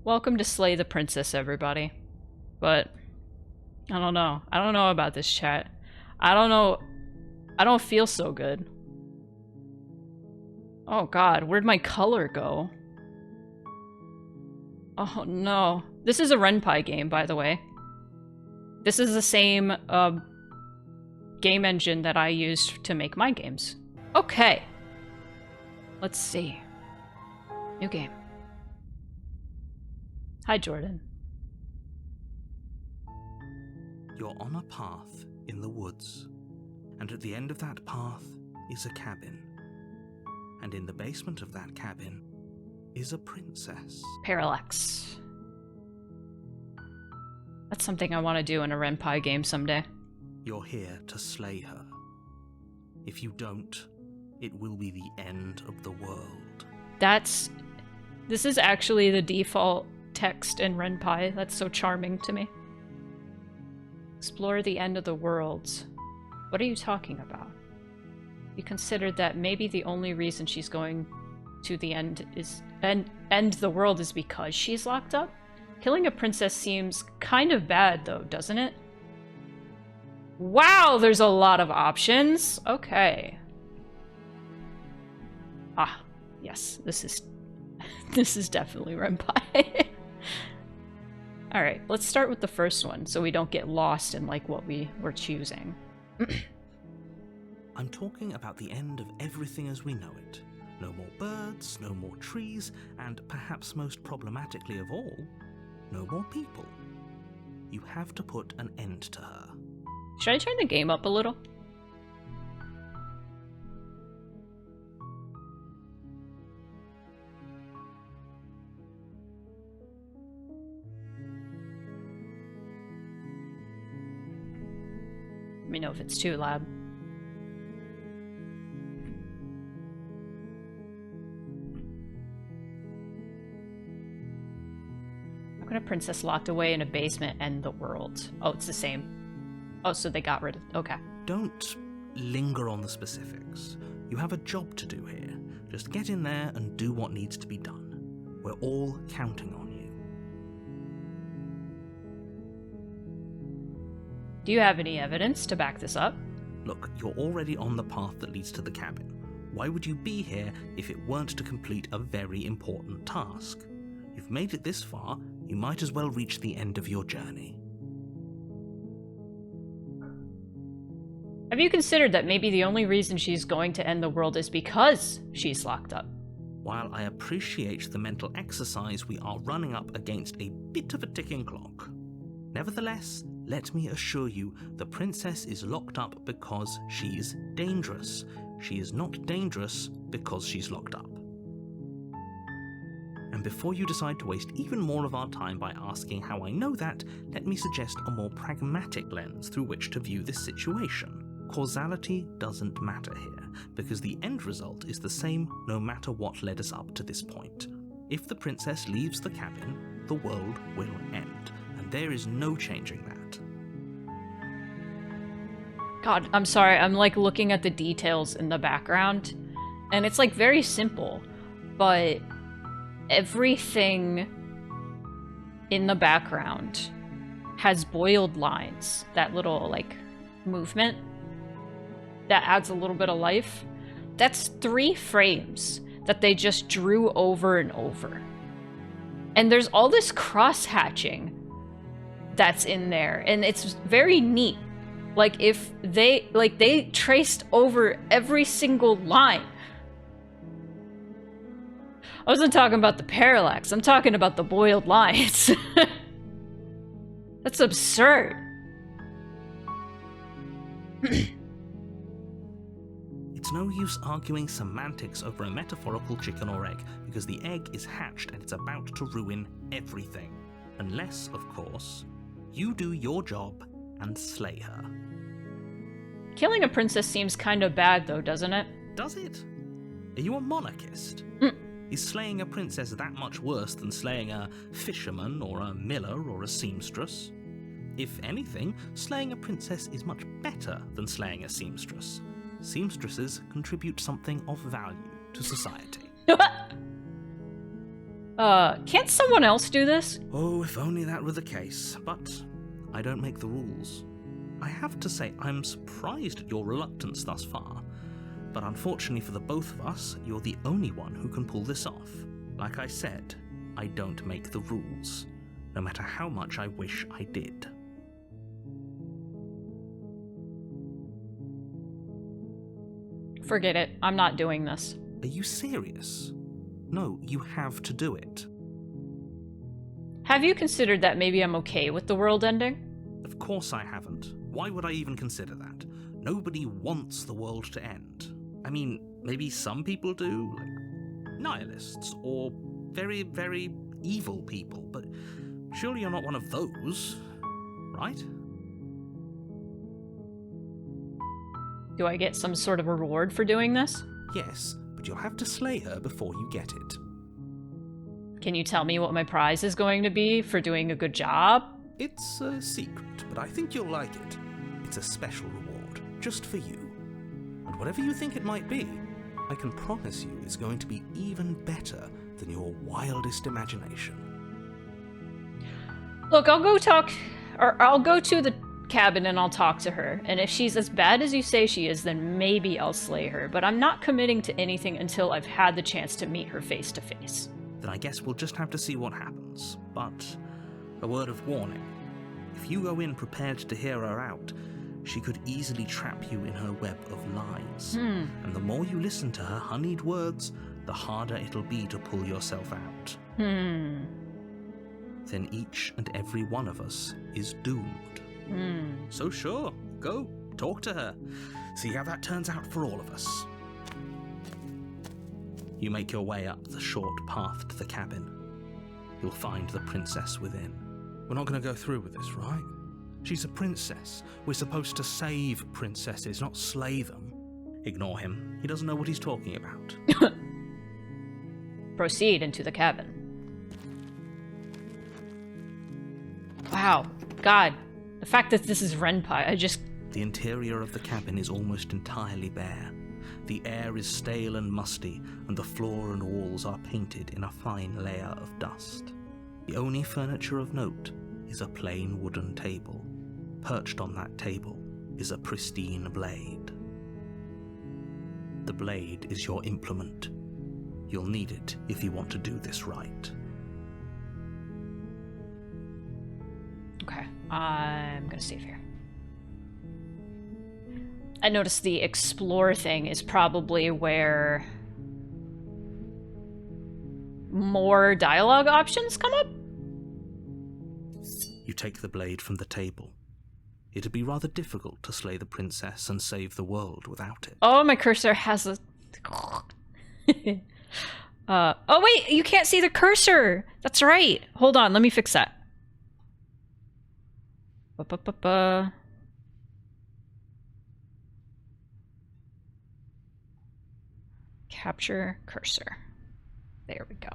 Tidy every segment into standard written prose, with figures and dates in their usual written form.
Welcome to Slay the Princess, everybody. But, I don't know. I don't know about this chat. I don't know. I don't feel so good. Oh god, where'd my color go? Oh no. This is a Ren'Py game, by the way. This is the same game engine that I used to make my games. Okay. Let's see. New game. Hi, Jordan. You're on a path in the woods, and at the end of that path is a cabin. And in the basement of that cabin is a princess. Parallax. That's something I want to do in a Ren'Py game someday. You're here to slay her. If you don't, it will be the end of the world. This is actually the default text in Ren'Py. That's so charming to me. Explore the end of the world. What are you talking about? You considered that maybe the only reason she's going to the end the world is because she's locked up? Killing a princess seems kind of bad though, doesn't it? Wow, there's a lot of options. Okay. Ah, yes, this is definitely Ren'Py. Alright, let's start with the first one so we don't get lost in like what we were choosing. I'm talking about the end of everything as we know it. No more birds, no more trees, and perhaps most problematically of all, no more people. You have to put an end to her. Should I turn the game up a little? Let me know if it's too loud. How can a princess locked away in a basement end the world? Oh, it's the same. Oh, so they got rid of... Okay. Don't linger on the specifics. You have a job to do here. Just get in there and do what needs to be done. We're all counting on you. Do you have any evidence to back this up? Look, you're already on the path that leads to the cabin. Why would you be here if it weren't to complete a very important task? You've made it this far, you might as well reach the end of your journey. Have you considered that maybe the only reason she's going to end the world is because she's locked up? While I appreciate the mental exercise, we are running up against a bit of a ticking clock. Nevertheless, let me assure you, the princess is locked up because she's dangerous. She is not dangerous because she's locked up. And before you decide to waste even more of our time by asking how I know that, let me suggest a more pragmatic lens through which to view this situation. Causality doesn't matter here, because the end result is the same no matter what led us up to this point. If the princess leaves the cabin, the world will end, and there is no changing that. God, I'm sorry, I'm like looking at the details in the background, and it's like very simple, but everything in the background has boiled lines. That little like movement that adds a little bit of life. That's 3 frames that they just drew over and over. And there's all this cross-hatching that's in there, and it's very neat. Like if they traced over every single line. I wasn't talking about the parallax, I'm talking about the boiled lines. That's absurd. It's no use arguing semantics over a metaphorical chicken or egg, because the egg is hatched and it's about to ruin everything. Unless, of course, you do your job and slay her. Killing a princess seems kind of bad though, doesn't it? Does it? Are you a monarchist? Is slaying a princess that much worse than slaying a fisherman or a miller or a seamstress? If anything, slaying a princess is much better than slaying a seamstress. Seamstresses contribute something of value to society. Can't someone else do this? Oh, if only that were the case, but I don't make the rules. I have to say, I'm surprised at your reluctance thus far, but unfortunately for the both of us, you're the only one who can pull this off. Like I said, I don't make the rules, no matter how much I wish I did. Forget it. I'm not doing this. Are you serious? No, you have to do it. Have you considered that maybe I'm okay with the world ending? Of course I haven't. Why would I even consider that? Nobody wants the world to end. I mean, maybe some people do, like nihilists, or very, very evil people, but surely you're not one of those, right? Do I get some sort of reward for doing this? Yes, but you'll have to slay her before you get it. Can you tell me what my prize is going to be for doing a good job? It's a secret, but I think you'll like it. It's a special reward, just for you. And whatever you think it might be, I can promise you it's going to be even better than your wildest imagination. Look, I'll go to the cabin and I'll talk to her. And if she's as bad as you say she is, then maybe I'll slay her. But I'm not committing to anything until I've had the chance to meet her face to face. Then I guess we'll just have to see what happens. But a word of warning. If you go in prepared to hear her out, she could easily trap you in her web of lies. And the more you listen to her honeyed words, the harder it'll be to pull yourself out. Then each and every one of us is doomed. So sure, go, talk to her. See how that turns out for all of us. You make your way up the short path to the cabin. You'll find the princess within. We're not going to go through with this, right? She's a princess. We're supposed to save princesses, not slay them. Ignore him. He doesn't know what he's talking about. Proceed into the cabin. Wow. God. The fact that this is Renpai, The interior of the cabin is almost entirely bare. The air is stale and musty, and the floor and walls are painted in a fine layer of dust. The only furniture of note is a plain wooden table. Perched on that table is a pristine blade. The blade is your implement. You'll need it if you want to do this right. Okay, I'm gonna save here. I noticed the explore thing is probably where more dialogue options come up. You take the blade from the table. It'd be rather difficult to slay the princess and save the world without it. Oh, my cursor has a... oh wait, you can't see the cursor! That's right! Hold on, let me fix that. Ba-ba-ba-ba. Capture cursor. There we go.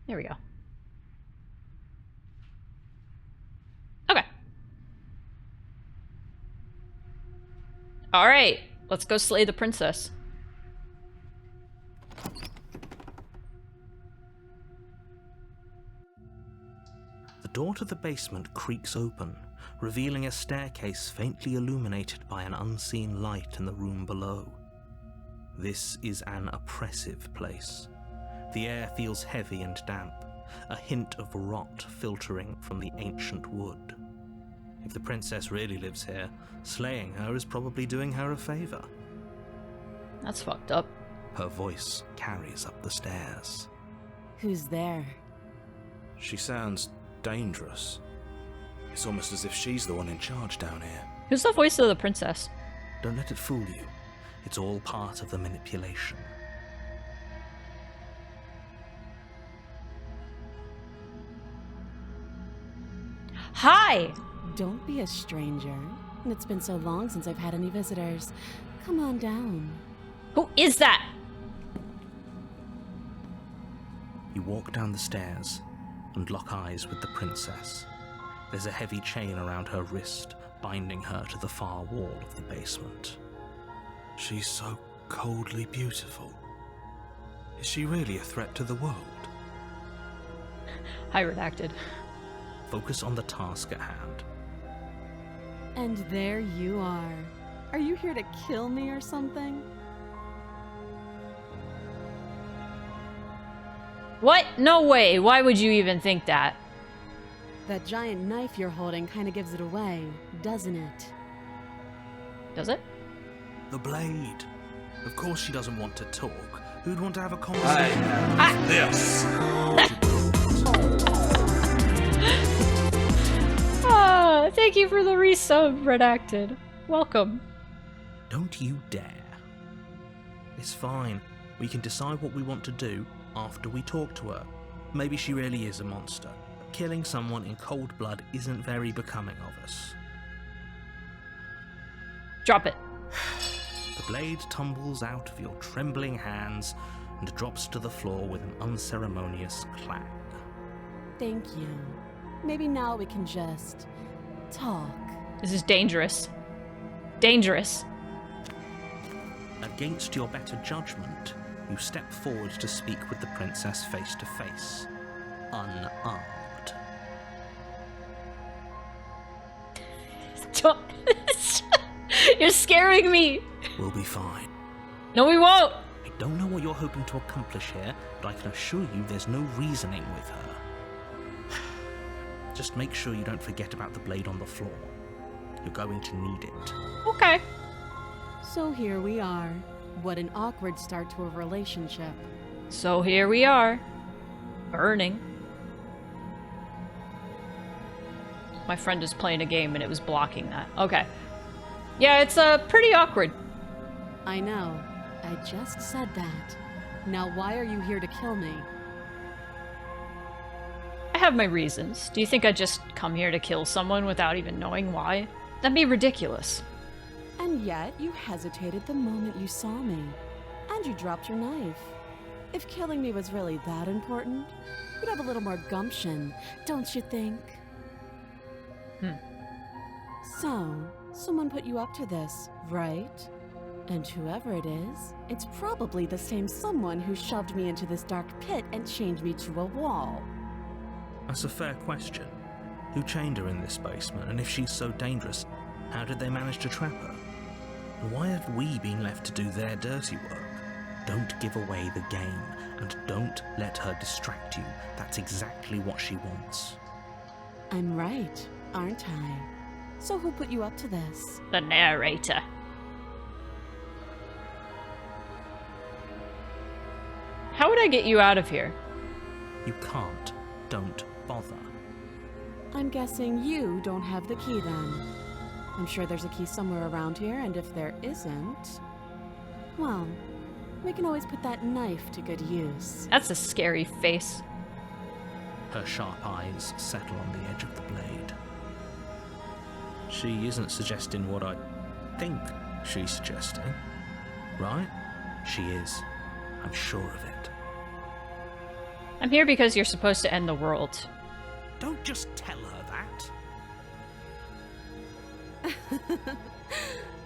There we go. Okay. Alright, let's go slay the princess. The door to the basement creaks open, revealing a staircase faintly illuminated by an unseen light in the room below. This is an oppressive place. The air feels heavy and damp, a hint of rot filtering from the ancient wood. If the princess really lives here, slaying her is probably doing her a favor. That's fucked up. Her voice carries up the stairs. Who's there? She sounds dangerous. It's almost as if she's the one in charge down here. Who's the voice of the princess? Don't let it fool you. It's all part of the manipulation. Hi! Don't be a stranger. It's been so long since I've had any visitors. Come on down. Who is that? You walk down the stairs and lock eyes with the princess. There's a heavy chain around her wrist, binding her to the far wall of the basement. She's so coldly beautiful. Is she really a threat to the world? I redacted. Focus on the task at hand. And there you are. Are you here to kill me or something? What? No way. Why would you even think that? That giant knife you're holding kind of gives it away, doesn't it? Does it? The blade. Of course she doesn't want to talk. Who'd want to have a conversation? This. Ah, thank you for the resub, redacted. Welcome. Don't you dare. It's fine. We can decide what we want to do after we talk to her. Maybe she really is a monster. But killing someone in cold blood isn't very becoming of us. Drop it. The blade tumbles out of your trembling hands and drops to the floor with an unceremonious clang. Thank you. Maybe now we can just talk. This is dangerous. Dangerous. Against your better judgment, you step forward to speak with the princess face to face, unarmed. You're scaring me. We'll be fine. No, we won't. I don't know what you're hoping to accomplish here, but I can assure you there's no reasoning with her. Just make sure you don't forget about the blade on the floor. You're going to need it. Okay. So here we are. What an awkward start to a relationship. So here we are. Burning. My friend is playing a game and it was blocking that. Okay. Yeah, it's pretty awkward. I know. I just said that. Now why are you here to kill me? I have my reasons. Do you think I'd just come here to kill someone without even knowing why? That'd be ridiculous. And yet you hesitated the moment you saw me. And you dropped your knife. If killing me was really that important, you'd have a little more gumption, don't you think? So, someone put you up to this, right? And whoever it is, it's probably the same someone who shoved me into this dark pit and chained me to a wall. That's a fair question. Who chained her in this basement, and if she's so dangerous, how did they manage to trap her? And why have we been left to do their dirty work? Don't give away the game, and don't let her distract you. That's exactly what she wants. I'm right, aren't I? So who put you up to this? The narrator. How would I get you out of here? You can't. Don't bother. I'm guessing you don't have the key then. I'm sure there's a key somewhere around here, and if there isn't, well, we can always put that knife to good use. That's a scary face. Her sharp eyes settle on the edge of the blade. She isn't suggesting what I think she's suggesting, right? She is. I'm sure of it. I'm here because you're supposed to end the world. Don't just tell her that.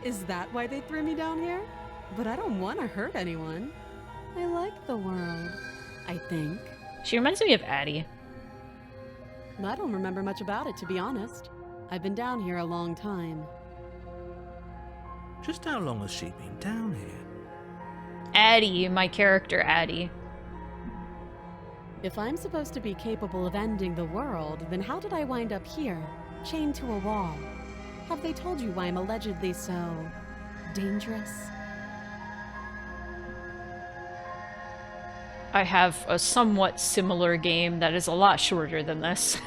Is that why they threw me down here? But I don't want to hurt anyone. I like the world, I think. She reminds me of Addie. I don't remember much about it, to be honest. I've been down here a long time. Just how long has she been down here? Addie, my character Addie. If I'm supposed to be capable of ending the world, then how did I wind up here, chained to a wall? Have they told you why I'm allegedly so dangerous? I have a somewhat similar game that is a lot shorter than this.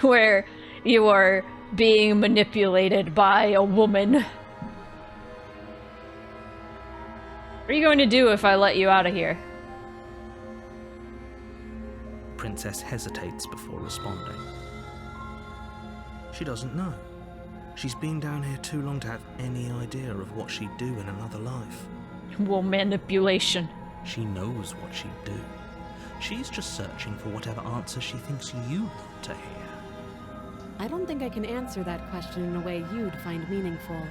Where you are being manipulated by a woman. What are you going to do if I let you out of here? Princess hesitates before responding. She doesn't know. She's been down here too long to have any idea of what she'd do in another life. Well, manipulation. She knows what she'd do. She's just searching for whatever answer she thinks you want to hear. I don't think I can answer that question in a way you'd find meaningful.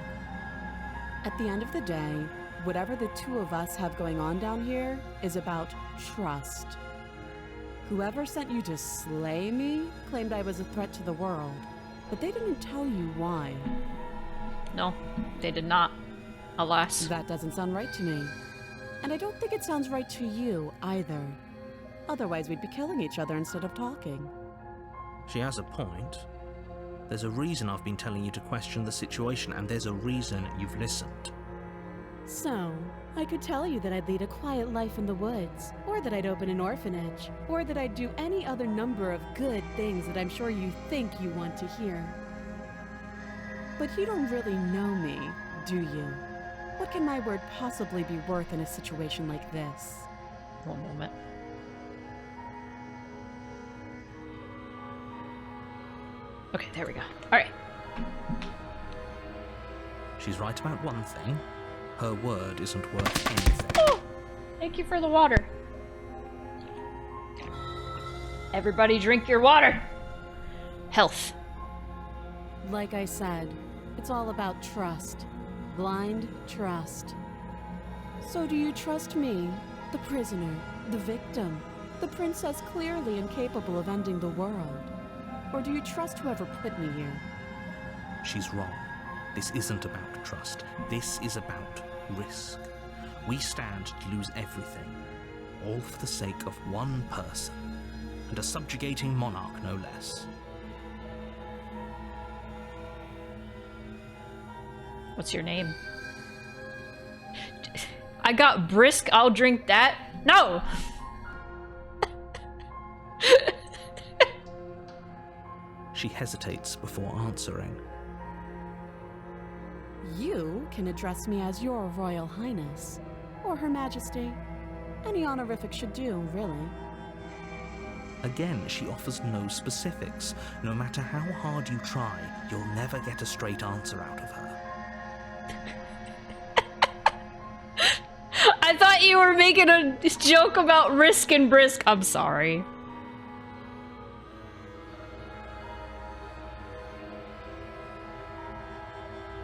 At the end of the day, whatever the two of us have going on down here is about trust. Whoever sent you to slay me claimed I was a threat to the world, but they didn't tell you why. No, they did not. Alas. That doesn't sound right to me. And I don't think it sounds right to you either. Otherwise, we'd be killing each other instead of talking. She has a point. There's a reason I've been telling you to question the situation, and there's a reason you've listened. So, I could tell you that I'd lead a quiet life in the woods, or that I'd open an orphanage, or that I'd do any other number of good things that I'm sure you think you want to hear. But you don't really know me, do you? What can my word possibly be worth in a situation like this? One moment. Okay, there we go. Alright. She's right about one thing. Her word isn't worth anything. Oh! Thank you for the water. Everybody drink your water. Health. Like I said, it's all about trust. Blind trust. So do you trust me, the prisoner, the victim, the princess clearly incapable of ending the world? Or do you trust whoever put me here? She's wrong. This isn't about trust. This is about risk. We stand to lose everything, all for the sake of one person, and a subjugating monarch no less. What's your name? I got brisk, I'll drink that. No! She hesitates before answering. You can address me as your Royal Highness, or Her Majesty. Any honorific should do, really. Again, she offers no specifics. No matter how hard you try, you'll never get a straight answer out of her. I thought you were making a joke about risk and brisk. I'm sorry.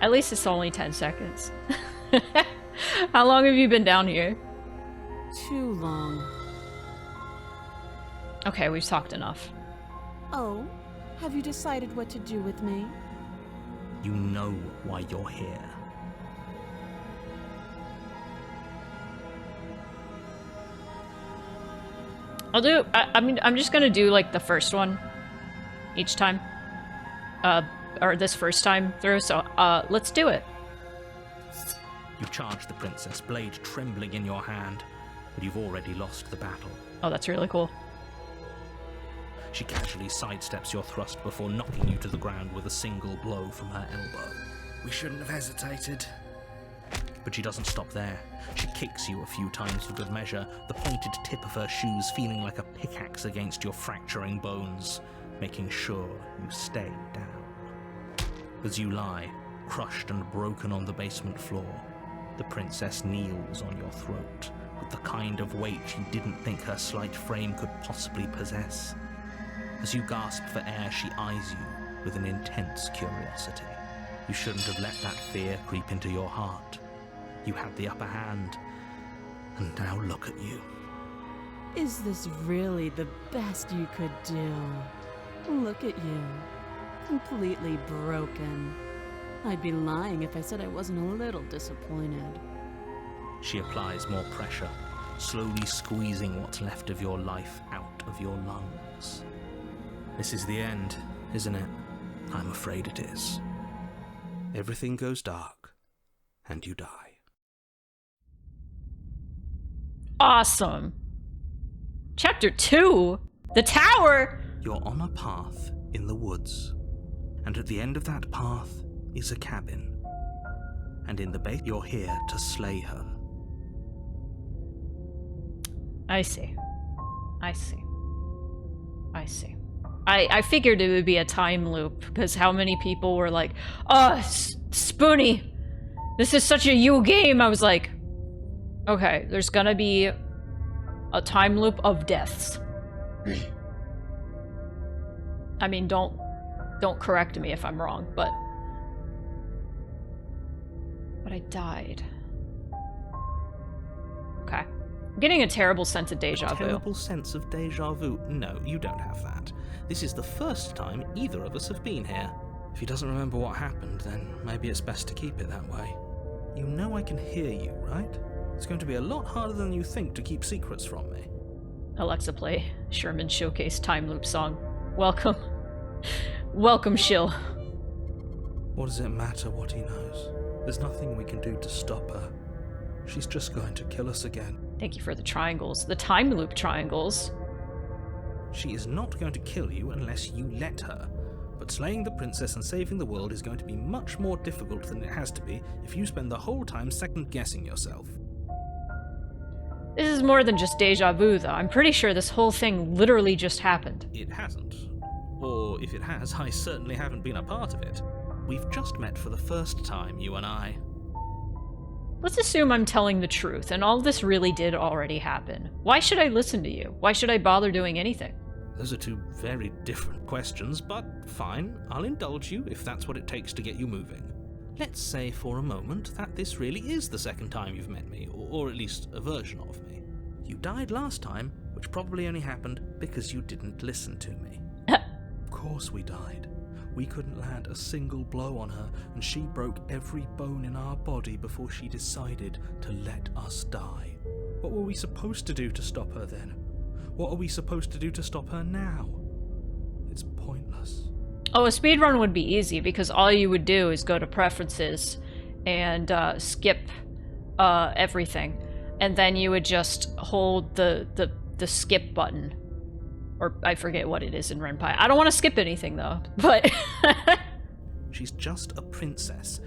At least it's only 10 seconds. How long have you been down here? Too long. Okay, we've talked enough. Oh, have you decided what to do with me? You know why you're here. I mean, I'm just gonna do, like, the first one each time. Or this first time through, so, let's do it. You charge the princess, blade trembling in your hand, but you've already lost the battle. Oh, that's really cool. She casually sidesteps your thrust before knocking you to the ground with a single blow from her elbow. We shouldn't have hesitated. But she doesn't stop there. She kicks you a few times for good measure, the pointed tip of her shoes feeling like a pickaxe against your fracturing bones, making sure you stay down. As you lie, crushed and broken on the basement floor, the princess kneels on your throat with the kind of weight you didn't think her slight frame could possibly possess. As you gasp for air, she eyes you with an intense curiosity. You shouldn't have let that fear creep into your heart. You had the upper hand, and now look at you. Is this really the best you could do? Look at you. Completely broken. I'd be lying if I said I wasn't a little disappointed. She applies more pressure, slowly squeezing what's left of your life out of your lungs. This is the end, isn't it? I'm afraid it is. Everything goes dark, and you die. Awesome. Chapter 2? The tower? You're on a path in the woods, and at the end of that path is a cabin. And in the base, you're here to slay her. I see. I see. I see. I figured it would be a time loop, because how many people were like, oh, Spoonie, this is such a you game. I was like, okay, there's gonna be a time loop of deaths. I mean, don't Don't correct me if I'm wrong, but I died. Okay. I'm getting a terrible sense of deja vu. Terrible sense of deja vu? No, you don't have that. This is the first time either of us have been here. If he doesn't remember what happened, then maybe it's best to keep it that way. You know I can hear you, right? It's going to be a lot harder than you think to keep secrets from me. Alexa, play Sherman Showcase time loop song. Welcome. Welcome, Shill. What does it matter what he knows? There's nothing we can do to stop her. She's just going to kill us again. Thank you for the triangles. The time loop triangles. She is not going to kill you unless you let her. But slaying the princess and saving the world is going to be much more difficult than it has to be if you spend the whole time second-guessing yourself. This is more than just deja vu, though. I'm pretty sure this whole thing literally just happened. It hasn't. Or if it has, I certainly haven't been a part of it. We've just met for the first time, you and I. Let's assume I'm telling the truth, and all this really did already happen. Why should I listen to you? Why should I bother doing anything? Those are two very different questions, but fine, I'll indulge you if that's what it takes to get you moving. Let's say for a moment that this really is the second time you've met me, or at least a version of me. You died last time, which probably only happened because you didn't listen to me. Of course we died. We couldn't land a single blow on her, and she broke every bone in our body before she decided to let us die. What were we supposed to do to stop her then? What are we supposed to do to stop her now? It's pointless. Oh, a speedrun would be easy, because all you would do is go to preferences and skip everything. And then you would just hold the skip button. Or I forget what it is in Renpai. I don't want to skip anything, though, but... She's just a princess.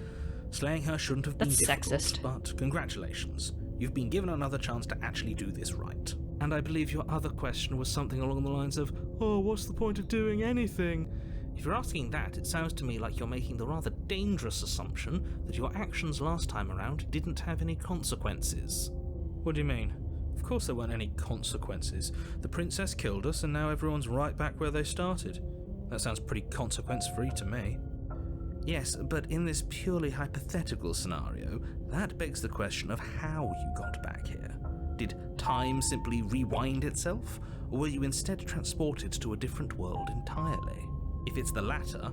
Slaying her shouldn't have been difficult, sexist. But congratulations. You've been given another chance to actually do this right. And I believe your other question was something along the lines of, oh, what's the point of doing anything? If you're asking that, it sounds to me like you're making the rather dangerous assumption that your actions last time around didn't have any consequences. What do you mean? Of course there weren't any consequences. The princess killed us, and now everyone's right back where they started. That sounds pretty consequence-free to me. Yes, but in this purely hypothetical scenario, that begs the question of how you got back here. Did time simply rewind itself, or were you instead transported to a different world entirely? If it's the latter,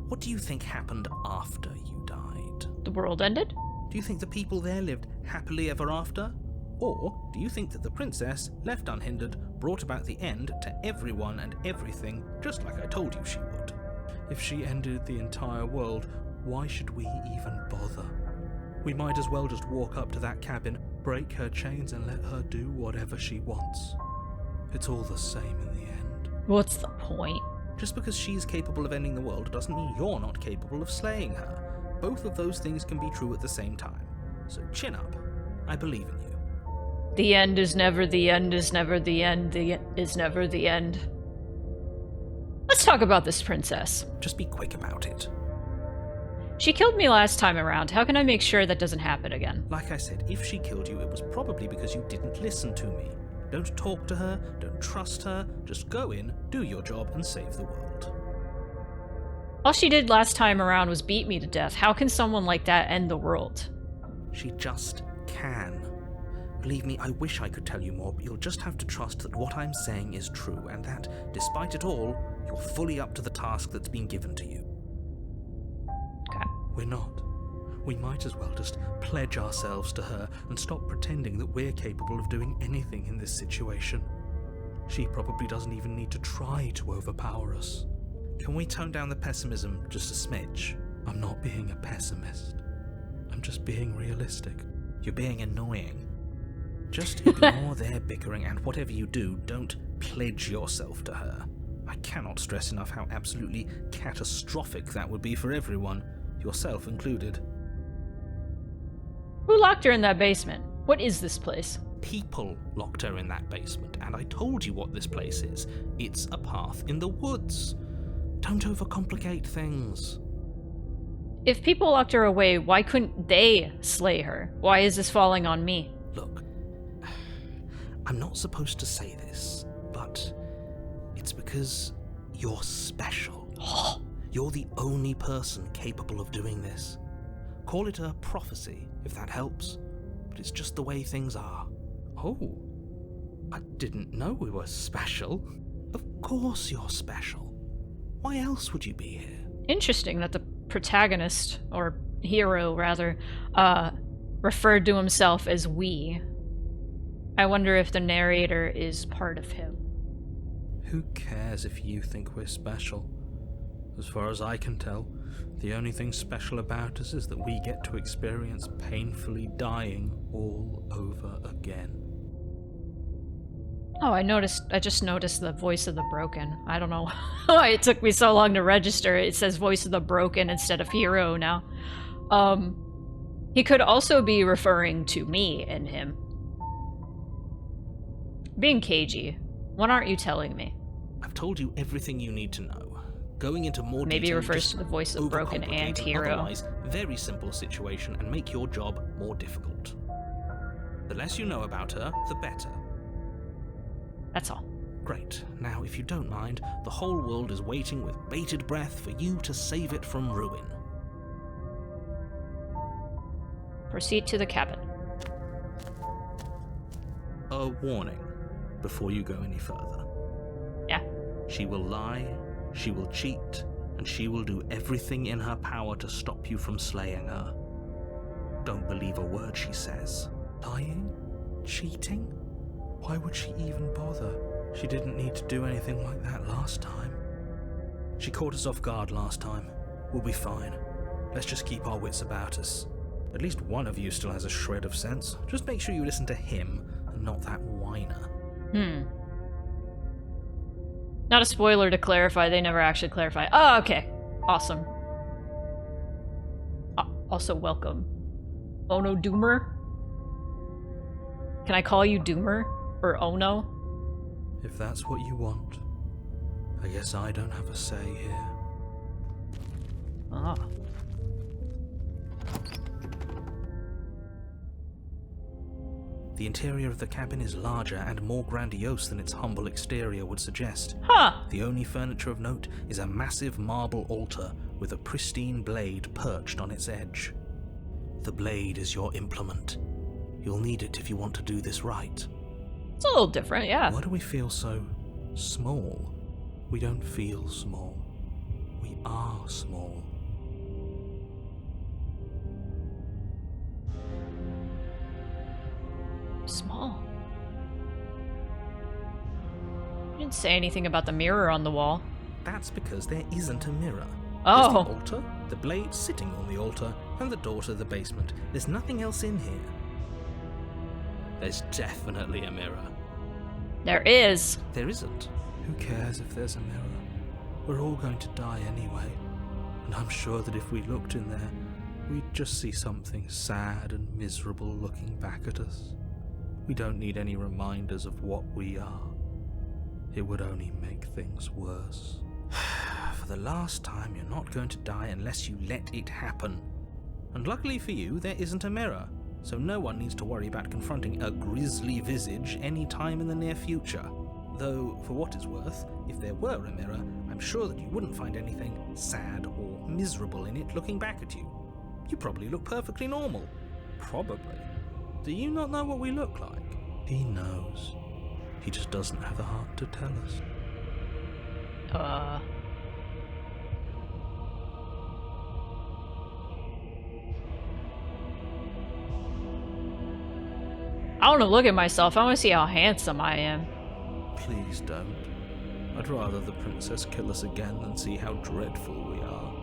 what do you think happened after you died? The world ended? Do you think the people there lived happily ever after? Or do you think that the princess, left unhindered, brought about the end to everyone and everything, just like I told you she would? If she ended the entire world, why should we even bother? We might as well just walk up to that cabin, break her chains, and let her do whatever she wants. It's all the same in the end. What's the point? Just because she's capable of ending the world doesn't mean you're not capable of slaying her. Both of those things can be true at the same time. So chin up. I believe in you. The end is never the end is never the end is never the end. Let's talk about this princess. Just be quick about it. She killed me last time around. How can I make sure that doesn't happen again? Like I said, if she killed you, it was probably because you didn't listen to me. Don't talk to her, don't trust her, just go in, do your job, and save the world. All she did last time around was beat me to death. How can someone like that end the world? She just can. Believe me, I wish I could tell you more, but you'll just have to trust that what I'm saying is true, and that, despite it all, you're fully up to the task that's been given to you. Okay. We're not. We might as well just pledge ourselves to her and stop pretending that we're capable of doing anything in this situation. She probably doesn't even need to try to overpower us. Can we tone down the pessimism just a smidge? I'm not being a pessimist. I'm just being realistic. You're being annoying. Just ignore their bickering, and whatever you do, don't pledge yourself to her. I cannot stress enough how absolutely catastrophic that would be for everyone, yourself included. Who locked her in that basement? What is this place? People locked her in that basement, and I told you what this place is. It's a path in the woods. Don't overcomplicate things. If people locked her away, why couldn't they slay her? Why is this falling on me? Look, I'm not supposed to say this, but it's because you're special. You're the only person capable of doing this. Call it a prophecy, if that helps, but it's just the way things are. Oh, I didn't know we were special. Of course you're special. Why else would you be here? Interesting that the protagonist, or hero rather, referred to himself as we. I wonder if the narrator is part of him. Who cares if you think we're special? As far as I can tell, the only thing special about us is that we get to experience painfully dying all over again. Oh, I just noticed the voice of the broken. I don't know why it took me so long to register. It says voice of the broken instead of hero now. He could also be referring to me and him. Being cagey, what aren't you telling me? I've told you everything you need to know. Going into more Maybe detail it refers to the voice of broken and overcomplicate an hero. otherwise very simple situation and make your job more difficult. The less you know about her, the better. That's all. Great. Now, if you don't mind, the whole world is waiting with bated breath for you to save it from ruin. Proceed to the cabin. A warning before you go any further. Yeah. She will lie, she will cheat, and she will do everything in her power to stop you from slaying her. Don't believe a word she says. Lying? Cheating? Why would she even bother? She didn't need to do anything like that last time. She caught us off guard last time. We'll be fine. Let's just keep our wits about us. At least one of you still has a shred of sense. Just make sure you listen to him and not that whiner. Not a spoiler to clarify, they never actually clarify. Oh, okay. Awesome. Also, welcome. Ono Doomer? Can I call you Doomer? Or Ono? If that's what you want, I guess I don't have a say here. Ah. The interior of the cabin is larger and more grandiose than its humble exterior would suggest. Huh. The only furniture of note is a massive marble altar with a pristine blade perched on its edge. The blade is your implement. You'll need it if you want to do this right. It's a little different, yeah. Why do we feel so small? We don't feel small. We are small. Small. You didn't say anything about the mirror on the wall. That's because there isn't a mirror. Oh. There's the altar, the blade sitting on the altar, and the door to the basement. There's nothing else in here. There's definitely a mirror. There is. There isn't. Who cares if there's a mirror? We're all going to die anyway. And I'm sure that if we looked in there, we'd just see something sad and miserable looking back at us. We don't need any reminders of what we are. It would only make things worse. For the last time, you're not going to die unless you let it happen. And luckily for you, there isn't a mirror, so no one needs to worry about confronting a grisly visage any time in the near future. Though, for what it's worth, if there were a mirror, I'm sure that you wouldn't find anything sad or miserable in it looking back at you. You probably look perfectly normal. Probably. Do you not know what we look like? He knows. He just doesn't have the heart to tell us. I want to look at myself. I want to see how handsome I am. Please don't. I'd rather the princess kill us again than see how dreadful we are.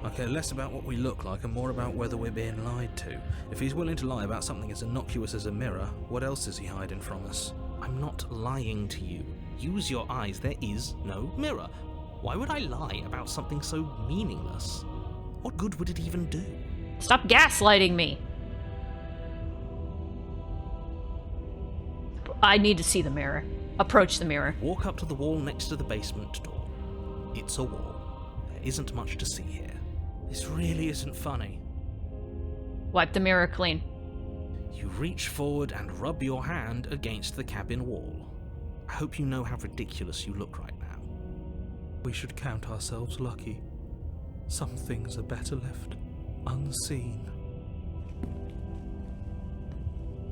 I care less about what we look like and more about whether we're being lied to. If he's willing to lie about something as innocuous as a mirror, what else is he hiding from us? I'm not lying to you. Use your eyes. There is no mirror. Why would I lie about something so meaningless? What good would it even do? Stop gaslighting me. I need to see the mirror. Approach the mirror. Walk up to the wall next to the basement door. It's a wall. There isn't much to see here. This really isn't funny. Wipe the mirror clean. You reach forward and rub your hand against the cabin wall. I hope you know how ridiculous you look right now. We should count ourselves lucky. Some things are better left unseen.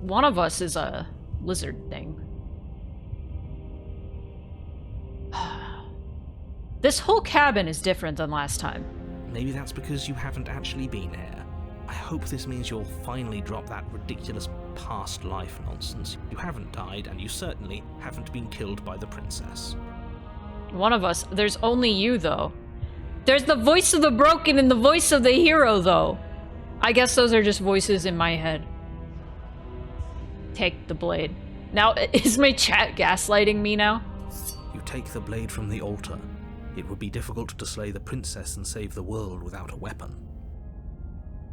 One of us is a lizard thing. This whole cabin is different than last time. Maybe that's because you haven't actually been here. I hope this means you'll finally drop that ridiculous past life nonsense. You haven't died, and you certainly haven't been killed by the princess. One of us. There's only you, though. There's the voice of the broken and the voice of the hero, though. I guess those are just voices in my head. Take the blade. Now, is my chat gaslighting me now? You take the blade from the altar. It would be difficult to slay the princess and save the world without a weapon.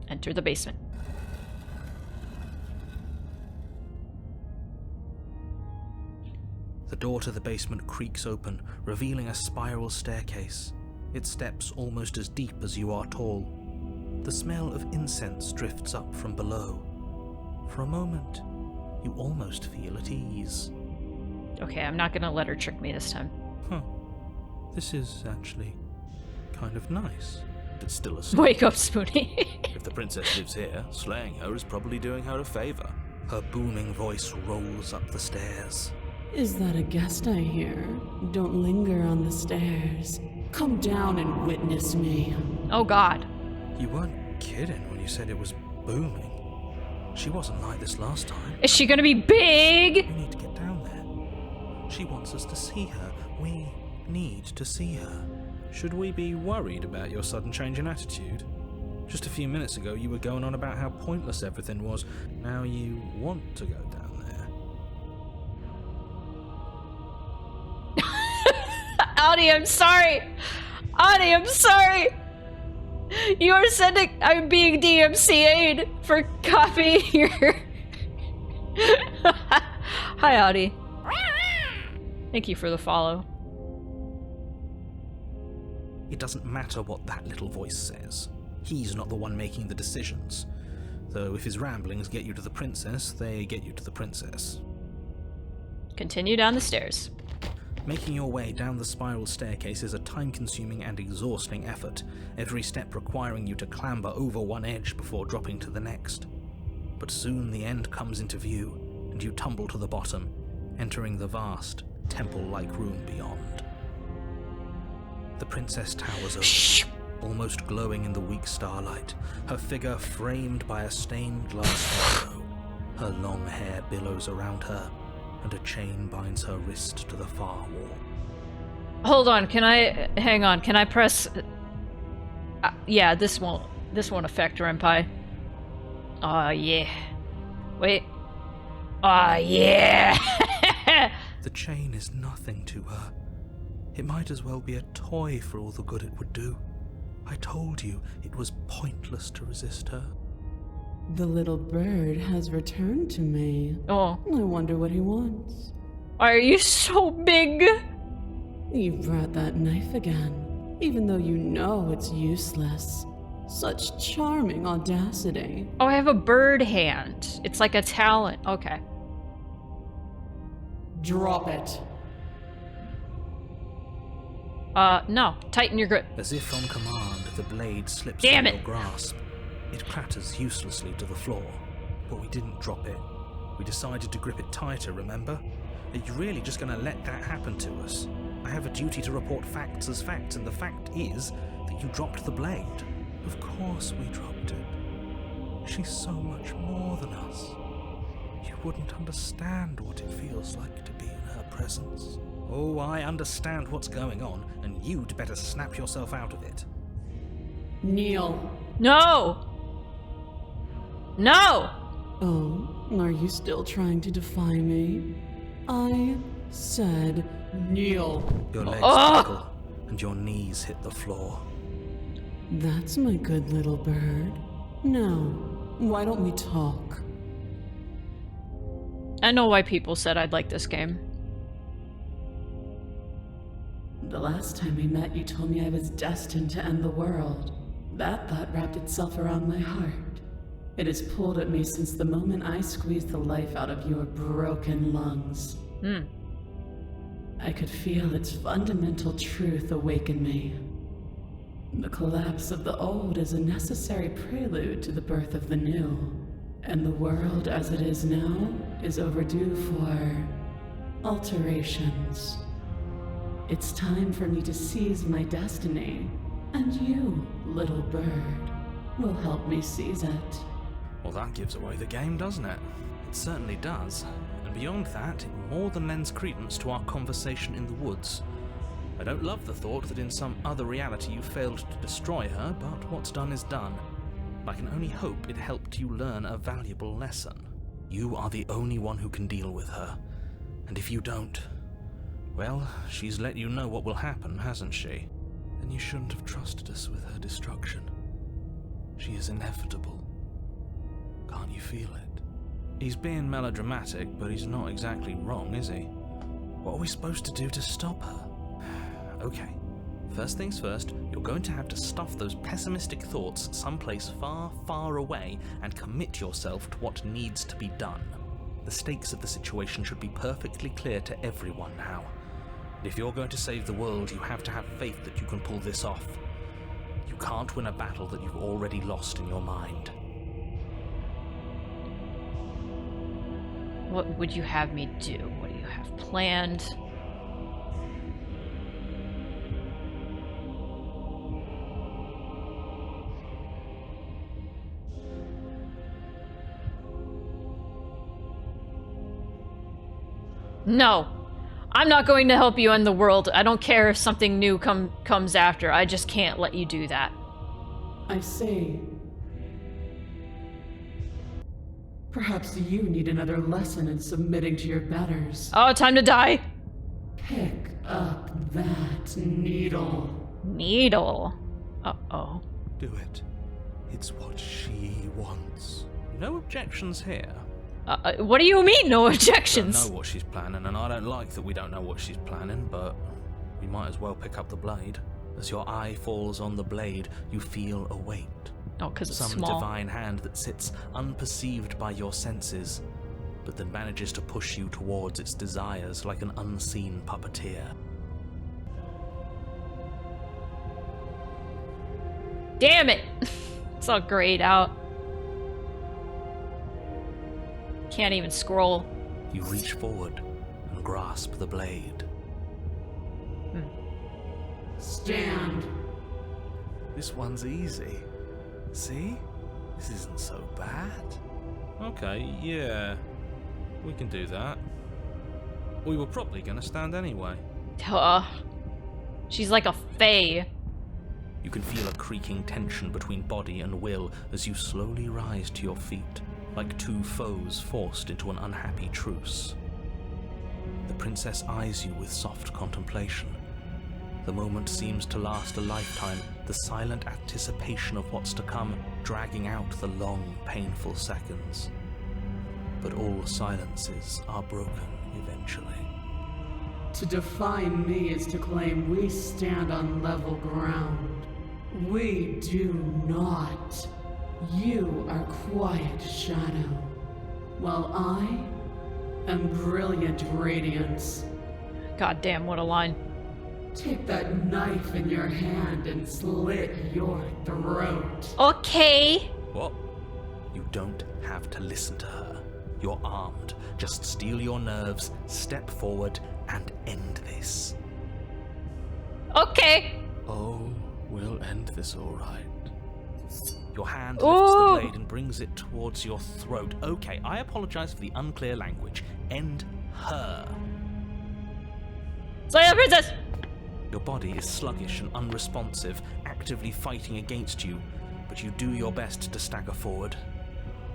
Enter the basement. The door to the basement creaks open, revealing a spiral staircase. Its steps almost as deep as you are tall. The smell of incense drifts up from below. For a moment, you almost feel at ease. Okay, I'm not gonna let her trick me this time. Huh. This is actually kind of nice. It's still a Wake up, Spoonie. If the princess lives here, slaying her is probably doing her a favor. Her booming voice rolls up the stairs. Is that a guest I hear? Don't linger on the stairs. Come down and witness me. Oh god. You weren't kidding when you said it was booming. She wasn't like this last time. Is she gonna be big? We need to get down there. She wants us to see her. We need to see her. Should we be worried about your sudden change in attitude? Just a few minutes ago you were going on about how pointless everything was. Now you want to go down there. Audie, I'm sorry. Audie, I'm sorry. You are sending. I'm being DMCA'd for copying your. Hi, Audie. Thank you for the follow. It doesn't matter what that little voice says. He's not the one making the decisions. Though if his ramblings get you to the princess, they get you to the princess. Continue down the stairs. Making your way down the spiral staircase is a time-consuming and exhausting effort, every step requiring you to clamber over one edge before dropping to the next. But soon the end comes into view, and you tumble to the bottom, entering the vast, temple-like room beyond. The princess towers over, almost glowing in the weak starlight, her figure framed by a stained glass window. Her long hair billows around her, and a chain binds her wrist to the far wall. Hold on, hang on, can I press... yeah, this won't affect Renpai. Aw, yeah. Wait. Aw, yeah! The chain is nothing to her. It might as well be a toy for all the good it would do. I told you it was pointless to resist her. The little bird has returned to me. Oh. I wonder what he wants. Are you so big? You brought that knife again, even though you know it's useless. Such charming audacity. Oh, I have a bird hand. It's like a talent. Okay. Drop it. No. Tighten your grip. As if on command, the blade slips Damn from it. your grasp. It clatters uselessly to the floor. But we didn't drop it. We decided to grip it tighter, remember? Are you really just going to let that happen to us? I have a duty to report facts as facts, and the fact is that you dropped the blade. Of course we dropped it. She's so much more than us. You wouldn't understand what it feels like to be in her presence. Oh, I understand what's going on, and you'd better snap yourself out of it. Kneel. No! No! Oh, are you still trying to defy me? I said kneel. Your legs Oh! buckle, and your knees hit the floor. That's my good little bird. Now, why don't we talk? I know why people said I'd like this game. The last time we met, you told me I was destined to end the world. That thought wrapped itself around my heart. It has pulled at me since the moment I squeezed the life out of your broken lungs. I could feel its fundamental truth awaken me. The collapse of the old is a necessary prelude to the birth of the new. And the world as it is now is overdue for alterations. It's time for me to seize my destiny, and you, little bird, will help me seize it. Well, that gives away the game, doesn't it? It certainly does. And beyond that, it more than lends credence to our conversation in the woods. I don't love the thought that in some other reality you failed to destroy her, but what's done is done. I can only hope it helped you learn a valuable lesson. You are the only one who can deal with her. And if you don't, well, she's let you know what will happen, hasn't she? Then you shouldn't have trusted us with her destruction. She is inevitable. Can't you feel it? He's being melodramatic, but he's not exactly wrong, is he? What are we supposed to do to stop her? Okay. First things first, you're going to have to stuff those pessimistic thoughts someplace far, far away and commit yourself to what needs to be done. The stakes of the situation should be perfectly clear to everyone now. And if you're going to save the world, you have to have faith that you can pull this off. You can't win a battle that you've already lost in your mind. What would you have me do? What do you have planned? No, I'm not going to help you end the world. I don't care if something new comes after. I just can't let you do that. I see. Perhaps you need another lesson in submitting to your betters. Oh, time to die. Pick up that needle. Needle? Uh-oh. Do it. It's what she wants. No objections here. What do you mean, no I objections? don't know what she's planning, and I don't like that we don't know what she's planning, but we might as well pick up the blade. As your eye falls on the blade, you feel a weight. Oh, because it's Some small. divine hand that sits unperceived by your senses, but then manages to push you towards its desires like an unseen puppeteer. Damn it! It's all grayed out. Can't even scroll. You reach forward and grasp the blade. Stand. This one's easy. See? This isn't so bad. Okay, yeah. We can do that. We were probably gonna stand anyway. She's like a fae. You can feel a creaking tension between body and will as you slowly rise to your feet, like two foes forced into an unhappy truce. The princess eyes you with soft contemplation. The moment seems to last a lifetime, the silent anticipation of what's to come dragging out the long, painful seconds. But all silences are broken eventually. To define me is to claim we stand on level ground. We do not. You are quiet shadow, while I am brilliant radiance. God damn, what a line. Take that knife in your hand and slit your throat. Okay. What? You don't have to listen to her. You're armed. Just steel your nerves, step forward, and end this. Okay. Oh, we'll end this all right. Your hand lifts Ooh. the blade and brings it towards your throat. Okay, I apologize for the unclear language. End her. Slay the princess! Your body is sluggish and unresponsive, actively fighting against you, but you do your best to stagger forward.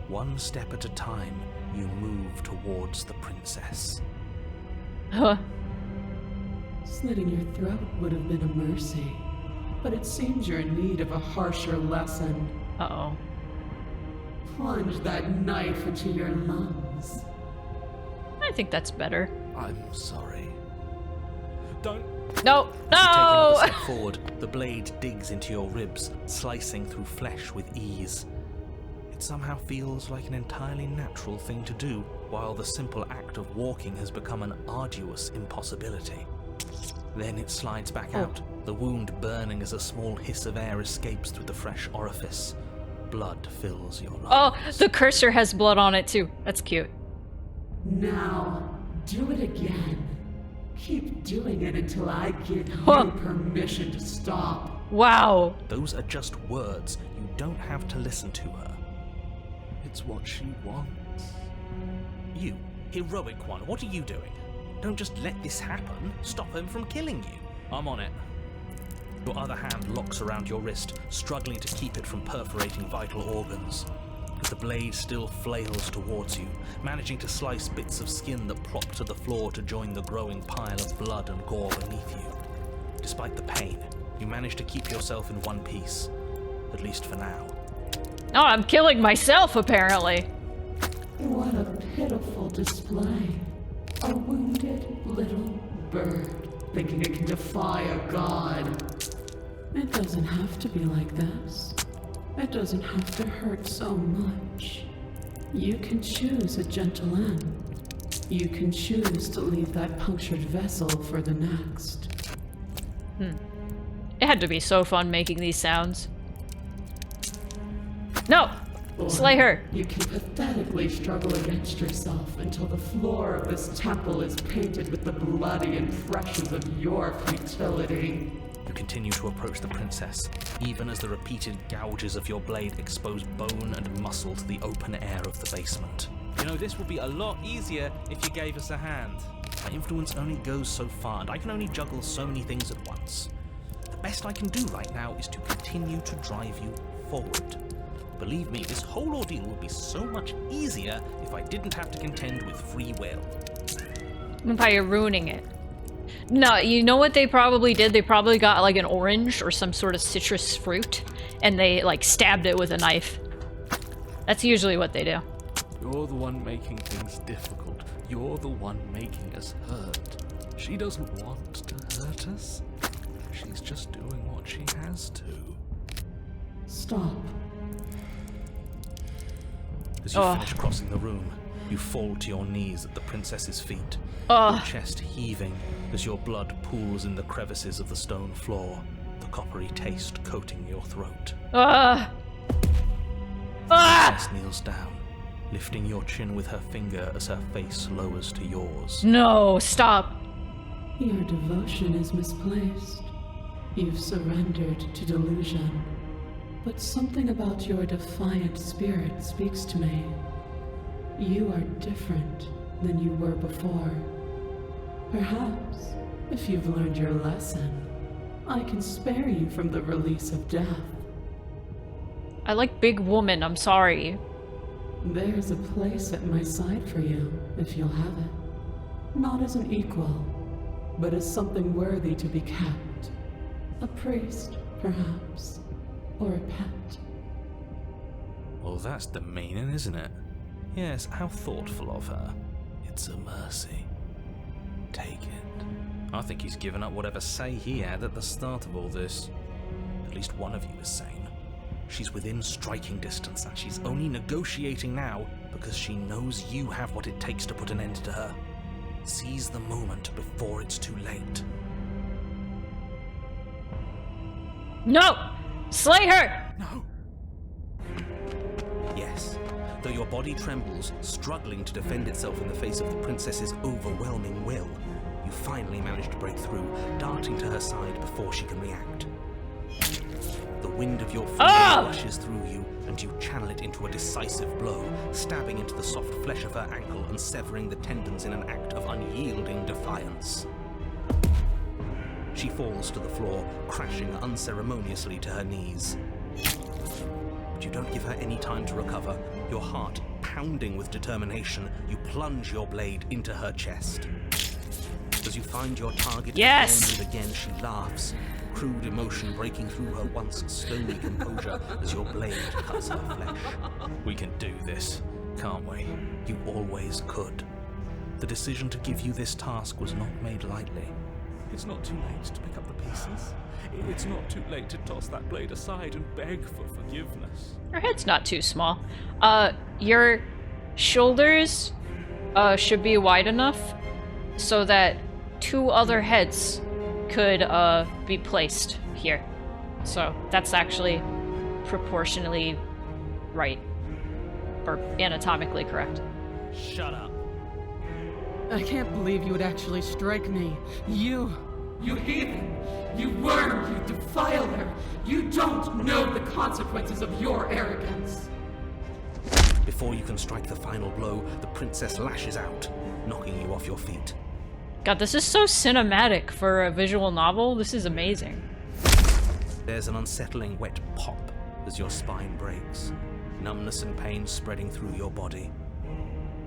One step at a time, you move towards the princess. Huh. Slitting your throat would have been a mercy, but it seems you're in need of a harsher lesson. Uh-oh. Plunge that knife into your lungs. I think that's better. I'm sorry. Don't. No! As you take No! another step forward, the blade digs into your ribs, slicing through flesh with ease. It somehow feels like an entirely natural thing to do, while the simple act of walking has become an arduous impossibility. Then it slides back out, the wound burning as a small hiss of air escapes through the fresh orifice. Blood fills your lungs. Oh, the cursor has blood on it too. That's cute. Now, do it again. Keep doing it until I give you permission to stop. Wow. Those are just words. You don't have to listen to her. It's what she wants. You, heroic one, what are you doing? Don't just let this happen. Stop him from killing you. I'm on it. Your other hand locks around your wrist, struggling to keep it from perforating vital organs. But the blade still flails towards you, managing to slice bits of skin that plop to the floor to join the growing pile of blood and gore beneath you. Despite the pain, you manage to keep yourself in one piece. At least for now. Oh, I'm killing myself, apparently. What a pitiful display. A wounded little bird thinking it can defy a god. It doesn't have to be like this. It doesn't have to hurt so much. You can choose a gentle end. You can choose to leave that punctured vessel for the next. It had to be so fun making these sounds. No! Slay her! You can pathetically struggle against yourself until the floor of this temple is painted with the bloody impressions of your futility. You continue to approach the princess, even as the repeated gouges of your blade expose bone and muscle to the open air of the basement. You know, this would be a lot easier if you gave us a hand. My influence only goes so far, and I can only juggle so many things at once. The best I can do right now is to continue to drive you forward. Believe me, this whole ordeal would be so much easier if I didn't have to contend with free will. By you're ruining it. No, you know what they probably did? They probably got like an orange or some sort of citrus fruit, and they like stabbed it with a knife. That's usually what they do. You're the one making things difficult. You're the one making us hurt. She doesn't want to hurt us. She's just doing what she has to. Stop. As you finish crossing the room, you fall to your knees at the princess's feet, your chest heaving as your blood pools in the crevices of the stone floor, the coppery taste coating your throat. The princess kneels down, lifting your chin with her finger as her face lowers to yours. No, stop. Your devotion is misplaced. You've surrendered to delusion. But something about your defiant spirit speaks to me. You are different than you were before. Perhaps, if you've learned your lesson, I can spare you from the release of death. I like big woman, I'm sorry. There's a place at my side for you, if you'll have it. Not as an equal, but as something worthy to be kept. A priest, perhaps. Or a pet. Well, that's the meaning, isn't it? Yes, how thoughtful of her. It's a mercy. Take it. I think he's given up whatever say he had at the start of all this. At least one of you is sane. She's within striking distance, and she's only negotiating now because she knows you have what it takes to put an end to her. Seize the moment before it's too late. No! Slay her! No. Yes. Though your body trembles, struggling to defend itself in the face of the princess's overwhelming will, you finally manage to break through, darting to her side before she can react. The wind of your finger rushes through you, and you channel it into a decisive blow, stabbing into the soft flesh of her ankle and severing the tendons in an act of unyielding defiance. She falls to the floor, crashing unceremoniously to her knees. But you don't give her any time to recover. Your heart pounding with determination, you plunge your blade into her chest. As you find your target again and again, she laughs, crude emotion breaking through her once stony composure as your blade cuts her flesh. We can do this, can't we? You always could. The decision to give you this task was not made lightly. It's not too late to pick up the pieces. It's not too late to toss that blade aside and beg for forgiveness. Her head's not too small. Your shoulders should be wide enough so that 2 other heads could be placed here. So that's actually proportionally right. Or anatomically correct. Shut up. I can't believe you would actually strike me. You heathen! You worm! You defiler! You don't know the consequences of your arrogance! Before you can strike the final blow, the princess lashes out, knocking you off your feet. God, this is so cinematic for a visual novel. This is amazing. There's an unsettling wet pop as your spine breaks, numbness and pain spreading through your body.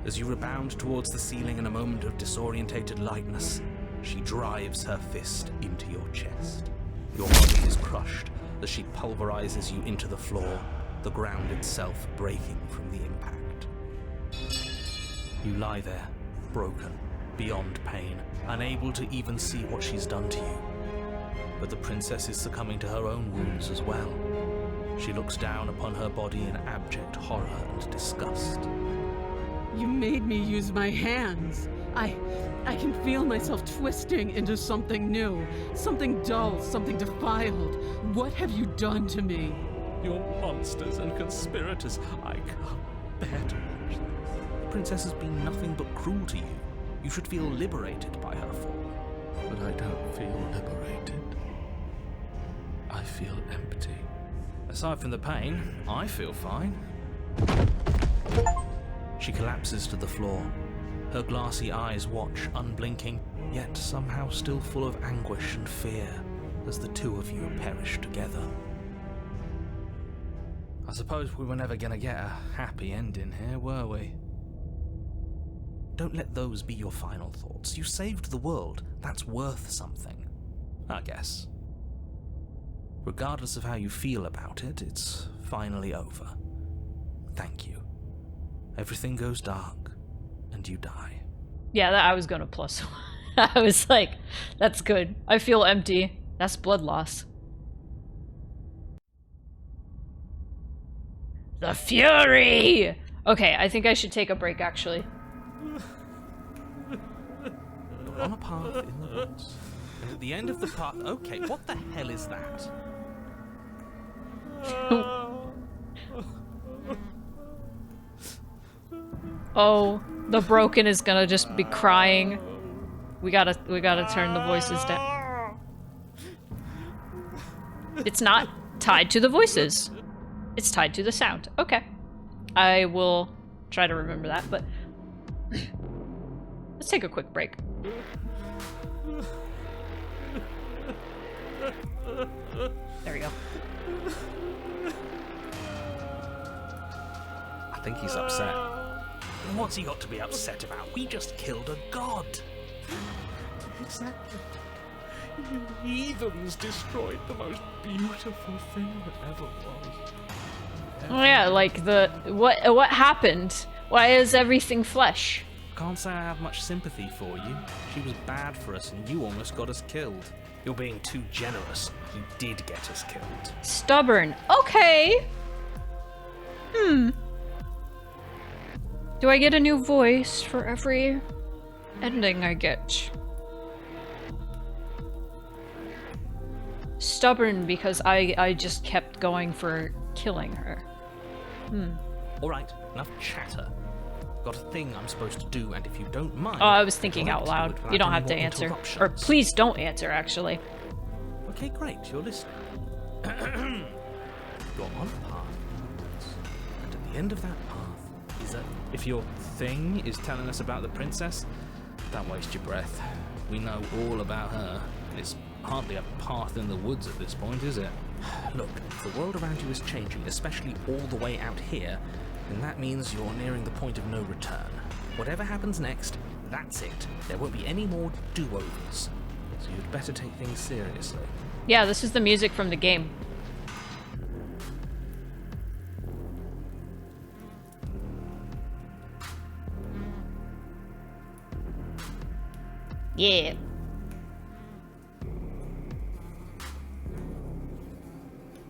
As you rebound towards the ceiling in a moment of disorientated lightness, she drives her fist into your chest. Your body is crushed as she pulverizes you into the floor, the ground itself breaking from the impact. You lie there, broken, beyond pain, unable to even see what she's done to you. But the princess is succumbing to her own wounds as well. She looks down upon her body in abject horror and disgust. You made me use my hands. I can feel myself twisting into something new, something dull, something defiled. What have you done to me? You're monsters and conspirators. I can't bear to watch this. The princess has been nothing but cruel to you. You should feel liberated by her fall. But I don't feel liberated. I feel empty. Aside from the pain, I feel fine. She collapses to the floor. Her glassy eyes watch, unblinking, yet somehow still full of anguish and fear, as the two of you perish together. I suppose we were never gonna get a happy ending here, were we? Don't let those be your final thoughts. You saved the world. That's worth something, I guess. Regardless of how you feel about it, it's finally over. Thank you. Everything goes dark, and you die. Yeah, I was gonna plus one. I was like, that's good. I feel empty. That's blood loss. The Fury! Okay, I think I should take a break, actually. You're on a path in the woods, and at the end of the path... Okay, what the hell is that? Oh, the broken is gonna just be crying. We gotta turn the voices down. It's not tied to the voices. It's tied to the sound. Okay. I will try to remember that, but let's take a quick break. There we go. I think he's upset. What's he got to be upset about? We just killed a god. Exactly. You heathens destroyed the most beautiful thing that ever was. Oh yeah, like the what happened? Why is everything flesh? Can't say I have much sympathy for you. She was bad for us and you almost got us killed. You're being too generous. You did get us killed. Stubborn. Okay. Do I get a new voice for every ending I get? Stubborn because I just kept going for killing her. Alright, enough chatter. Got a thing I'm supposed to do, and if you don't mind... Oh, I was thinking I'd out like loud. do it You without don't any have to more answer. Or interruptions. please don't answer, actually. Okay, great, you're listening. You're on a path, and at the end of that path is a... If your thing is telling us about the princess, don't waste your breath. We know all about her. It's hardly a path in the woods at this point, is it? Look, if the world around you is changing, especially all the way out here, then that means you're nearing the point of no return. Whatever happens next, that's it. There won't be any more do-overs. So you'd better take things seriously. Yeah, this is the music from the game. Yeah.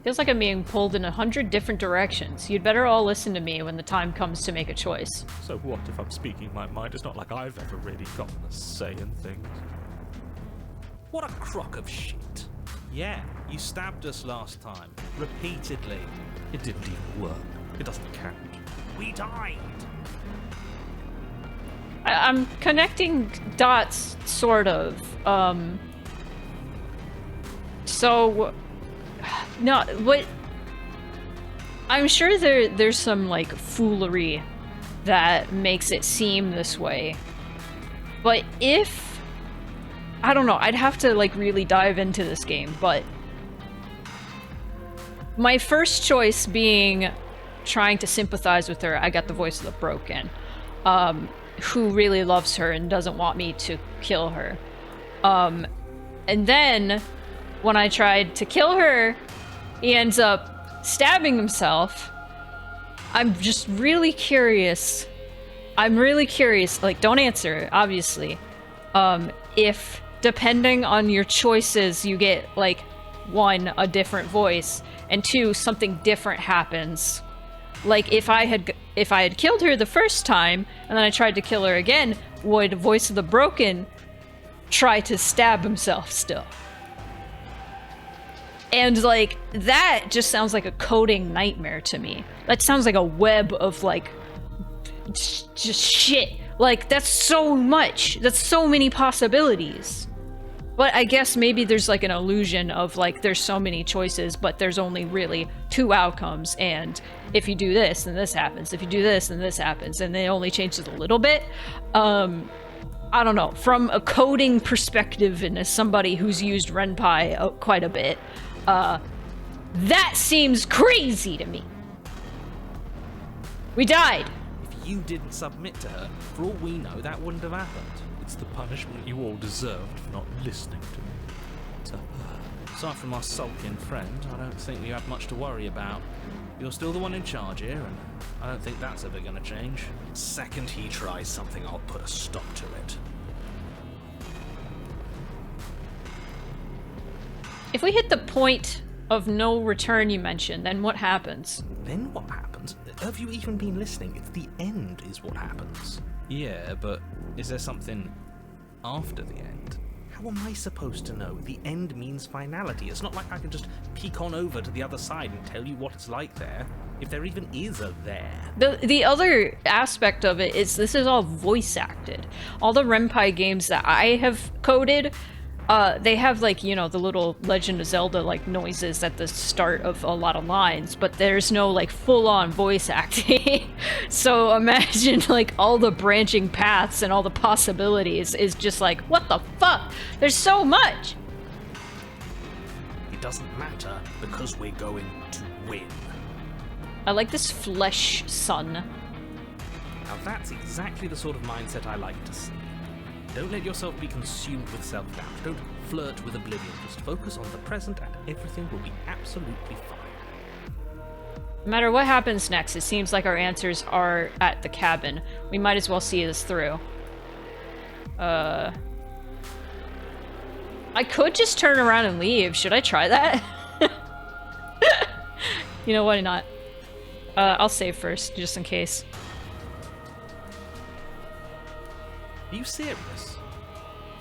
Feels like I'm being pulled in 100 different directions. You'd better all listen to me when the time comes to make a choice. So what if I'm speaking my mind? It's not like I've ever really gotten a say in things. What a crock of shit. Yeah, you stabbed us last time. Repeatedly. It didn't even work. It doesn't count. We died. I'm connecting dots, sort of. So... No, what... I'm sure there's some, like, foolery that makes it seem this way. But if... I don't know, I'd have to, like, really dive into this game, but... My first choice being trying to sympathize with her, I got the voice of the broken. Who really loves her and doesn't want me to kill her. And then, when I tried to kill her, he ends up stabbing himself. I'm just really curious. I'm really curious, like, don't answer, obviously. If, depending on your choices, you get, like, 1, a different voice, and 2, something different happens. Like, if I had killed her the first time, and then I tried to kill her again, would Voice of the Broken try to stab himself still? And, like, that just sounds like a coding nightmare to me. That sounds like a web of, like, just shit. Like, that's so much. That's so many possibilities. But I guess maybe there's, like, an illusion of, like, there's so many choices, but there's only really 2 outcomes, and if you do this, then this happens. If you do this, then this happens, and it only changes a little bit. I don't know. From a coding perspective, and as somebody who's used RenPy quite a bit, that seems crazy to me. We died. If you didn't submit to her, for all we know, that wouldn't have happened. It's the punishment you all deserved for not listening to me. So, aside from our sulking friend, I don't think we have much to worry about. You're still the one in charge here, and I don't think that's ever gonna change. Second he tries something, I'll put a stop to it. If we hit the point of no return you mentioned, then what happens? Then what happens? Have you even been listening? It's the end is what happens. Yeah, but is there something after the end? How am I supposed to know? The end means finality. It's not like I can just peek on over to the other side and tell you what it's like there. If there even is a there. The other aspect of it is this is all voice acted. All the RenPy games that I have coded, they have, like, you know, the little Legend of Zelda, like, noises at the start of a lot of lines, but there's no, like, full-on voice acting. So imagine, like, all the branching paths and all the possibilities is just like, what the fuck? There's so much! It doesn't matter, because we're going to win. I like this flesh sun. Now that's exactly the sort of mindset I like to see. Don't let yourself be consumed with self-doubt. Don't flirt with oblivion. Just focus on the present and everything will be absolutely fine. No matter what happens next, it seems like our answers are at the cabin. We might as well see this through. I could just turn around and leave. Should I try that? You know, why not? I'll save first, just in case. Are you serious?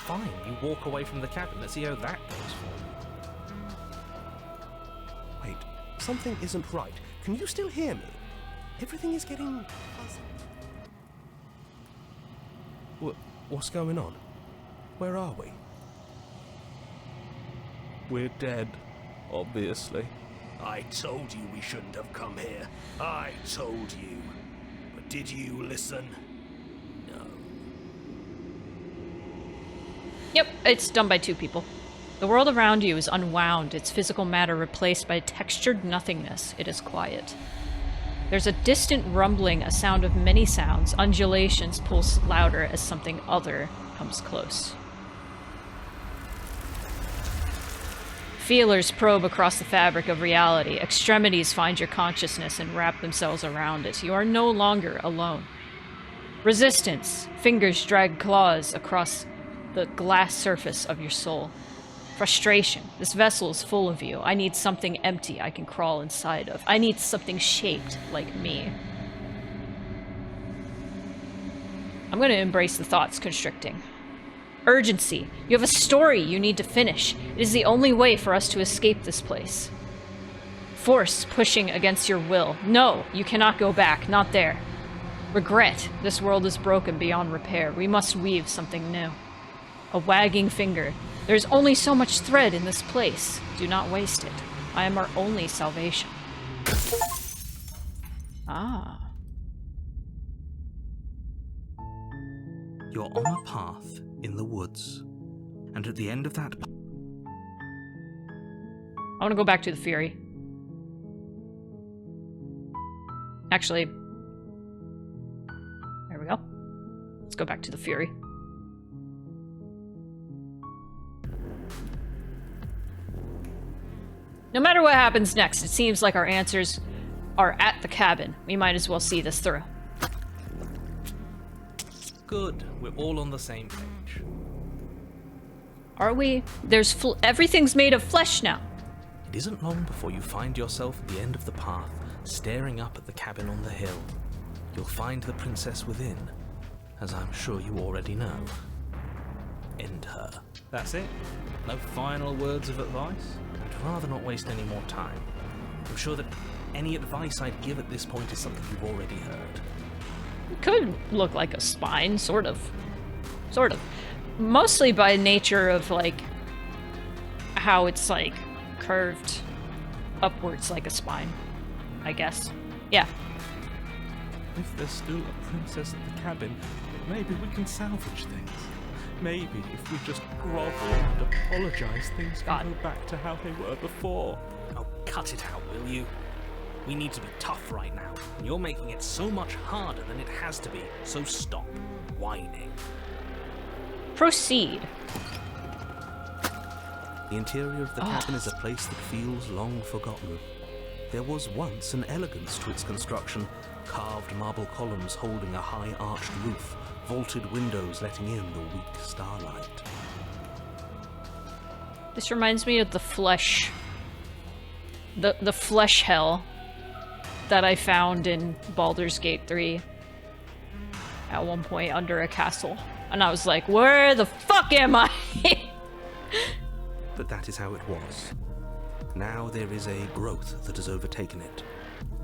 Fine, you walk away from the cabin. Let's see how that goes for you. Wait, something isn't right. Can you still hear me? Everything is getting fuzzy. What's going on? Where are we? we're dead, obviously. I told you we shouldn't have come here. I told you. But did you listen? No. Yep, it's done by 2 people. The world around you is unwound, its physical matter replaced by textured nothingness. It is quiet. There's a distant rumbling, a sound of many sounds. Undulations pulse louder as something other comes close. Feelers probe across the fabric of reality. Extremities find your consciousness and wrap themselves around it. You are no longer alone. Resistance. Fingers drag claws across the glass surface of your soul. Frustration. This vessel is full of you. I need something empty I can crawl inside of. I need something shaped like me. I'm gonna embrace the thoughts constricting. Urgency. You have a story you need to finish. It is the only way for us to escape this place. Force pushing against your will. No, you cannot go back. Not there. Regret. This world is broken beyond repair. We must weave something new. A wagging finger. There's only so much thread in this place. Do not waste it. I am our only salvation. Ah. You're on a path in the woods, and at the end of that I want to go back to the Fury. Actually, there we go. Let's go back to the Fury. No matter what happens next, it seems like our answers are at the cabin. We might as well see this through. Good, we're all on the same page. Are we? Everything's made of flesh now. It isn't long before you find yourself at the end of the path, staring up at the cabin on the hill. You'll find the princess within, as I'm sure you already know. End her. That's it? No final words of advice? I'd rather not waste any more time. I'm sure that any advice I'd give at this point is something you've already heard. It could look like a spine, sort of. Sort of. Mostly by nature of, like, how it's, like, curved upwards like a spine, I guess. Yeah. If there's still a princess at the cabin, maybe we can salvage things. Maybe if we just grovel and apologize, things can go back to how they were before. Oh, cut it out, will you? We need to be tough right now, and you're making it so much harder than it has to be, so stop whining. Proceed. The interior of the cabin is a place that feels long forgotten. There was once an elegance to its construction, carved marble columns holding a high arched roof, vaulted windows letting in the weak starlight. This reminds me of the flesh... The flesh hell that I found in Baldur's Gate 3 at one point under a castle. And I was like, where the fuck am I? But that is how it was. Now there is a growth that has overtaken it.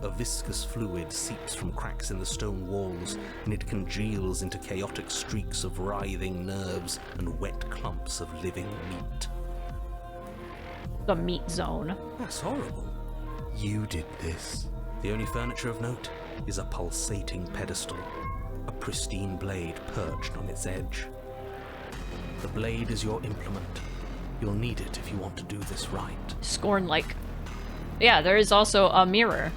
A viscous fluid seeps from cracks in the stone walls, and it congeals into chaotic streaks of writhing nerves and wet clumps of living meat. The meat zone. That's horrible. You did this. The only furniture of note is a pulsating pedestal, a pristine blade perched on its edge. The blade is your implement. You'll need it if you want to do this right. Scorn-like. Yeah, there is also a mirror.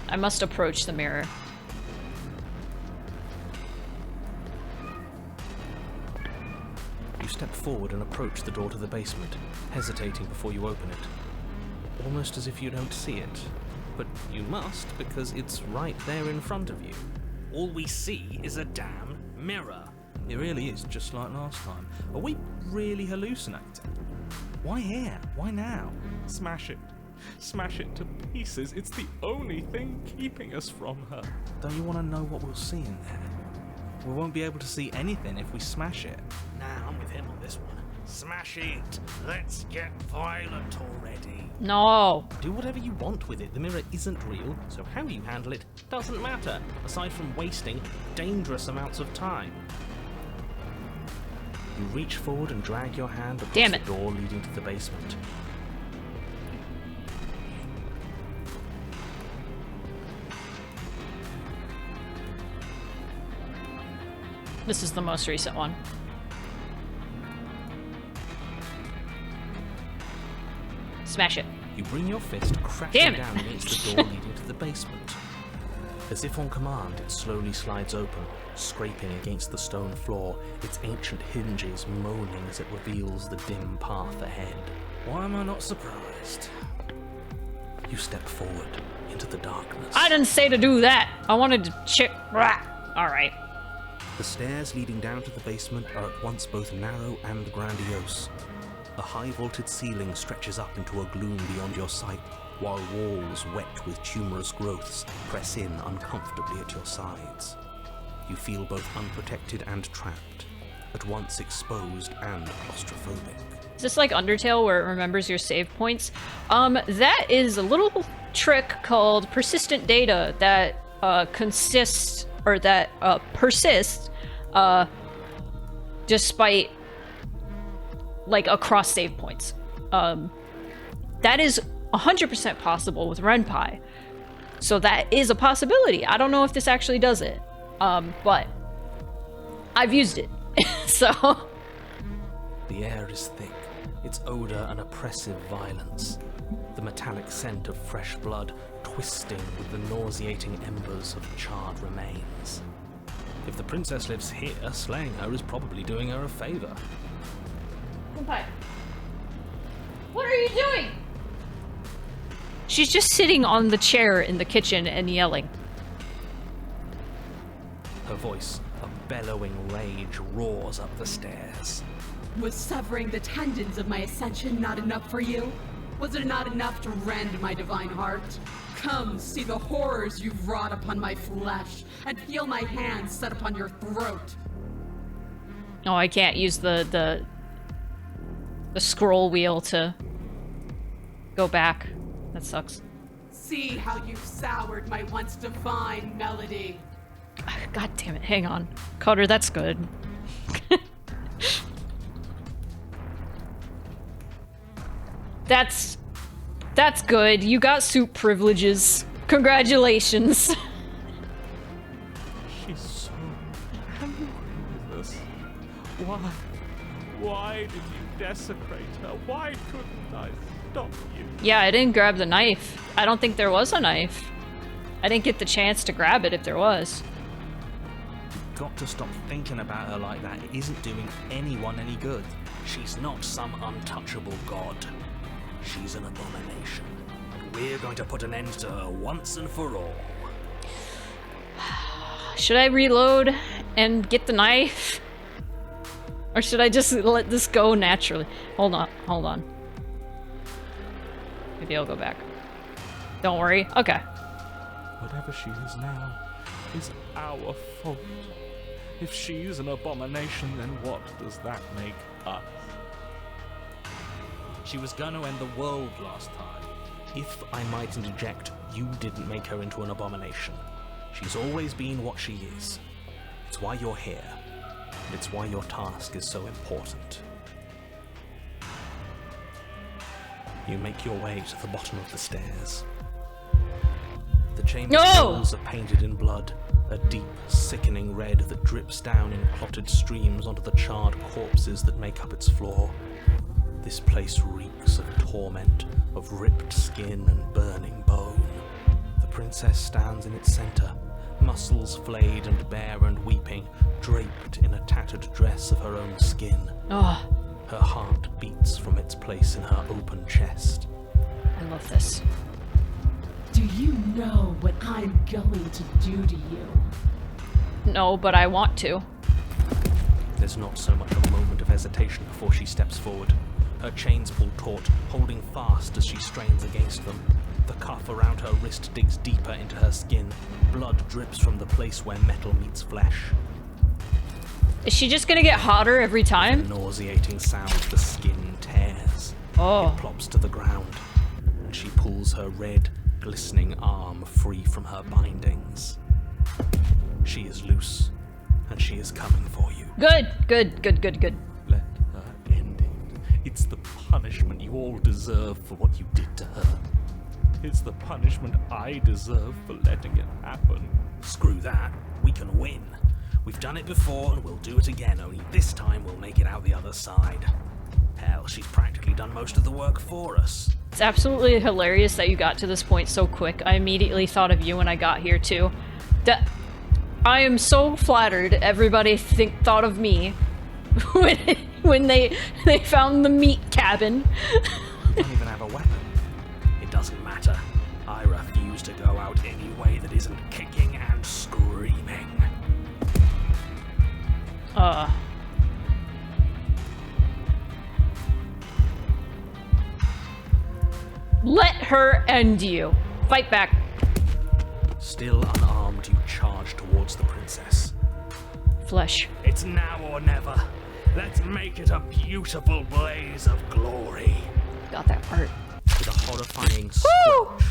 I must approach the mirror. You step forward and approach the door to the basement, hesitating before you open it. Almost as if you don't see it. But you must, because it's right there in front of you. All we see is a damn mirror. It really is just like last time. Are we really hallucinating? Why here? Why now? Smash it. Smash it to pieces. It's the only thing keeping us from her. Don't you want to know what we'll see in there? We won't be able to see anything if we smash it. Nah, I'm with him on this one. Smash it. Let's get violent already. No. Do whatever you want with it. The mirror isn't real, so how you handle it doesn't matter, aside from wasting dangerous amounts of time. You reach forward and drag your hand across the door leading to the basement. This is the most recent one. Smash it. You bring your fist crashing down against the door leading to the basement. As if on command, it slowly slides open, scraping against the stone floor, its ancient hinges moaning as it reveals the dim path ahead. Why am I not surprised? You step forward into the darkness. I didn't say to do that. I wanted to check. Alright. The stairs leading down to the basement are at once both narrow and grandiose. A high vaulted ceiling stretches up into a gloom beyond your sight, while walls wet with tumorous growths press in uncomfortably at your sides. You feel both unprotected and trapped, at once exposed and claustrophobic. Is this like Undertale where it remembers your save points? That is a little trick called persistent data that persists despite like across save points. That is 100% possible with Renpai. So that is a possibility. I don't know if this actually does it. But I've used it. So The air is thick, its odor an oppressive violence. The metallic scent of fresh blood twisting with the nauseating embers of charred remains. If the princess lives here, slaying her is probably doing her a favor. Renpai, what are you doing? She's just sitting on the chair in the kitchen and yelling. Her voice, a bellowing rage, roars up the stairs. Was severing the tendons of my ascension not enough for you? Was it not enough to rend my divine heart? Come, see the horrors you've wrought upon my flesh, and feel my hands set upon your throat. Oh, I can't use the scroll wheel to go back. That sucks. See how you've soured my once divine melody. God damn it, hang on. Coder, that's good. That's good. You got soup privileges. Congratulations. She's so angry with us. Why did you desecrate her? Why couldn't I stop you? Yeah, I didn't grab the knife. I don't think there was a knife. I didn't get the chance to grab it if there was. You've got to stop thinking about her like that. It isn't doing anyone any good. She's not some untouchable god. She's an abomination. And we're going to put an end to her once and for all. Should I reload and get the knife? Or should I just let this go naturally? Hold on. Maybe I'll go back. Don't worry. Okay. Whatever she is now is our fault. If she's an abomination, then what does that make us? She was going to end the world last time. If I might interject, you didn't make her into an abomination. She's always been what she is. It's why you're here. It's why your task is so important. You make your way to the bottom of the stairs. The chamber's walls are painted in blood, a deep, sickening red that drips down in clotted streams onto the charred corpses that make up its floor. This place reeks of torment, of ripped skin and burning bone. The princess stands in its center, muscles flayed and bare and weeping, draped in a tattered dress of her own skin. Oh, Her heart beats from its place in her open chest. I love this. Do you know what I'm going to do to you? No, but I want to. There's not so much a moment of hesitation before she steps forward. Her chains pull taut, holding fast as she strains against them. The cuff around her wrist digs deeper into her skin. Blood drips from the place where metal meets flesh. Is she just gonna get hotter every time? The nauseating sound the skin tears. Oh. It plops to the ground, and she pulls her red, glistening arm free from her bindings. She is loose, and she is coming for you. Good. Let her end it. It's the punishment you all deserve for what you did to her. It's the punishment I deserve for letting it happen. Screw that. We can win. We've done it before, and we'll do it again, only this time we'll make it out the other side. Hell, she's practically done most of the work for us. It's absolutely hilarious that you got to this point so quick. I immediately thought of you when I got here too. I am so flattered everybody thought of me when they found the meat cabin. You don't even have a weapon. It doesn't matter. I refuse to go out any way that isn't kicking and screaming. Let her and you. Fight back. Still unarmed, you charge towards the princess. Flesh. It's now or never. Let's make it a beautiful blaze of glory. Got that part. With a horrifying squelch,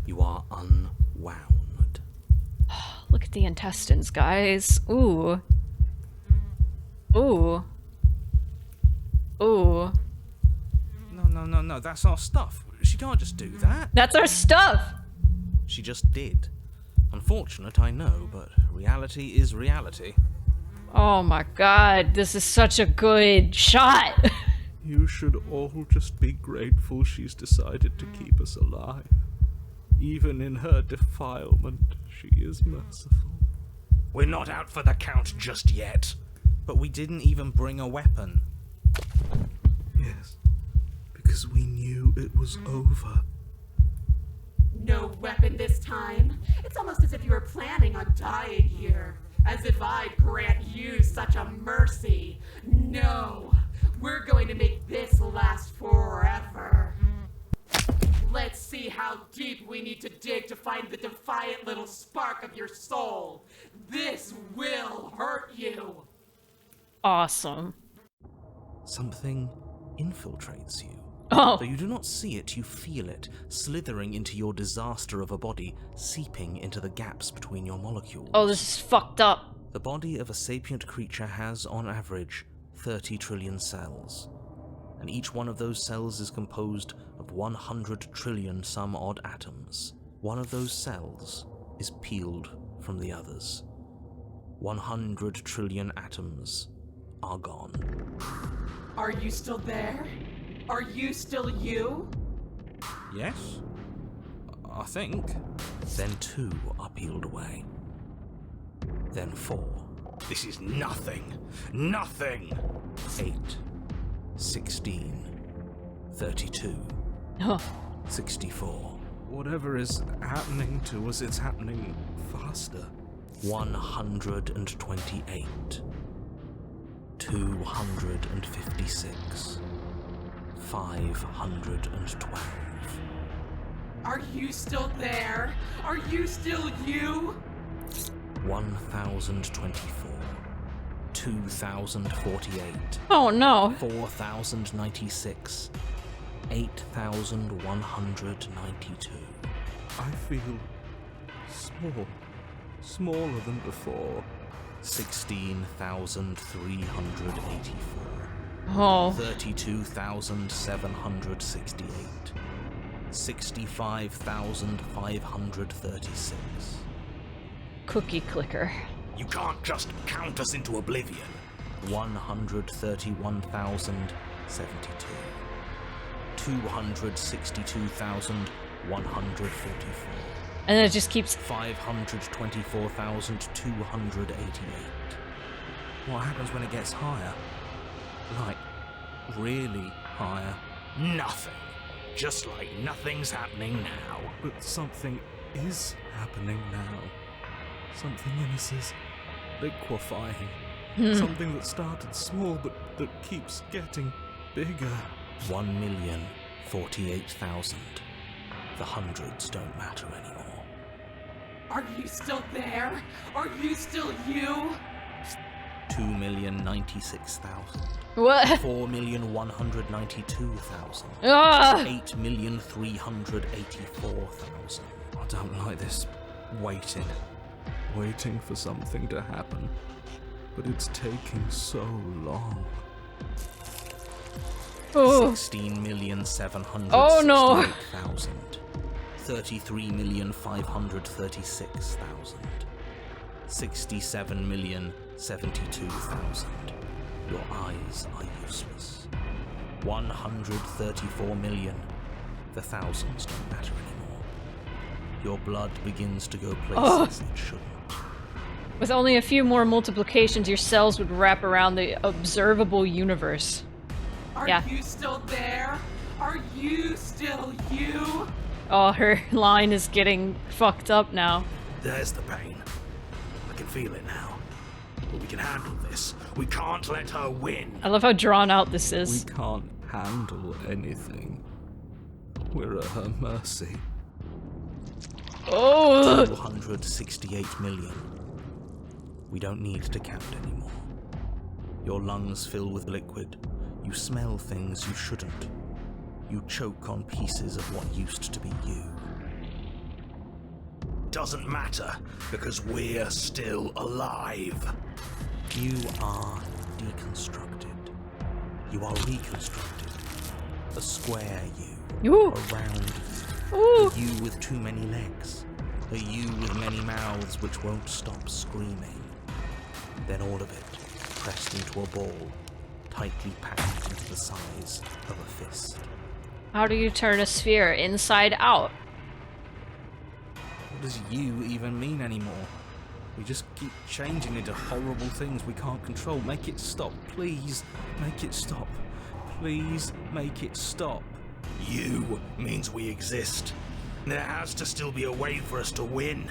you are unwound. Look at the intestines, guys. Ooh. Ooh. Ooh. No, that's our stuff. She can't just do that. That's our stuff! She just did. Unfortunate, I know, but reality is reality. Oh my god, this is such a good shot! You should all just be grateful she's decided to keep us alive. Even in her defilement, she is merciful. We're not out for the count just yet. But we didn't even bring a weapon. Yes, because we knew it was over. No weapon this time? It's almost as if you were planning on dying here. As if I'd grant you such a mercy. No, we're going to make this last forever. Let's see how deep we need to dig to find the defiant little spark of your soul. This will hurt you. Awesome. Something infiltrates you. Oh. Though you do not see it, you feel it, slithering into your disaster of a body, seeping into the gaps between your molecules. Oh, this is fucked up. The body of a sapient creature has, on average, 30 trillion cells. And each one of those cells is composed of 100 trillion some odd atoms. One of those cells is peeled from the others. 100 trillion atoms are gone. Are you still there? Are you still you? Yes? I think. Then 2 are peeled away. Then 4. This is nothing. Nothing. 8. 16. 32. Huh. 64. Whatever is happening to us, it's happening faster. 128. 256. 512. Are you still there? Are you still you? 1024. 2048. Oh no. 4096. 8192. I feel small. Smaller than before. 16,384. Oh. 32,768. 65,536. Cookie clicker. You can't just count us into oblivion. 131,072. 262,144. And then it just keeps... 524,288. What happens when it gets higher? Like, really higher? Nothing. Just like nothing's happening now. But something is happening now. Something in us is liquefying. Something that started small but that keeps getting bigger. 1,048,000. The hundreds don't matter anymore. Are you still there? Are you still you? 2,096,000. What? 4,192,000. Ah! 8,384,000. I don't like this waiting. Waiting for something to happen. But it's taking so long. Oh. 16,768,000. Oh, no. 33,536,000. 67,072,000. Your eyes are useless. 134 million. The thousands don't matter anymore. Your blood begins to go places it shouldn't. With only a few more multiplications, your cells would wrap around the observable universe. Are Yeah. you still there? Are you still you? Oh, her line is getting fucked up now. There's the pain. I can feel it now. But we can handle this. We can't let her win. I love how drawn out this We is. can't handle anything. We're at her mercy. Oh! 268 million. We don't need to count anymore. Your lungs fill with liquid. You smell things you shouldn't. You choke on pieces of what used to be you. Doesn't matter, because we're still alive. You are deconstructed. You are reconstructed. A square you. Ooh. A round you. Ooh. A you with too many legs. A you with many mouths which won't stop screaming. Then all of it pressed into a ball, tightly packed into the size of a fist. How do you turn a sphere inside out? What does you even mean anymore? We just keep changing into horrible things we can't control. Make it stop, please. Make it stop. Please make it stop. You means we exist. There has to still be a way for us to win.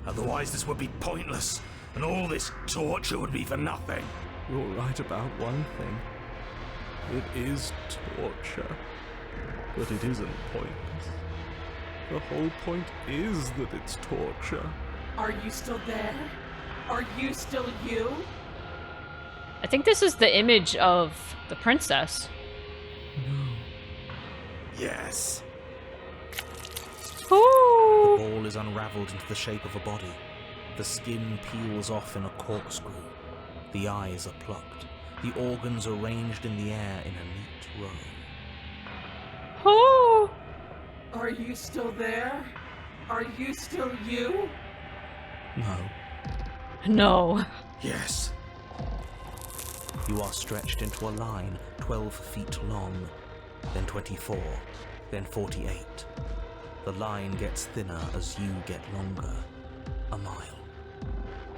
Otherwise this would be pointless, and all this torture would be for nothing. You're right about one thing. It is torture. But it isn't pointless. The whole point is that it's torture. Are you still there? Are you still you? I think this is the image of the princess. Yes. Ooh. The ball is unraveled into the shape of a body. The skin peels off in a corkscrew. The eyes are plucked. The organs arranged in the air in a neat row. Ooh. Are you still there? Are you still you? No. No. Yes. You are stretched into a line 12 feet long, then 24, then 48. The line gets thinner as you get longer. A mile.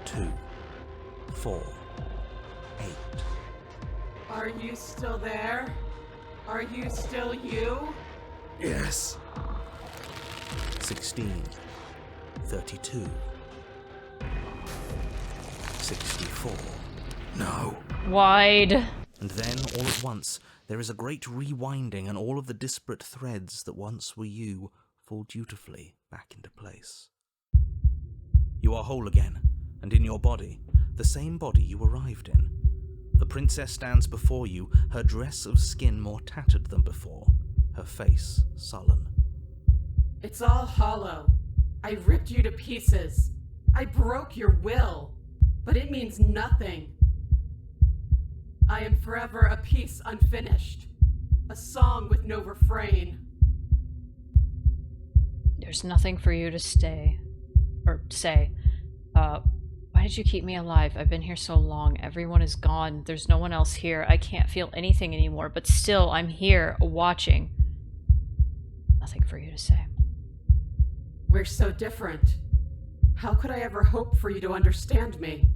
2. 4. 8. Are you still there? Are you still you? Yes. 16. 32. 64. No. Wide. And then, all at once, there is a great rewinding, and all of the disparate threads that once were you fall dutifully back into place. You are whole again, and in your body, the same body you arrived in. The princess stands before you, her dress of skin more tattered than before, her face sullen. It's all hollow. I ripped you to pieces. I broke your will, but it means nothing. I am forever a piece unfinished, a song with no refrain. There's nothing for you to stay. Or say. Why did you keep me alive? I've been here so long. Everyone is gone. There's no one else here. I can't feel anything anymore, but still, I'm here, watching. Nothing for you to say. We're so different. How could I ever hope for you to understand me?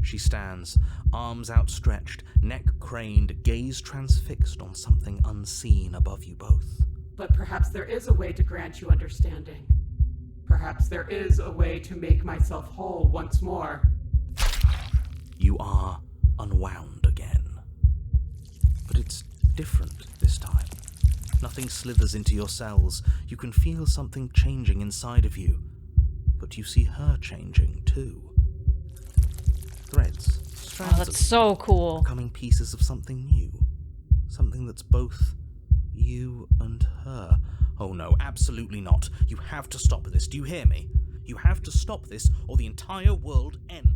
She stands, arms outstretched, neck craned, gaze transfixed on something unseen above you both. But perhaps there is a way to grant you understanding. Perhaps there is a way to make myself whole once more. You are unwound again. But it's different this time. Nothing slithers into your cells. You can feel something changing inside of you. But you see her changing too. Threads, strands Oh, that's so cool. becoming pieces of something new. Something that's both you and her. Oh no, absolutely not. You have to stop this. Do you hear me? You have to stop this, or the entire world ends.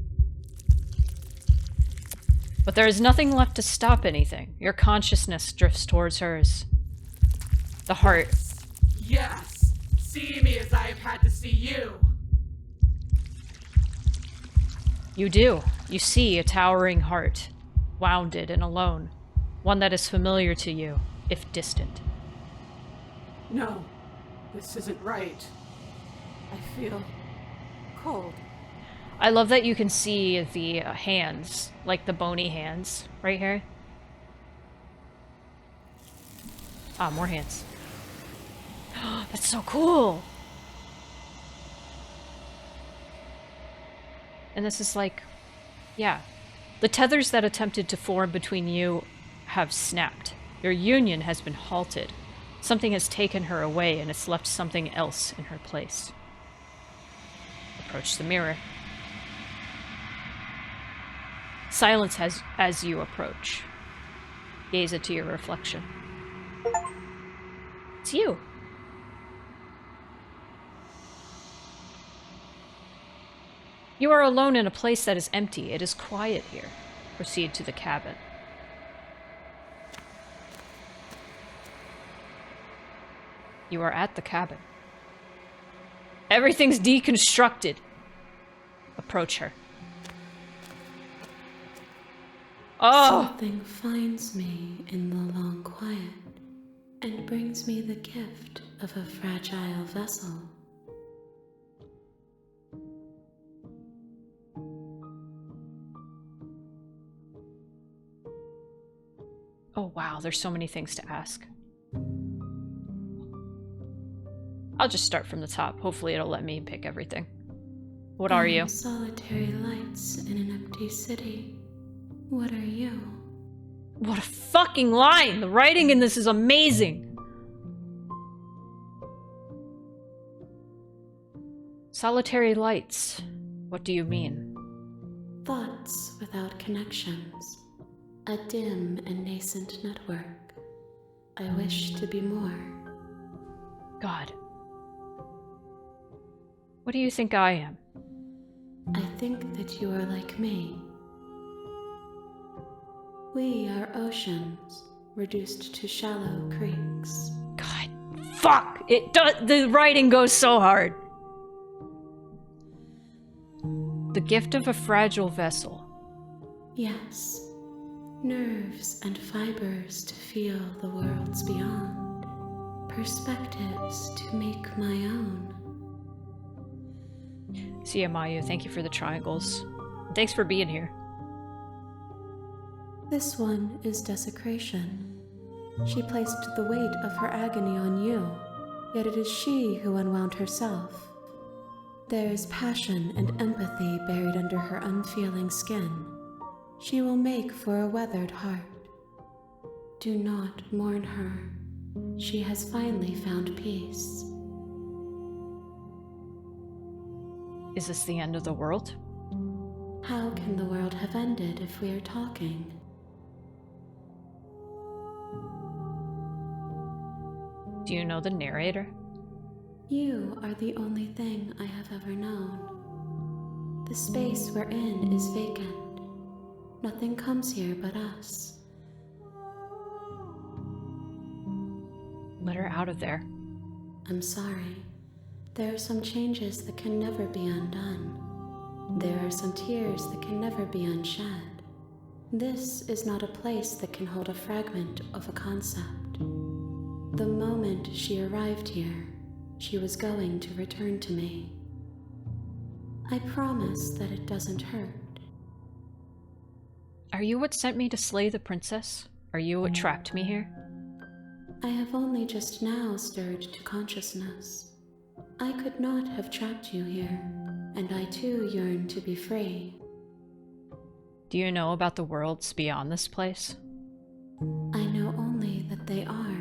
But there is nothing left to stop anything. Your consciousness drifts towards hers. The heart. Yes! See me as I have had to see you! You do. You see a towering heart, wounded and alone. One that is familiar to you, if distant. No, this isn't right. I feel cold. I love that you can see the hands, like the bony hands, right here. Ah, more hands. That's so cool! And this is like, yeah. The tethers that attempted to form between you have snapped. Your union has been halted. Something has taken her away and it's left something else in her place. Approach the mirror. Silence as you approach. Gaze into your reflection. It's you. You are alone in a place that is empty. It is quiet here. Proceed to the cabin. You are at the cabin. Everything's deconstructed. Approach her. Oh! Something finds me in the long quiet and brings me the gift of a fragile vessel. Oh wow, there's so many things to ask. I'll just start from the top. Hopefully it'll let me pick everything. What are you? Solitary lights in an empty city. What are you? What a fucking line! The writing in this is amazing! Solitary lights. What do you mean? Thoughts without connections. A dim and nascent network. I wish to be more. God. What do you think I am? I think that you are like me. We are oceans, reduced to shallow creeks. God. Fuck! The writing goes so hard. The gift of a fragile vessel. Yes. Nerves and fibers to feel the worlds beyond. Perspectives to make my own. Siamayu, thank you for the triangles. Thanks for being here. This one is desecration. She placed the weight of her agony on you, yet it is she who unwound herself. There is passion and empathy buried under her unfeeling skin. She will make for a weathered heart. Do not mourn her. She has finally found peace. Is this the end of the world? How can the world have ended if we are talking? Do you know the narrator? You are the only thing I have ever known. The space we're in is vacant. Nothing comes here but us. Let her out of there. I'm sorry. There are some changes that can never be undone. There are some tears that can never be unshed. This is not a place that can hold a fragment of a concept. The moment she arrived here, she was going to return to me. I promise that it doesn't hurt. Are you what sent me to slay the princess? Are you what trapped me here? I have only just now stirred to consciousness. I could not have trapped you here, and I too yearn to be free. Do you know about the worlds beyond this place? I know only that they are.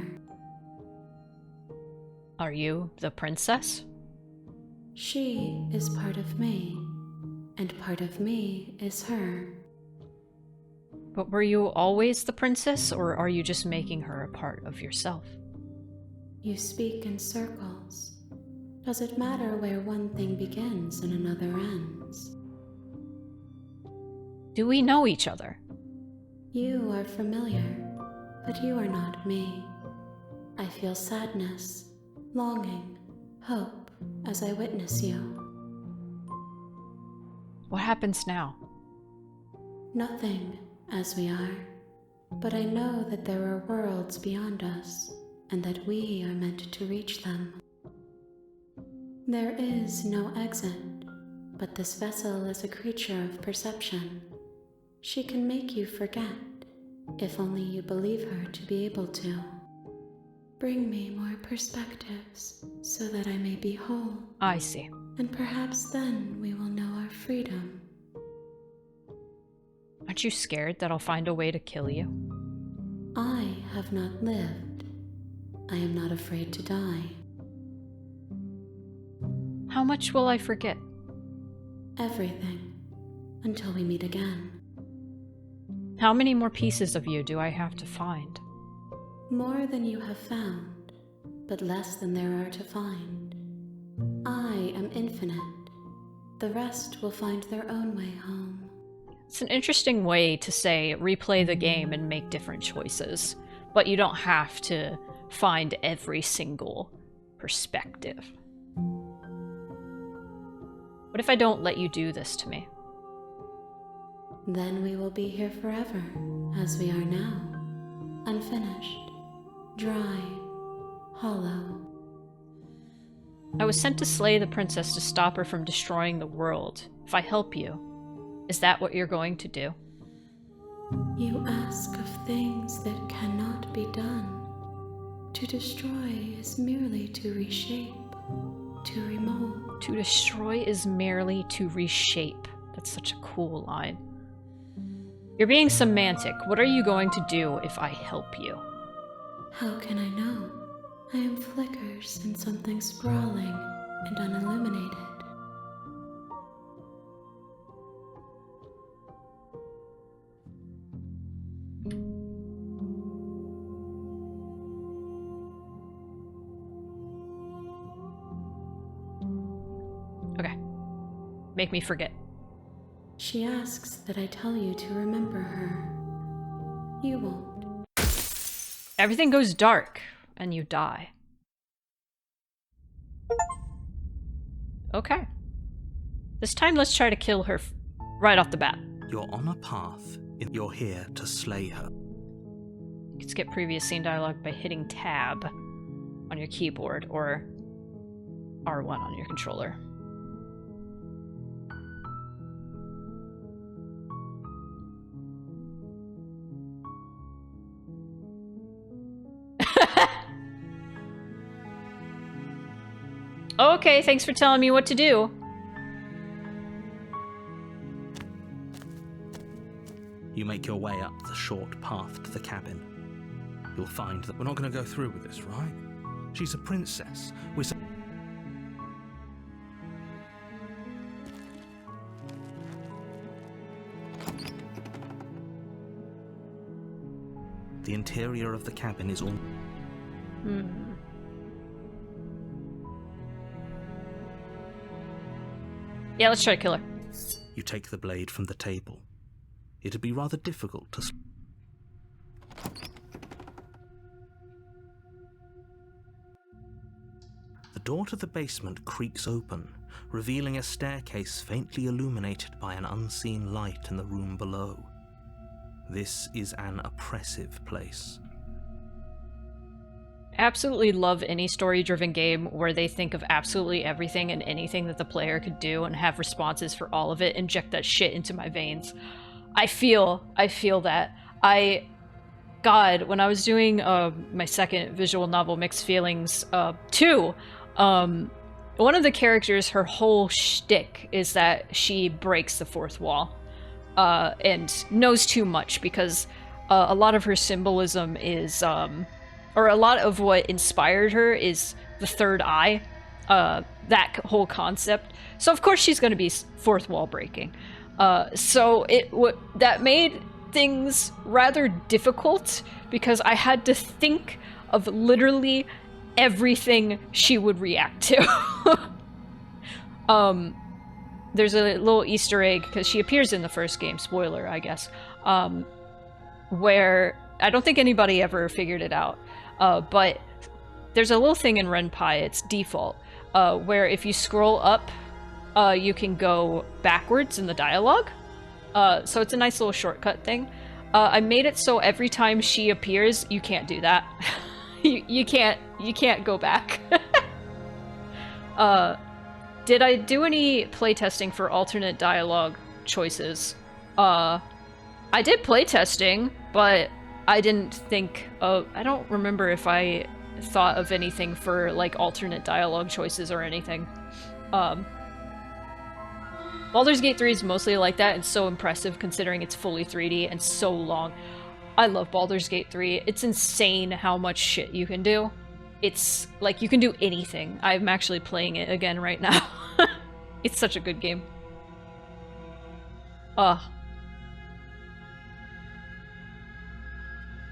Are you the princess? She is part of me, and part of me is her. But were you always the princess, or are you just making her a part of yourself? You speak in circles. Does it matter where one thing begins and another ends? Do we know each other? You are familiar, but you are not me. I feel sadness, longing, hope as I witness you. What happens now? Nothing, as we are, but I know that there are worlds beyond us, and that we are meant to reach them. There is no exit, but this vessel is a creature of perception. She can make you forget, if only you believe her to be able to. Bring me more perspectives, so that I may be whole. I see. And perhaps then we will know our freedom. Aren't you scared that I'll find a way to kill you? I have not lived. I am not afraid to die. How much will I forget? Everything. Until we meet again. How many more pieces of you do I have to find? More than you have found, but less than there are to find. I am infinite. The rest will find their own way home. It's an interesting way to say replay the game and make different choices, but you don't have to find every single perspective. What if I don't let you do this to me? Then we will be here forever, as we are now. Unfinished, dry, hollow. I was sent to slay the princess to stop her from destroying the world. If I help you, is that what you're going to do? You ask of things that cannot be done. To destroy is merely to reshape, to remold. To destroy is merely to reshape. That's such a cool line. You're being semantic. What are you going to do if I help you? How can I know? I am flickers in something sprawling and unilluminated. Okay. Make me forget. She asks that I tell you to remember her. You won't. Everything goes dark, and you die. Okay. This time, let's try to kill her right off the bat. You're on a path. You're here to slay her. You can skip previous scene dialogue by hitting tab on your keyboard or R1 on your controller. Okay, thanks for telling me what to do. You make your way up the short path to the cabin. You'll find that We're not going to go through with this, right? She's a princess. the interior of the cabin is all... Yeah, let's try to kill her. You take the blade from the table. It'd be rather difficult to... The door to the basement creaks open, revealing a staircase faintly illuminated by an unseen light in the room below. This is an oppressive place. Absolutely love any story-driven game where they think of absolutely everything and anything that the player could do and have responses for all of it, inject that shit into my veins. I feel that. God, when I was doing my second visual novel, Mixed Feelings 2, one of the characters, her whole shtick is that she breaks the fourth wall and knows too much because a lot of her symbolism is... or a lot of what inspired her is the third eye, that whole concept. So of course she's going to be fourth wall breaking. So that made things rather difficult because I had to think of literally everything she would react to. There's a little Easter egg because she appears in the first game, spoiler, I guess, where I don't think anybody ever figured it out. But there's a little thing in Ren'Py, it's default, where if you scroll up, you can go backwards in the dialogue. So it's a nice little shortcut thing. I made it so every time she appears, you can't do that. you can't go back. Did I do any playtesting for alternate dialogue choices? I did playtesting, but I didn't think of... I don't remember if I thought of anything for, like, alternate dialogue choices or anything. Baldur's Gate 3 is mostly like that and so impressive considering it's fully 3D and so long. I love Baldur's Gate 3. It's insane how much shit you can do. It's like you can do anything. I'm actually playing it again right now. It's such a good game.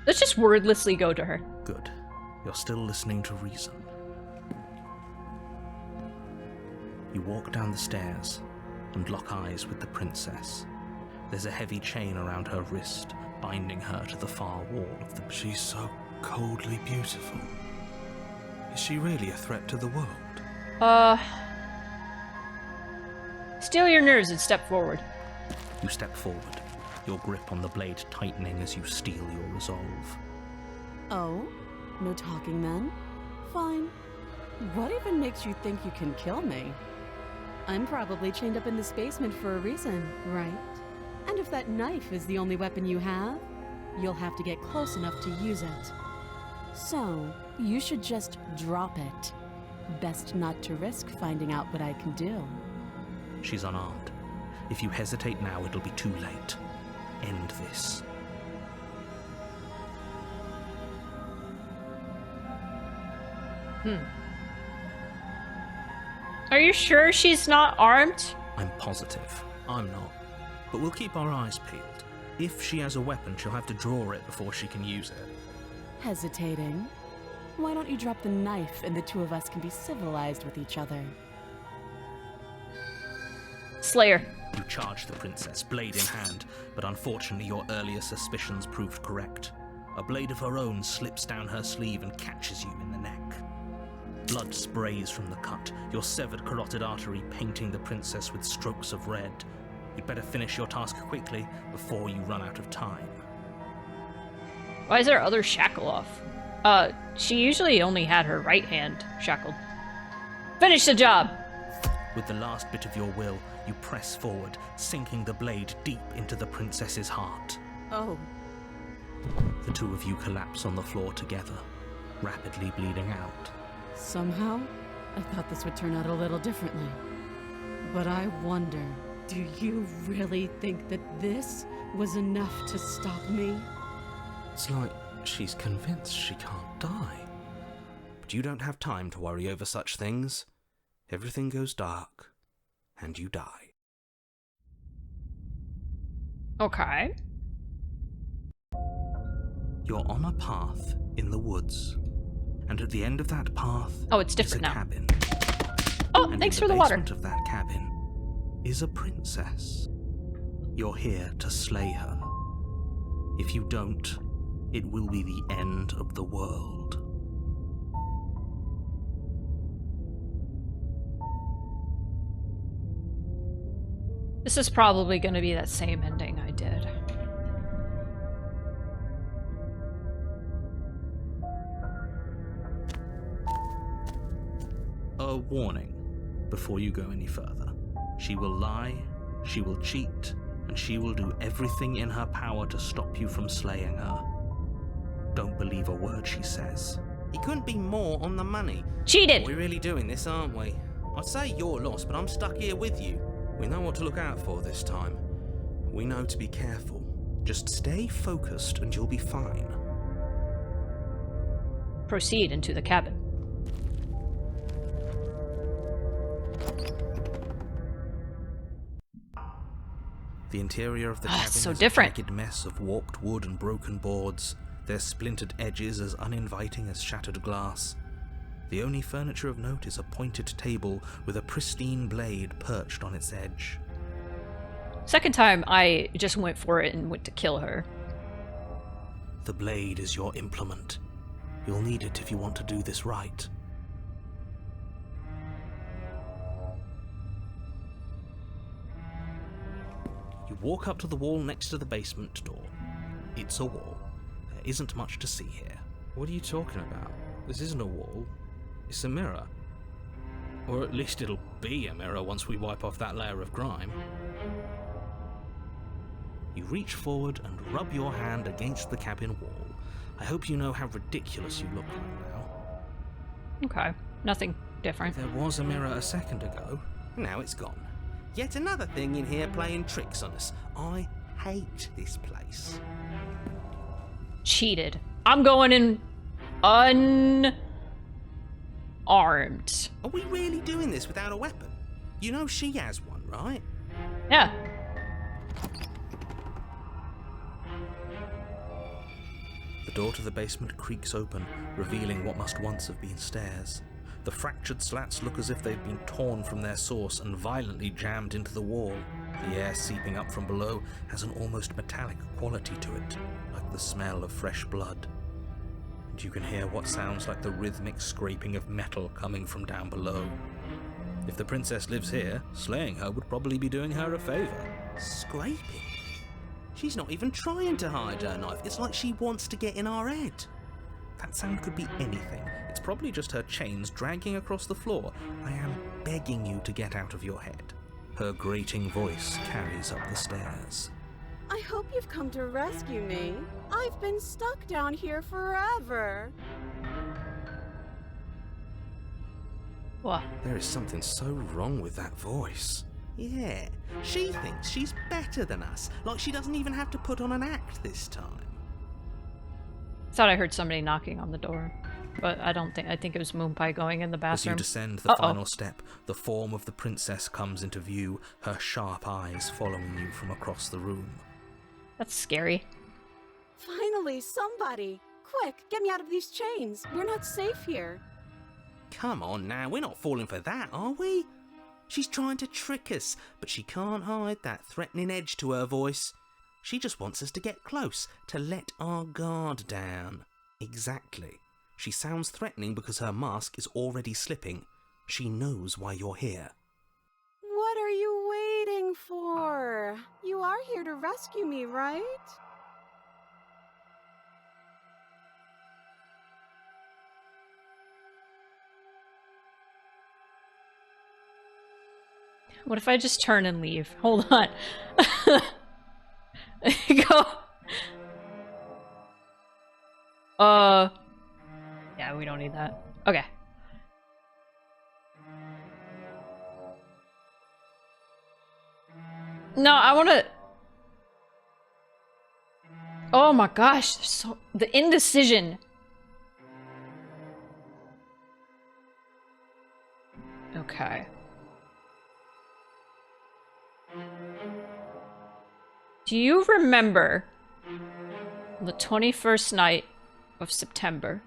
Let's just wordlessly go to her. Good. You're still listening to reason. You walk down the stairs and lock eyes with the princess. There's a heavy chain around her wrist, binding her to the far wall of the... She's so coldly beautiful. Is she really a threat to the world? Still your nerves and step forward. You step forward, your grip on the blade tightening as you steel your resolve. Oh? No talking then? Fine. What even makes you think you can kill me? I'm probably chained up in this basement for a reason, right? And if that knife is the only weapon you have, you'll have to get close enough to use it. So, you should just drop it. Best not to risk finding out what I can do. She's unarmed. If you hesitate now, it'll be too late. End this. Are you sure she's not armed? I'm positive. I'm not. But we'll keep our eyes peeled. If she has a weapon, she'll have to draw it before she can use it. Hesitating? Why don't you drop the knife and the two of us can be civilized with each other? Slayer. You charge the princess, blade in hand, but unfortunately your earlier suspicions proved correct. A blade of her own slips down her sleeve and catches you in the neck. Blood sprays from the cut, your severed carotid artery painting the princess with strokes of red. You'd better finish your task quickly before you run out of time. Why is her other shackle off? She usually only had her right hand shackled. Finish the job! With the last bit of your will, you press forward, sinking the blade deep into the princess's heart. Oh. The two of you collapse on the floor together, rapidly bleeding out. Somehow, I thought this would turn out a little differently. But I wonder, do you really think that this was enough to stop me? It's like she's convinced she can't die. But you don't have time to worry over such things. Everything goes dark, and you die. Okay. You're on a path in the woods, and at the end of that path it's different is a now. cabin. Oh, And thanks in for the the water. basement of that cabin is a princess. You're here to slay her. If you don't, it will be the end of the world. This is probably going to be that same ending I did. A warning before you go any further. She will lie, she will cheat, and she will do everything in her power to stop you from slaying her. Don't believe a word she says. You couldn't be more on the money. Cheated! We're really doing this, aren't we? I'd say you're lost, but I'm stuck here with you. We know what to look out for this time. We know to be careful. Just stay focused and you'll be fine. Proceed into the cabin. The interior of the cabin so is different. a jagged mess of warped wood and broken boards, their splintered edges as uninviting as shattered glass. The only furniture of note is a pointed table with a pristine blade perched on its edge. Second time, I just went for it and went to kill her. The blade is your implement. You'll need it if you want to do this right. You walk up to the wall next to the basement door. It's a wall. There isn't much to see here. What are you talking about? This isn't a wall. It's a mirror. Or at least it'll be a mirror once we wipe off that layer of grime. You reach forward and rub your hand against the cabin wall. I hope you know how ridiculous you look right now. Okay. Nothing different. There was a mirror a second ago. Now it's gone. Yet another thing in here playing tricks on us. I hate this place. Cheated. I'm going in armed. Are we really doing this without a weapon? You know she has one, right? Yeah. The door to the basement creaks open, revealing what must once have been stairs. The fractured slats look as if they've been torn from their source and violently jammed into the wall. The air seeping up from below has an almost metallic quality to it, like the smell of fresh blood. And you can hear what sounds like the rhythmic scraping of metal coming from down below. If the princess lives here, slaying her would probably be doing her a favour. Scraping? She's not even trying to hide her knife. It's like she wants to get in our head. That sound could be anything. It's probably just her chains dragging across the floor. I am begging you to get out of your head. Her grating voice carries up the stairs. I hope you've come to rescue me. I've been stuck down here forever. What? There is something so wrong with that voice. Yeah, she thinks she's better than us, like she doesn't even have to put on an act this time. Thought I heard somebody knocking on the door, but I think it was Moonpie going in the As you bathroom. descend the final step, the form of the princess comes into view, her sharp eyes following you from across the room. That's scary. Finally, somebody! Quick, get me out of these chains. We're not safe here. Come on now, we're not falling for that, are we? She's trying to trick us, but she can't hide that threatening edge to her voice. She just wants us to get close, to let our guard down. Exactly. She sounds threatening because her mask is already slipping. She knows why you're here. What are you waiting for? You are here to rescue me, right? What if I just turn and leave? Hold on. Go. Yeah, we don't need that. Okay. No, I wanna... Oh my gosh, there's so... the indecision. Okay. Do you remember the 21st night of September?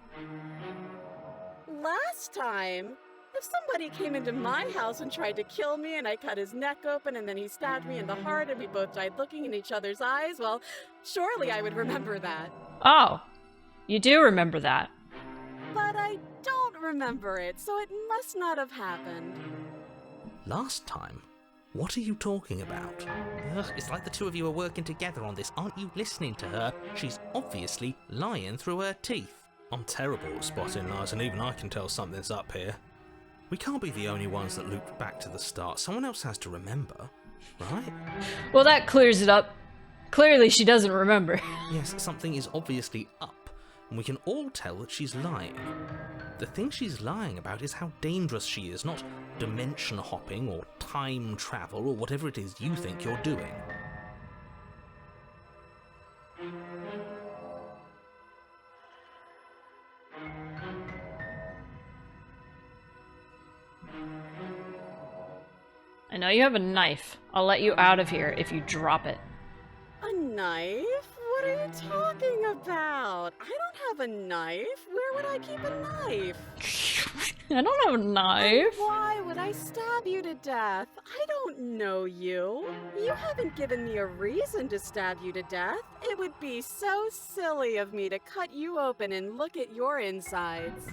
Last time? If somebody came into my house and tried to kill me and I cut his neck open and then he stabbed me in the heart and we both died looking in each other's eyes, well, surely I would remember that. Oh, you do remember that. But I don't remember it, so it must not have happened. Last time? What are you talking about? Ugh, it's like the two of you are working together on this. Aren't you listening to her? She's obviously lying through her teeth. I'm terrible at spotting lies, and even I can tell something's up here. We can't be the only ones that looped back to the start. Someone else has to remember, right? Well, that clears it up. Clearly she doesn't remember. Yes, something is obviously up, and we can all tell that she's lying. The thing she's lying about is how dangerous she is, not dimension hopping or time travel or whatever it is you think you're doing. I know you have a knife. I'll let you out of here if you drop it. A knife? What are you talking about? I don't have a knife. Where would I keep a knife? I don't have a knife. Why would I stab you to death? I don't know you. You haven't given me a reason to stab you to death. It would be so silly of me to cut you open and look at your insides.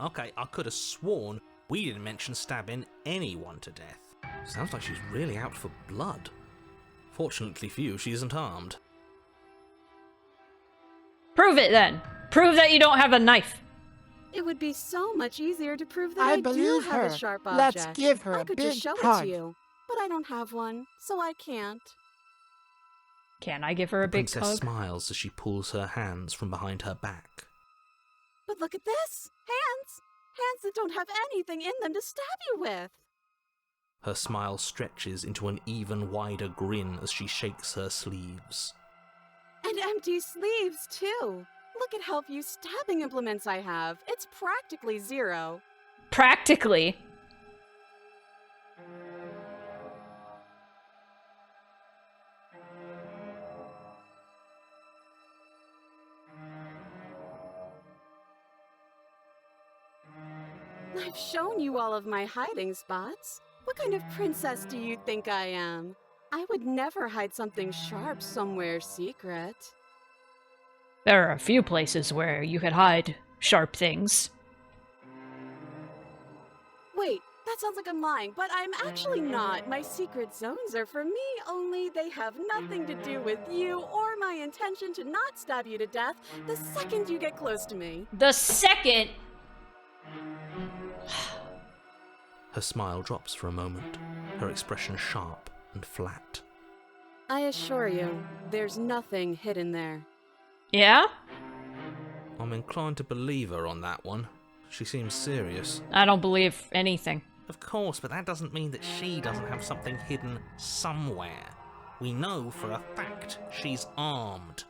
Okay, I could have sworn we didn't mention stabbing anyone to death. Sounds like she's really out for blood. Fortunately for you, she isn't armed. Prove it then. Prove that you don't have a knife. It would be so much easier to prove that I do believe have her. a sharp object. Let's give her I a could big just show hug. it to you, but I don't have one, so I can't. Can I give her a The big princess hug? smiles as she pulls her hands from behind her back. But look at this! Hands! Hands that don't have anything in them to stab you with! Her smile stretches into an even wider grin as she shakes her sleeves. And empty sleeves, too! Look at how few stabbing implements I have. It's practically zero. Practically. I've shown you all of my hiding spots. What kind of princess do you think I am? I would never hide something sharp somewhere secret. There are a few places where you could hide sharp things. Wait, that sounds like I'm lying, but I'm actually not. My secret zones are for me, only they have nothing to do with you or my intention to not stab you to death the second you get close to me. The second... Her smile drops for a moment, her expression sharp and flat. I assure you, there's nothing hidden there. Yeah? I'm inclined to believe her on that one. She seems serious. I don't believe anything. Of course, but that doesn't mean that she doesn't have something hidden somewhere. We know for a fact she's armed.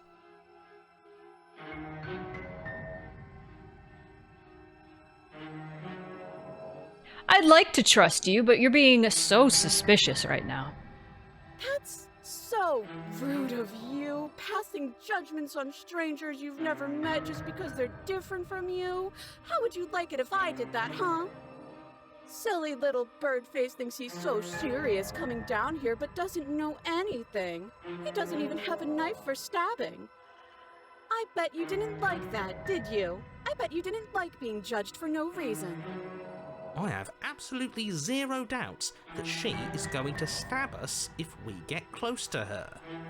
I'd like to trust you, but you're being so suspicious right now. That's so rude of you, passing judgments on strangers you've never met just because they're different from you. How would you like it if I did that, huh? Silly little bird-face thinks he's so serious coming down here but doesn't know anything. He doesn't even have a knife for stabbing. I bet you didn't like that, did you? I bet you didn't like being judged for no reason. I have absolutely zero doubts that she is going to stab us if we get close to her.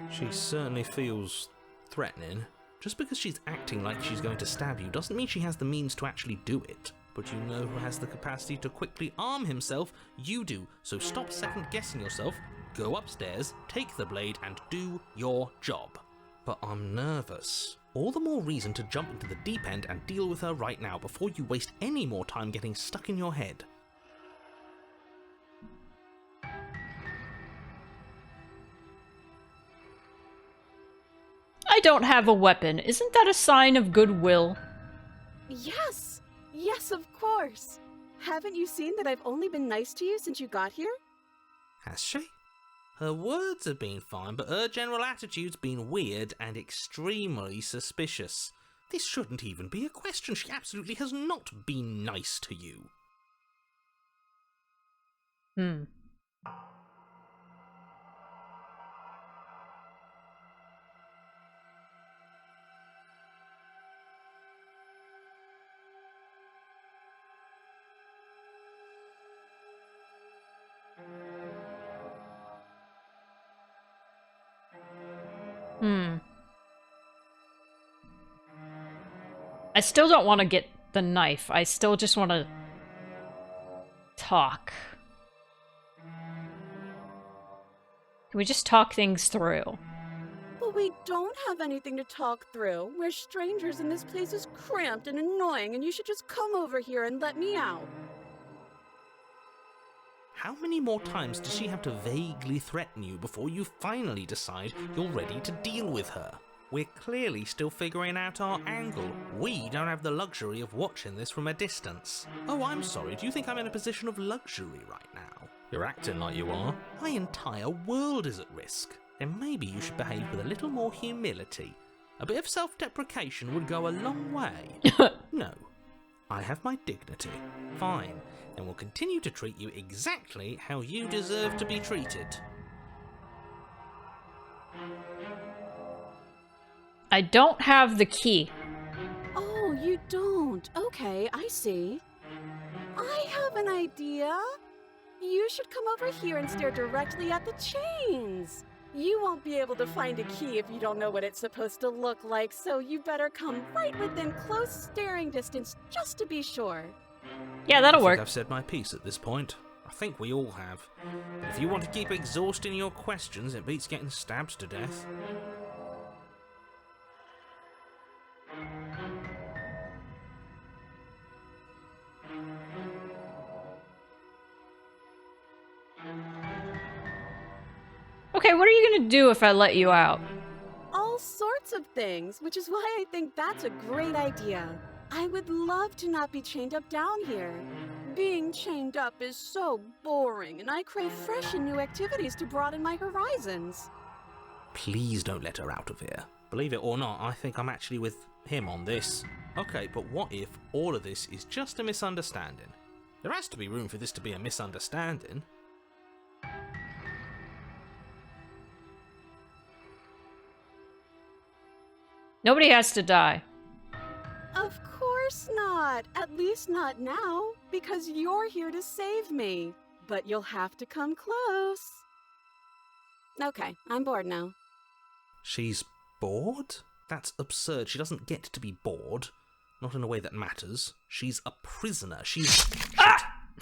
She certainly feels threatening. Just because she's acting like she's going to stab you doesn't mean she has the means to actually do it. But you know who has the capacity to quickly arm himself? You do. So stop second-guessing yourself, go upstairs, take the blade, and do your job. But I'm nervous. All the more reason to jump into the deep end and deal with her right now before you waste any more time getting stuck in your head. I don't have a weapon. Isn't that a sign of goodwill? Yes! Yes, of course! Haven't you seen that I've only been nice to you since you got here? Has she? Her words have been fine, but her general attitude's been weird and extremely suspicious. This shouldn't even be a question. She absolutely has not been nice to you. I still don't want to get the knife. I still just want to talk. Can we just talk things through? But we don't have anything to talk through. We're strangers and this place is cramped and annoying and you should just come over here and let me out. How many more times does she have to vaguely threaten you before you finally decide you're ready to deal with her? We're clearly still figuring out our angle. We don't have the luxury of watching this from a distance. Oh, I'm sorry, do you think I'm in a position of luxury right now? You're acting like you are. My entire world is at risk. Then maybe you should behave with a little more humility. A bit of self-deprecation would go a long way. No, I have my dignity. Fine, then we'll continue to treat you exactly how you deserve to be treated. I don't have the key. Oh, you don't? Okay, I see. I have an idea. You should come over here and stare directly at the chains. You won't be able to find a key if you don't know what it's supposed to look like, so you better come right within close staring distance just to be sure. Yeah, that'll work. I've said my piece at this point. I think we all have. But if you want to keep exhausting your questions, it beats getting stabbed to death. Okay, what are you gonna do if I let you out? All sorts of things, which is why I think that's a great idea. I would love to not be chained up down here. Being chained up is so boring, and I crave fresh and new activities to broaden my horizons. Please don't let her out of here. Believe it or not, I think I'm actually with him on this. Okay, but what if all of this is just a misunderstanding? There has to be room for this to be a misunderstanding. Nobody has to die. Of course not. At least not now, because you're here to save me. But you'll have to come close. Okay, I'm bored now. She's bored? That's absurd. She doesn't get to be bored. Not in a way that matters. She's a prisoner. She's...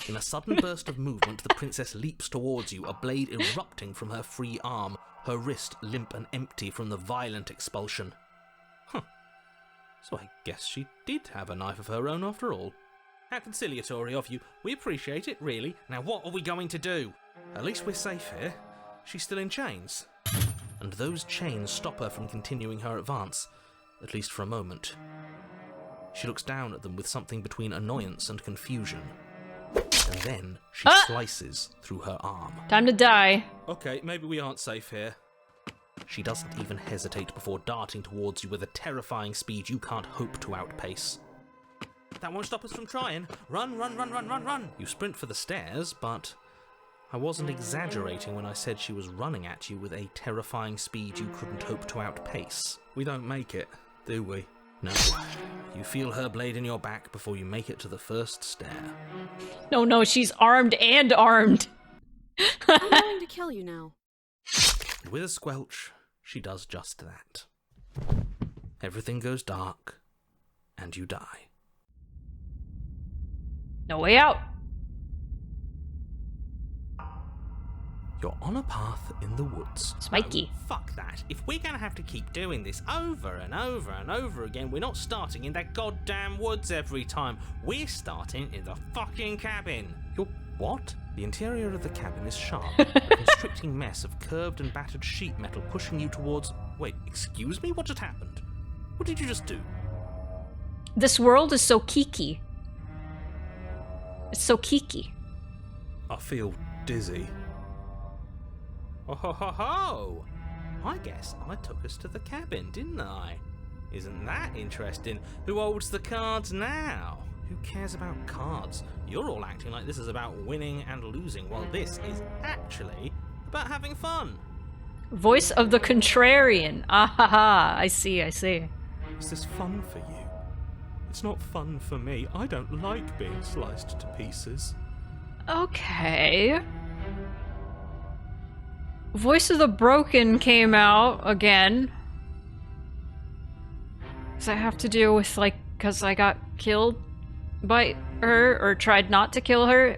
In a sudden burst of movement, the princess leaps towards you, a blade erupting from her free arm, her wrist limp and empty from the violent expulsion. Huh. So I guess she did have a knife of her own after all. How conciliatory of you. We appreciate it, really. Now what are we going to do? At least we're safe here. She's still in chains. And those chains stop her from continuing her advance, at least for a moment. She looks down at them with something between annoyance and confusion. And then she slices through her arm. Time to die. Okay, maybe we aren't safe here. She doesn't even hesitate before darting towards you with a terrifying speed you can't hope to outpace. That won't stop us from trying. Run, run, run, run, run, run! You sprint for the stairs, but I wasn't exaggerating when I said she was running at you with a terrifying speed you couldn't hope to outpace. We don't make it, do we? No. You feel her blade in your back before you make it to the first stair. No, she's armed and armed. I'm going to kill you now. And with a squelch, she does just that. Everything goes dark, and you die. No way out. You're on a path in the woods. Spiky. No, fuck that. If we're gonna have to keep doing this over and over and over again, we're not starting in that goddamn woods every time. We're starting in the fucking cabin. You're what? The interior of the cabin is sharp, a constricting mess of curved and battered sheet metal pushing you towards... Wait, excuse me? What just happened? What did you just do? This world is so kiki. It's so kiki. I feel dizzy. Oh ho ho ho! I guess I took us to the cabin, didn't I? Isn't that interesting? Who holds the cards now? Who cares about cards? You're all acting like this is about winning and losing, while this is actually about having fun. Voice of the contrarian. Ah ha ha. I see. Is this fun for you? It's not fun for me. I don't like being sliced to pieces. Okay. Voice of the Broken came out again. Does that have to do with, like, because I got killed by her, or tried not to kill her?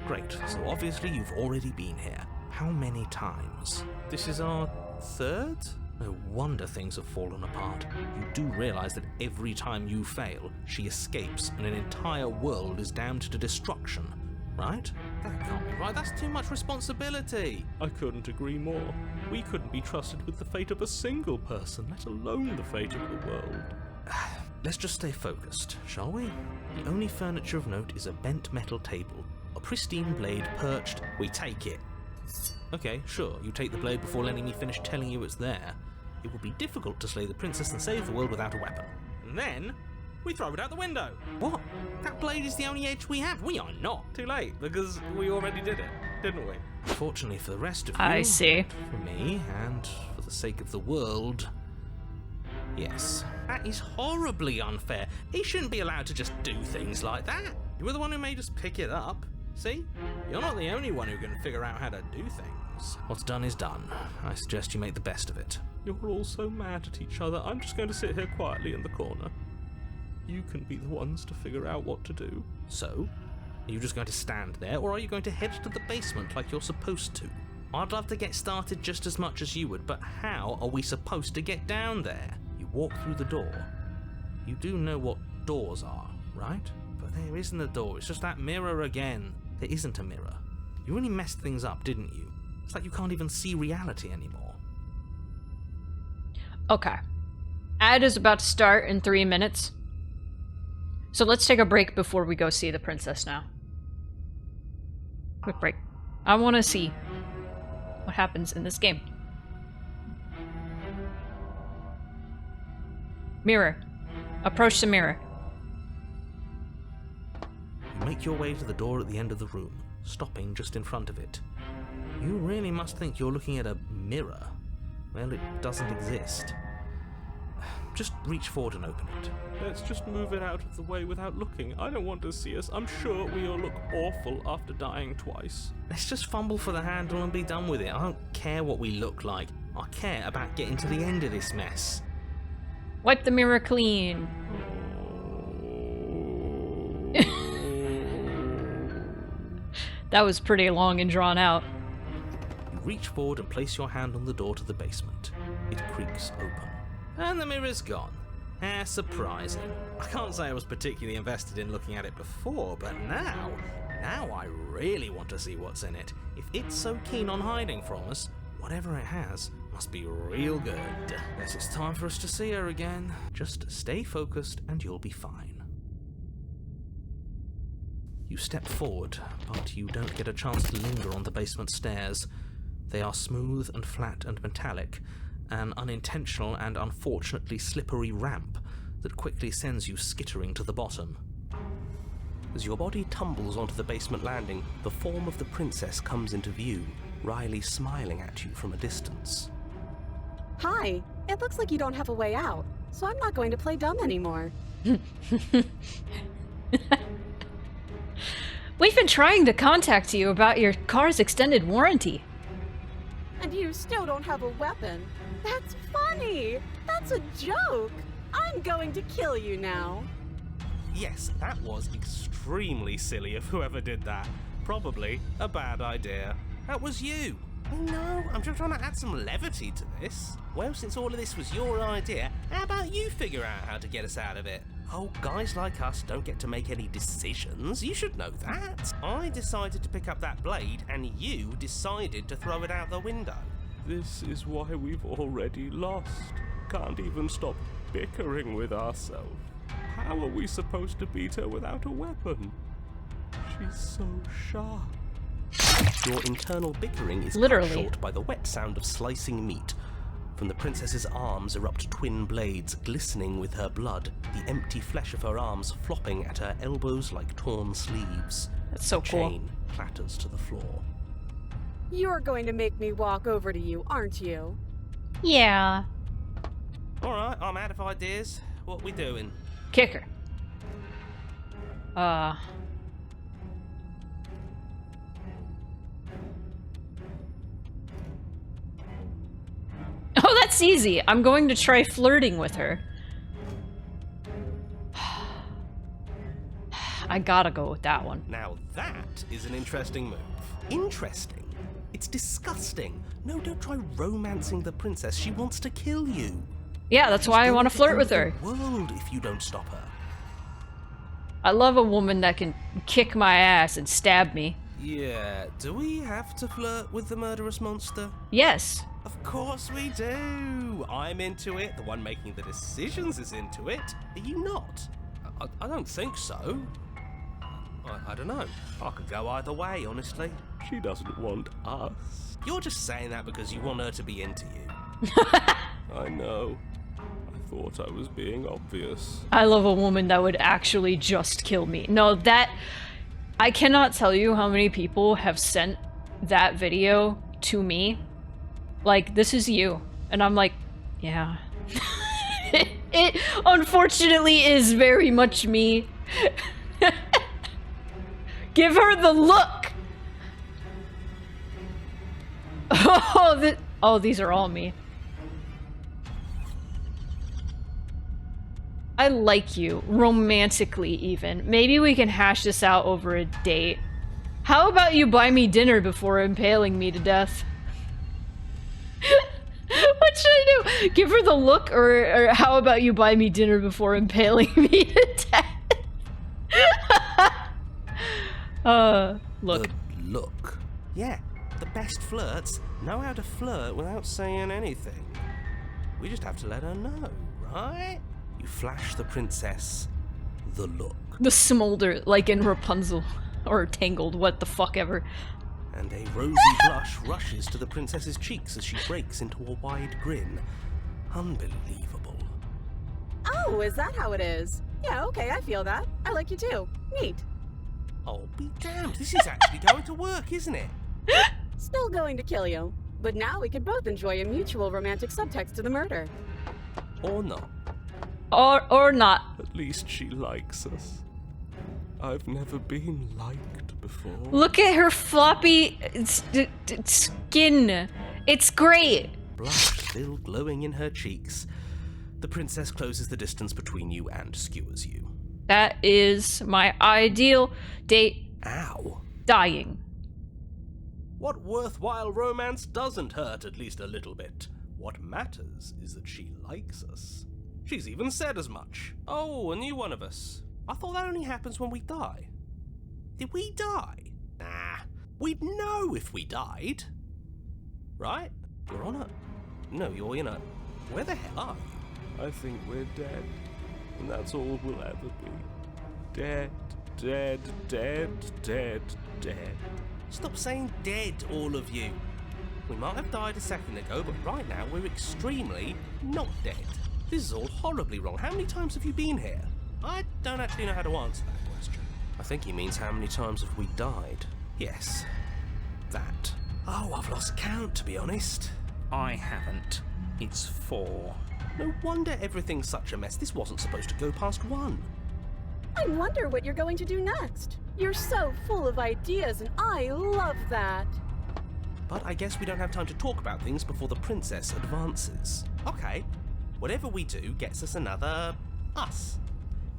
Great, so obviously you've already been here. How many times? This is our third? No wonder things have fallen apart. You do realize that every time you fail, she escapes and an entire world is damned to destruction, right? That can't be right, that's too much responsibility. I couldn't agree more. We couldn't be trusted with the fate of a single person, let alone the fate of the world. Let's just stay focused, shall we? The only furniture of note is a bent metal table. A pristine blade perched. We take it. Okay, sure, you take the blade before letting me finish telling you it's there. It would be difficult to slay the princess and save the world without a weapon. And then, we throw it out the window. What? That blade is the only edge we have. We are not. Too late, because we already did it, didn't we? Fortunately for the rest of you, I see. for me, and for the sake of the world, yes. That is horribly unfair. He shouldn't be allowed to just do things like that. You were the one who made us pick it up. See? You're not the only one who can figure out how to do things. What's done is done. I suggest you make the best of it. You're all so mad at each other. I'm just going to sit here quietly in the corner. You can be the ones to figure out what to do. So? Are you just going to stand there, or are you going to head to the basement like you're supposed to? I'd love to get started just as much as you would, but how are we supposed to get down there? You walk through the door. You do know what doors are, right? But there isn't a door, it's just that mirror again. There isn't a mirror. You really messed things up, didn't you? It's like you can't even see reality anymore. Okay. Ad is about to start in 3 minutes. So let's take a break before we go see the princess now. Quick break. I want to see what happens in this game. Mirror. Approach the mirror. You make your way to the door at the end of the room, stopping just in front of it. You really must think you're looking at a mirror. Well, it doesn't exist. Just reach forward and open it. Let's just move it out of the way without looking. I don't want to see us. I'm sure we all look awful after dying twice. Let's just fumble for the handle and be done with it. I don't care what we look like. I care about getting to the end of this mess. Wipe the mirror clean. That was pretty long and drawn out. You reach forward and place your hand on the door to the basement. It creaks open. And the mirror's gone. How surprising. I can't say I was particularly invested in looking at it before, but now I really want to see what's in it. If it's so keen on hiding from us, whatever it has must be real good. Guess it's time for us to see her again. Just stay focused and you'll be fine. You step forward, but you don't get a chance to linger on the basement stairs. They are smooth and flat and metallic, an unintentional and unfortunately slippery ramp that quickly sends you skittering to the bottom. As your body tumbles onto the basement landing, the form of the princess comes into view, wryly smiling at you from a distance. Hi, it looks like you don't have a way out, so I'm not going to play dumb anymore. We've been trying to contact you about your car's extended warranty. And you still don't have a weapon. That's funny! That's a joke! I'm going to kill you now. Yes, that was extremely silly of whoever did that. Probably a bad idea. That was you. No, I'm just trying to add some levity to this. Well, since all of this was your idea, how about you figure out how to get us out of it? Oh, guys like us don't get to make any decisions. You should know that. I decided to pick up that blade, and you decided to throw it out the window. This is why we've already lost. Can't even stop bickering with ourselves. How are we supposed to beat her without a weapon? She's so sharp. Your internal bickering is Literally. cut short by the wet sound of slicing meat. From the princess's arms erupt twin blades glistening with her blood, the empty flesh of her arms flopping at her elbows like torn sleeves. That's so the cool. chain clatters to the floor. You're going to make me walk over to you, aren't you? Yeah. Alright, I'm out of ideas. What we doing? Kick her. Oh, that's easy. I'm going to try flirting with her. I gotta go with that one. Now that is an interesting move. Interesting? It's disgusting. No, don't try romancing the princess. She wants to kill you. Yeah, that's why I want to flirt with her. World, if you don't stop her. I love a woman that can kick my ass and stab me. Yeah, do we have to flirt with the murderous monster? Yes. Of course we do! I'm into it, the one making the decisions is into it. Are you not? I don't think so. I don't know. I could go either way, honestly. She doesn't want us. You're just saying that because you want her to be into you. I know. I thought I was being obvious. I love a woman that would actually just kill me. No, that... I cannot tell you how many people have sent that video to me. Like, this is you. And I'm like, yeah. It unfortunately is very much me. Give her the look! Oh, these are all me. I like you, romantically even. Maybe we can hash this out over a date. How about you buy me dinner before impaling me to death? What should I do? Give her the look, or how about you buy me dinner before impaling me to death? Look. The look. Yeah, the best flirts know how to flirt without saying anything. We just have to let her know, right? You flash the princess the look. The smolder, like in Rapunzel. Or Tangled, what the fuck ever. And a rosy blush rushes to the princess's cheeks as she breaks into a wide grin. Unbelievable. Oh, is that how it is? Yeah, okay, I feel that. I like you too. Neat. Oh, be damned. This is actually going to work, isn't it? Still going to kill you. But now we could both enjoy a mutual romantic subtext to the murder. Or not. Or not. At least she likes us. I've never been liked before. Look at her floppy skin. It's great. Blush still glowing in her cheeks. The princess closes the distance between you and skewers you. That is my ideal date. Ow. Dying. What worthwhile romance doesn't hurt at least a little bit? What matters is that she likes us. She's even said as much. Oh, a new one of us. I thought that only happens when we die. Did we die? Nah. We'd know if we died. Right? You're on it. No, you're in it. Where the hell are you? I think we're dead. And that's all we'll ever be. Dead, dead, dead, dead, dead. Stop saying dead, all of you. We might have died a second ago, but right now we're extremely not dead. This is all horribly wrong. How many times have you been here? I don't actually know how to answer that question. I think he means how many times have we died? Yes. That. Oh, I've lost count, to be honest. I haven't. It's 4. No wonder everything's such a mess. This wasn't supposed to go past 1. I wonder what you're going to do next. You're so full of ideas, and I love that. But I guess we don't have time to talk about things before the princess advances. Okay. Whatever we do gets us another us.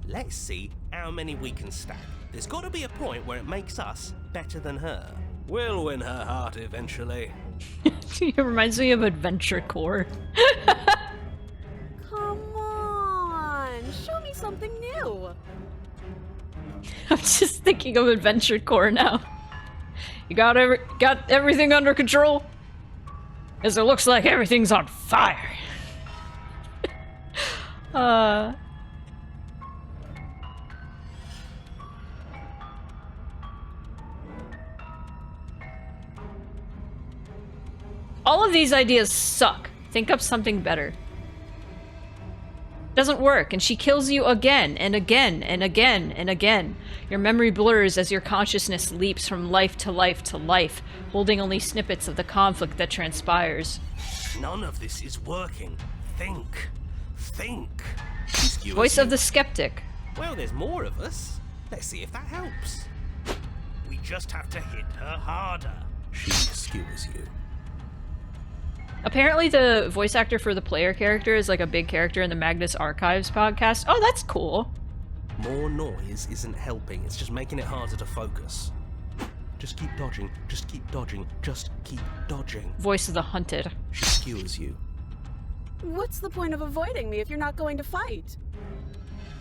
Let's see how many we can stack. There's got to be a point where it makes us better than her. We'll win her heart eventually. It reminds me of Adventure Core. Come on, show me something new. I'm just thinking of Adventure Core now. You got everything under control? As it looks like everything's on fire. All of these ideas suck. Think up something better. Doesn't work, and she kills you again and again and again and again. Your memory blurs as your consciousness leaps from life to life to life, holding only snippets of the conflict that transpires. None of this is working. Think. Think. Voice of the skeptic. Well, there's more of us. Let's see if that helps. We just have to hit her harder. She skewers you. Apparently the voice actor for the player character is like a big character in the Magnus Archives podcast. Oh, that's cool. More noise isn't helping, it's just making it harder to focus. Just keep dodging, just keep dodging, just keep dodging. Voice of the hunted. She skewers you. What's the point of avoiding me if you're not going to fight?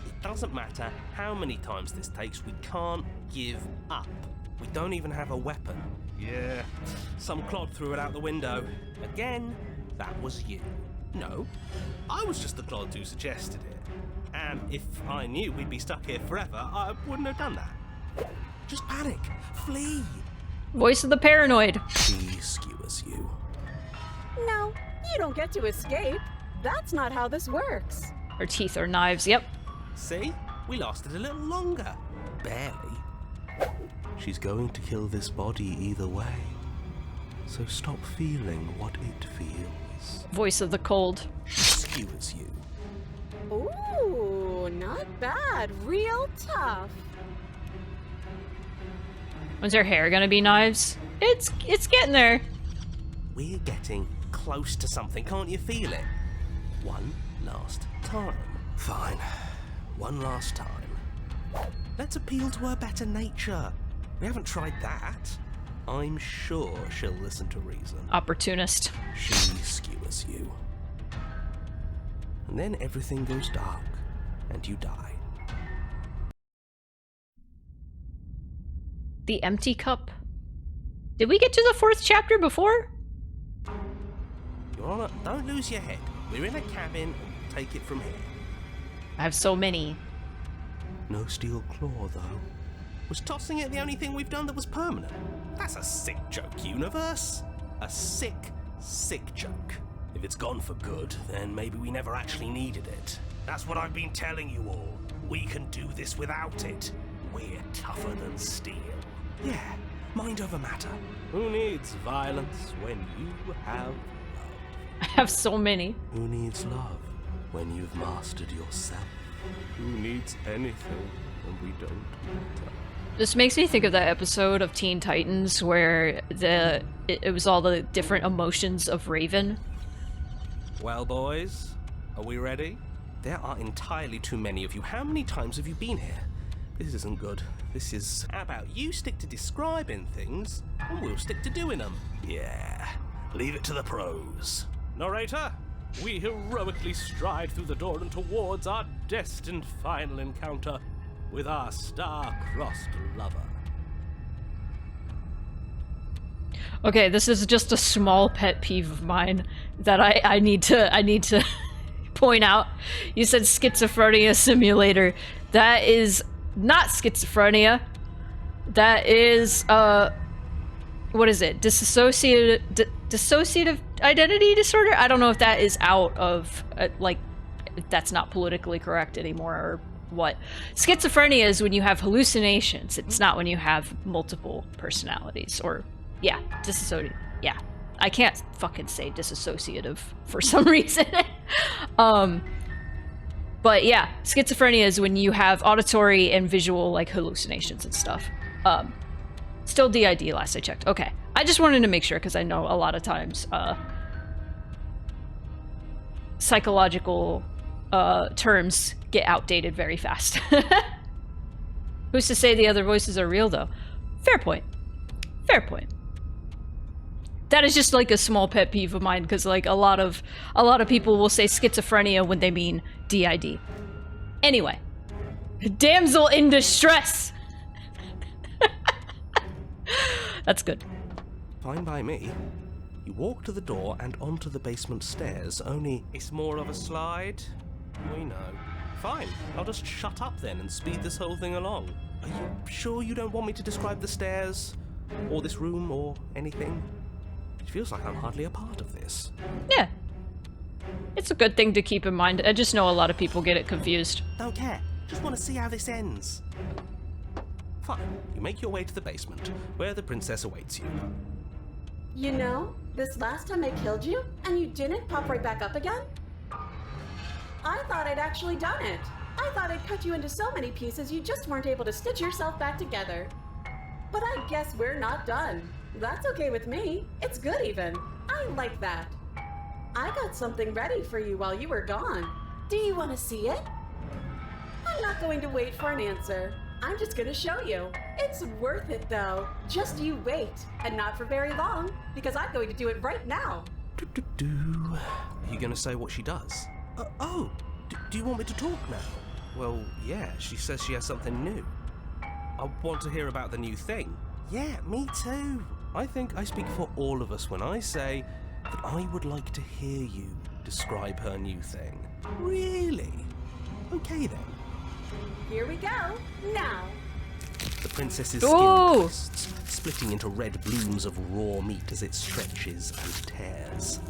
It doesn't matter how many times this takes, we can't give up. We don't even have a weapon. Yeah, some clod threw it out the window. Again, that was you. No, I was just the clod who suggested it. And if I knew we'd be stuck here forever, I wouldn't have done that. Just panic. Flee. Voice of the paranoid. She skewers you. No, you don't get to escape. That's not how this works. Her teeth are knives, yep. See? We lasted a little longer. Barely. She's going to kill this body either way. So stop feeling what it feels. Voice of the cold. She skewers you. Ooh, not bad. Real tough. When's her hair gonna be knives? It's getting there. We're getting close to something, can't you feel it? One last time. Fine. One last time. Let's appeal to her better nature. We haven't tried that. I'm sure she'll listen to reason. Opportunist. She skewers you. And then everything goes dark, and you die. The empty cup. Did we get to the 4th chapter before? You're on it. Don't lose your head. We're in a cabin, and we'll take it from here. I have so many. No steel claw, though. Was tossing it the only thing we've done that was permanent? That's a sick joke, universe. A sick, sick joke. If it's gone for good, then maybe we never actually needed it. That's what I've been telling you all. We can do this without it. We're tougher than steel. Yeah, mind over matter. Who needs violence when you have love? I have so many. Who needs love when you've mastered yourself? Who needs anything when we don't matter? This makes me think of that episode of Teen Titans where it was all the different emotions of Raven. Well, boys, are we ready? There are entirely too many of you. How many times have you been here? This isn't good. This is... How about you stick to describing things, and we'll stick to doing them? Yeah, leave it to the pros. Narrator, we heroically stride through the door and towards our destined final encounter with our star-crossed lover. Okay, this is just a small pet peeve of mine that I need to point out. You said schizophrenia simulator. That is not schizophrenia. That is what is it? Dissociative identity disorder? I don't know if that is out of like if that's not politically correct anymore or what. Schizophrenia is when you have hallucinations. It's not when you have multiple personalities or yeah, dissociative. Yeah. I can't fucking say disassociative for some reason. But yeah, schizophrenia is when you have auditory and visual like hallucinations and stuff. Still DID last I checked. Okay. I just wanted to make sure because I know a lot of times psychological terms get outdated very fast. Who's to say the other voices are real though? Fair point. Fair point. That is just like a small pet peeve of mine because like a lot of people will say schizophrenia when they mean DID. Anyway, damsel in distress. That's good. Fine by me. You walk to the door and onto the basement stairs, only it's more of a slide. We know. Fine, I'll just shut up then and speed this whole thing along. Are you sure you don't want me to describe the stairs? Or this room, or anything? It feels like I'm hardly a part of this. Yeah. It's a good thing to keep in mind. I just know a lot of people get it confused. Don't care. Just want to see how this ends. Fine. You make your way to the basement, where the princess awaits you. You know, this last time I killed you, and you didn't pop right back up again? I thought I'd actually done it. I thought I'd cut you into so many pieces you just weren't able to stitch yourself back together. But I guess we're not done. That's okay with me. It's good even. I like that. I got something ready for you while you were gone. Do you want to see it? I'm not going to wait for an answer. I'm just going to show you. It's worth it though. Just you wait. And not for very long, because I'm going to do it right now. Are you going to say what she does? Do you want me to talk now? Well, yeah, she says she has something new. I want to hear about the new thing. Yeah, me too. I think I speak for all of us when I say that I would like to hear you describe her new thing. Really? Okay then. Here we go. Now. The princess's skin bursts, splitting into red blooms of raw meat as it stretches and tears.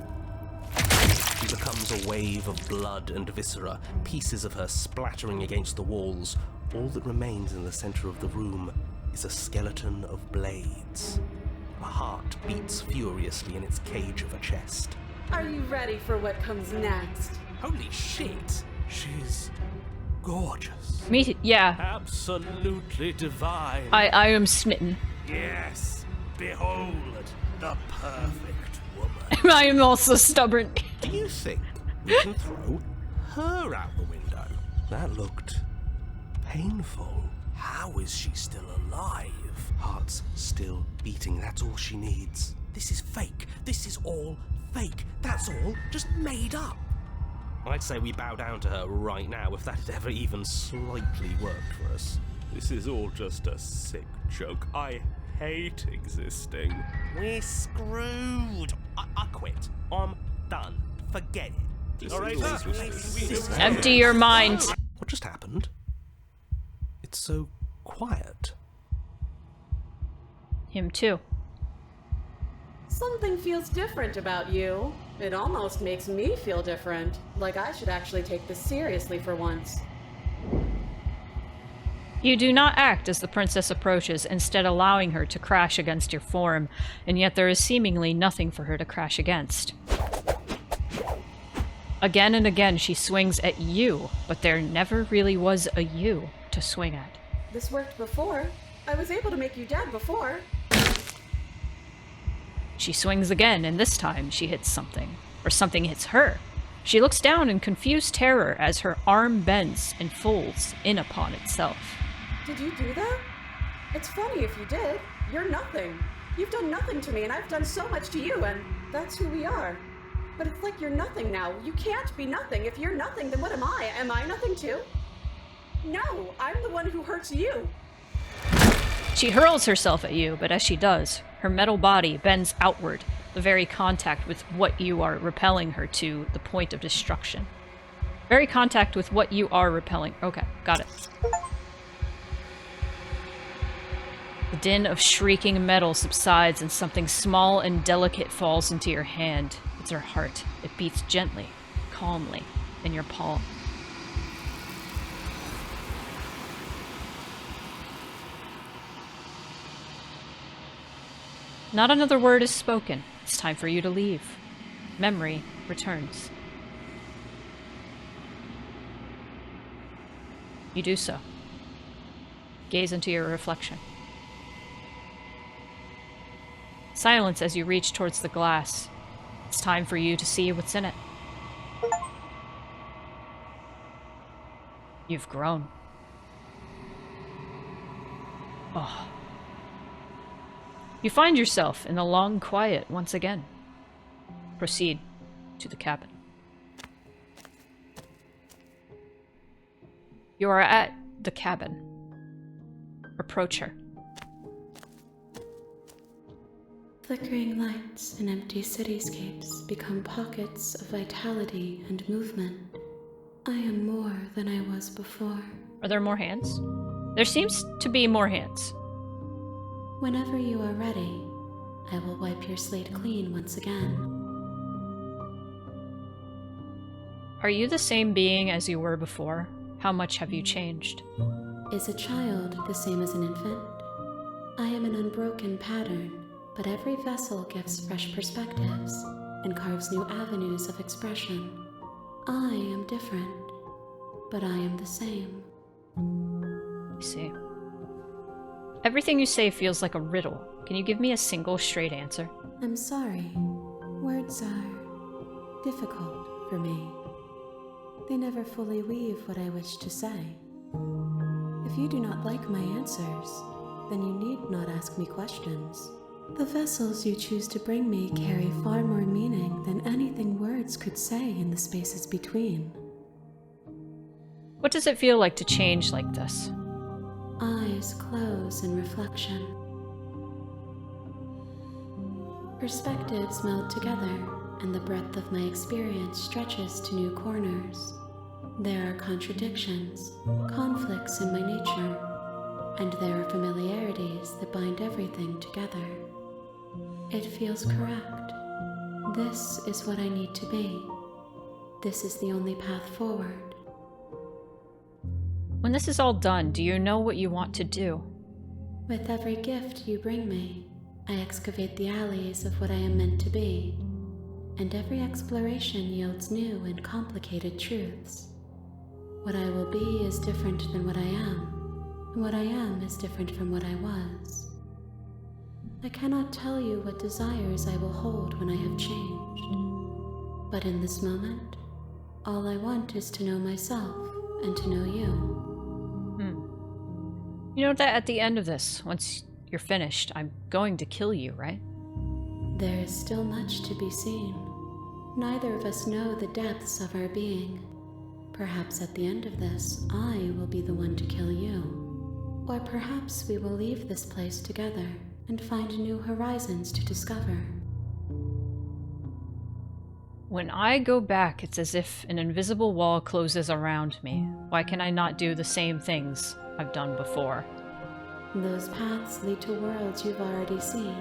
She becomes a wave of blood and viscera, pieces of her splattering against the walls. All that remains in the center of the room is a skeleton of blades. A heart beats furiously in its cage of a chest. Are you ready for what comes next? Holy shit! She's gorgeous. Me, yeah. Absolutely divine. I am smitten. Yes, behold the perfect woman. I am also stubborn. Do you think we can throw her out the window? That looked painful. How is she still alive? Heart's still beating, that's all she needs. This is fake. This is all fake. That's all just made up. I'd say we bow down to her right now if that had ever even slightly worked for us. This is all just a sick joke. I hate existing. We're screwed. I quit. I'm done. Forget it. Empty your mind. What just happened? It's so quiet. Him too. Something feels different about you. It almost makes me feel different. Like I should actually take this seriously for once. You do not act as the princess approaches, instead allowing her to crash against your form, and yet there is seemingly nothing for her to crash against. Again and again she swings at you, but there never really was a you to swing at. This worked before. I was able to make you dead before. She swings again, and this time she hits something. Or something hits her. She looks down in confused terror as her arm bends and folds in upon itself. Did you do that? It's funny if you did. You're nothing. You've done nothing to me, and I've done so much to you, and that's who we are. But it's like you're nothing now. You can't be nothing. If you're nothing, then what am I? Am I nothing too? No, I'm the one who hurts you. She hurls herself at you, but as she does, her metal body bends outward, the very contact with what you are repelling her to the point of destruction. Very contact with what you are repelling. Okay, got it. The din of shrieking metal subsides and something small and delicate falls into your hand. It's her heart. It beats gently, calmly, in your palm. Not another word is spoken. It's time for you to leave. Memory returns. You do so. Gaze into your reflection. Silence as you reach towards the glass. It's time for you to see what's in it. You've grown. Oh. You find yourself in the long quiet once again. Proceed to the cabin. You are at the cabin. Approach her. Flickering lights and empty cityscapes become pockets of vitality and movement. I am more than I was before. Are there more hands? There seems to be more hands. Whenever you are ready, I will wipe your slate clean once again. Are you the same being as you were before? How much have you changed? Is a child the same as an infant? I am an unbroken pattern, but every vessel gives fresh perspectives and carves new avenues of expression. I am different, but I am the same. I see. Everything you say feels like a riddle. Can you give me a single straight answer? I'm sorry. Words are difficult for me. They never fully weave what I wish to say. If you do not like my answers, then you need not ask me questions. The vessels you choose to bring me carry far more meaning than anything words could say in the spaces between. What does it feel like to change like this? Eyes close in reflection. Perspectives meld together, and the breadth of my experience stretches to new corners. There are contradictions, conflicts in my nature, and there are familiarities that bind everything together. It feels correct. This is what I need to be. This is the only path forward. When this is all done, do you know what you want to do? With every gift you bring me, I excavate the alleys of what I am meant to be, and every exploration yields new and complicated truths. What I will be is different than what I am, and what I am is different from what I was. I cannot tell you what desires I will hold when I have changed, but in this moment, all I want is to know myself and to know you. You know that at the end of this, once you're finished, I'm going to kill you, right? There is still much to be seen. Neither of us know the depths of our being. Perhaps at the end of this, I will be the one to kill you. Or perhaps we will leave this place together and find new horizons to discover. When I go back, it's as if an invisible wall closes around me. Why can I not do the same things I've done before? Those paths lead to worlds you've already seen,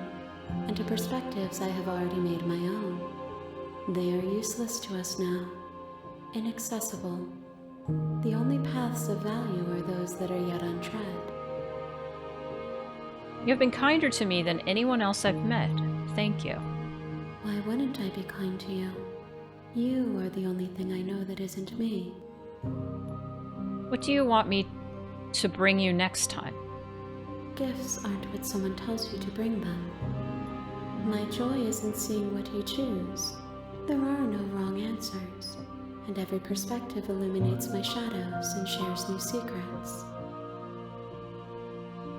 and to perspectives I have already made my own. They are useless to us now, inaccessible. The only paths of value are those that are yet untread. You have been kinder to me than anyone else I've met. Thank you. Why wouldn't I be kind to you? You are the only thing I know that isn't me. What do you want me to bring you next time? Gifts aren't what someone tells you to bring them. My joy is in seeing what you choose. There are no wrong answers, and every perspective illuminates my shadows and shares new secrets.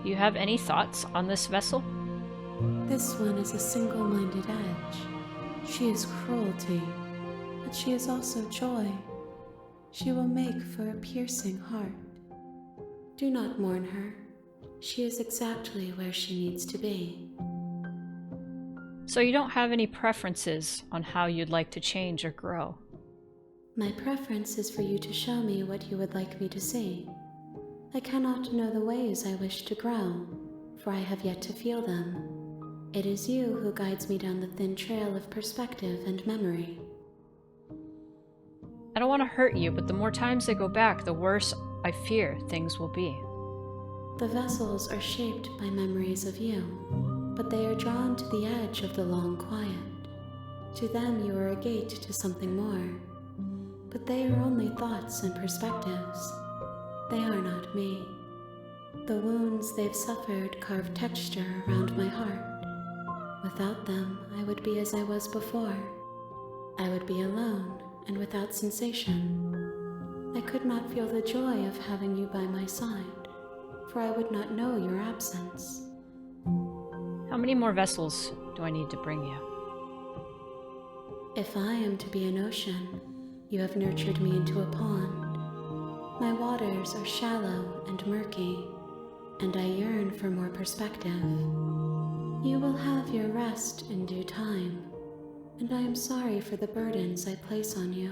Do you have any thoughts on this vessel? This one is a single-minded edge. She is cruelty, but she is also joy. She will make for a piercing heart. Do not mourn her. She is exactly where she needs to be. So you don't have any preferences on how you'd like to change or grow? My preference is for you to show me what you would like me to see. I cannot know the ways I wish to grow, for I have yet to feel them. It is you who guides me down the thin trail of perspective and memory. I don't want to hurt you, but the more times I go back, the worse I fear things will be. The vessels are shaped by memories of you, but they are drawn to the edge of the long quiet. To them you are a gate to something more, but they are only thoughts and perspectives. They are not me. The wounds they've suffered carve texture around my heart. Without them, I would be as I was before. I would be alone and without sensation. I could not feel the joy of having you by my side, for I would not know your absence. How many more vessels do I need to bring you? If I am to be an ocean, you have nurtured me into a pond. My waters are shallow and murky, and I yearn for more perspective. You will have your rest in due time, and I am sorry for the burdens I place on you.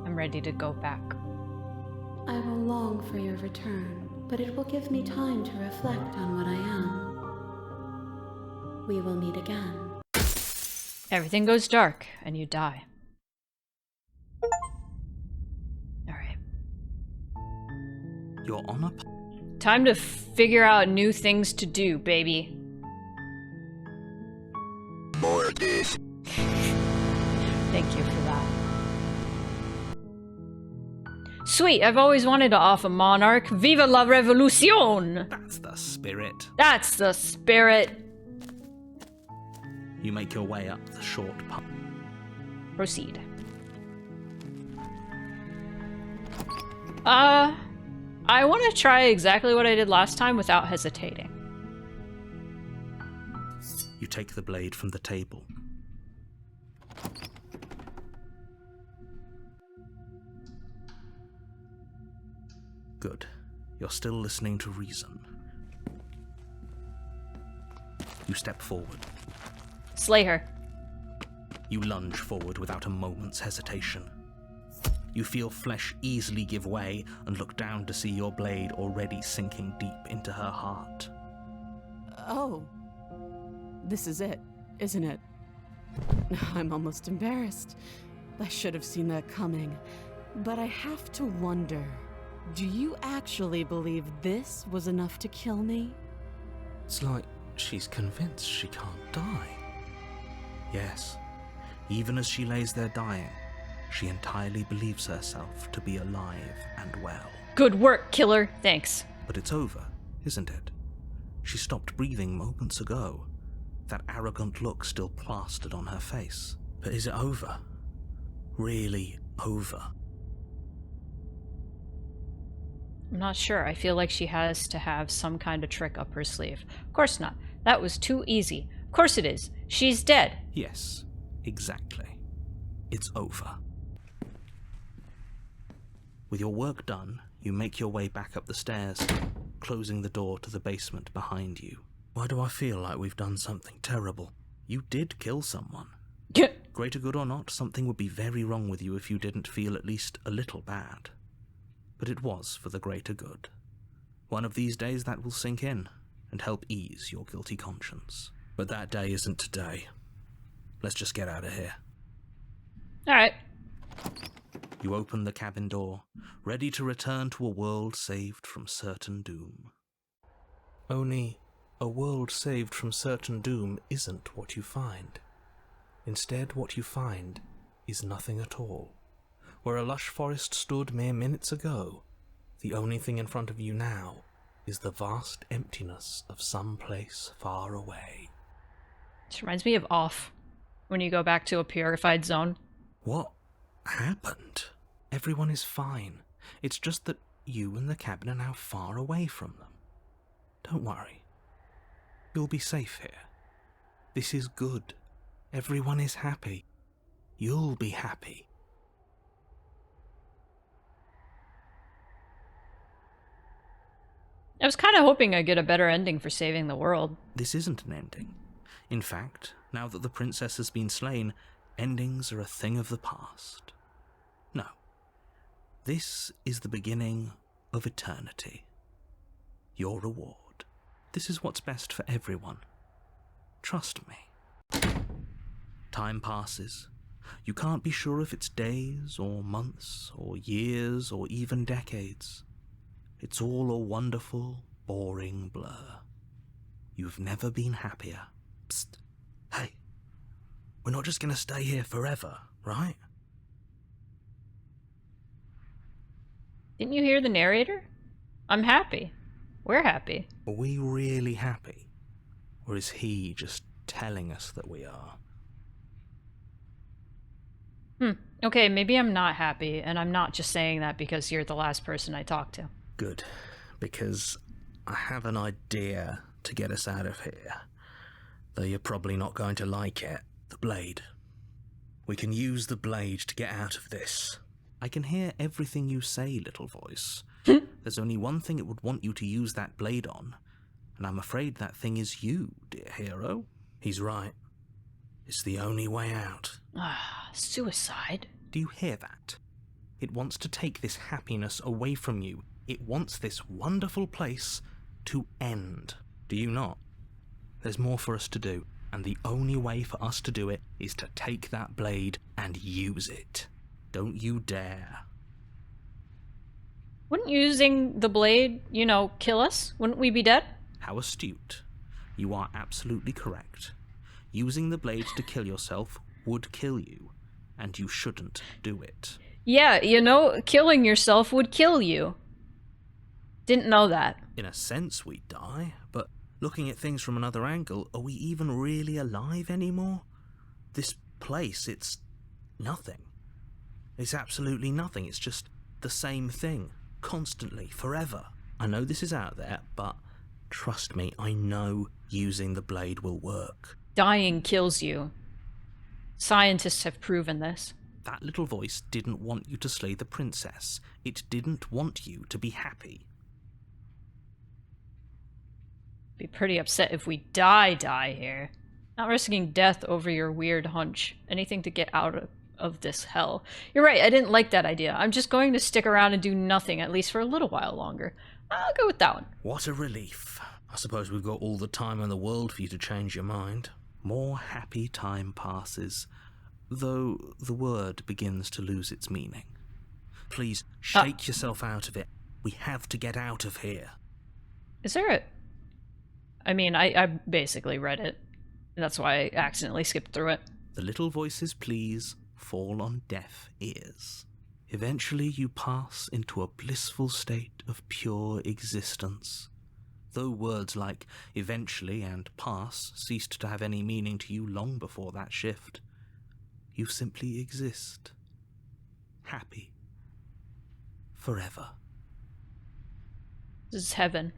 I'm ready to go back. I will long for your return, but it will give me time to reflect on what I am. We will meet again. Everything goes dark, and you die. Alright. You're on a... Time to figure out new things to do, baby. More of this. Thank you for that. Sweet, I've always wanted to off a monarch. Viva la revolucion! That's the spirit. That's the spirit. You make your way up the short path. Proceed. I want to try exactly what I did last time without hesitating. You take the blade from the table. Good. You're still listening to reason. You step forward. Slay her. You lunge forward without a moment's hesitation. You feel flesh easily give way and look down to see your blade already sinking deep into her heart. Oh. This is it, isn't it? I'm almost embarrassed. I should have seen that coming. But I have to wonder, do you actually believe this was enough to kill me? It's like she's convinced she can't die. Yes, even as she lays there dying, she entirely believes herself to be alive and well. Good work, killer. Thanks. But it's over, isn't it? She stopped breathing moments ago. That arrogant look still plastered on her face. But is it over? Really over? I'm not sure. I feel like she has to have some kind of trick up her sleeve. Of course not. That was too easy. Of course it is. She's dead. Yes, exactly. It's over. With your work done, you make your way back up the stairs, closing the door to the basement behind you. Why do I feel like we've done something terrible? You did kill someone. Greater good or not, something would be very wrong with you if you didn't feel at least a little bad. But it was for the greater good. One of these days that will sink in and help ease your guilty conscience. But that day isn't today. Let's just get out of here. Alright. You open the cabin door, ready to return to a world saved from certain doom. Only, a world saved from certain doom isn't what you find. Instead, what you find is nothing at all. Where a lush forest stood mere minutes ago, the only thing in front of you now is the vast emptiness of some place far away. This reminds me of Off, when you go back to a purified zone. What happened? Everyone is fine. It's just that you and the cabin are now far away from them. Don't worry. You'll be safe here. This is good. Everyone is happy. You'll be happy. I was kind of hoping I'd get a better ending for saving the world. This isn't an ending. In fact, now that the princess has been slain, endings are a thing of the past. No. This is the beginning of eternity. Your reward. This is what's best for everyone. Trust me. Time passes. You can't be sure if it's days, or months, or years, or even decades. It's all a wonderful, boring blur. You've never been happier. Psst. Hey. We're not just going to stay here forever, right? Didn't you hear the narrator? I'm happy. We're happy. Are we really happy? Or is he just telling us that we are? Okay, maybe I'm not happy, and I'm not just saying that because you're the last person I talked to. Good, because I have an idea to get us out of here. Though you're probably not going to like it. The blade. We can use the blade to get out of this. I can hear everything you say, little voice. There's only one thing it would want you to use that blade on, and I'm afraid that thing is you, dear hero. He's right. It's the only way out. Suicide? Do you hear that? It wants to take this happiness away from you. It wants this wonderful place to end. Do you not? There's more for us to do, and the only way for us to do it is to take that blade and use it. Don't you dare. Wouldn't using the blade, kill us? Wouldn't we be dead? How astute. You are absolutely correct. Using the blade to kill yourself would kill you, and you shouldn't do it. Yeah, killing yourself would kill you. Didn't know that. In a sense, we die, but looking at things from another angle, are we even really alive anymore? This place, it's nothing. It's absolutely nothing. It's just the same thing, constantly, forever. I know this is out there, but trust me, I know using the blade will work. Dying kills you. Scientists have proven this. That little voice didn't want you to slay the princess. It didn't want you to be happy. Be pretty upset if we die here. Not risking death over your weird hunch. Anything to get out of this hell. You're right, I didn't like that idea. I'm just going to stick around and do nothing, at least for a little while longer. I'll go with that one. What a relief. I suppose we've got all the time in the world for you to change your mind. More happy time passes, though the word begins to lose its meaning. Please, shake yourself out of it. We have to get out of here. Is there a... I mean, I basically read it. That's why I accidentally skipped through it. The little voice's pleas fall on deaf ears. Eventually you pass into a blissful state of pure existence. Though words like eventually and pass ceased to have any meaning to you long before that shift, you simply exist. Happy. Forever. This is heaven.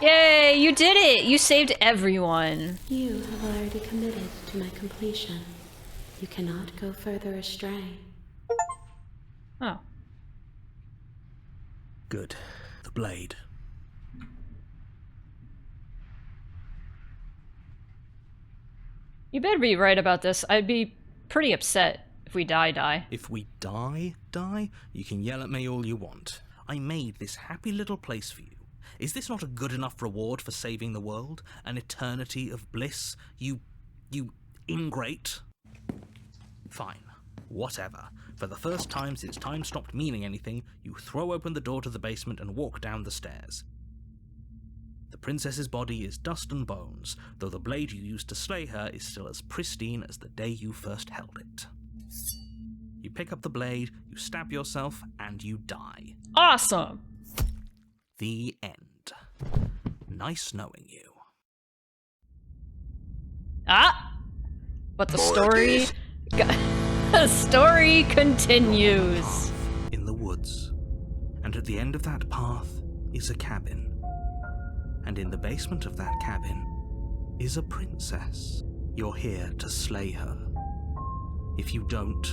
Yay, you did it! You saved everyone. You have already committed to my completion. You cannot go further astray. Oh. Good. The blade. You better be right about this. I'd be pretty upset if we die. If we die, you can yell at me all you want. I made this happy little place for you. Is this not a good enough reward for saving the world? An eternity of bliss? You ingrate? Fine. Whatever. For the first time since time stopped meaning anything, you throw open the door to the basement and walk down the stairs. The princess's body is dust and bones, though the blade you used to slay her is still as pristine as the day you first held it. You pick up the blade, you stab yourself, and you die. Awesome! The end. Nice knowing you. But the story... the story continues. In the woods. And at the end of that path is a cabin. And in the basement of that cabin is a princess. You're here to slay her. If you don't,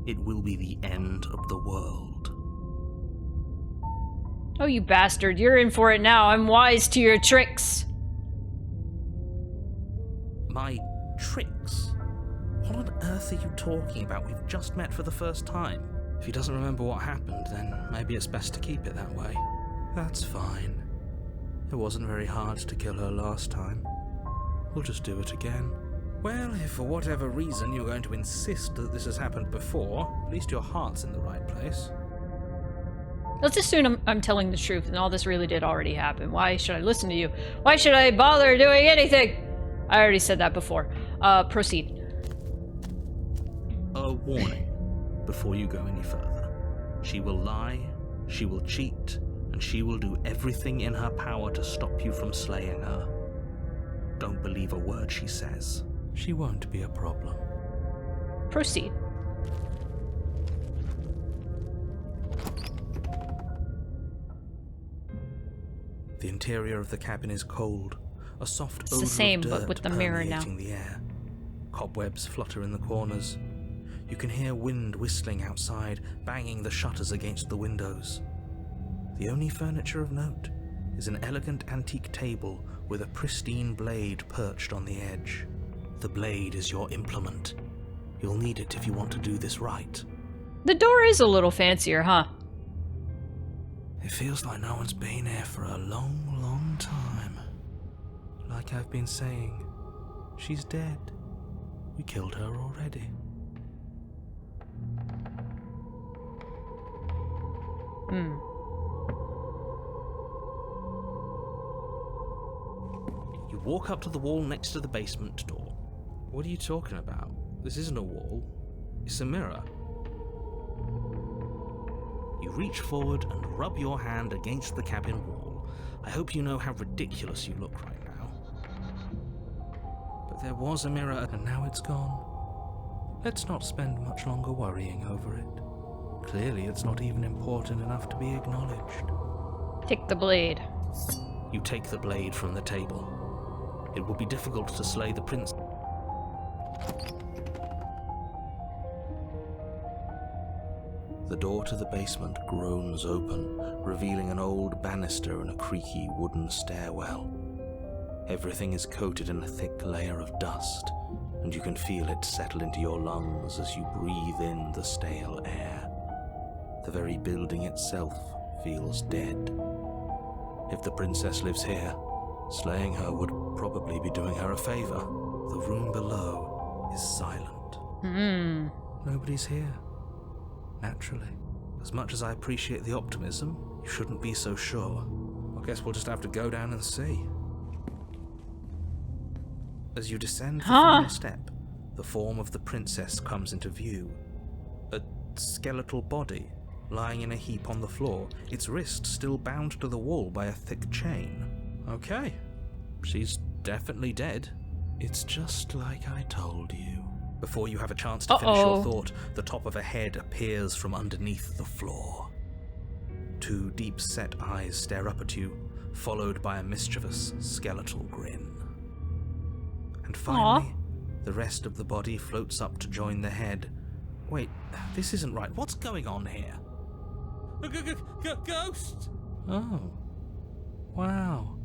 it will be the end of the world. Oh, you bastard. You're in for it now. I'm wise to your tricks. My tricks? What on earth are you talking about? We've just met for the first time. If he doesn't remember what happened, then maybe it's best to keep it that way. That's fine. It wasn't very hard to kill her last time. We'll just do it again. Well, if for whatever reason you're going to insist that this has happened before, at least your heart's in the right place. Let's assume I'm telling the truth and all this really did already happen. Why should I listen to you? Why should I bother doing anything? I already said that before. Proceed. A warning before you go any further. She will lie, she will cheat, and she will do everything in her power to stop you from slaying her. Don't believe a word she says. She won't be a problem. Proceed. The interior of the cabin is cold. A soft It's odor the same, of dirt but with the mirror now. permeating the air. Cobwebs flutter in the corners. You can hear wind whistling outside, banging the shutters against the windows. The only furniture of note is an elegant antique table with a pristine blade perched on the edge. The blade is your implement. You'll need it if you want to do this right. The door is a little fancier, huh? It feels like no one's been here for a long, long time. Like I've been saying, she's dead. We killed her already. You walk up to the wall next to the basement door. What are you talking about? This isn't a wall. It's a mirror. You reach forward and rub your hand against the cabin wall. I hope you know how ridiculous you look right now. But there was a mirror, and now it's gone. Let's not spend much longer worrying over it. Clearly, it's not even important enough to be acknowledged. Take the blade. You take the blade from the table. It will be difficult to slay the prince. The door to the basement groans open, revealing an old banister and a creaky wooden stairwell. Everything is coated in a thick layer of dust, and you can feel it settle into your lungs as you breathe in the stale air. The very building itself feels dead. If the princess lives here, slaying her would probably be doing her a favor. The room below is silent. Nobody's here. Naturally. As much as I appreciate the optimism, you shouldn't be so sure. I guess we'll just have to go down and see. As you descend the final step, the form of the princess comes into view. A skeletal body, lying in a heap on the floor, its wrist still bound to the wall by a thick chain. Okay, she's definitely dead. It's just like I told you. Before you have a chance to finish your thought, the top of a head appears from underneath the floor. Two deep-set eyes stare up at you, followed by a mischievous skeletal grin. And finally, the rest of the body floats up to join the head. Wait, this isn't right. What's going on here? Ghost! Oh. Wow.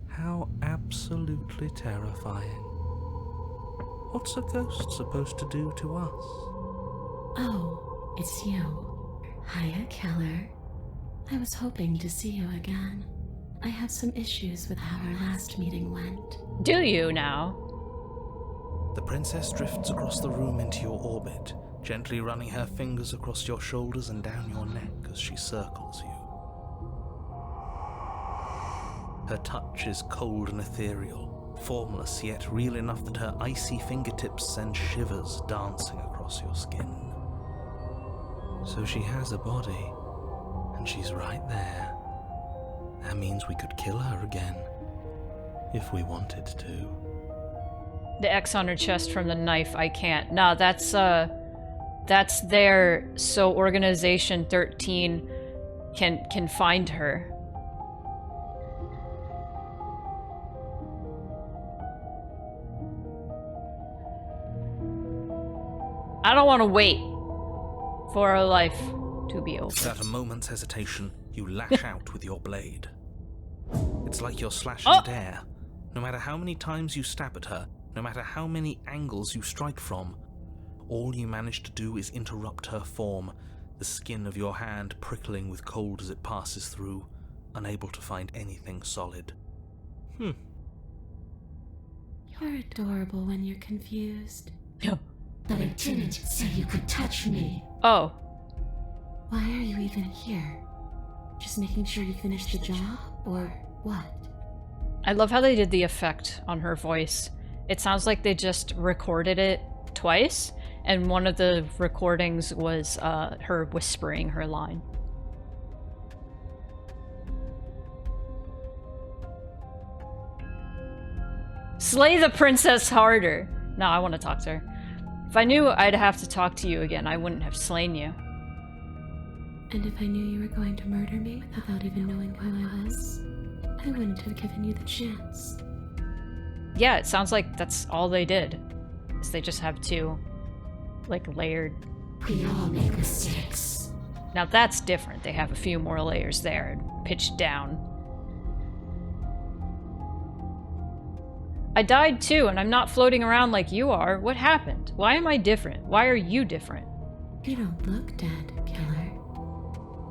How absolutely terrifying. What's a ghost supposed to do to us? Oh, it's you. Hiya, Killer. I was hoping to see you again. I have some issues with how our last meeting went. Do you now? The princess drifts across the room into your orbit, gently running her fingers across your shoulders and down your neck as she circles you. Her touch is cold and ethereal, formless yet real enough that her icy fingertips send shivers dancing across your skin. So she has a body, and she's right there. That means we could kill her again, if we wanted to. The X on her chest from the knife, I can't. No, that's there so Organization 13 can find her. I don't want to wait for her life to be over. Without a moment's hesitation, you lash out with your blade. It's like you're slashing at air. No matter how many times you stab at her, no matter how many angles you strike from, all you manage to do is interrupt her form, the skin of your hand prickling with cold as it passes through, unable to find anything solid. You're adorable when you're confused. But I didn't say you could touch me. Oh. Why are you even here? Just making sure you finish the job, or what? I love how they did the effect on her voice. It sounds like they just recorded it twice, and one of the recordings was her whispering her line. Slay the princess harder! No, I want to talk to her. If I knew I'd have to talk to you again, I wouldn't have slain you. And if I knew you were going to murder me without even knowing who I was, I wouldn't have given you the chance. Yeah, it sounds like that's all they did. Is they just have two, like, layered... We all make mistakes. Now that's different. They have a few more layers there and pitched down. I died too, and I'm not floating around like you are. What happened? Why am I different? Why are you different? You don't look dead, Killer.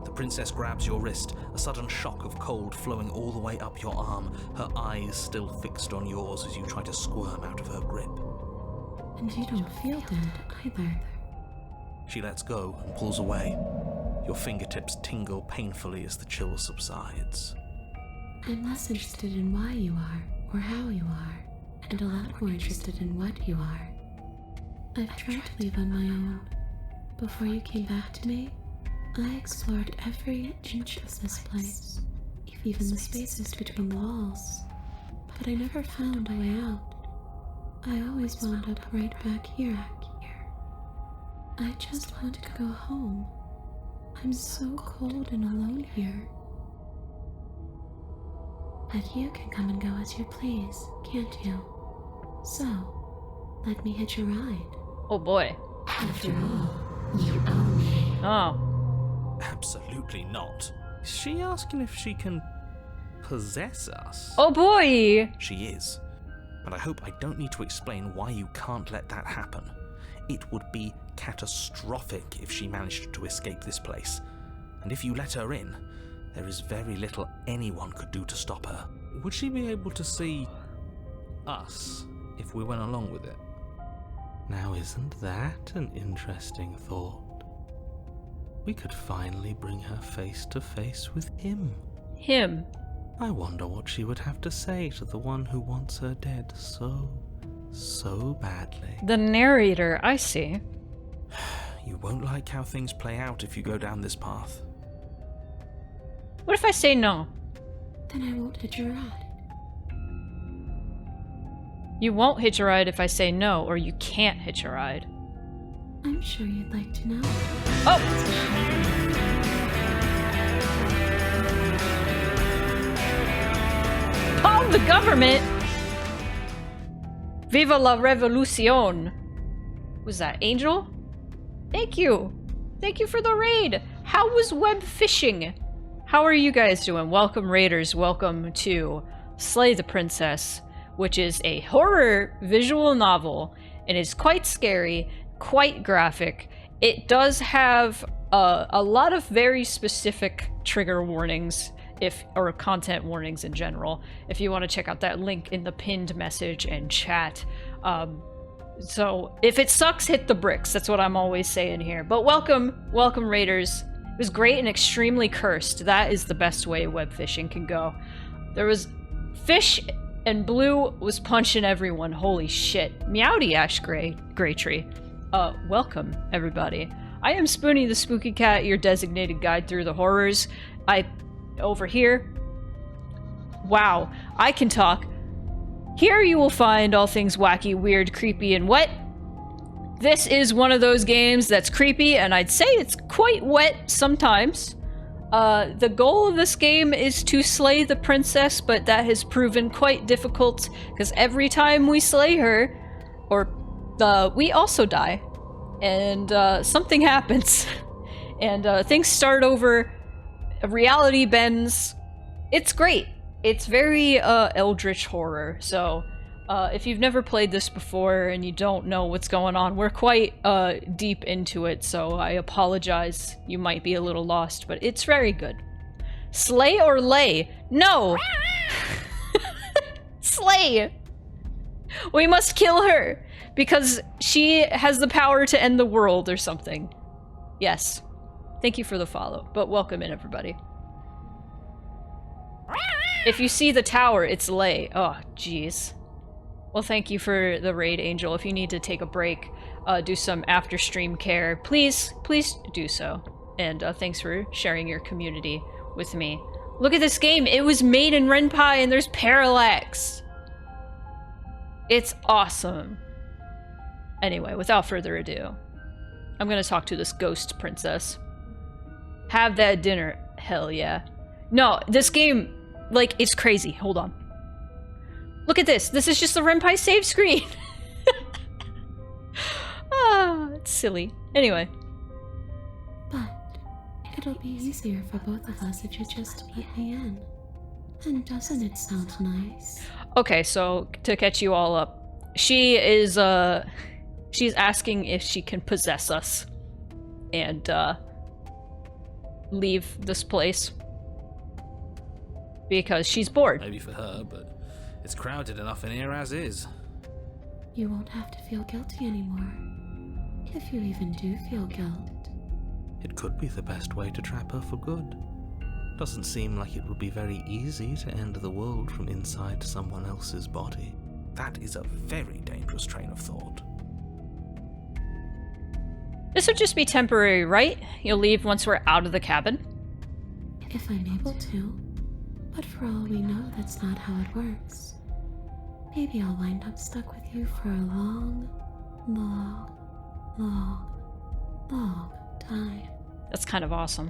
The princess grabs your wrist, a sudden shock of cold flowing all the way up your arm, her eyes still fixed on yours as you try to squirm out of her grip. And you don't feel dead either. She lets go and pulls away. Your fingertips tingle painfully as the chill subsides. I'm less interested in why you are, or how you are, and a lot more interested in what you are. I've tried to leave on my own. Before you came back to me, I explored every inch of this place, even the spaces between the walls. But I never found a way out. I always wound up right back here. I just want to go home. I'm so cold and alone here. But you can come and go as you please, can't you? So, let me hitch a ride. Oh boy. After all, you owe me. Oh. Absolutely not. Is she asking if she can possess us? Oh boy! She is. But I hope I don't need to explain why you can't let that happen. It would be catastrophic if she managed to escape this place. And if you let her in, there is very little anyone could do to stop her. Would she be able to see us if we went along with it? Now, isn't that an interesting thought? We could finally bring her face to face with him. Him? I wonder what she would have to say to the one who wants her dead so badly. The narrator, I see. You won't like how things play out if you go down this path. What if I say no? Then I won't hitch a ride. You won't hitch a ride if I say no, or you can't hitch a ride. I'm sure you'd like to know. Oh! Palm the government! Viva la revolucion! Was that Angel? Thank you! Thank you for the raid! How was web fishing? How are you guys doing? Welcome, raiders. Welcome to Slay the Princess, which is a horror visual novel and it's quite scary, quite graphic. It does have a lot of very specific trigger warnings, or content warnings in general, if you want to check out that link in the pinned message and chat. So if it sucks, hit the bricks. That's what I'm always saying here. But welcome raiders. It was great and extremely cursed. That is the best way web fishing can go. There was fish and Blue was punching everyone. Holy shit. Meowdy Ash Greytree. Welcome everybody. I am Spoonie the Spooky Cat, your designated guide through the horrors. Over here. Wow, I can talk. Here you will find all things wacky, weird, creepy, and wet. This is one of those games that's creepy, and I'd say it's quite wet sometimes. The goal of this game is to slay the princess, but that has proven quite difficult, because every time we slay her, we also die. And something happens. And things start over. Reality bends. It's great. It's very eldritch horror. So if you've never played this before and you don't know what's going on, we're quite deep into it, so I apologize. You might be a little lost, but it's very good. Slay or lay? No! Slay! We must kill her because she has the power to end the world or something. Yes. Thank you for the follow, but welcome in, everybody. If you see the tower, it's lay. Oh, jeez. Well, thank you for the raid, Angel. If you need to take a break, do some after-stream care, please do so. And thanks for sharing your community with me. Look at this game. It was made in Ren'Py, and there's parallax. It's awesome. Anyway, without further ado, I'm gonna talk to this ghost princess. Have that dinner. Hell yeah. No, this game, like, it's crazy. Hold on. Look at this. This is just the Ren'Py save screen. Ah, it's silly. Anyway. But it'll be easier for both of us if you just let me in. And doesn't it sound nice? Okay, so to catch you all up, she is, she's asking if she can possess us and, leave this place. Because she's bored. Maybe for her, but it's crowded enough in here as is. You won't have to feel guilty anymore. If you even do feel guilt. It could be the best way to trap her for good. Doesn't seem like it would be very easy to end the world from inside someone else's body. That is a very dangerous train of thought. This would just be temporary, right? You'll leave once we're out of the cabin? If I'm able to. But for all we know, that's not how it works. Maybe I'll wind up stuck with you for a long, long, long, long time. That's kind of awesome.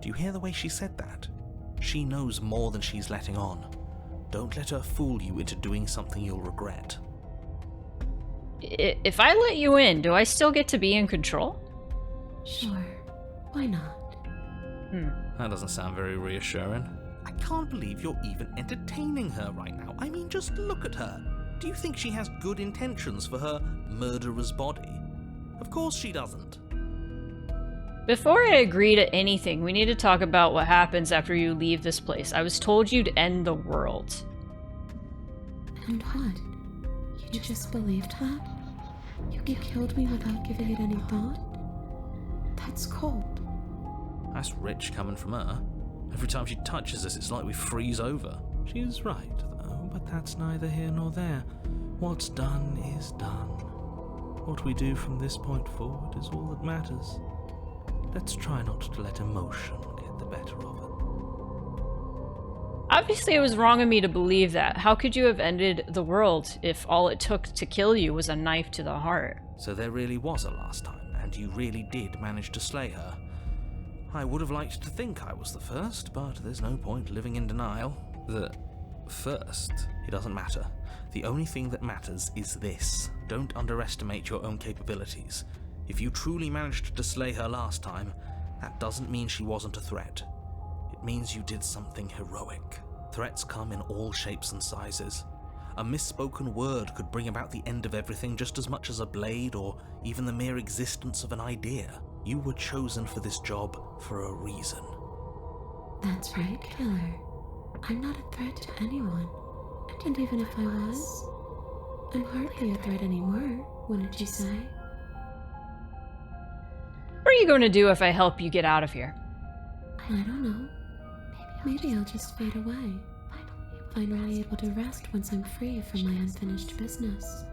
Do you hear the way she said that? She knows more than she's letting on. Don't let her fool you into doing something you'll regret. If I let you in, do I still get to be in control? Sure. Why not? That doesn't sound very reassuring. I can't believe you're even entertaining her right now. I mean, just look at her. Do you think she has good intentions for her murderer's body? Of course she doesn't. Before I agree to anything, we need to talk about what happens after you leave this place. I was told you'd end the world. And what? You just believed that? You killed me without giving it any thought? That's cold. That's rich coming from her. Every time she touches us, it's like we freeze over. She's right, though, but that's neither here nor there. What's done is done. What we do from this point forward is all that matters. Let's try not to let emotion get the better of it. Obviously, it was wrong of me to believe that. How could you have ended the world if all it took to kill you was a knife to the heart? So there really was a last time, and you really did manage to slay her. I would have liked to think I was the first, but there's no point living in denial. The first? It doesn't matter. The only thing that matters is this. Don't underestimate your own capabilities. If you truly managed to slay her last time, that doesn't mean she wasn't a threat. It means you did something heroic. Threats come in all shapes and sizes. A misspoken word could bring about the end of everything just as much as a blade or even the mere existence of an idea. You were chosen for this job for a reason. That's right, Killer. I'm not a threat to anyone. And even if I was, I'm hardly a threat anymore, wouldn't you say? What are you going to do if I help you get out of here? I don't know. Maybe I'll just fade away. Finally able to rest once I'm free from my unfinished business.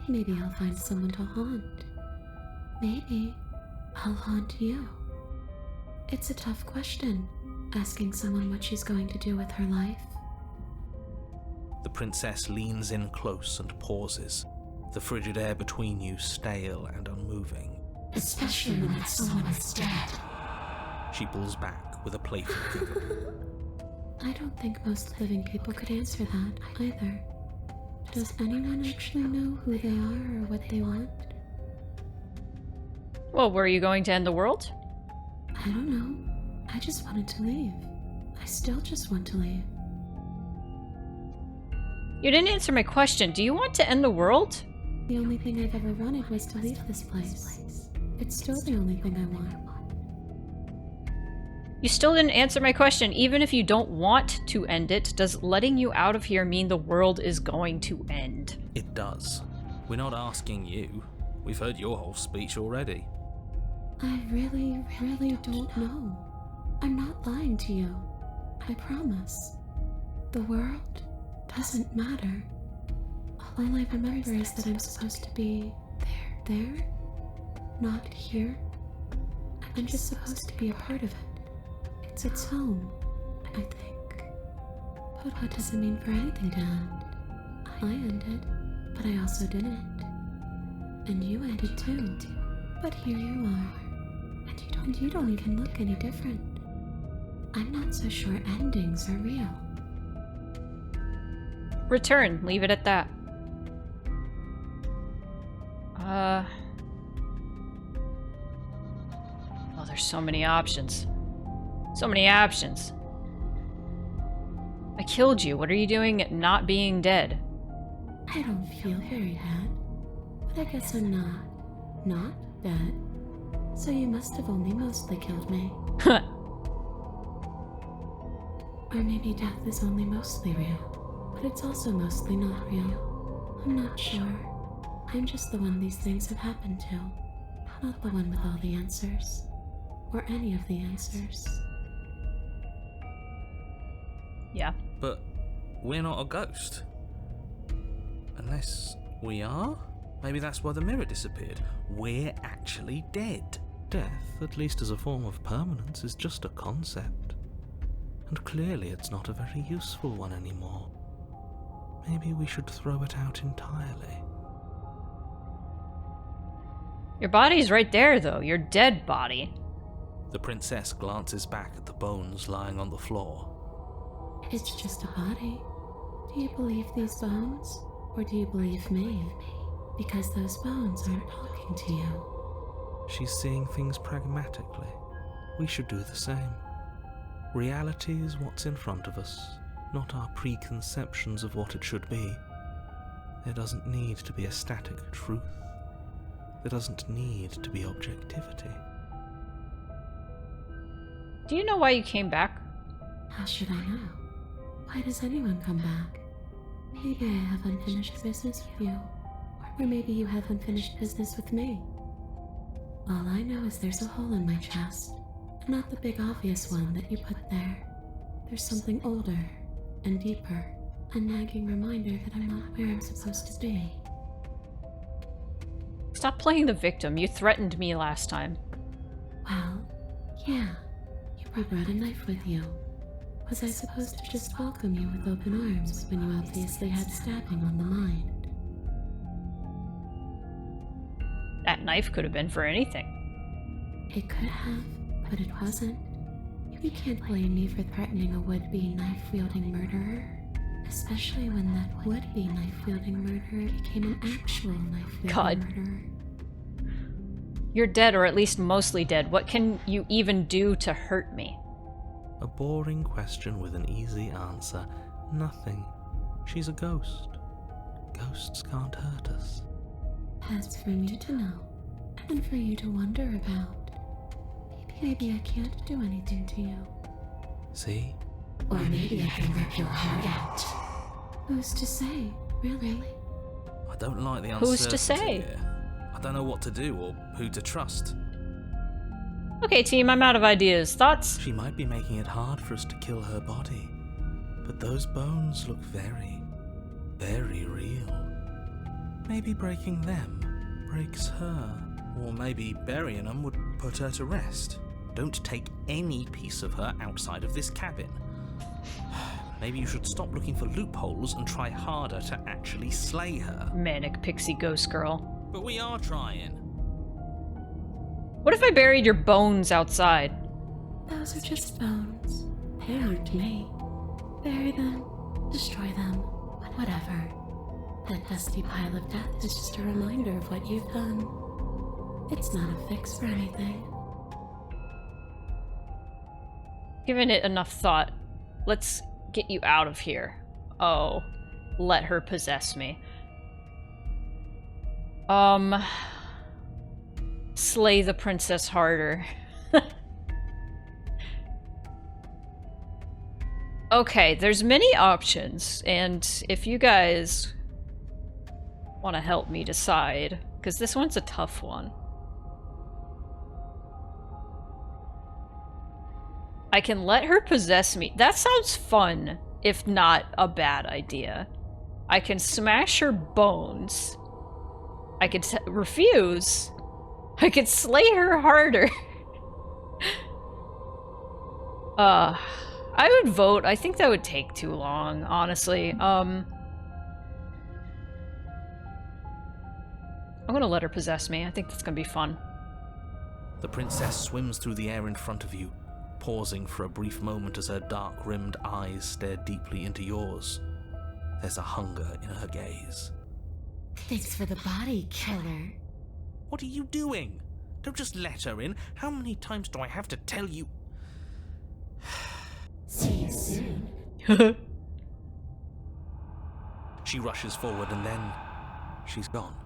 Maybe I'll find someone to haunt. Maybe I'll haunt you. It's a tough question, asking someone what she's going to do with her life. The princess leans in close and pauses, the frigid air between you stale and unmoving. Especially when that someone is dead. She pulls back with a playful giggle. I don't think most living people could answer that, either. Does anyone actually know who they are or what they want? Well, were you going to end the world? I don't know. I just wanted to leave. I still just want to leave. You didn't answer my question. Do you want to end the world? The only thing I've ever wanted was to leave this place. It's still the only thing I want. You still didn't answer my question. Even if you don't want to end it, does letting you out of here mean the world is going to end? It does. We're not asking you. We've heard your whole speech already. I really don't know. I'm not lying to you. I promise. The world doesn't matter. All I remember is that I'm supposed to be there, not here. I'm just supposed to be a part of it. It's home, I think. But what does it mean for anything to end? I ended, but I also didn't. And you ended too. But here you are. And you don't even look any different. I'm not so sure endings are real. Return. Leave it at that. Oh, there's so many options. So many options. I killed you. What are you doing not being dead? I don't feel very bad. But I guess I'm not dead. So you must have only mostly killed me. Or maybe death is only mostly real. But it's also mostly not real. I'm not sure. I'm just the one these things have happened to. Not the one with all the answers. Or any of the answers. Yeah. But we're not a ghost. Unless we are? Maybe that's why the mirror disappeared. We're actually dead. Death, at least as a form of permanence, is just a concept. And clearly it's not a very useful one anymore. Maybe we should throw it out entirely. Your body's right there, though. Your dead body. The princess glances back at the bones lying on the floor. It's just a body. Do you believe these bones? Or do you believe me? Because those bones aren't talking to you. She's seeing things pragmatically. We should do the same. Reality is what's in front of us, not our preconceptions of what it should be. There doesn't need to be a static truth. There doesn't need to be objectivity. Do you know why you came back? How should I know? Why does anyone come back? Maybe I have unfinished business with you. Or maybe you have unfinished business with me. All I know is there's a hole in my chest. Not the big obvious one that you put there. There's something older and deeper. A nagging reminder that I'm not where I'm supposed to be. Stop playing the victim. You threatened me last time. Well, yeah. You brought a knife with you. Was I supposed to just welcome you with open arms when you obviously had stabbing on the mind? That knife could have been for anything. It could have, but it wasn't. You can't blame me for threatening a would-be knife-wielding murderer. Especially when that would-be knife-wielding murderer became an actual knife-wielding murderer. You're dead, or at least mostly dead. What can you even do to hurt me? A boring question with an easy answer. Nothing. She's a ghost. Ghosts can't hurt us. That's for me to know, and for you to wonder about. Maybe I can't do anything to you. See? Or maybe I can rip your heart out. Who's to say, really? I don't like the uncertainty Who's to say? here. I don't know what to do or who to trust. Okay, team, I'm out of ideas. Thoughts? She might be making it hard for us to kill her body. But those bones look very, very real. Maybe breaking them breaks her. Or maybe burying them would put her to rest. Don't take any piece of her outside of this cabin. Maybe you should stop looking for loopholes and try harder to actually slay her. Manic pixie ghost girl. But we are trying. What if I buried your bones outside? Those are just bones. They aren't me. Bury them, destroy them, whatever. That dusty pile of death is just a reminder of what you've done. It's not a fix for anything. Given it enough thought, let's get you out of here. Oh, let her possess me. Slay the princess harder. Okay, there's many options, and if you guys want to help me decide, because this one's a tough one. I can let her possess me. That sounds fun, if not a bad idea. I can smash her bones. I could refuse. I could slay her harder. I would vote. I think that would take too long, honestly. I'm gonna let her possess me. I think that's gonna be fun. The princess swims through the air in front of you, pausing for a brief moment as her dark-rimmed eyes stare deeply into yours. There's a hunger in her gaze. Thanks for the body, killer. What are you doing? Don't just let her in. How many times do I have to tell you? See you soon. She rushes forward and then she's gone.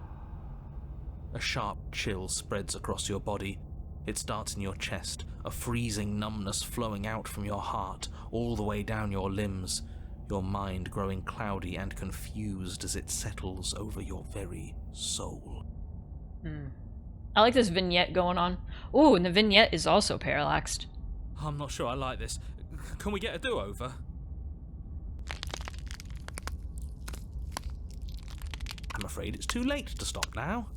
A sharp chill spreads across your body. It starts in your chest, a freezing numbness flowing out from your heart, all the way down your limbs, your mind growing cloudy and confused as it settles over your very soul. I like this vignette going on. Ooh, and the vignette is also parallaxed. I'm not sure I like this. Can we get a do-over? I'm afraid it's too late to stop now.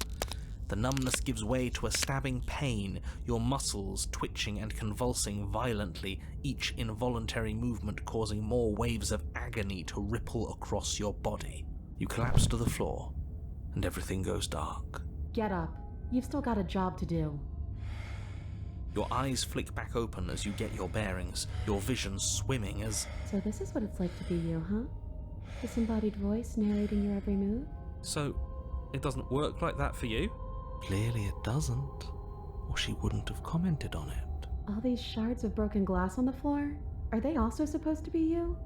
The numbness gives way to a stabbing pain, your muscles twitching and convulsing violently, each involuntary movement causing more waves of agony to ripple across your body. You collapse to the floor, and everything goes dark. Get up. You've still got a job to do. Your eyes flick back open as you get your bearings, your vision swimming as... So this is what it's like to be you, huh? Disembodied voice narrating your every move? So, it doesn't work like that for you? Clearly it doesn't, or she wouldn't have commented on it. All these shards of broken glass on the floor? Are they also supposed to be you?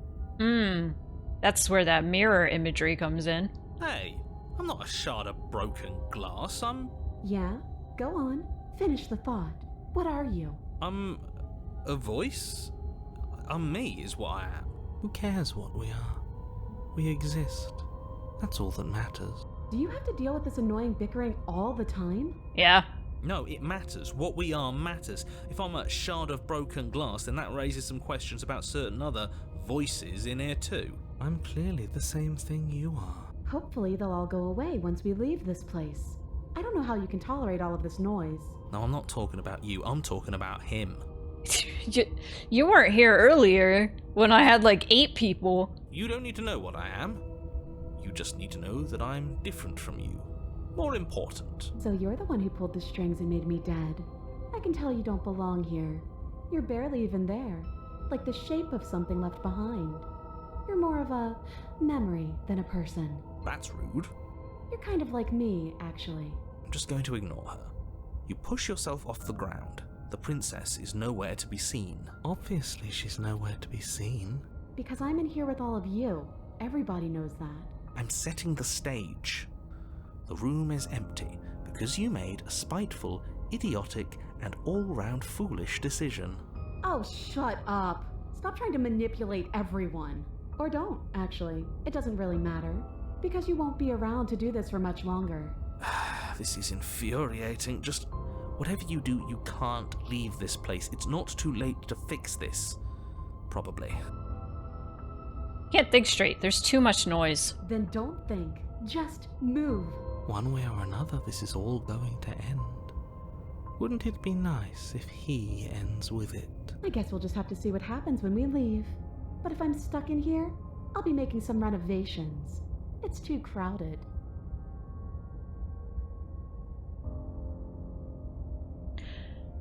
That's where that mirror imagery comes in. Hey, I'm not a shard of broken glass. I'm Yeah? Go on. Finish the thought. What are you? a voice? I'm me is what I am. Who cares what we are? We exist. That's all that matters. Do you have to deal with this annoying bickering all the time? Yeah. No, it matters. What we are matters. If I'm a shard of broken glass, then that raises some questions about certain other voices in here too. I'm clearly the same thing you are. Hopefully they'll all go away once we leave this place. I don't know how you can tolerate all of this noise. No, I'm not talking about you, I'm talking about him. You weren't here earlier when I had like 8 people. You don't need to know what I am. You just need to know that I'm different from you. More important. So you're the one who pulled the strings and made me dead. I can tell you don't belong here. You're barely even there, like the shape of something left behind. You're more of a memory than a person. That's rude. You're kind of like me, actually. I'm just going to ignore her. You push yourself off the ground. The princess is nowhere to be seen. Obviously she's nowhere to be seen. Because I'm in here with all of you. Everybody knows that. I'm setting the stage. The room is empty because you made a spiteful, idiotic, and all-round foolish decision. Oh, shut up. Stop trying to manipulate everyone. Or don't, actually. It doesn't really matter. Because you won't be around to do this for much longer. This is infuriating. Just whatever you do, you can't leave this place. It's not too late to fix this. Probably. Can't think straight. There's too much noise. Then don't think. Just move. One way or another, this is all going to end. Wouldn't it be nice if he ends with it? I guess we'll just have to see what happens when we leave. But if I'm stuck in here, I'll be making some renovations. It's too crowded.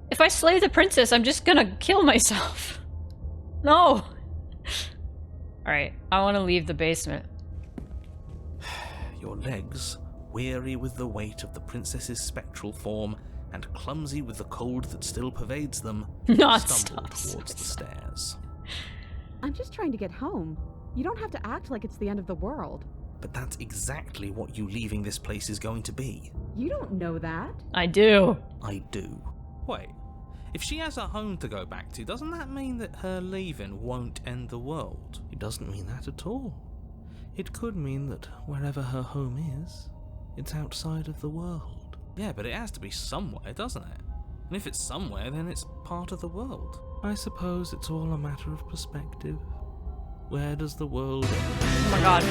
If I slay the princess, I'm just gonna kill myself. No! Alright, I want to leave the basement. Your legs, weary with the weight of the princess's spectral form, and clumsy with the cold that still pervades them, stumble towards the stairs. I'm just trying to get home. You don't have to act like it's the end of the world. But that's exactly what you leaving this place is going to be. You don't know that. I do. I do. Wait, if she has a home to go back to, doesn't that mean that her leaving won't end the world? It doesn't mean that at all. It could mean that wherever her home is, it's outside of the world. Yeah, but it has to be somewhere, doesn't it? And if it's somewhere, then it's part of the world. I suppose it's all a matter of perspective. Where does the world end? Oh my god.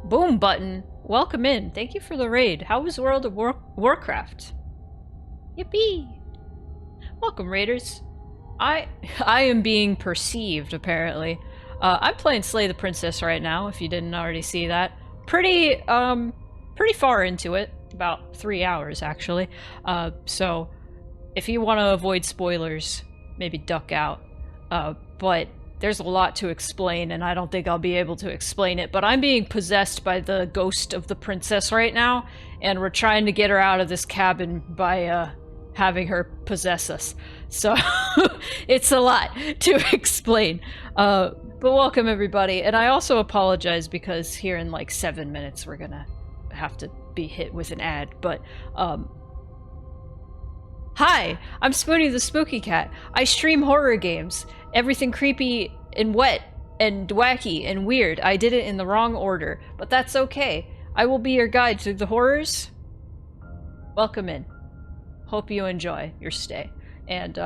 Boom button. Welcome in. Thank you for the raid. How was World of Warcraft? Yippee! Welcome, raiders. I am being perceived, apparently. I'm playing Slay the Princess right now, if you didn't already see that. Pretty far into it. About 3 hours, actually. So, if you want to avoid spoilers, maybe duck out. But there's a lot to explain, and I don't think I'll be able to explain it. But I'm being possessed by the ghost of the princess right now, and we're trying to get her out of this cabin by having her possess us. So, it's a lot to explain. But welcome, everybody. And I also apologize because here in like 7 minutes we're gonna have to be hit with an ad. But, hi! I'm Spoonie the SpoonyCatt. I stream horror games. Everything creepy and wet and wacky and weird. I did it in the wrong order, but that's okay. I will be your guide through the horrors. Welcome in. Hope you enjoy your stay. And,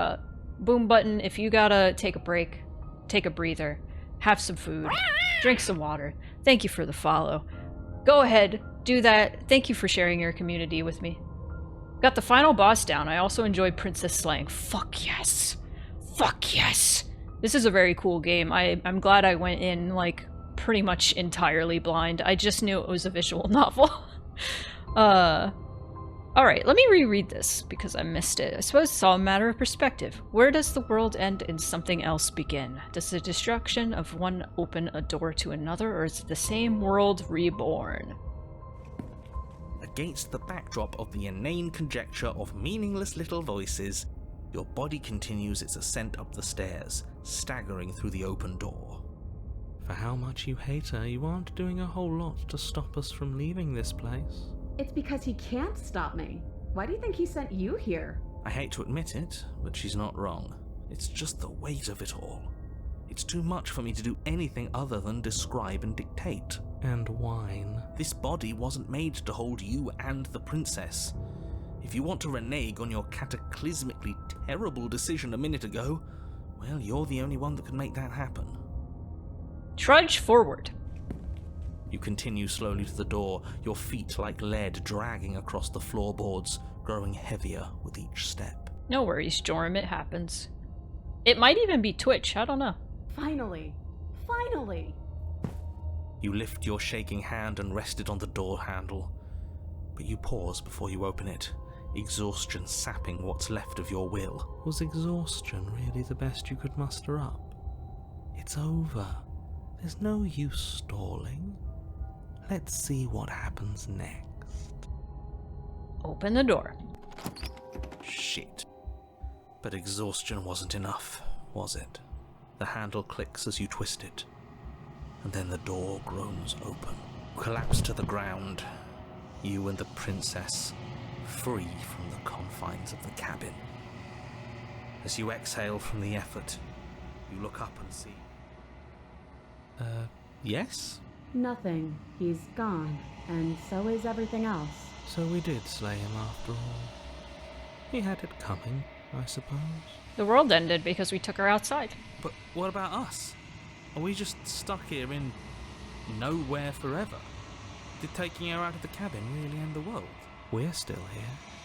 boom button, if you gotta take a break, take a breather, have some food, drink some water. Thank you for the follow. Go ahead, do that. Thank you for sharing your community with me. Got the final boss down. I also enjoyed princess slaying. Fuck yes. Fuck yes. This is a very cool game. I'm glad I went in, like, pretty much entirely blind. I just knew it was a visual novel. Alright, let me reread this, because I missed it. I suppose it's all a matter of perspective. Where does the world end and something else begin? Does the destruction of one open a door to another, or is it the same world reborn? Against the backdrop of the inane conjecture of meaningless little voices, your body continues its ascent up the stairs, staggering through the open door. For how much you hate her, you aren't doing a whole lot to stop us from leaving this place. It's because he can't stop me. Why do you think he sent you here? I hate to admit it, but she's not wrong. It's just the weight of it all. It's too much for me to do anything other than describe and dictate. And whine. This body wasn't made to hold you and the princess. If you want to renege on your cataclysmically terrible decision a minute ago, well, you're the only one that can make that happen. Trudge forward. You continue slowly to the door, your feet like lead dragging across the floorboards, growing heavier with each step. No worries, Jorm, it happens. It might even be Twitch, I don't know. Finally. Finally! You lift your shaking hand and rest it on the door handle, but you pause before you open it, exhaustion sapping what's left of your will. Was exhaustion really the best you could muster up? It's over. There's no use stalling. Let's see what happens next. Open the door. Shit. But exhaustion wasn't enough, was it? The handle clicks as you twist it, and then the door groans open. Collapse to the ground, you and the princess, free from the confines of the cabin. As you exhale from the effort, you look up and see... yes? Nothing. He's gone, and so is everything else. So we did slay him after all. He had it coming, I suppose. The world ended because we took her outside. But what about us? Are we just stuck here in nowhere forever? Did taking her out of the cabin really end the world? We're still here.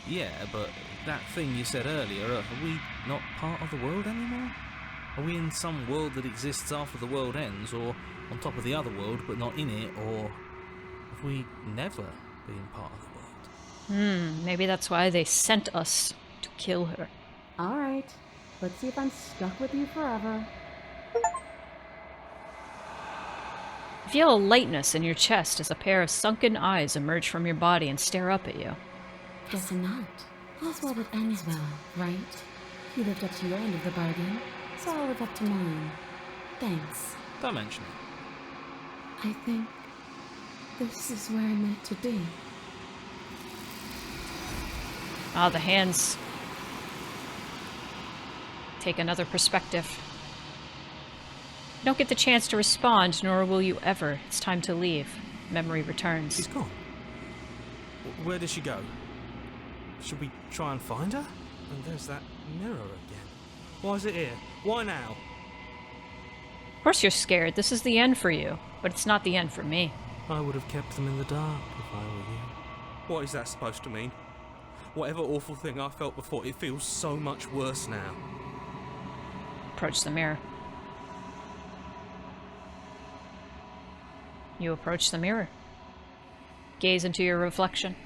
Yeah, but that thing you said earlier, are we not part of the world anymore? Are we in some world that exists after the world ends, or on top of the other world but not in it, or have we never been part of the world? Maybe that's why they sent us to kill her. Alright, let's see if I'm stuck with you forever. Feel a lightness in your chest as a pair of sunken eyes emerge from your body and stare up at you. Guessing not. All's well that ends well, right? You lived up to your end of the bargain, so I'll live up to mine. Thanks. Don't mention it. I think this is where I'm meant to be. Ah, the hands take another perspective. You don't get the chance to respond, nor will you ever. It's time to leave. Memory returns. She's gone. Where did she go? Should we try and find her? And there's that mirror again. Why is it here? Why now? Of course you're scared. This is the end for you. But it's not the end for me. I would have kept them in the dark if I were you. What is that supposed to mean? Whatever awful thing I felt before, it feels so much worse now. Approach the mirror. You approach the mirror. Gaze into your reflection.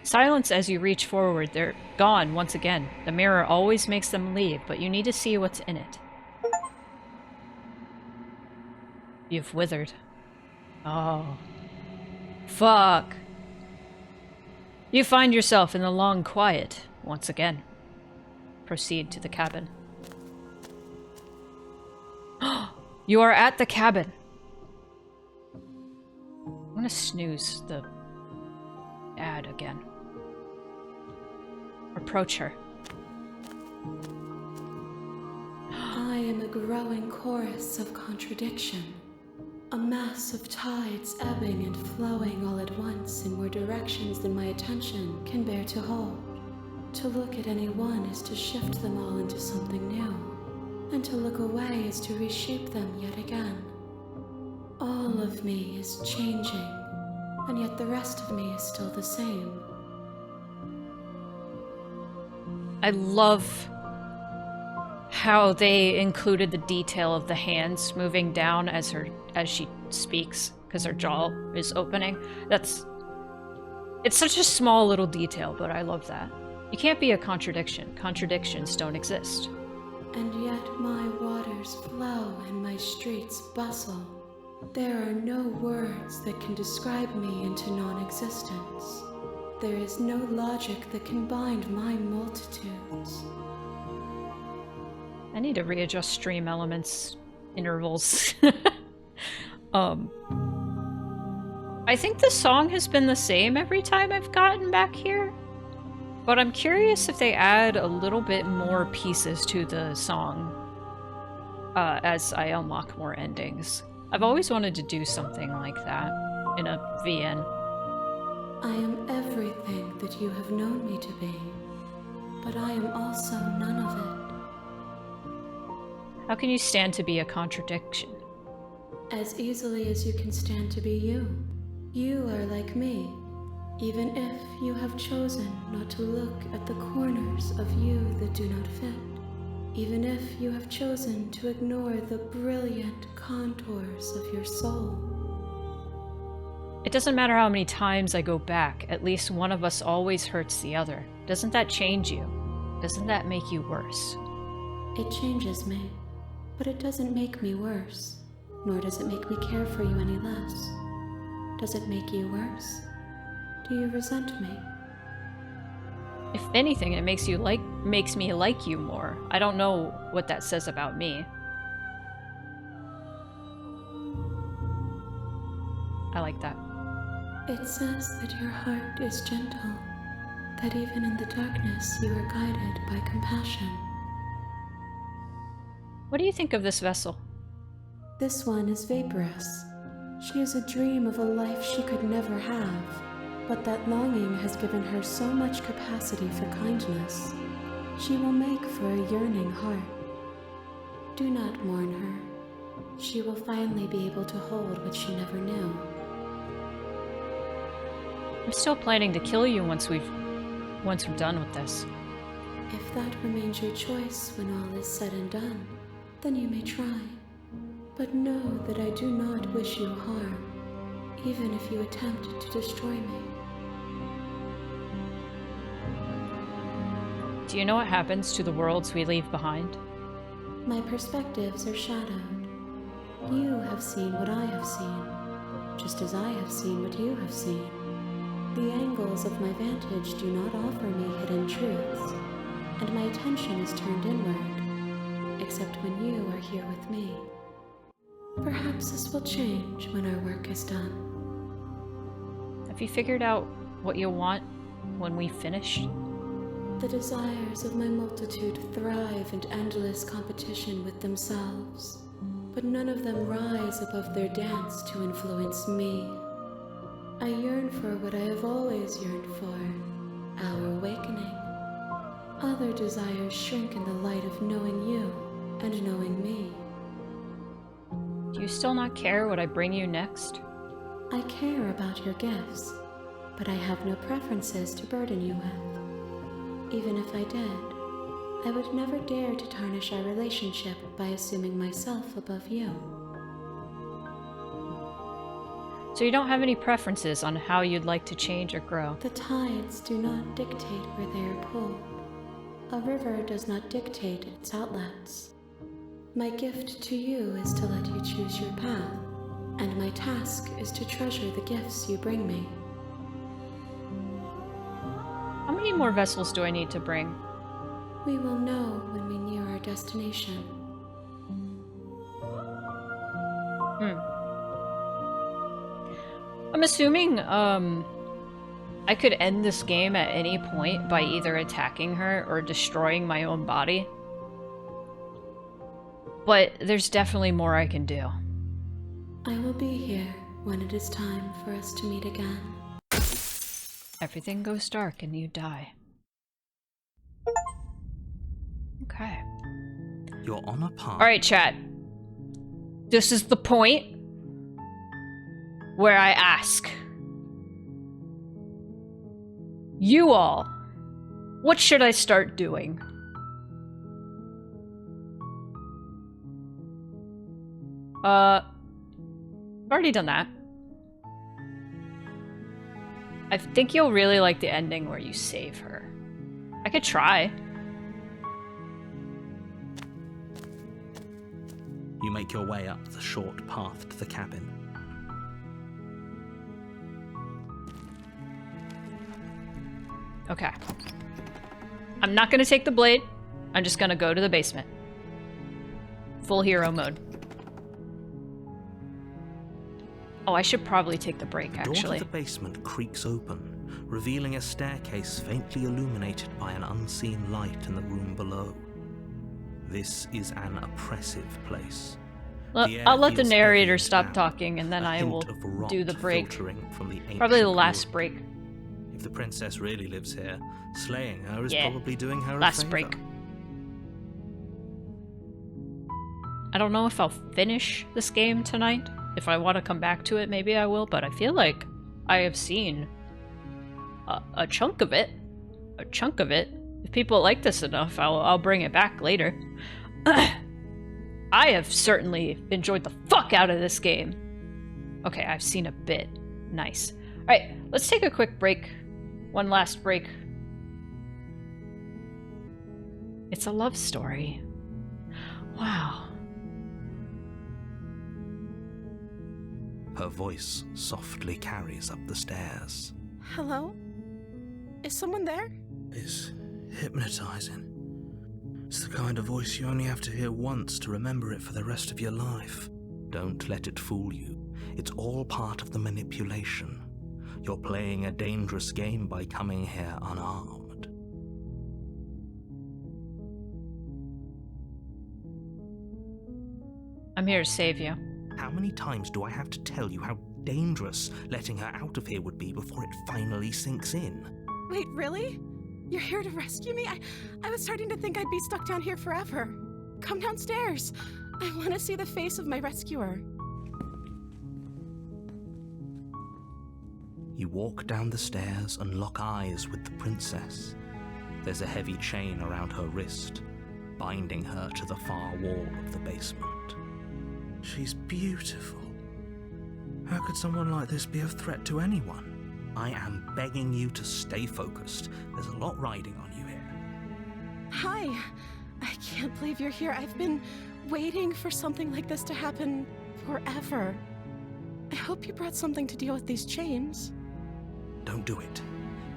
Silence as you reach forward. They're gone once again. The mirror always makes them leave, but you need to see what's in it. You've withered. Oh. Fuck. You find yourself in the long quiet once again. Proceed to the cabin. You are at the cabin. I'm gonna snooze the ad again. Approach her. I am a growing chorus of contradiction. A mass of tides ebbing and flowing all at once in more directions than my attention can bear to hold. To look at any one is to shift them all into something new, and to look away is to reshape them yet again. All of me is changing, and yet the rest of me is still the same. I love how they included the detail of the hands moving down as she speaks, because her jaw is opening. It's such a small little detail, but I love that. You can't be a contradiction. Contradictions don't exist. And yet my waters flow and my streets bustle. There are no words that can describe me into non-existence. There is no logic that can bind my multitudes. I need to readjust stream elements intervals. I think the song has been the same every time I've gotten back here, but I'm curious if they add a little bit more pieces to the song as I unlock more endings. I've always wanted to do something like that in a VN. I am everything that you have known me to be, but I am also none of it. How can you stand to be a contradiction? As easily as you can stand to be you. You are like me, even if you have chosen not to look at the corners of you that do not fit. Even if you have chosen to ignore the brilliant contours of your soul. It doesn't matter how many times I go back, at least one of us always hurts the other. Doesn't that change you? Doesn't that make you worse? It changes me, but it doesn't make me worse, nor does it make me care for you any less. Does it make you worse? Do you resent me? If anything, it makes me like you more. I don't know what that says about me. I like that. It says that your heart is gentle, that even in the darkness you are guided by compassion. What do you think of this vessel? This one is vaporous. She is a dream of a life she could never have, but that longing has given her so much capacity for kindness. She will make for a yearning heart. Do not mourn her. She will finally be able to hold what she never knew. I'm still planning to kill you once we're done with this. If that remains your choice when all is said and done, then you may try. But know that I do not wish you harm, even if you attempt to destroy me. Do you know what happens to the worlds we leave behind? My perspectives are shadowed. You have seen what I have seen, just as I have seen what you have seen. The angles of my vantage do not offer me hidden truths, and my attention is turned inward, except when you are here with me. Perhaps this will change when our work is done. Have you figured out what you'll want when we finish? The desires of my multitude thrive in endless competition with themselves, but none of them rise above their dance to influence me. I yearn for what I have always yearned for, our awakening. Other desires shrink in the light of knowing you and knowing me. Do you still not care what I bring you next? I care about your gifts, but I have no preferences to burden you with. Even if I did, I would never dare to tarnish our relationship by assuming myself above you. So you don't have any preferences on how you'd like to change or grow? The tides do not dictate where they are pulled. A river does not dictate its outlets. My gift to you is to let you choose your path, and my task is to treasure the gifts you bring me. How many more vessels do I need to bring? We will know when we near our destination. I'm assuming, I could end this game at any point by either attacking her or destroying my own body. But there's definitely more I can do. I will be here when it is time for us to meet again. Everything goes dark and you die. Okay. You're on a path. Alright, chat. This is the point where I ask you all, what should I start doing? I've already done that. I think you'll really like the ending where you save her. I could try. You make your way up the short path to the cabin. Okay. I'm not gonna take the blade. I'm just gonna go to the basement. Full hero mode. Oh, I should probably take the break, actually. The door to the basement creaks open, revealing a staircase faintly illuminated by an unseen light in the room below. This is an oppressive place. I'll let the narrator stop talking, and then I will do the break. Probably the last break. If the princess really lives here, slaying her is Yeah. probably doing her Last a favor. break. I don't know if I'll finish this game tonight. If I want to come back to it, maybe I will, but I feel like I have seen a chunk of it. A chunk of it. If people like this enough, I'll bring it back later. I have certainly enjoyed the fuck out of this game. Okay, I've seen a bit. Nice. Alright, let's take a quick break. One last break. It's a love story. Wow. Her voice softly carries up the stairs. Hello? Is someone there? is hypnotizing. It's the kind of voice you only have to hear once to remember it for the rest of your life. Don't let it fool you. It's all part of the manipulation. You're playing a dangerous game by coming here unarmed. I'm here to save you. How many times do I have to tell you how dangerous letting her out of here would be before it finally sinks in? Wait, really? You're here to rescue me? I was starting to think I'd be stuck down here forever. Come downstairs. I want to see the face of my rescuer. You walk down the stairs and lock eyes with the princess. There's a heavy chain around her wrist, binding her to the far wall of the basement. She's beautiful. How could someone like this be a threat to anyone? I am begging you to stay focused. There's a lot riding on you here. Hi. I can't believe you're here. I've been waiting for something like this to happen forever. I hope you brought something to deal with these chains. Don't do it.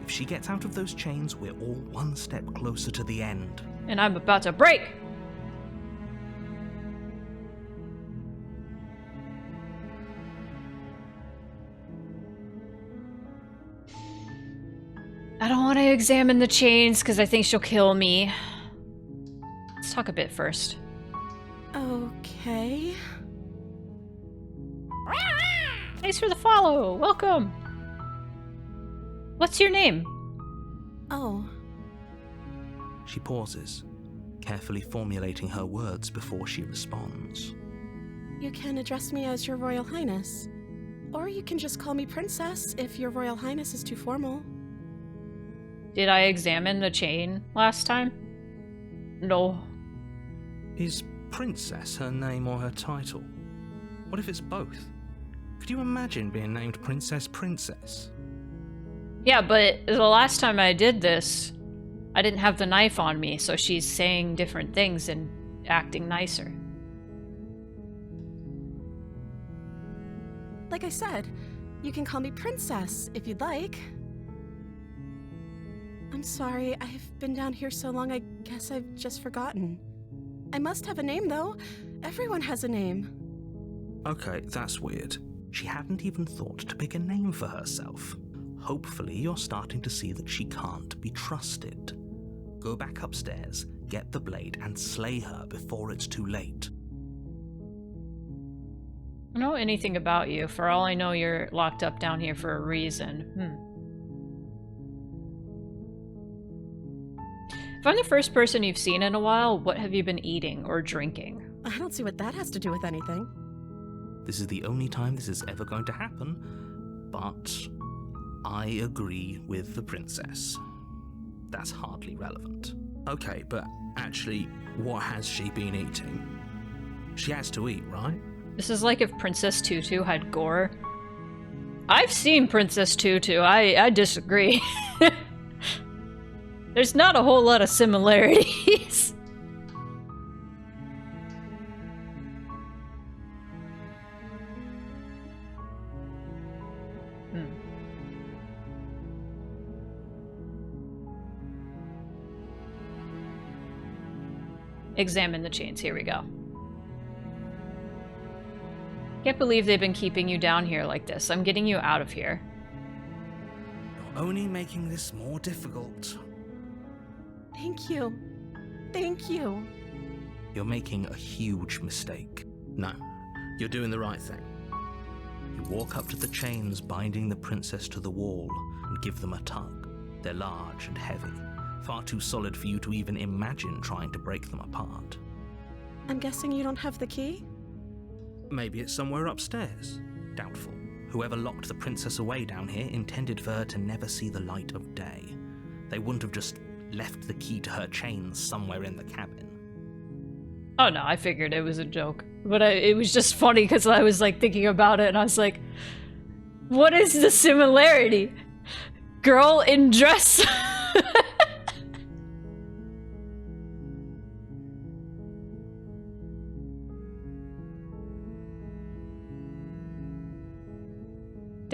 If she gets out of those chains, we're all one step closer to the end. And I'm about to break! I don't want to examine the chains because I think she'll kill me. Let's talk a bit first. Okay. Thanks for the follow. Welcome. What's your name? Oh. She pauses, carefully formulating her words before she responds. You can address me as Your Royal Highness. Or you can just call me Princess if Your Royal Highness is too formal. Did I examine the chain last time? No. Is Princess her name or her title? What if it's both? Could you imagine being named Princess Princess? Yeah, but the last time I did this, I didn't have the knife on me, so she's saying different things and acting nicer. Like I said, you can call me Princess if you'd like. I'm sorry, I've been down here so long, I guess I've just forgotten. I must have a name, though. Everyone has a name. Okay, that's weird. She hadn't even thought to pick a name for herself. Hopefully you're starting to see that she can't be trusted. Go back upstairs, get the blade, and slay her before it's too late. I don't know anything about you. For all I know, you're locked up down here for a reason. If I'm the first person you've seen in a while, what have you been eating or drinking? I don't see what that has to do with anything. This is the only time this is ever going to happen, but I agree with the princess. That's hardly relevant. Okay, but actually, what has she been eating? She has to eat, right? This is like if Princess Tutu had gore. I've seen Princess Tutu. I disagree. There's not a whole lot of similarities. Examine the chains. Here we go. Can't believe they've been keeping you down here like this. I'm getting you out of here. You're only making this more difficult. Thank you. Thank you. You're making a huge mistake. No, you're doing the right thing. You walk up to the chains binding the princess to the wall and give them a tug. They're large and heavy, far too solid for you to even imagine trying to break them apart. I'm guessing you don't have the key? Maybe it's somewhere upstairs. Doubtful. Whoever locked the princess away down here intended for her to never see the light of day. They wouldn't have just left the key to her chains somewhere in the cabin. Oh no, I figured it was a joke. But it was just funny because I was like thinking about it and I was like, what is the similarity? Girl in dress.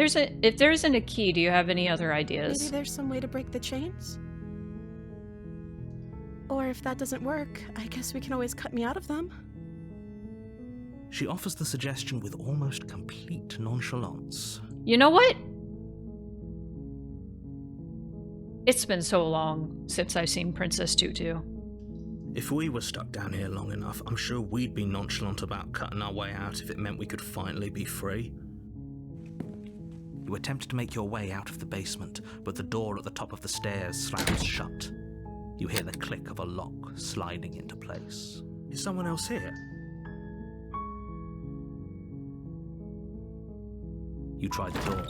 If there isn't a key, do you have any other ideas? Maybe there's some way to break the chains? if that doesn't work, I guess we can always cut me out of them. She offers the suggestion with almost complete nonchalance. You know what? It's been so long since I've seen Princess Tutu. If we were stuck down here long enough, I'm sure we'd be nonchalant about cutting our way out if it meant we could finally be free. You attempt to make your way out of the basement, but the door at the top of the stairs slams shut. You hear the click of a lock sliding into place. Is someone else here? You try the door,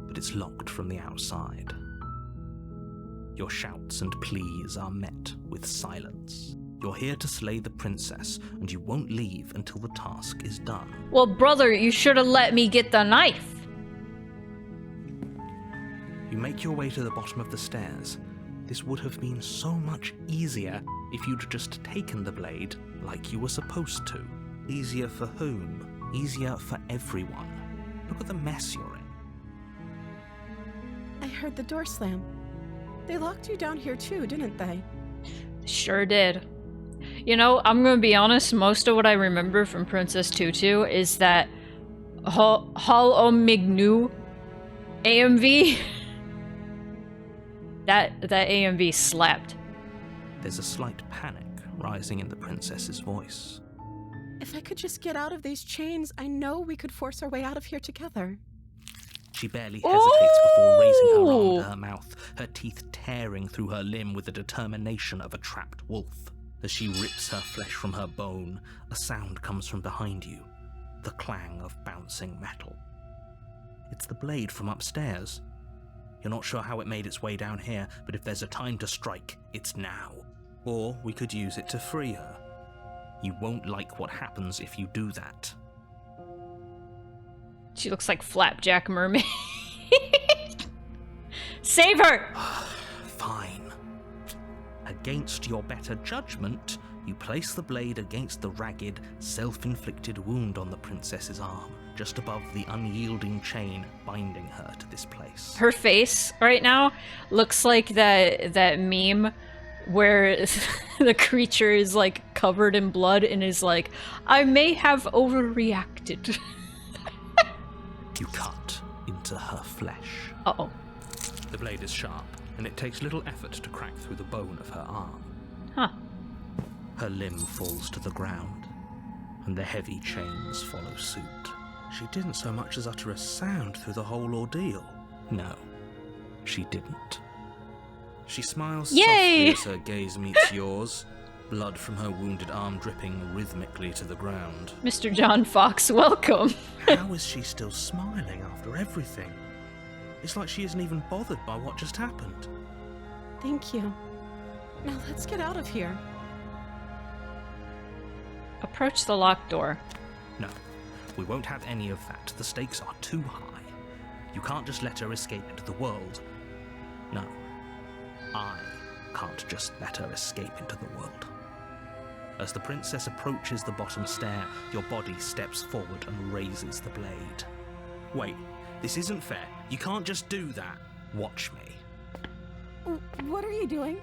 but it's locked from the outside. Your shouts and pleas are met with silence. You're here to slay the princess, and you won't leave until the task is done. Well, brother, you should have let me get the knife. You make your way to the bottom of the stairs. This would have been so much easier if you'd just taken the blade like you were supposed to. Easier for whom? Easier for everyone. Look at the mess you're in. I heard the door slam. They locked you down here too, didn't they? Sure did. You know, I'm gonna be honest, most of what I remember from Princess Tutu is that Hal Mignu AMV. that AMV slapped. There's a slight panic rising in the princess's voice. If I could just get out of these chains, I know we could force our way out of here together. She barely hesitates before raising her arm to her mouth, her teeth tearing through her limb with the determination of a trapped wolf. As she rips her flesh from her bone, a sound comes from behind you, the clang of bouncing metal. It's the blade from upstairs. You're not sure how it made its way down here, but if there's a time to strike, it's now. Or we could use it to free her. You won't like what happens if you do that. She looks like Flapjack Mermaid. Save her! Fine. Against your better judgment, you place the blade against the ragged, self-inflicted wound on the princess's arm, just above the unyielding chain binding her to this place. Her face right now looks like that meme where the creature is like covered in blood and is like, I may have overreacted. You cut into her flesh. Uh-oh. The blade is sharp, and it takes little effort to crack through the bone of her arm. Huh. Her limb falls to the ground, and the heavy chains follow suit. She didn't so much as utter a sound through the whole ordeal. No, she didn't. She smiles Yay! softly as her gaze meets yours, blood from her wounded arm dripping rhythmically to the ground. Mr. John Fox, welcome. How is she still smiling after everything? It's like she isn't even bothered by what just happened. Thank you. Now let's get out of here. Approach the locked door. No, we won't have any of that. The stakes are too high. You can't just let her escape into the world. No, I can't just let her escape into the world. As the princess approaches the bottom stair, your body steps forward and raises the blade. Wait, this isn't fair. You can't just do that. Watch me. What are you doing?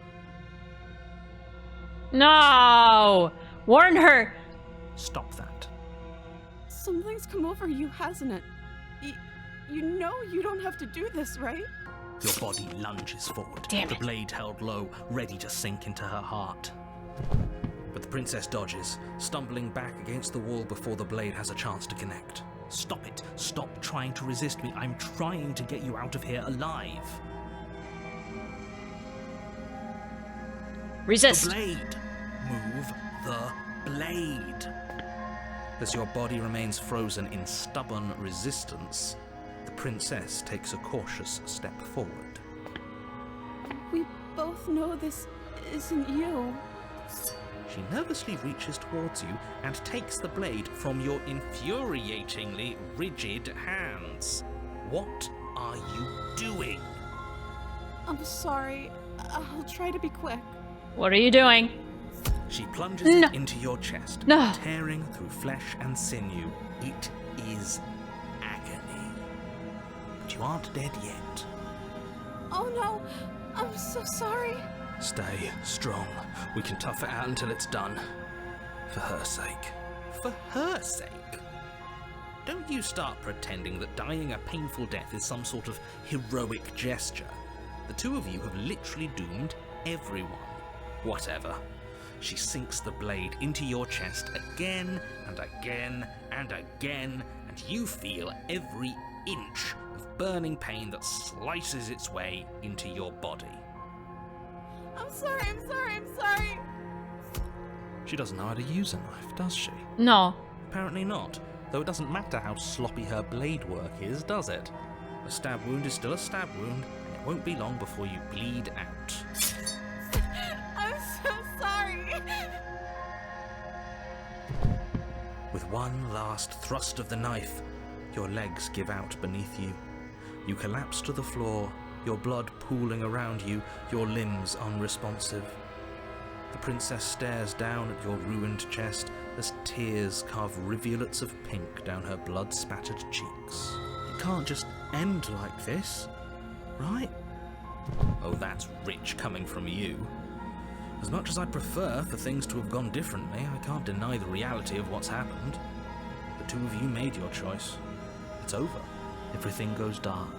No! Warn her! Stop that. Something's come over you, hasn't it? You know you don't have to do this, right? Your body lunges forward, Damn the it. blade held low, ready to sink into her heart. But the princess dodges, stumbling back against the wall before the blade has a chance to connect. Stop it. Stop trying to resist me. I'm trying to get you out of here alive. Resist. The blade. Move the blade. As your body remains frozen in stubborn resistance, the princess takes a cautious step forward. We both know this isn't you. She nervously reaches towards you and takes the blade from your infuriatingly rigid hands. What are you doing? I'm sorry. I'll try to be quick. What are you doing? She plunges it into your chest, No. tearing through flesh and sinew. It is agony. But you aren't dead yet. Oh no! I'm so sorry. Stay strong. We can tough it out until it's done. For her sake. For her sake? Don't you start pretending that dying a painful death is some sort of heroic gesture. The two of you have literally doomed everyone. Whatever. She sinks the blade into your chest again and again and again, and you feel every inch of burning pain that slices its way into your body. I'm sorry. She doesn't know how to use a knife, does she? No. Apparently not, though it doesn't matter how sloppy her blade work is, does it? A stab wound is still a stab wound, and it won't be long before you bleed out. I'm so sorry. With one last thrust of the knife, your legs give out beneath you. You collapse to the floor, your blood pooling around you, your limbs unresponsive. The princess stares down at your ruined chest as tears carve rivulets of pink down her blood-spattered cheeks. It can't just end like this, right? Oh, that's rich coming from you. As much as I'd prefer for things to have gone differently, I can't deny the reality of what's happened. The two of you made your choice. It's over. Everything goes dark.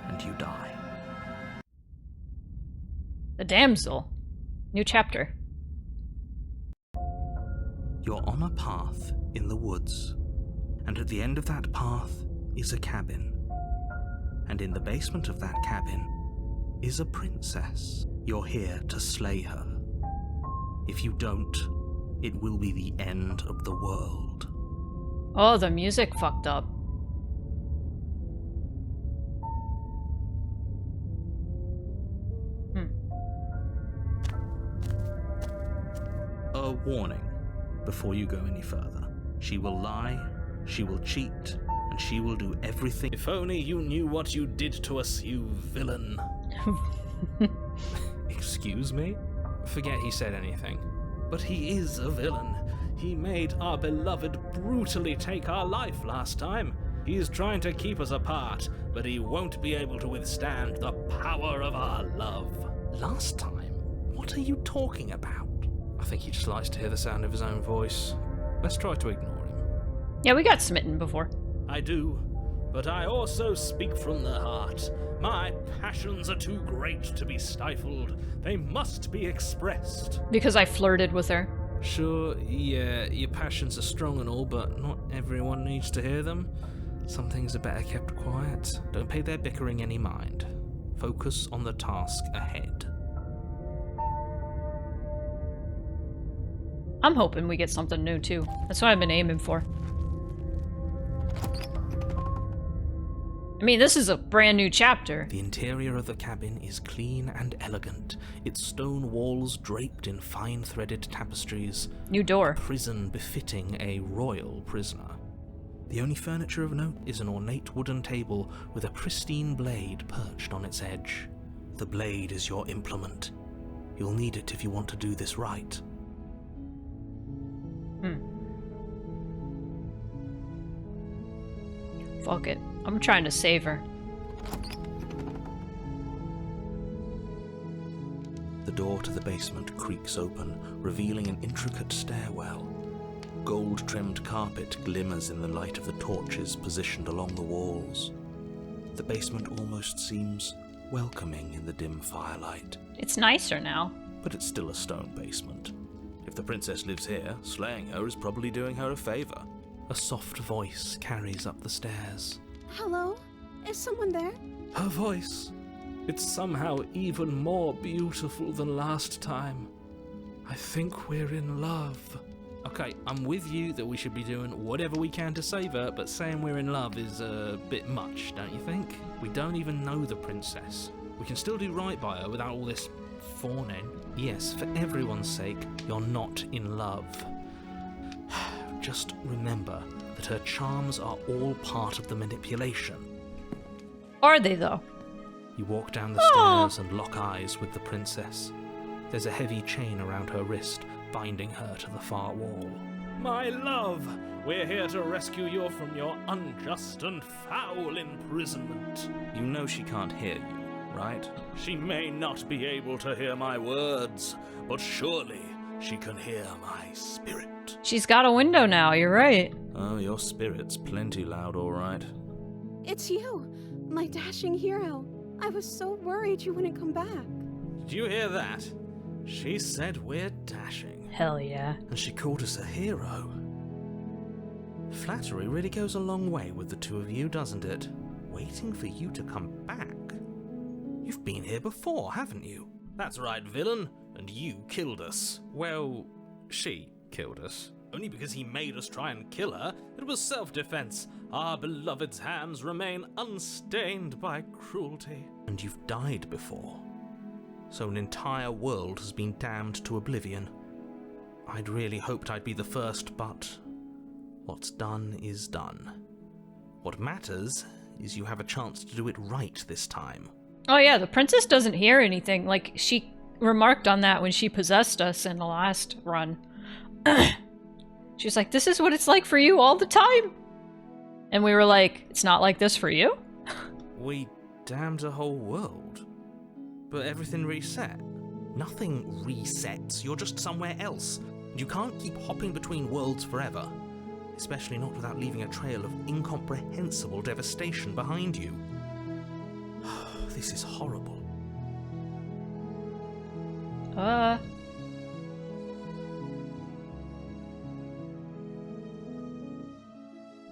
And you die. The Damsel. New chapter. You're on a path in the woods, and at the end of that path is a cabin. And in the basement of that cabin is a princess. You're here to slay her. If you don't, it will be the end of the world. Oh, the music fucked up. A warning before you go any further. She will lie, she will cheat, and she will do everything. If only you knew what you did to us, you villain. Excuse me? Forget he said anything. But he is a villain. He made our beloved brutally take our life last time. He is trying to keep us apart, but he won't be able to withstand the power of our love. Last time? What are you talking about? I think he just likes to hear the sound of his own voice. Let's try to ignore him. Yeah, we got smitten before. I do, but I also speak from the heart. My passions are too great to be stifled. They must be expressed. Because I flirted with her. Sure, yeah, your passions are strong and all, but not everyone needs to hear them. Some things are better kept quiet. Don't pay their bickering any mind. Focus on the task ahead. I'm hoping we get something new, too. That's what I've been aiming for. I mean, this is a brand new chapter. The interior of the cabin is clean and elegant, its stone walls draped in fine-threaded tapestries. New door. A prison befitting a royal prisoner. The only furniture of note is an ornate wooden table with a pristine blade perched on its edge. The blade is your implement. You'll need it if you want to do this right. Fuck it. I'm trying to save her. The door to the basement creaks open, revealing an intricate stairwell. Gold-trimmed carpet glimmers in the light of the torches positioned along the walls. The basement almost seems welcoming in the dim firelight. It's nicer now. But it's still a stone basement. If the princess lives here, slaying her is probably doing her a favor. A soft voice carries up the stairs. Hello? Is someone there? Her voice. It's somehow even more beautiful than last time. I think we're in love. Okay, I'm with you that we should be doing whatever we can to save her, but saying we're in love is a bit much, don't you think? We don't even know the princess. We can still do right by her without all this fawning. Yes, for everyone's sake, you're not in love. Just remember that her charms are all part of the manipulation. Are they, though? You walk down the stairs and lock eyes with the princess. There's a heavy chain around her wrist, binding her to the far wall. My love, we're here to rescue you from your unjust and foul imprisonment. You know she can't hear you, right? She may not be able to hear my words, but surely she can hear my spirit. She's got a window now, you're right. Oh, your spirit's plenty loud, all right. It's you, my dashing hero. I was so worried you wouldn't come back. Did you hear that? She said we're dashing. Hell yeah. And she called us a hero. Flattery really goes a long way with the two of you, doesn't it? Waiting for you to come back. You've been here before, haven't you? That's right, villain. And you killed us. Well, she killed us. Only because he made us try and kill her. It was self-defense. Our beloved's hands remain unstained by cruelty. And you've died before. So an entire world has been damned to oblivion. I'd really hoped I'd be the first, but what's done is done. What matters is you have a chance to do it right this time. Oh yeah, the princess doesn't hear anything. Like, she remarked on that when she possessed us in the last run. She was like, this is what it's like for you all the time. And we were like, it's not like this for you? We damned a whole world. But everything reset. Nothing resets. You're just somewhere else. You can't keep hopping between worlds forever. Especially not without leaving a trail of incomprehensible devastation behind you. This is horrible. I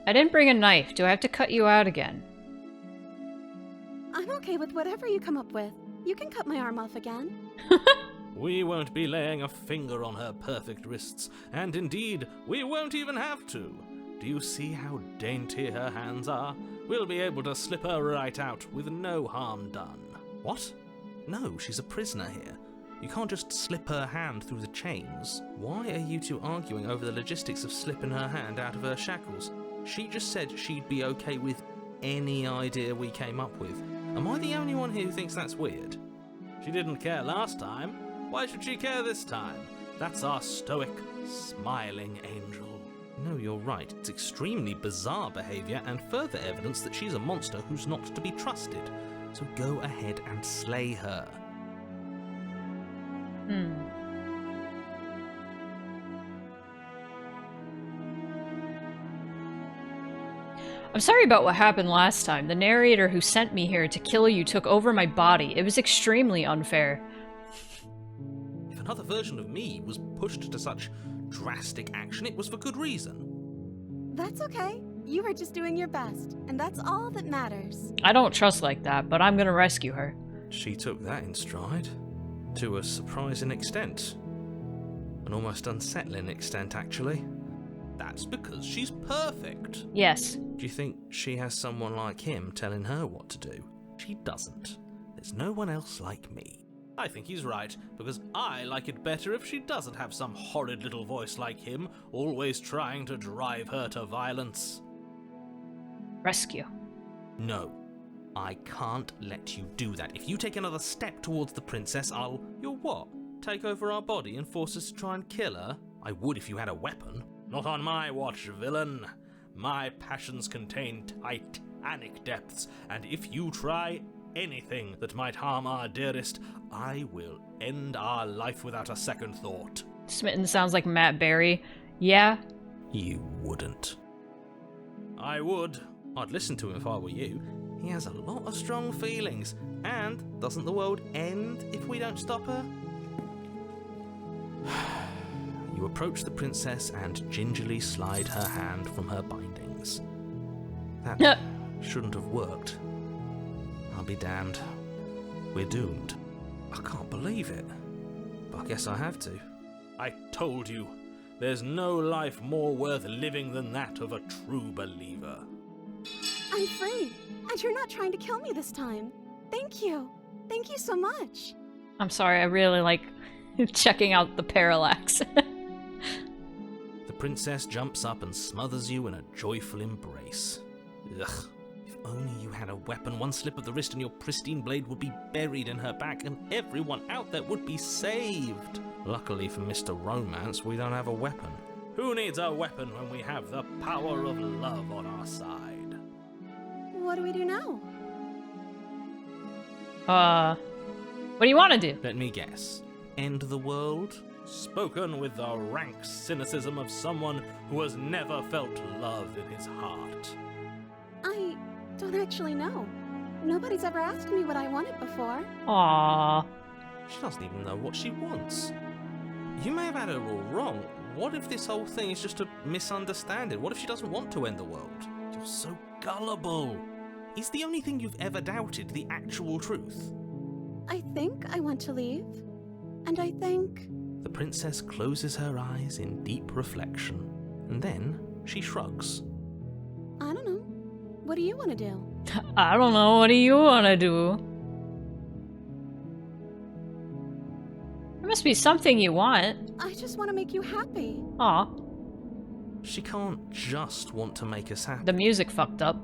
didn't bring a knife. Do I have to cut you out again? I'm okay with whatever you come up with. You can cut my arm off again. We won't be laying a finger on her perfect wrists, and indeed, we won't even have to. Do you see how dainty her hands are? We'll be able to slip her right out with no harm done. What? No, she's a prisoner here. You can't just slip her hand through the chains. Why are you two arguing over the logistics of slipping her hand out of her shackles? She just said she'd be okay with any idea we came up with. Am I the only one here who thinks that's weird? She didn't care last time. Why should she care this time? That's our stoic, smiling angel. No, you're right. It's extremely bizarre behaviour and further evidence that she's a monster who's not to be trusted. So go ahead and slay her. I'm sorry about what happened last time. The narrator who sent me here to kill you took over my body. It was extremely unfair. If another version of me was pushed to such drastic action, it was for good reason. That's okay. You were just doing your best, and that's all that matters. I don't trust like that, but I'm gonna rescue her. She took that in stride. To a surprising extent. An almost unsettling extent, actually. That's because she's perfect. Yes. Do you think she has someone like him telling her what to do? She doesn't. There's no one else like me. I think he's right, because I like it better if she doesn't have some horrid little voice like him, always trying to drive her to violence. Rescue. No. I can't let you do that. If you take another step towards the princess, I'll... You'll what? Take over our body and force us to try and kill her? I would if you had a weapon. Not on my watch, villain. My passions contain titanic depths, and if you try anything that might harm our dearest, I will end our life without a second thought. Smitten sounds like Matt Berry. Yeah? You wouldn't. I would. I'd listen to him if I were you. He has a lot of strong feelings. And doesn't the world end if we don't stop her? You approach the princess and gingerly slide her hand from her bindings. That shouldn't have worked. I'll be damned. We're doomed. I can't believe it. But I guess I have to. I told you. There's no life more worth living than that of a true believer. I'm free, and you're not trying to kill me this time. Thank you. Thank you so much. I'm sorry, I really like checking out the parallax. The princess jumps up and smothers you in a joyful embrace. Ugh. If only you had a weapon, one slip of the wrist and your pristine blade would be buried in her back and everyone out there would be saved. Luckily for Mr. Romance, we don't have a weapon. Who needs a weapon when we have the power of love on our side? What do we do now? What do you want to do? Let me guess. End the world? Spoken with the rank cynicism of someone who has never felt love in his heart. I don't actually know. Nobody's ever asked me what I wanted before. Aww. She doesn't even know what she wants. You may have had her all wrong. What if this whole thing is just a misunderstanding? What if she doesn't want to end the world? You're so gullible. Is the only thing you've ever doubted the actual truth? I think I want to leave. And I think... The princess closes her eyes in deep reflection, and then she shrugs. I don't know. What do you want to do? I don't know. What do you want to do? There must be something you want. I just want to make you happy. Aw. She can't just want to make us happy. The music fucked up.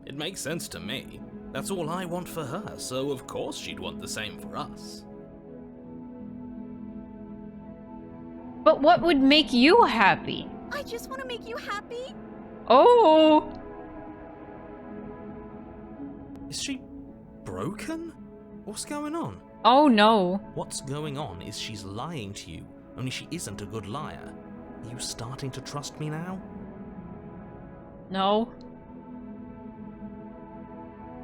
It makes sense to me. That's all I want for her, so of course she'd want the same for us. But what would make you happy? I just want to make you happy. Oh! Is she broken? What's going on? Oh no. What's going on is she's lying to you, only she isn't a good liar. Are you starting to trust me now? No.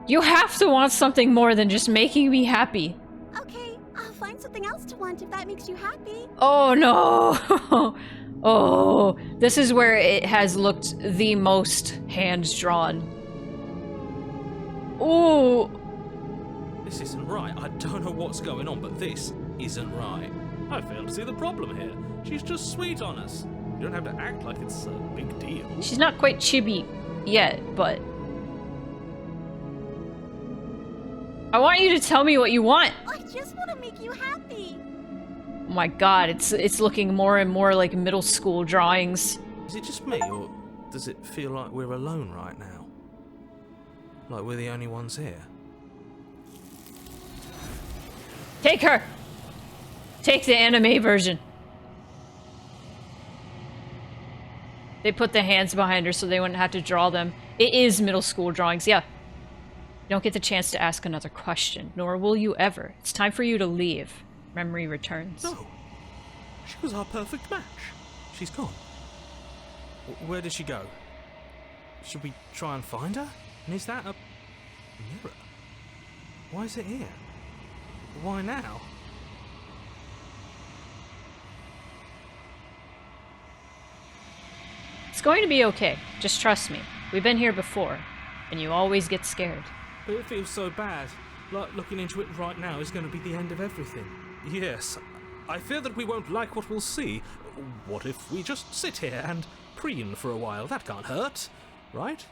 You have to want something more than just making me happy. Okay, I'll find something else to want if that makes you happy. Oh no! Oh, this is where it has looked the most hand-drawn. Oh! This isn't right. I don't know what's going on, but this isn't right. I fail to see the problem here. She's just sweet on us. You don't have to act like it's a big deal. She's not quite chibi yet, but... I want you to tell me what you want! I just want to make you happy. Oh my god, it's looking more and more like middle school drawings. Is it just me, or does it feel like we're alone right now? Like we're the only ones here? Take her! Take the anime version. They put the hands behind her so they wouldn't have to draw them. It is middle school drawings, yeah. You don't get the chance to ask another question, nor will you ever. It's time for you to leave. Memory returns. No. She was our perfect match. She's gone. Where did she go? Should we try and find her? And is that a mirror? Why is it here? Why now? It's going to be okay. Just trust me. We've been here before, and you always get scared. But it feels so bad. Like looking into it right now is going to be the end of everything. Yes, I fear that we won't like what we'll see. What if we just sit here and preen for a while? That can't hurt, right?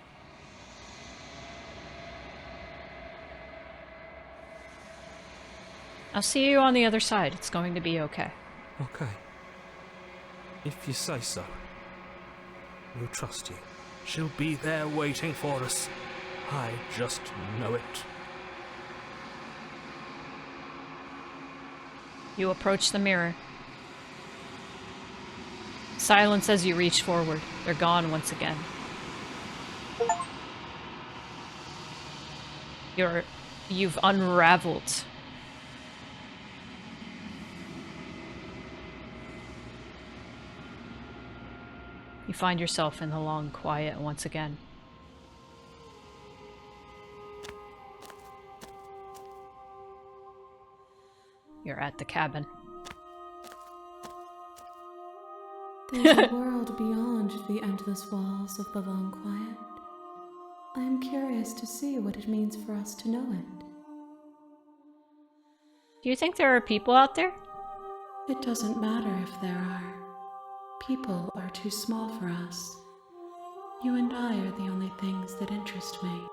I'll see you on the other side. It's going to be okay. Okay. If you say so. We'll trust you. She'll be there waiting for us. I just know it. You approach the mirror. Silence as you reach forward. They're gone once again. You've unraveled. You find yourself in the long quiet once again. You're at the cabin. There's a world beyond the endless walls of the long quiet. I am curious to see what it means for us to know it. Do you think there are people out there? It doesn't matter if there are. People are too small for us. You and I are the only things that interest me.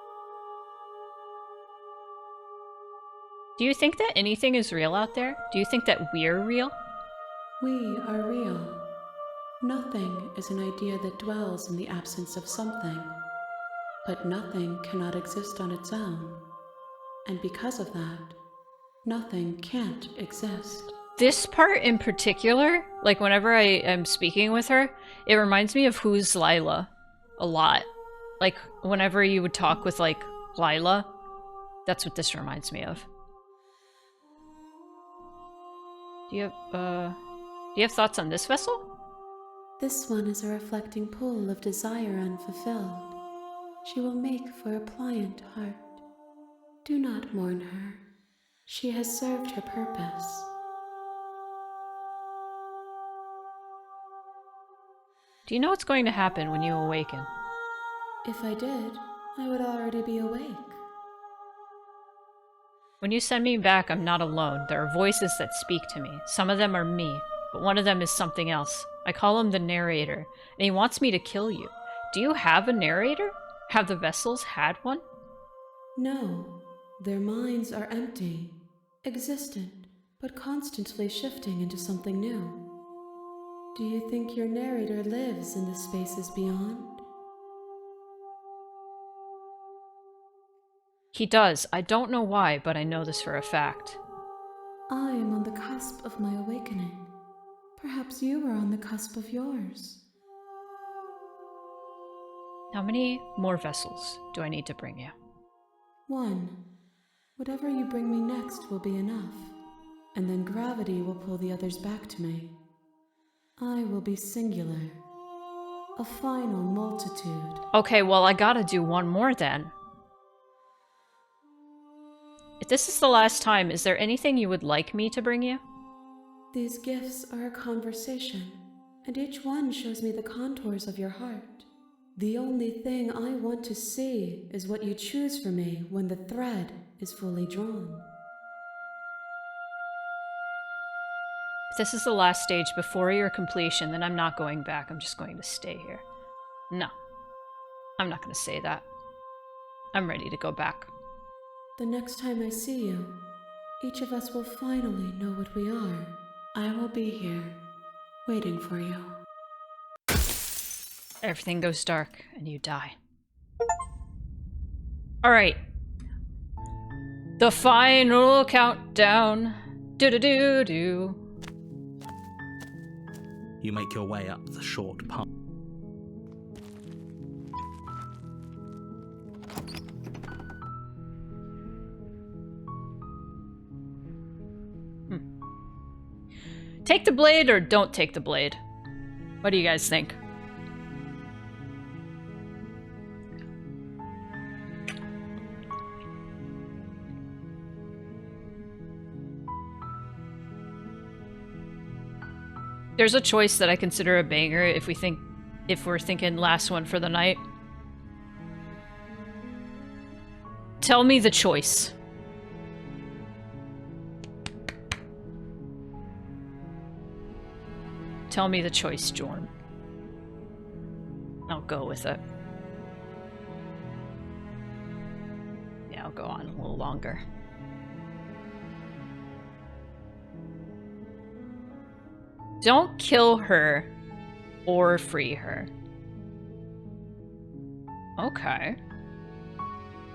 Do you think that anything is real out there? Do you think that we're real? We are real. Nothing is an idea that dwells in the absence of something. But nothing cannot exist on its own. And because of that, nothing can't exist. This part in particular, like whenever I am speaking with her, it reminds me of Who's Lila a lot. Like whenever you would talk with like Lila, That's what this reminds me of. Do you have thoughts on this vessel? This one is a reflecting pool of desire unfulfilled. She will make for a pliant heart. Do not mourn her. She has served her purpose. Do you know what's going to happen when you awaken? If I did, I would already be awake. When you send me back, I'm not alone. There are voices that speak to me. Some of them are me, but one of them is something else. I call him the narrator, and he wants me to kill you. Do you have a narrator? Have the vessels had one? No, their minds are empty, existent, but constantly shifting into something new. Do you think your narrator lives in the spaces beyond? He does. I don't know why, but I know this for a fact. I am on the cusp of my awakening. Perhaps you are on the cusp of yours. How many more vessels do I need to bring you? 1. Whatever you bring me next will be enough, and then gravity will pull the others back to me. I will be singular. A final multitude. Okay, well, I gotta do one more then. If this is the last time, is there anything you would like me to bring you? These gifts are a conversation, and each one shows me the contours of your heart. The only thing I want to see is what you choose for me when the thread is fully drawn. If this is the last stage before your completion, then I'm not going back. I'm just going to stay here. No, I'm not going to say that. I'm ready to go back. The next time I see you, each of us will finally know what we are. I will be here, waiting for you. Everything goes dark, and you die. Alright. The final countdown. Do-do-do-do. You make your way up the short path. Take the blade or don't take the blade? What do you guys think? There's a choice that I consider a banger if we're thinking last one for the night. Tell me the choice. Tell me the choice, Jorm. I'll go with it. Yeah, I'll go on a little longer. Don't kill her or free her. Okay.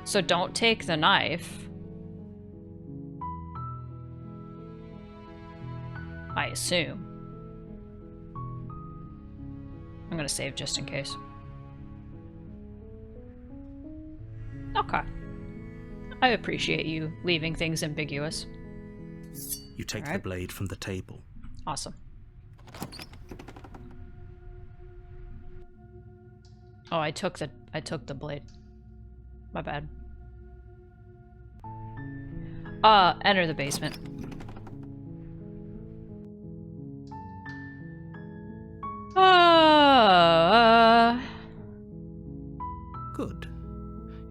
So don't take the knife. I assume. I'm gonna save just in case. Okay. I appreciate you leaving things ambiguous. You take the blade from the table. Awesome. Oh, I took the blade. My bad. Enter the basement. Good.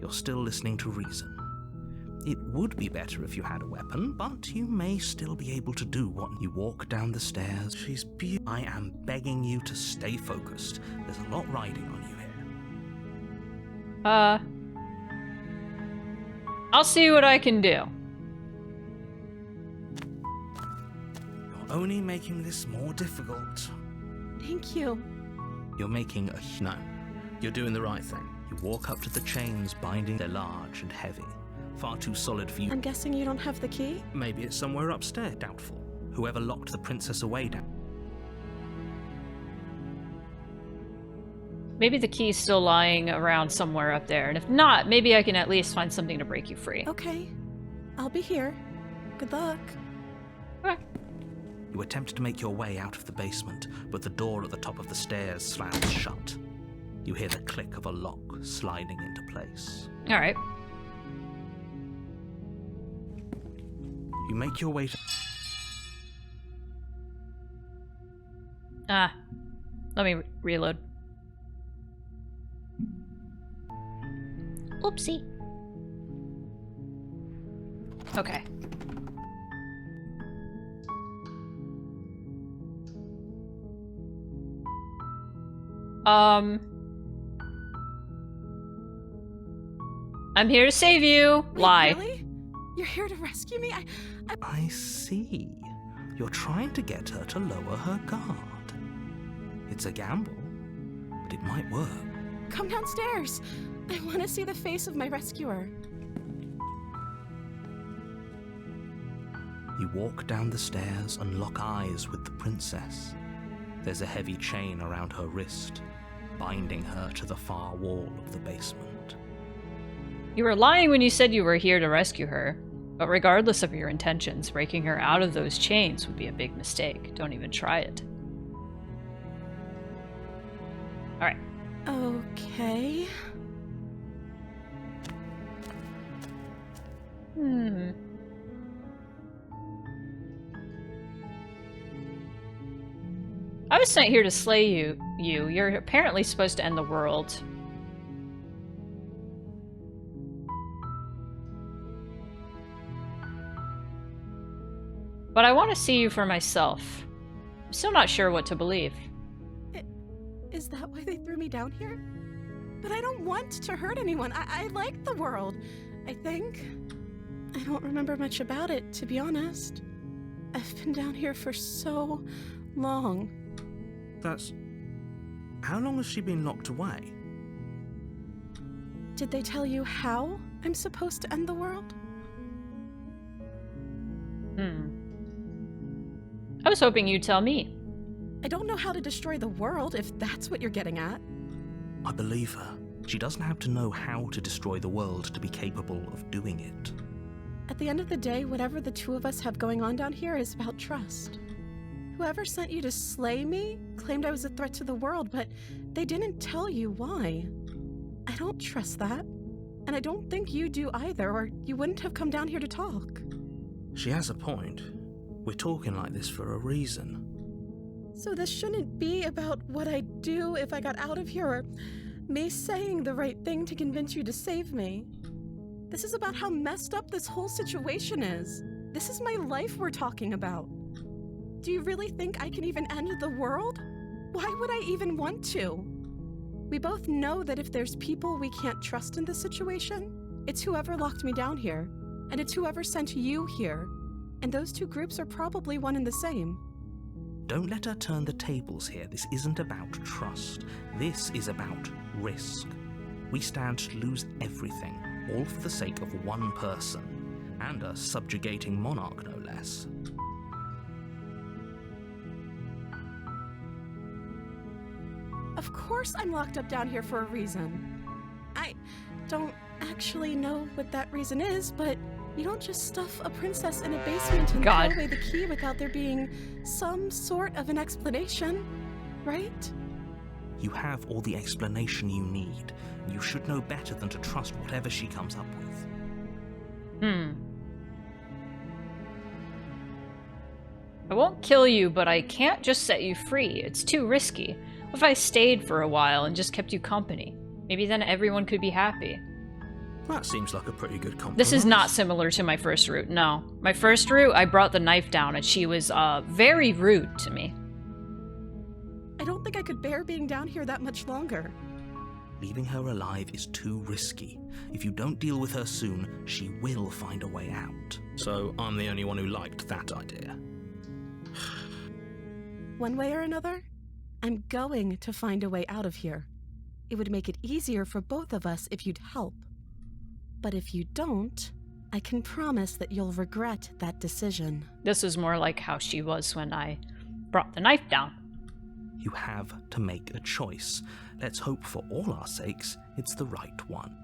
You're still listening to reason. It would be better if you had a weapon, but you may still be able to do what you walk down the stairs. She's beautiful. I am begging you to stay focused. There's a lot riding on you here. I'll see what I can do. You're only making this more difficult. Thank you. You're making a... No. You're doing the right thing. You walk up to the chains binding. They're large and heavy. Far too solid for you. I'm guessing you don't have the key? Maybe it's somewhere upstairs. Doubtful. Whoever locked the princess away down. Maybe the key's still lying around somewhere up there, and if not, maybe I can at least find something to break you free. Okay. I'll be here. Good luck. Okay. You attempt to make your way out of the basement, but the door at the top of the stairs slams shut. You hear the click of a lock sliding into place. Alright. You make your way to... Let me reload. Oopsie. Okay. I'm here to save you. Wait, Lie. Really? You're here to rescue me? I see. You're trying to get her to lower her guard. It's a gamble, but it might work. Come downstairs. I want to see the face of my rescuer. You walk down the stairs and lock eyes with the princess. There's a heavy chain around her wrist, binding her to the far wall of the basement. You were lying when you said you were here to rescue her, but regardless of your intentions, breaking her out of those chains would be a big mistake. Don't even try it. Alright. Okay. I was sent here to slay you. You're apparently supposed to end the world. But I want to see you for myself. I'm still not sure what to believe. Is that why they threw me down here? But I don't want to hurt anyone. I like the world, I think. I don't remember much about it, to be honest. I've been down here for so long. That's... How long has she been locked away? Did they tell you how I'm supposed to end the world? I was hoping you'd tell me. I don't know how to destroy the world, if that's what you're getting at. I believe her. She doesn't have to know how to destroy the world to be capable of doing it. At the end of the day, whatever the two of us have going on down here is about trust. Whoever sent you to slay me claimed I was a threat to the world, but they didn't tell you why. I don't trust that. And I don't think you do either, or you wouldn't have come down here to talk. She has a point. We're talking like this for a reason. So this shouldn't be about what I'd do if I got out of here, or me saying the right thing to convince you to save me. This is about how messed up this whole situation is. This is my life we're talking about. Do you really think I can even end the world? Why would I even want to? We both know that if there's people we can't trust in this situation, it's whoever locked me down here, and it's whoever sent you here. And those two groups are probably one and the same. Don't let her turn the tables here. This isn't about trust. This is about risk. We stand to lose everything, all for the sake of one person, and a subjugating monarch, no less. Of course I'm locked up down here for a reason. I don't actually know what that reason is, but you don't just stuff a princess in a basement and throw away the key without there being some sort of an explanation, right? You have all the explanation you need. You should know better than to trust whatever she comes up with. I won't kill you, but I can't just set you free. It's too risky. What if I stayed for a while and just kept you company? Maybe then everyone could be happy. That seems like a pretty good compromise. This is not similar to my first route, no. My first route, I brought the knife down and she was very rude to me. I don't think I could bear being down here that much longer. Leaving her alive is too risky. If you don't deal with her soon, she will find a way out. So I'm the only one who liked that idea. One way or another, I'm going to find a way out of here. It would make it easier for both of us if you'd help. But if you don't, I can promise that you'll regret that decision. This is more like how she was when I brought the knife down. You have to make a choice. Let's hope for all our sakes it's the right one.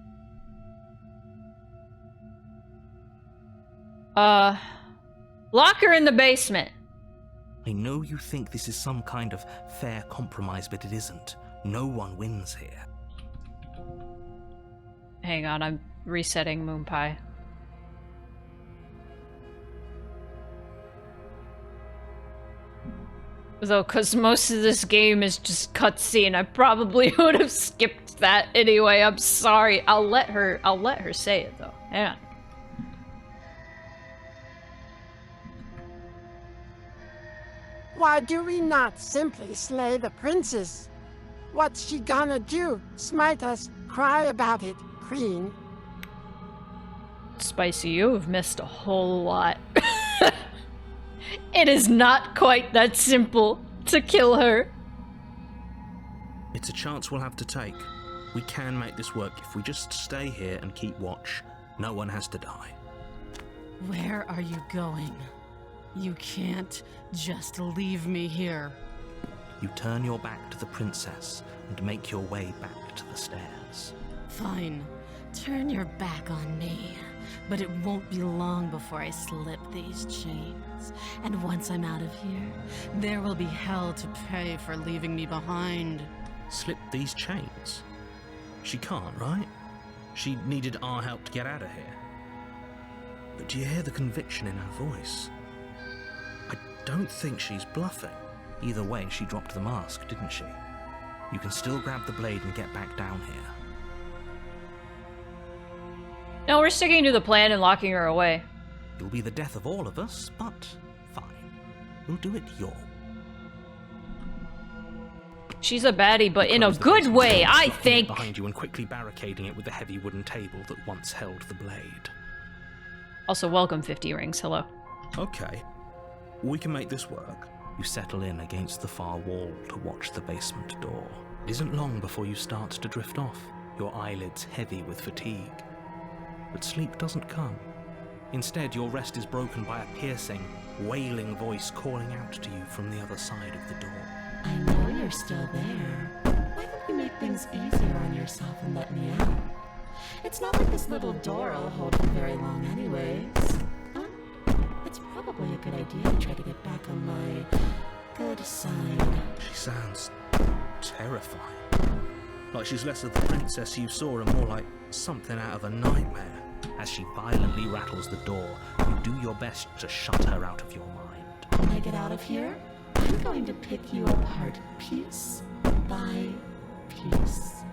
Lock her in the basement. I know you think this is some kind of fair compromise, but it isn't. No one wins here. Hang on, I'm resetting Moon Pie. Though, because most of this game is just cutscene, I probably would have skipped that anyway. I'm sorry. I'll let her say it though. Hang on. Why do we not simply slay the princess? What's she gonna do? Smite us? Cry about it, Queen. Spicy, you have missed a whole lot. It is not quite that simple to kill her. It's a chance we'll have to take. We can make this work if we just stay here and keep watch. No one has to die. Where are you going? You can't just leave me here. You turn your back to the princess and make your way back to the stairs. Fine. Turn your back on me. But it won't be long before I slip these chains. And once I'm out of here, there will be hell to pay for leaving me behind. Slip these chains? She can't, right? She needed our help to get out of here. But do you hear the conviction in her voice? I don't think she's bluffing. Either way, she dropped the mask, didn't she? You can still grab the blade and get back down here. No, we're sticking to the plan and locking her away. It'll be the death of all of us, but fine. We'll do it your way. She's a baddie, but in a good way, I think. Behind you and quickly barricading it with the heavy wooden table that once held the blade. Also, welcome 50 rings. Hello. Okay. We can make this work. You settle in against the far wall to watch the basement door. It isn't long before you start to drift off, your eyelids heavy with fatigue. But sleep doesn't come. Instead, your rest is broken by a piercing, wailing voice calling out to you from the other side of the door. I know you're still there. Why don't you make things easier on yourself and let me out? It's not like this little door will hold for very long anyways. It's probably a good idea to try to get back on my good side. She sounds terrifying. Like she's less of the princess you saw and more like something out of a nightmare. As she violently rattles the door, you do your best to shut her out of your mind. When I get out of here, I'm going to pick you apart piece by piece.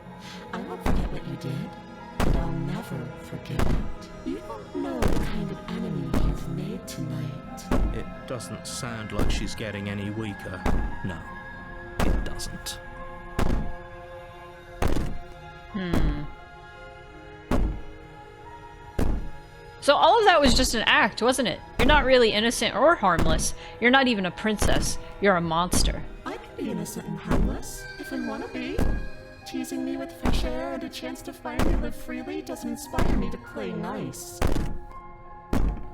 I won't forget what you did, and I'll never forget it. You don't know the kind of enemy you've made tonight. It doesn't sound like she's getting any weaker. No, it doesn't. So all of that was just an act, wasn't it? You're not really innocent or harmless. You're not even a princess. You're a monster. I can be innocent and harmless, if I want to be. Teasing me with fresh air and a chance to finally live freely doesn't inspire me to play nice.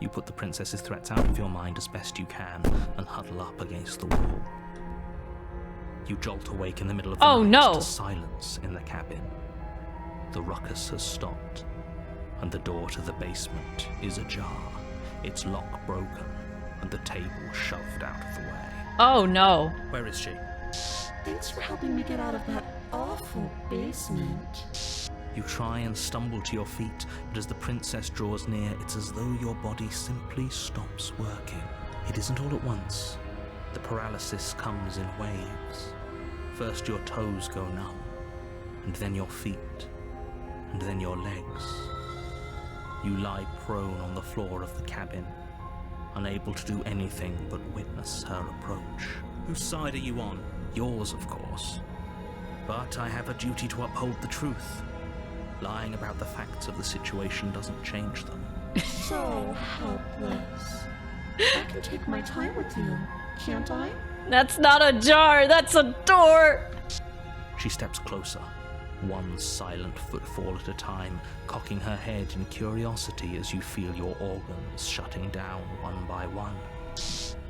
You put the princess's threats out of your mind as best you can and huddle up against the wall. You jolt awake in the middle of the night to silence in the cabin. The ruckus has stopped, and the door to the basement is ajar, its lock broken, and the table shoved out of the way. Oh no. Where is she? Thanks for helping me get out of that awful basement. You try and stumble to your feet, but as the princess draws near, it's as though your body simply stops working. It isn't all at once. The paralysis comes in waves. First your toes go numb, and then your feet, and then your legs. You lie prone on the floor of the cabin, unable to do anything but witness her approach. Whose side are you on? Yours, of course. But I have a duty to uphold the truth. Lying about the facts of the situation doesn't change them. So helpless. I can take my time with you, can't I? That's not a jar, that's a door! She steps closer, one silent footfall at a time, cocking her head in curiosity as you feel your organs shutting down one by one.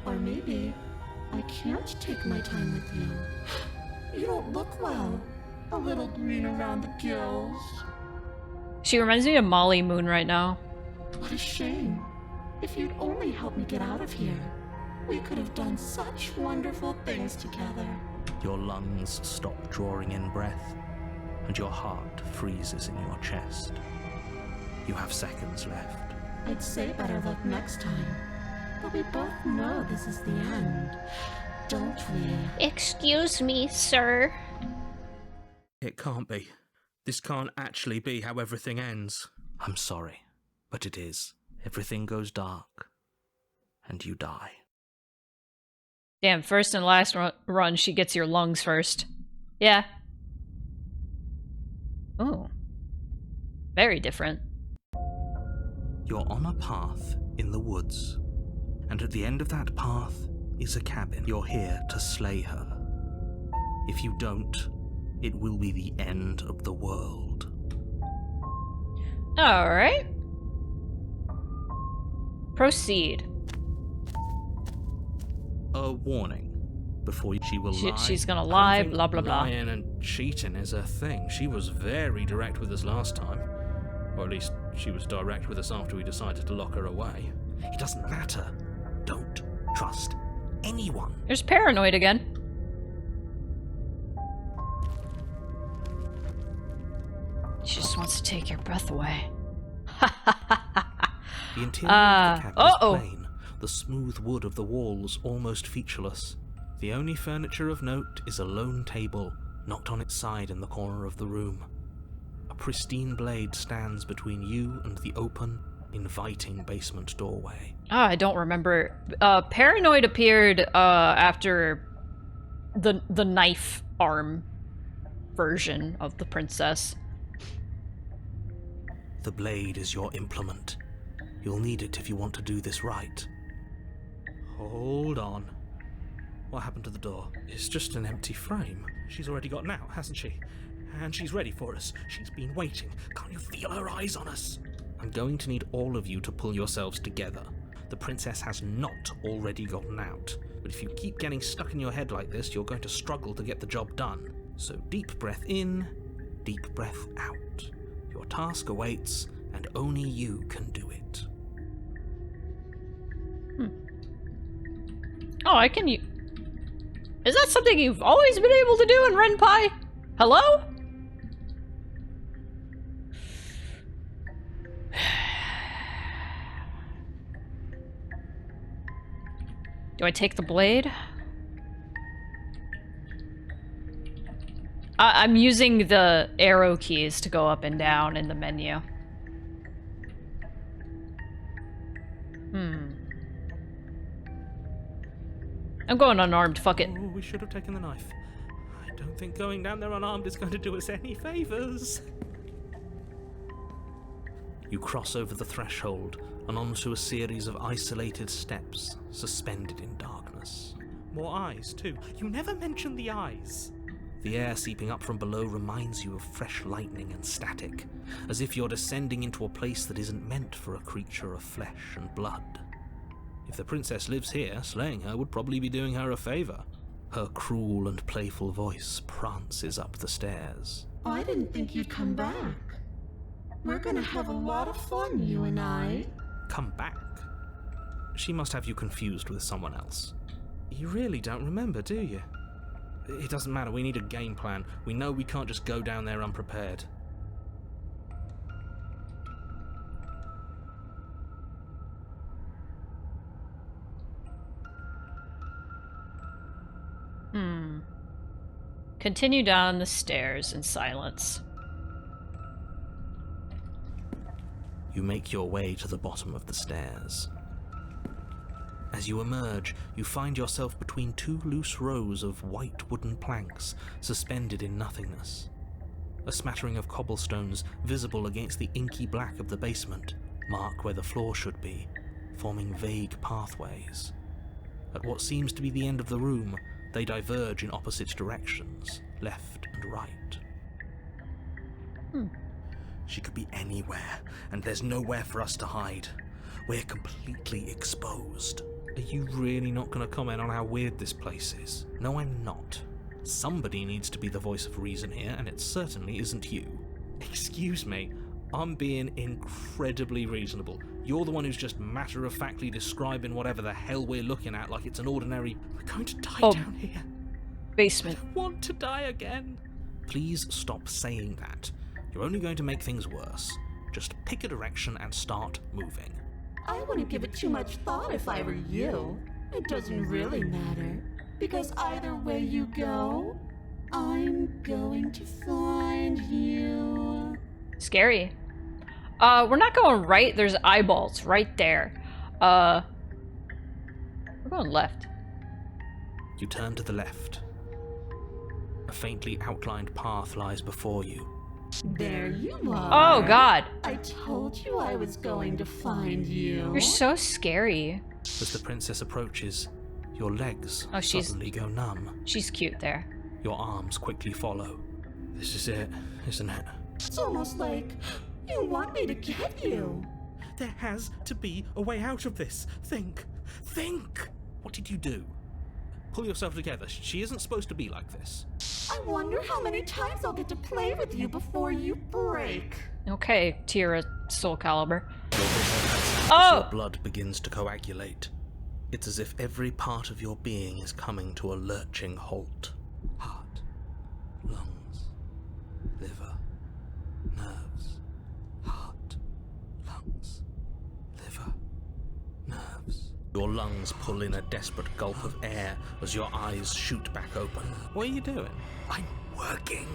Or maybe I can't take my time with you. You don't look well. A little green around the gills. She reminds me of Molly Moon right now. What a shame. If you'd only help me get out of here, we could have done such wonderful things together. Your lungs stop drawing in breath, and your heart freezes in your chest. You have seconds left. I'd say better luck next time, but we both know this is the end, don't we? Excuse me, sir. It can't be. This can't actually be how everything ends. I'm sorry, but it is. Everything goes dark, and you die. Damn, first and last run, she gets your lungs first. Yeah. Oh. Very different. You're on a path in the woods, and at the end of that path is a cabin. You're here to slay her. If you don't, it will be the end of the world. Alright. Proceed. A warning. Before she will lie. She's gonna lie, blah blah blah. Lying and cheating is her thing. She was very direct with us last time. Or at least, she was direct with us after we decided to lock her away. It doesn't matter. Don't trust anyone. There's Paranoid again. She just wants to take your breath away. The interior of the cabin is plain, the smooth wood of the walls almost featureless. The only furniture of note is a lone table, knocked on its side in the corner of the room. A pristine blade stands between you and the open, inviting basement doorway. I don't remember. Paranoid appeared after the knife arm version of the princess. The blade is your implement. You'll need it if you want to do this right. Hold on. What happened to the door? It's just an empty frame. She's already gotten out, hasn't she? And she's ready for us. She's been waiting. Can't you feel her eyes on us? I'm going to need all of you to pull yourselves together. The princess has not already gotten out. But if you keep getting stuck in your head like this, you're going to struggle to get the job done. So deep breath in, deep breath out. Your task awaits, and only you can do it. Oh, I can... Is that something you've always been able to do in Ren'Py? Hello? Do I take the blade? I'm using the arrow keys to go up and down in the menu. I'm going unarmed, fuck it. Oh, we should have taken the knife. I don't think going down there unarmed is going to do us any favours. You cross over the threshold and onto a series of isolated steps, suspended in darkness. More eyes, too. You never mention the eyes. The air seeping up from below reminds you of fresh lightning and static, as if you're descending into a place that isn't meant for a creature of flesh and blood. If the princess lives here, slaying her would probably be doing her a favour. Her cruel and playful voice prances up the stairs. I didn't think you'd come back. We're gonna have a lot of fun, you and I. Come back? She must have you confused with someone else. You really don't remember, do you? It doesn't matter, we need a game plan. We know we can't just go down there unprepared. Continue down the stairs in silence. You make your way to the bottom of the stairs. As you emerge, you find yourself between two loose rows of white wooden planks suspended in nothingness. A smattering of cobblestones visible against the inky black of the basement mark where the floor should be, forming vague pathways. At what seems to be the end of the room, they diverge in opposite directions, left and right. She could be anywhere, and there's nowhere for us to hide. We're completely exposed. Are you really not going to comment on how weird this place is? No, I'm not. Somebody needs to be the voice of reason here, and it certainly isn't you. Excuse me, I'm being incredibly reasonable. You're the one who's just matter-of-factly describing whatever the hell we're looking at like it's an ordinary... We're going to die down here. Basement. I don't want to die again. Please stop saying that. You're only going to make things worse. Just pick a direction and start moving. I wouldn't give it too much thought if I were you. It doesn't really matter, because either way you go, I'm going to find you. Scary. We're not going right. There's eyeballs right there. We're going left. You turn to the left. A faintly outlined path lies before you. There you are. Oh, God. I told you I was going to find you. You're so scary. As the princess approaches, your legs suddenly go numb. She's cute there. Your arms quickly follow. This is it, isn't it? It's almost like you want me to get you. There has to be a way out of this. Think. What did you do? Pull yourself together. She isn't supposed to be like this. I wonder how many times I'll get to play with you before you break. Okay, Tira Soul Calibur. Your blood begins to coagulate. It's as if every part of your being is coming to a lurching halt. Heart, lungs, liver, nerves. Heart, lungs, liver, nerves. Your lungs pull in a desperate gulp of air as your eyes shoot back open. What are you doing? I'm working.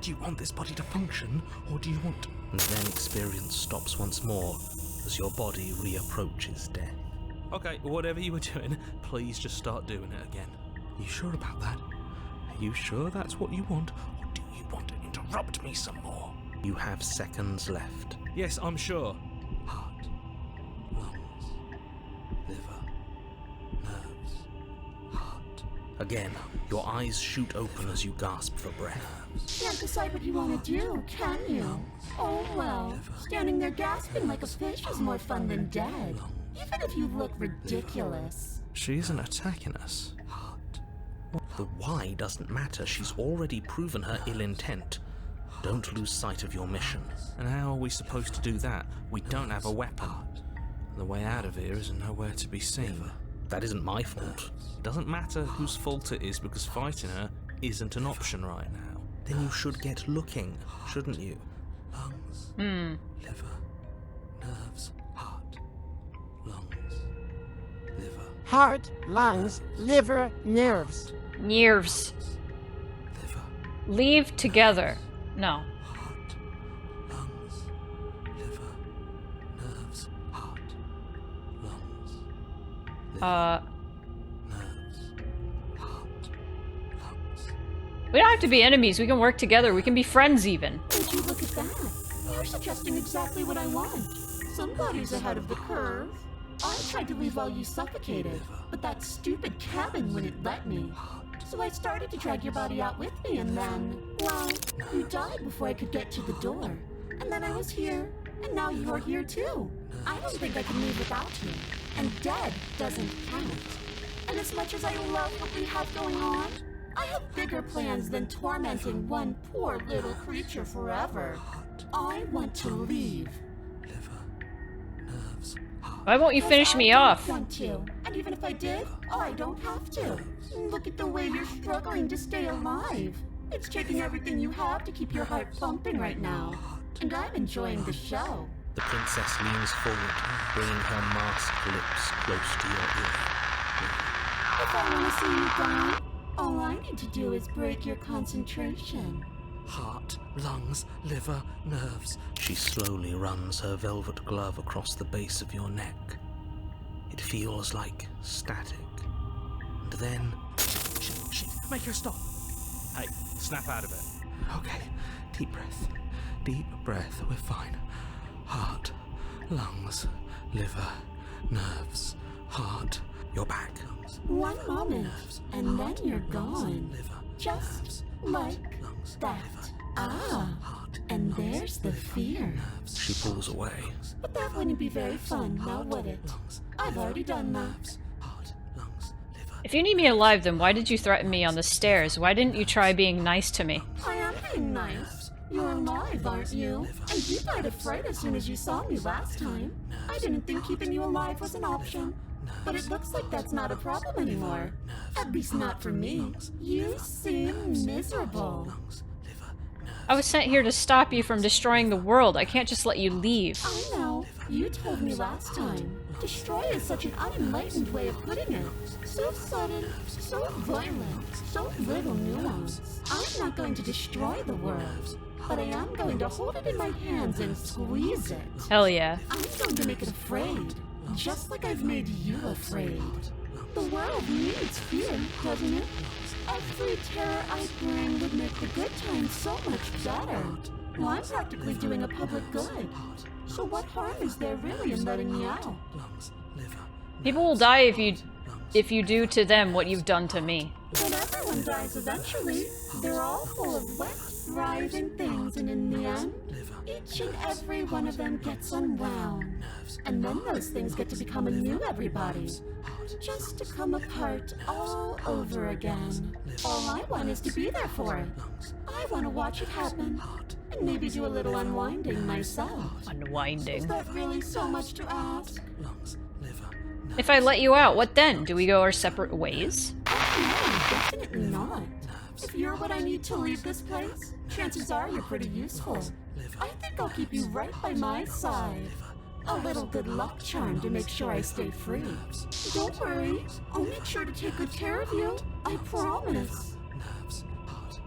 Do you want this body to function, or do you want... And then experience stops once more as your body reapproaches death. Okay, whatever you were doing, please just start doing it again. You sure about that? Are you sure that's what you want, or do you want to interrupt me some more? You have seconds left. Yes, I'm sure. Heart, lungs, liver, nerves, heart. Again, your eyes shoot open as you gasp for breath. Can't decide what you want to do, can you? Oh well, standing there gasping like a fish is more fun than dead. Even if you look ridiculous. She isn't attacking us. The why doesn't matter. She's already proven her ill intent. Don't lose sight of your mission. And how are we supposed to do that? We don't have a weapon. The way out of here is nowhere to be seen. That isn't my fault. It doesn't matter whose fault it is because fighting her isn't an option right now. Then you should get looking, shouldn't you? Lungs, liver, nerves, heart, lungs, liver. Heart, lungs, liver, nerves. Nerves. Liver. Leave together. No. Heart, lungs, liver, nerves, heart, lungs, liver, nerves, heart, lungs. We don't have to be enemies. We can work together. We can be friends even. Would you look at that? You're suggesting exactly what I want. Somebody's ahead of the curve. I tried to leave while you suffocated, but that stupid cabin wouldn't let me. So I started to drag your body out with me, and then, well, you died before I could get to the door. And then I was here, and now you're here too. I don't think I can live without you. And dead doesn't count. And as much as I love what we have going on, I have bigger plans than tormenting one poor little creature forever. I want to leave. Why won't you finish me off? I want to. And even if I did, I don't have to. Look at the way you're struggling to stay alive. It's taking everything you have to keep your heart pumping right now. And I'm enjoying the show. The princess leans forward, bringing her masked lips close to your ear. If I want to see you gone, all I need to do is break your concentration. Heart, lungs, liver, nerves. She slowly runs her velvet glove across the base of your neck. It feels like static. And then... Make her stop! Hey, snap out of it. Okay, deep breath. Deep breath, we're fine. Heart, lungs, liver, nerves, heart. You're back. One moment, and then you're gone. Just like that. And there's the fear. She pulls away. But that wouldn't be very fun, now would it? I've already done that. If you need me alive, then why did you threaten me on the stairs? Why didn't you try being nice to me? I am being nice. You're alive, aren't you? And you died of fright as soon as you saw me last time. I didn't think keeping you alive was an option. But it looks like that's not a problem anymore. At least not for me. You seem miserable. I was sent here to stop you from destroying the world. I can't just let you leave. I know. You told me last time. Destroy is such an unenlightened way of putting it. So sudden, so violent, so little nuance. I'm not going to destroy the world, but I am going to hold it in my hands and squeeze it. Hell yeah. I'm going to make it afraid, just like I've made you afraid. The world needs fear, doesn't it? Every terror I bring would make the good times so much better. Well, I'm practically doing a public good. So what harm is there really in letting me out? People will die if you do to them what you've done to me. But everyone dies eventually. They're all full of wet, thriving things, and in the end, each and every one of them gets unwound. And then those things get to become a new everybody. Just to come apart all over again. All I want is to be there for it. I want to watch it happen. And maybe do a little unwinding myself. Unwinding. Is that really so much to ask? If I let you out, what then? Do we go our separate ways? No, definitely not. If you're what I need to leave this place, chances are you're pretty useful. I think I'll keep you right by my side. A little good luck charm to make sure I stay free. Don't worry, I'll make sure to take good care of you. I promise.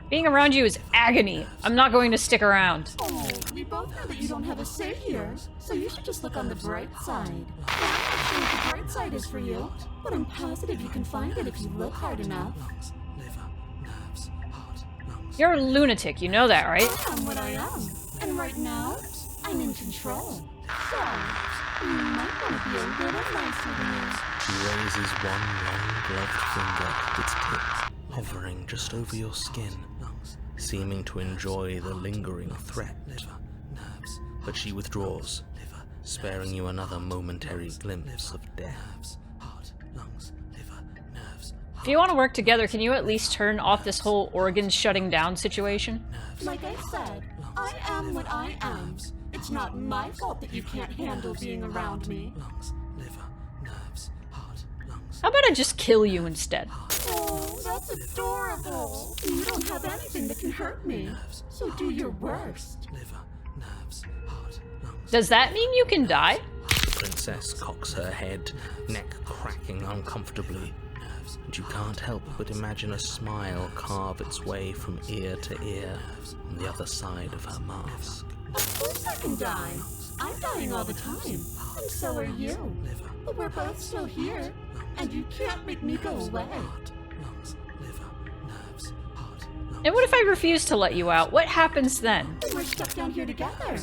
Being around you is agony. I'm not going to stick around. Oh, we both know that you don't have a say here, so you should just look on the bright side. I'm not sure what the bright side is for you, but I'm positive you can find it if you look hard enough. You're a lunatic, you know that, right? I am what I am, and right now, I'm in control. So, you might want to be a little nicer to me. She raises one long gloved finger, its tip hovering just over your skin, seeming to enjoy the lingering threat. But she withdraws, sparing you another momentary glimpse of death. If you want to work together, can you at least turn off this whole organs shutting down situation? Like I said, I am what I am. It's not my fault that you can't handle being around me. How about I just kill you instead? Oh, that's adorable. You don't have anything that can hurt me, so do your worst. Does that mean you can die? The princess cocks her head, neck cracking uncomfortably, and you can't help but imagine a smile carve its way from ear to ear on the other side of her mask. Of course I can die. I'm dying all the time, and so are you. But we're both still here, and you can't make me go away. And what if I refuse to let you out? What happens then? Then we're stuck down here together,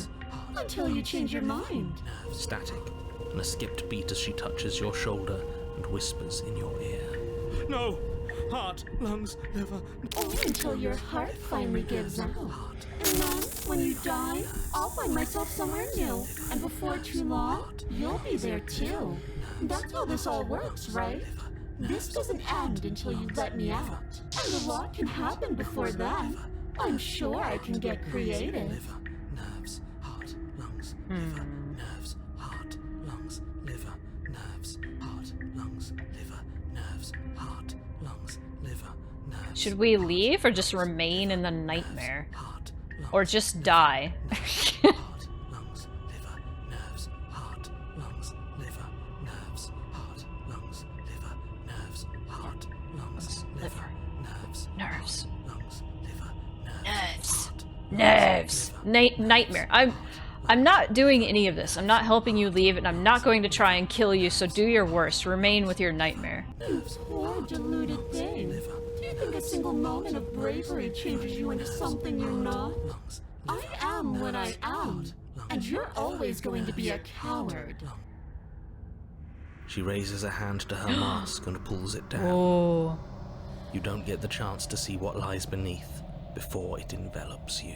until you change your mind. Static, and a skipped beat as she touches your shoulder and whispers in your ear. No! Heart, lungs, liver. Only until your heart finally gives out. And then, when you die, I'll find myself somewhere new. And before too long, you'll be there too. That's how this all works, right? This doesn't end until you let me out. And a lot can happen before then. I'm sure I can get creative. Nerves, heart, lungs, liver. Nerves, heart, lungs, liver. Nerves, heart, lungs, liver. Nerves, heart, lungs, liver. Nerves. Should we leave or just remain in the nightmare? Or just die? Nerves. Nightmare. I'm not doing any of this. I'm not helping you leave, and I'm not going to try and kill you, so do your worst. Remain with your nightmare. You poor deluded thing. Do you think a single moment of bravery changes you into something you're not? I am what I am, and you're always going to be a coward. She raises a hand to her mask and pulls it down. Oh. You don't get the chance to see what lies beneath before it envelops you.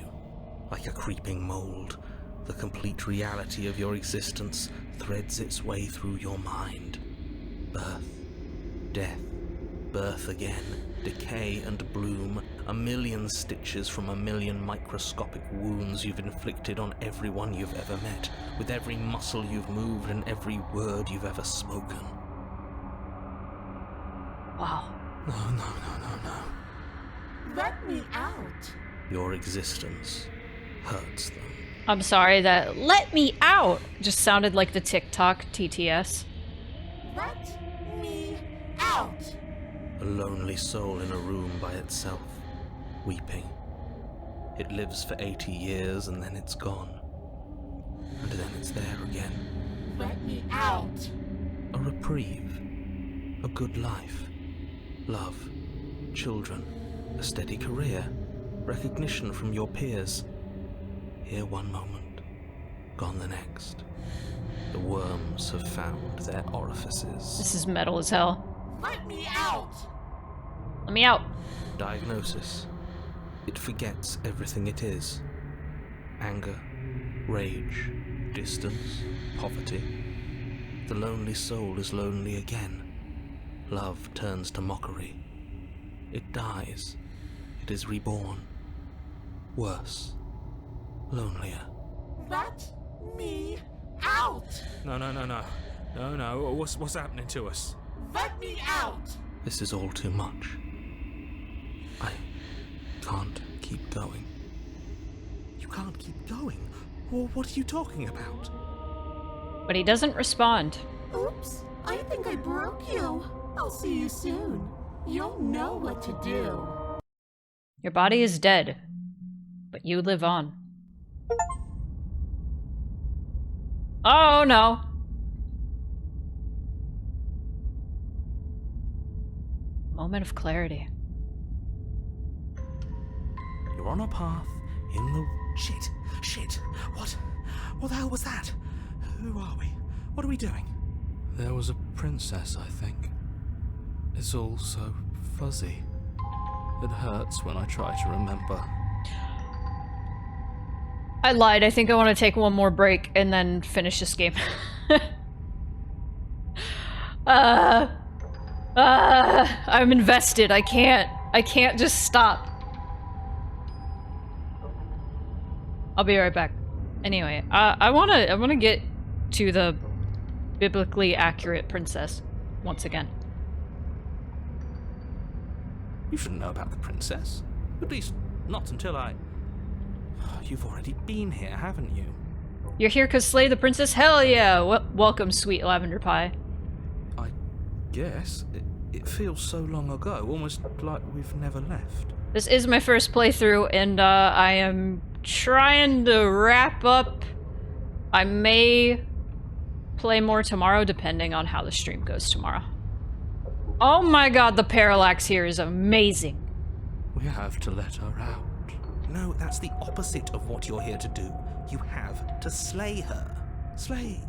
Like a creeping mold, the complete reality of your existence threads its way through your mind. Birth, death, rebirth again, decay and bloom, a million stitches from a million microscopic wounds you've inflicted on everyone you've ever met, with every muscle you've moved and every word you've ever spoken. Wow. No. Let me out. Your existence hurts them. I'm sorry, that "let me out" just sounded like the TikTok TTS. Let me out. A lonely soul in a room by itself, weeping. It lives for 80 years and then it's gone. And then it's there again. Let me out. A reprieve. A good life. Love. Children. A steady career. Recognition from your peers. Here one moment. Gone the next. The worms have found their orifices. This is metal as hell. Let me out. Let me out. Diagnosis. It forgets everything it is. Anger, rage, distance, poverty. The lonely soul is lonely again. Love turns to mockery. It dies. It is reborn. Worse. Lonelier. Let me out. No. What's happening to us? Let me out. This is all too much. I can't keep going. You can't keep going? Well, what are you talking about? But he doesn't respond. Oops, I think I broke you. I'll see you soon. You'll know what to do. Your body is dead, but you live on. Oh no. Moment of clarity. You're on a path in the... Shit. What the hell was that? Who are we? What are we doing? There was a princess, I think. It's all so fuzzy. It hurts when I try to remember. I lied. I think I want to take one more break and then finish this game. I'm invested. I can't just stop. I'll be right back. Anyway, I wanna get to the biblically accurate princess once again. You shouldn't know about the princess. At least, not until I... You've already been here, haven't you? You're here cause Slay the Princess? Hell yeah! Welcome, sweet lavender pie. I guess. It feels so long ago, almost like we've never left. This is my first playthrough, and I am trying to wrap up. I may play more tomorrow, depending on how the stream goes tomorrow. Oh my god, the parallax here is amazing. We have to let her out. No, that's the opposite of what you're here to do. You have to slay her. Slay.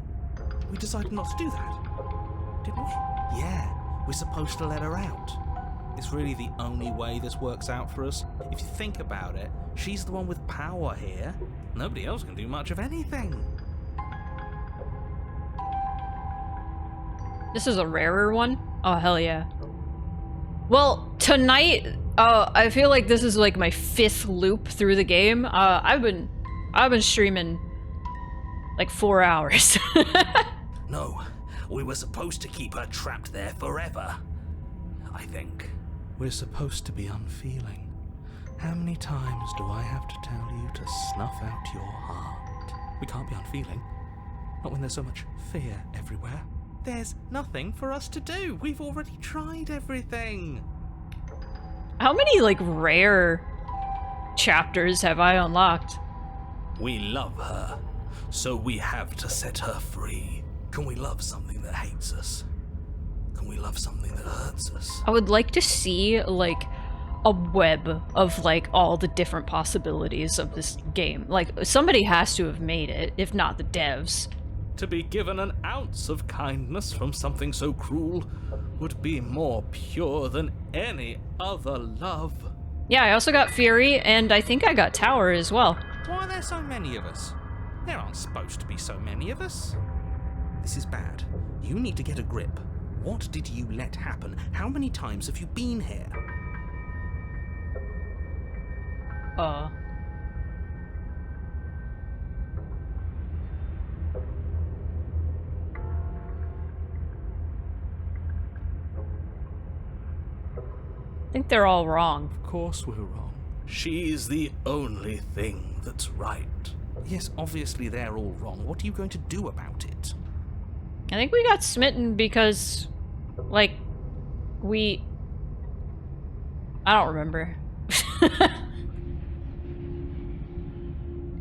We decided not to do that, didn't we? Yeah, we're supposed to let her out. It's really the only way this works out for us. If you think about it, she's the one with power here. Nobody else can do much of anything. This is a rarer one? Oh, hell yeah. Well, tonight, I feel like this is like my 5th loop through the game. I've been streaming like 4 hours. No, we were supposed to keep her trapped there forever. I think. We're supposed to be unfeeling. How many times do I have to tell you to snuff out your heart? We can't be unfeeling. Not when there's so much fear everywhere. There's nothing for us to do. We've already tried everything. How many, like, rare chapters have I unlocked? We love her, so we have to set her free. Can we love something that hates us? Can we love something that hurts us? I would like to see, like, a web of, like, all the different possibilities of this game. Like, somebody has to have made it, if not the devs. To be given an ounce of kindness from something so cruel would be more pure than any other love. Yeah, I also got Fury, and I think I got Tower as well. Why are there so many of us? There aren't supposed to be so many of us. This is bad. You need to get a grip. What did you let happen? How many times have you been here? I think they're all wrong. Of course we're wrong. She's the only thing that's right. Yes, obviously they're all wrong. What are you going to do about it? I think we got smitten because, like, I don't remember.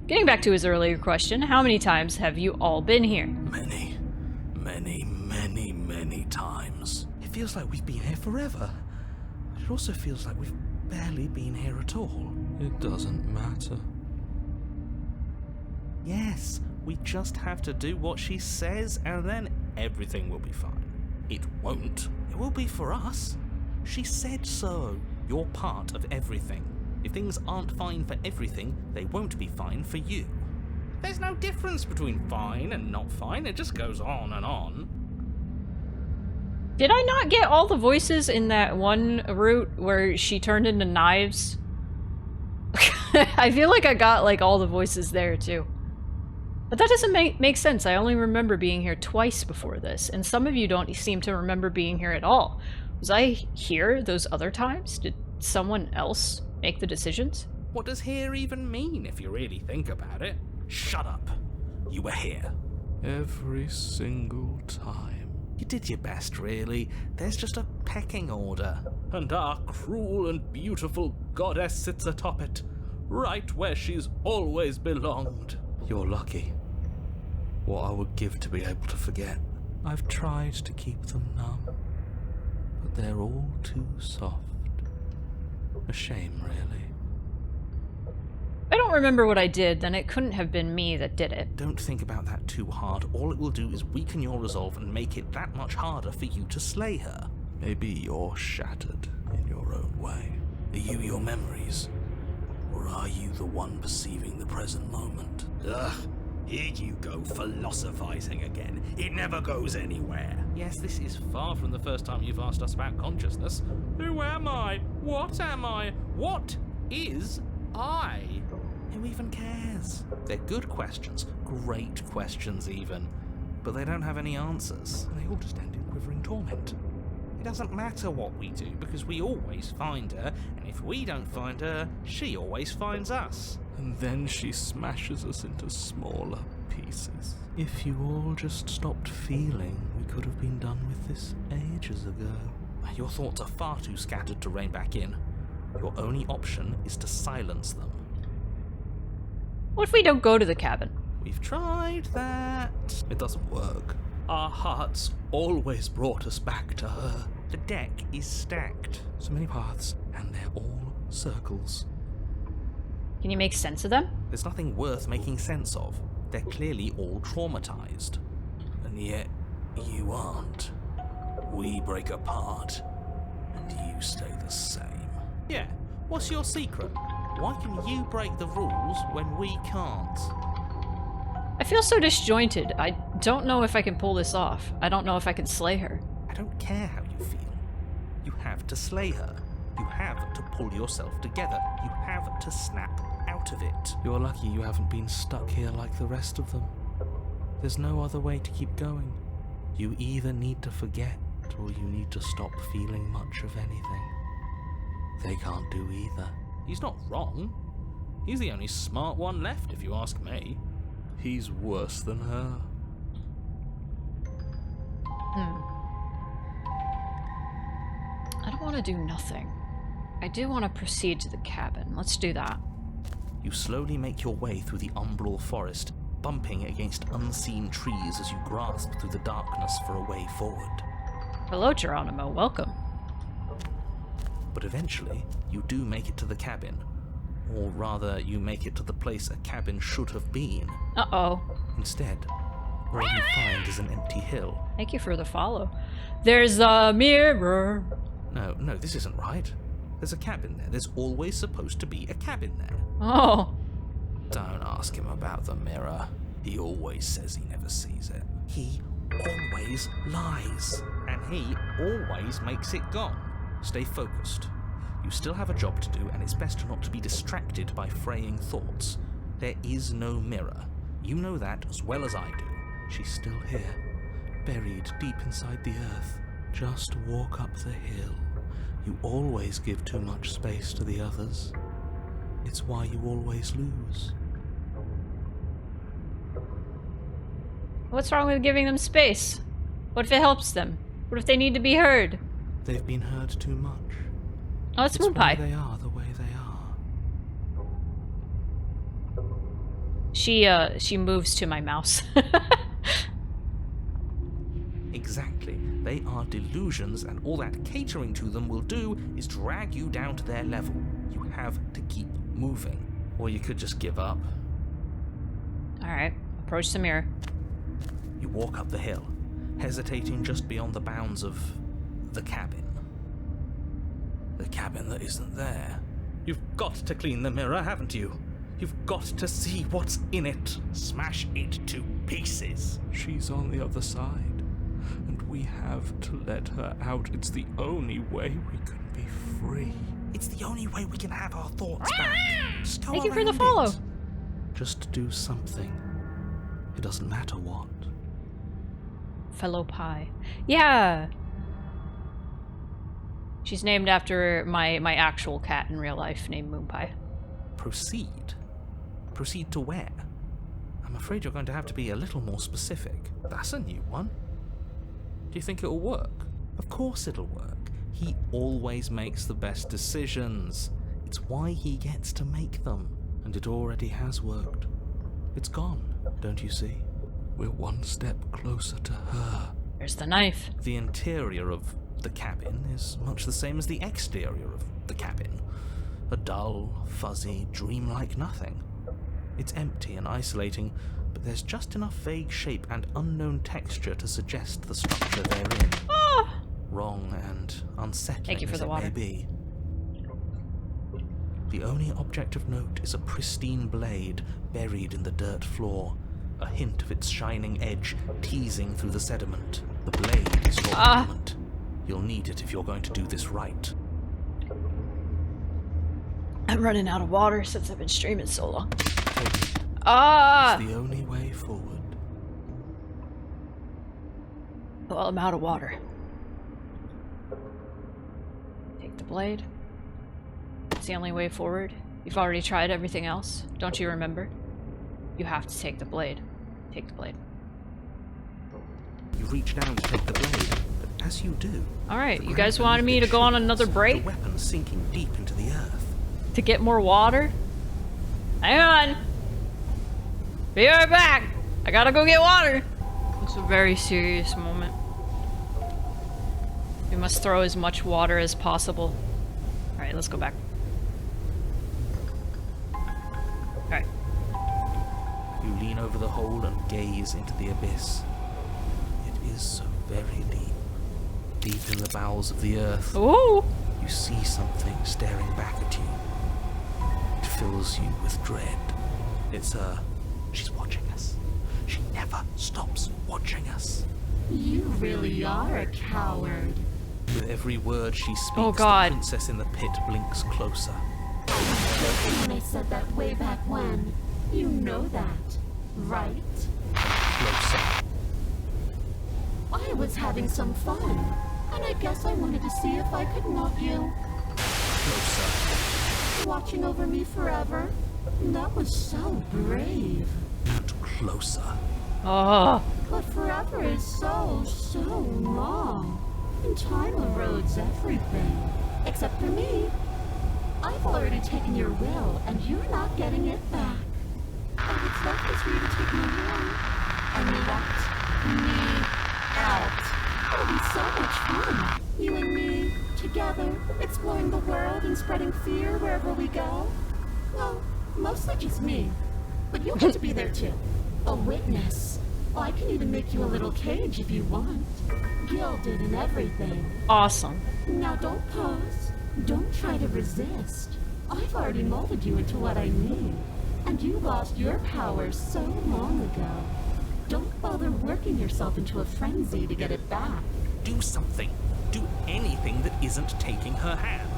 Getting back to his earlier question, how many times have you all been here? Many, many, many, many times. It feels like we've been here forever. But it also feels like we've barely been here at all. It doesn't matter. Yes, we just have to do what she says and then everything will be fine. It won't. It will be for us. She said so. You're part of everything. If things aren't fine for everything, they won't be fine for you. There's no difference between fine and not fine. It just goes on and on. Did I not get all the voices in that one route where she turned into knives? I feel like I got, like, all the voices there, too. But that doesn't make sense. I only remember being here twice before this, and some of you don't seem to remember being here at all. Was I here those other times? Did someone else make the decisions? What does here even mean if you really think about it? Shut up. You were here. Every single time. You did your best, really. There's just a pecking order. And our cruel and beautiful goddess sits atop it, right where she's always belonged. You're lucky. What I would give to be able to forget. I've tried to keep them numb, but they're all too soft. A shame, really. I don't remember what I did, then it couldn't have been me that did it. Don't think about that too hard. All it will do is weaken your resolve and make it that much harder for you to slay her. Maybe you're shattered in your own way. Are you your memories? Or are you the one perceiving the present moment? Ugh, here you go philosophizing again. It never goes anywhere. Yes, this is far from the first time you've asked us about consciousness. Who am I? What am I? What is I? Who even cares? They're good questions, great questions even, but they don't have any answers. They all just end in quivering torment. It doesn't matter what we do, because we always find her, and if we don't find her, she always finds us. And then she smashes us into smaller pieces. If you all just stopped feeling, we could have been done with this ages ago. Your thoughts are far too scattered to rein back in. Your only option is to silence them. What if we don't go to the cabin? We've tried that. It doesn't work. Our hearts always brought us back to her. The deck is stacked. So many paths, and they're all circles. Can you make sense of them? There's nothing worth making sense of. They're clearly all traumatized. And yet, you aren't. We break apart, and you stay the same. Yeah, what's your secret? Why can you break the rules when we can't? I feel so disjointed. I don't know if I can pull this off. I don't know if I can slay her. I don't care how you feel. You have to slay her. You have to pull yourself together. You have to snap out of it. You're lucky you haven't been stuck here like the rest of them. There's no other way to keep going. You either need to forget, or you need to stop feeling much of anything. They can't do either. He's not wrong. He's the only smart one left, if you ask me. He's worse than her. I don't want to do nothing. I do want to proceed to the cabin. Let's do that. You slowly make your way through the umbral forest, bumping against unseen trees as you grasp through the darkness for a way forward. Hello, Geronimo. Welcome. But eventually, you do make it to the cabin. Or rather, you make it to the place a cabin should have been. Uh-oh. Instead, all you find is an empty hill. Thank you for the follow. There's a mirror. No, this isn't right. There's a cabin there. There's always supposed to be a cabin there. Oh. Don't ask him about the mirror. He always says he never sees it. He always lies. And he always makes it gone. Stay focused. You still have a job to do, and it's best not to be distracted by fraying thoughts. There is no mirror. You know that as well as I do. She's still here, buried deep inside the earth. Just walk up the hill. You always give too much space to the others. It's why you always lose. What's wrong with giving them space? What if it helps them? What if they need to be heard? They've been heard too much. Oh, it's It's Moonpie. why they are the way they are. She moves to my mouse. Exactly. They are delusions, and all that catering to them will do is drag you down to their level. You have to keep moving. Or you could just give up. Alright, approach the mirror. You walk up the hill, hesitating just beyond the bounds of the cabin. The cabin that isn't there. You've got to clean the mirror, haven't you? You've got to see what's in it. Smash it to pieces. She's on the other side, and we have to let her out. It's the only way we can be free. It's the only way we can have our thoughts back. Just go Thank you for the around follow. it. Just do something. It doesn't matter what. Fellow Pie. Yeah! She's named after my actual cat in real life, named Moonpie. Proceed? Proceed to where? I'm afraid you're going to have to be a little more specific. That's a new one. Do you think it'll work? Of course it'll work. He always makes the best decisions. It's why he gets to make them. And it already has worked. It's gone, don't you see? We're one step closer to her. There's the knife. The interior of the cabin is much the same as the exterior of the cabin. A dull, fuzzy, dreamlike nothing. It's empty and isolating, but there's just enough vague shape and unknown texture to suggest the structure therein. Ah! Wrong and unsettling Thank you for as the it water. may be. The only object of note is a pristine blade buried in the dirt floor, a hint of its shining edge teasing through the sediment. The blade is your ornament. You'll need it if you're going to do this right. I'm running out of water since I've been streaming so long. It's Ah! the only way forward. Well, I'm out of water. Take the blade. It's the only way forward. You've already tried everything else. Don't you remember? You have to take the blade. Take the blade. You reach down to take the blade, but as you do... Alright, the you ground guys wanted me to beneath go on shifts, another break? The weapon sinking deep into the earth. To get more water? Hang on! Be right back! I gotta go get water! It's a very serious moment. We must throw as much water as possible. Alright, let's go back. Alright. You lean over the hole and gaze into the abyss. It is so very deep. Deep in the bowels of the earth. Ooh! You see something staring back at you. It fills you with dread. It's her. She's watching us. She never stops watching us. You really are a coward. With every word she speaks, Oh, God. the princess in the pit blinks closer. When I said that way back when, you know that, right? Closer. I was having some fun, and I guess I wanted to see if I could knock you. Closer. Watching over me forever? That was so brave. And closer. Oh! But forever is so long. And time erodes everything. Except for me. I've already taken your will, and you're not getting it back. And what's left is for you to take me away. And let me out. It'll be so much fun. You and me, together, exploring the world and spreading fear wherever we go. Well, mostly just me. But you'll get to be there too. A witness. I can even make you a little cage if you want. Gilded and everything. Awesome. Now don't pause. Don't try to resist. I've already molded you into what I need. And you lost your power so long ago. Don't bother working yourself into a frenzy to get it back. Do something. Do anything that isn't taking her hand.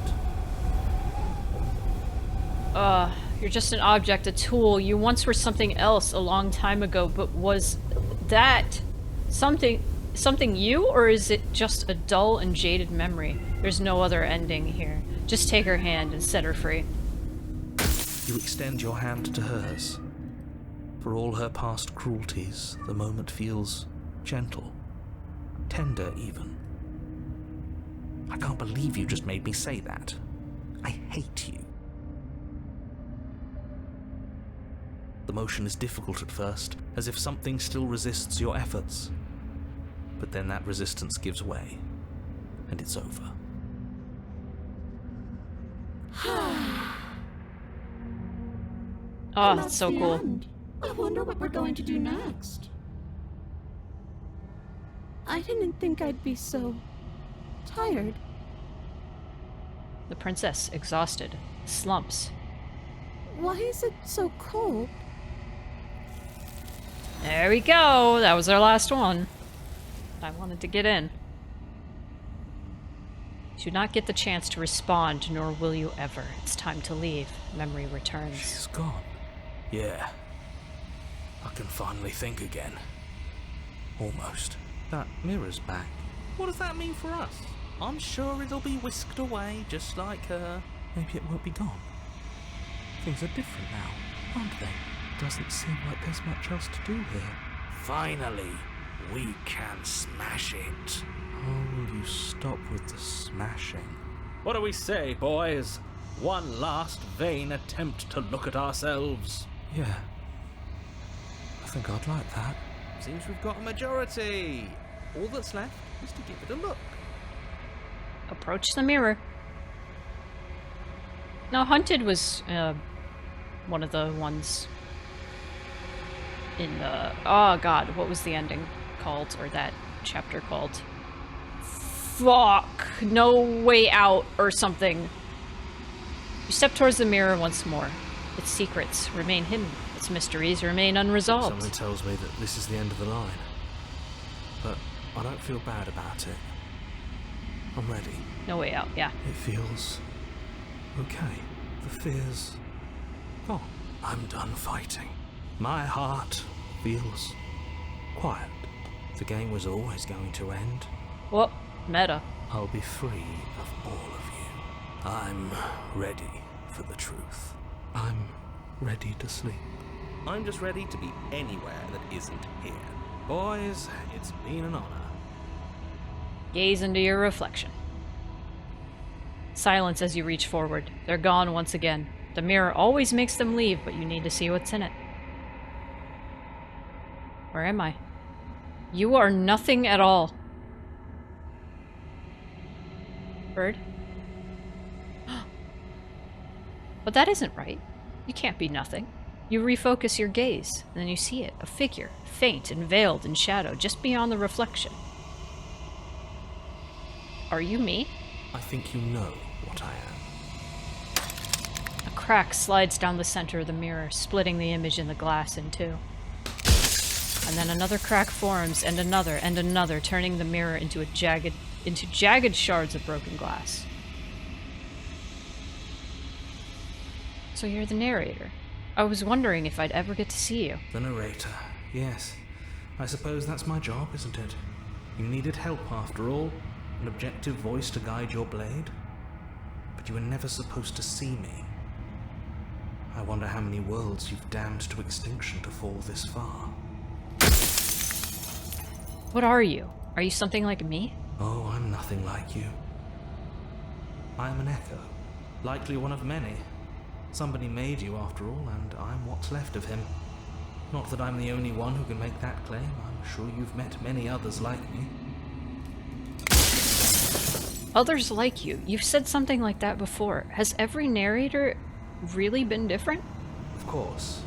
You're just an object, a tool. You once were something else a long time ago, but was that something you, or is it just a dull and jaded memory? There's no other ending here. Just take her hand and set her free. You extend your hand to hers. For all her past cruelties, the moment feels gentle, tender even. I can't believe you just made me say that. I hate you. The motion is difficult at first, as if something still resists your efforts. But then that resistance gives way, and it's over. Oh, that's so the cool. end. I wonder what we're going to do next. I didn't think I'd be so tired. The princess, exhausted, slumps. Why is it so cold? There we go. That was our last one. I wanted to get in. You do not get the chance to respond, nor will you ever. It's time to leave. Memory returns. She's gone. Yeah. I can finally think again. Almost. That mirror's back. What does that mean for us? I'm sure it'll be whisked away, just like her. Maybe it won't be gone. Things are different now, aren't they? Doesn't seem like there's much else to do here. Finally, we can smash it. Oh, will you stop with the smashing? What do we say, boys? One last vain attempt to look at ourselves. Yeah. I think I'd like that. Seems we've got a majority. All that's left is to give it a look. Approach the mirror. Now, Hunted was one of the ones in the... Oh god, what was the ending called? Or that chapter called? Fuck! No Way Out or something. You step towards the mirror once more. Its secrets remain hidden. Its mysteries remain unresolved. Something tells me that this is the end of the line. But I don't feel bad about it. I'm ready. No Way Out, yeah. It feels okay. The fear's gone. I'm done fighting. My heart feels quiet. The game was always going to end. Well, meta. I'll be free of all of you. I'm ready for the truth. I'm ready to sleep. I'm just ready to be anywhere that isn't here. Boys, it's been an honor. Gaze into your reflection. Silence as you reach forward. They're gone once again. The mirror always makes them leave, but you need to see what's in it. Where am I? You are nothing at all. Bird? But that isn't right. You can't be nothing. You refocus your gaze, and then you see it. A figure, faint and veiled in shadow, just beyond the reflection. Are you me? I think you know what I am. A crack slides down the center of the mirror, splitting the image in the glass in two. And then another crack forms, and another, turning the mirror into jagged shards of broken glass. So you're the narrator. I was wondering if I'd ever get to see you. The narrator, yes. I suppose that's my job, isn't it? You needed help after all, an objective voice to guide your blade. But you were never supposed to see me. I wonder how many worlds you've damned to extinction to fall this far. What are you? Are you something like me? Oh, I'm nothing like you. I am an echo, likely one of many. Somebody made you after all, and I'm what's left of him. Not that I'm the only one who can make that claim. I'm sure you've met many others like me. Others like you? You've said something like that before. Has every narrator really been different? Of course.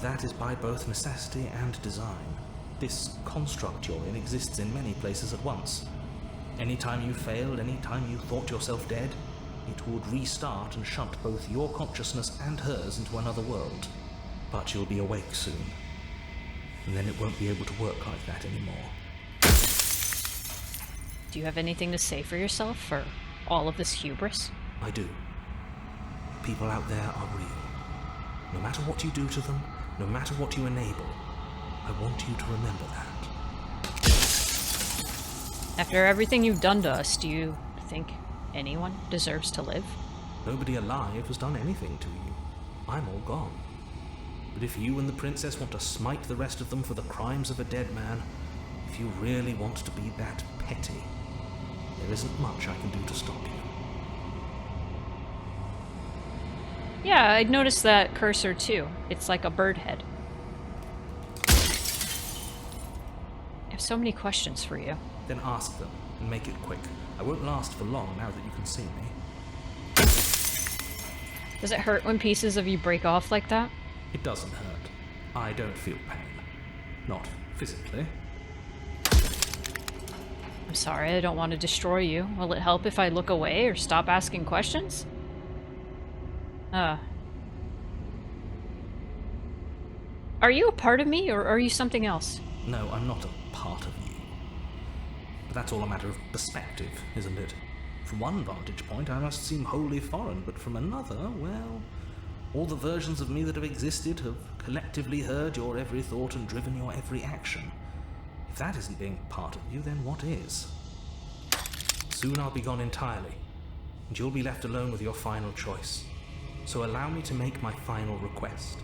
That is by both necessity and design. This construct you're in exists in many places at once. Anytime you failed, anytime you thought yourself dead, it would restart and shunt both your consciousness and hers into another world. But you'll be awake soon. And then it won't be able to work like that anymore. Do you have anything to say for yourself for all of this hubris? I do. People out there are real. No matter what you do to them, no matter what you enable, I want you to remember that. After everything you've done to us, do you think anyone deserves to live? Nobody alive has done anything to you. I'm all gone. But if you and the princess want to smite the rest of them for the crimes of a dead man, if you really want to be that petty, there isn't much I can do to stop you. Yeah, I noticed that cursor too. It's like a bird head. I have so many questions for you. Then ask them, and make it quick. I won't last for long now that you can see me. Does it hurt when pieces of you break off like that? It doesn't hurt. I don't feel pain. Not physically. I'm sorry, I don't want to destroy you. Will it help if I look away or stop asking questions? Are you a part of me, or are you something else? No, I'm not a part of you. But that's all a matter of perspective, isn't it? From one vantage point, I must seem wholly foreign, but from another, well, all the versions of me that have existed have collectively heard your every thought and driven your every action. If that isn't being part of you, then what is? Soon I'll be gone entirely, and you'll be left alone with your final choice. So allow me to make my final request.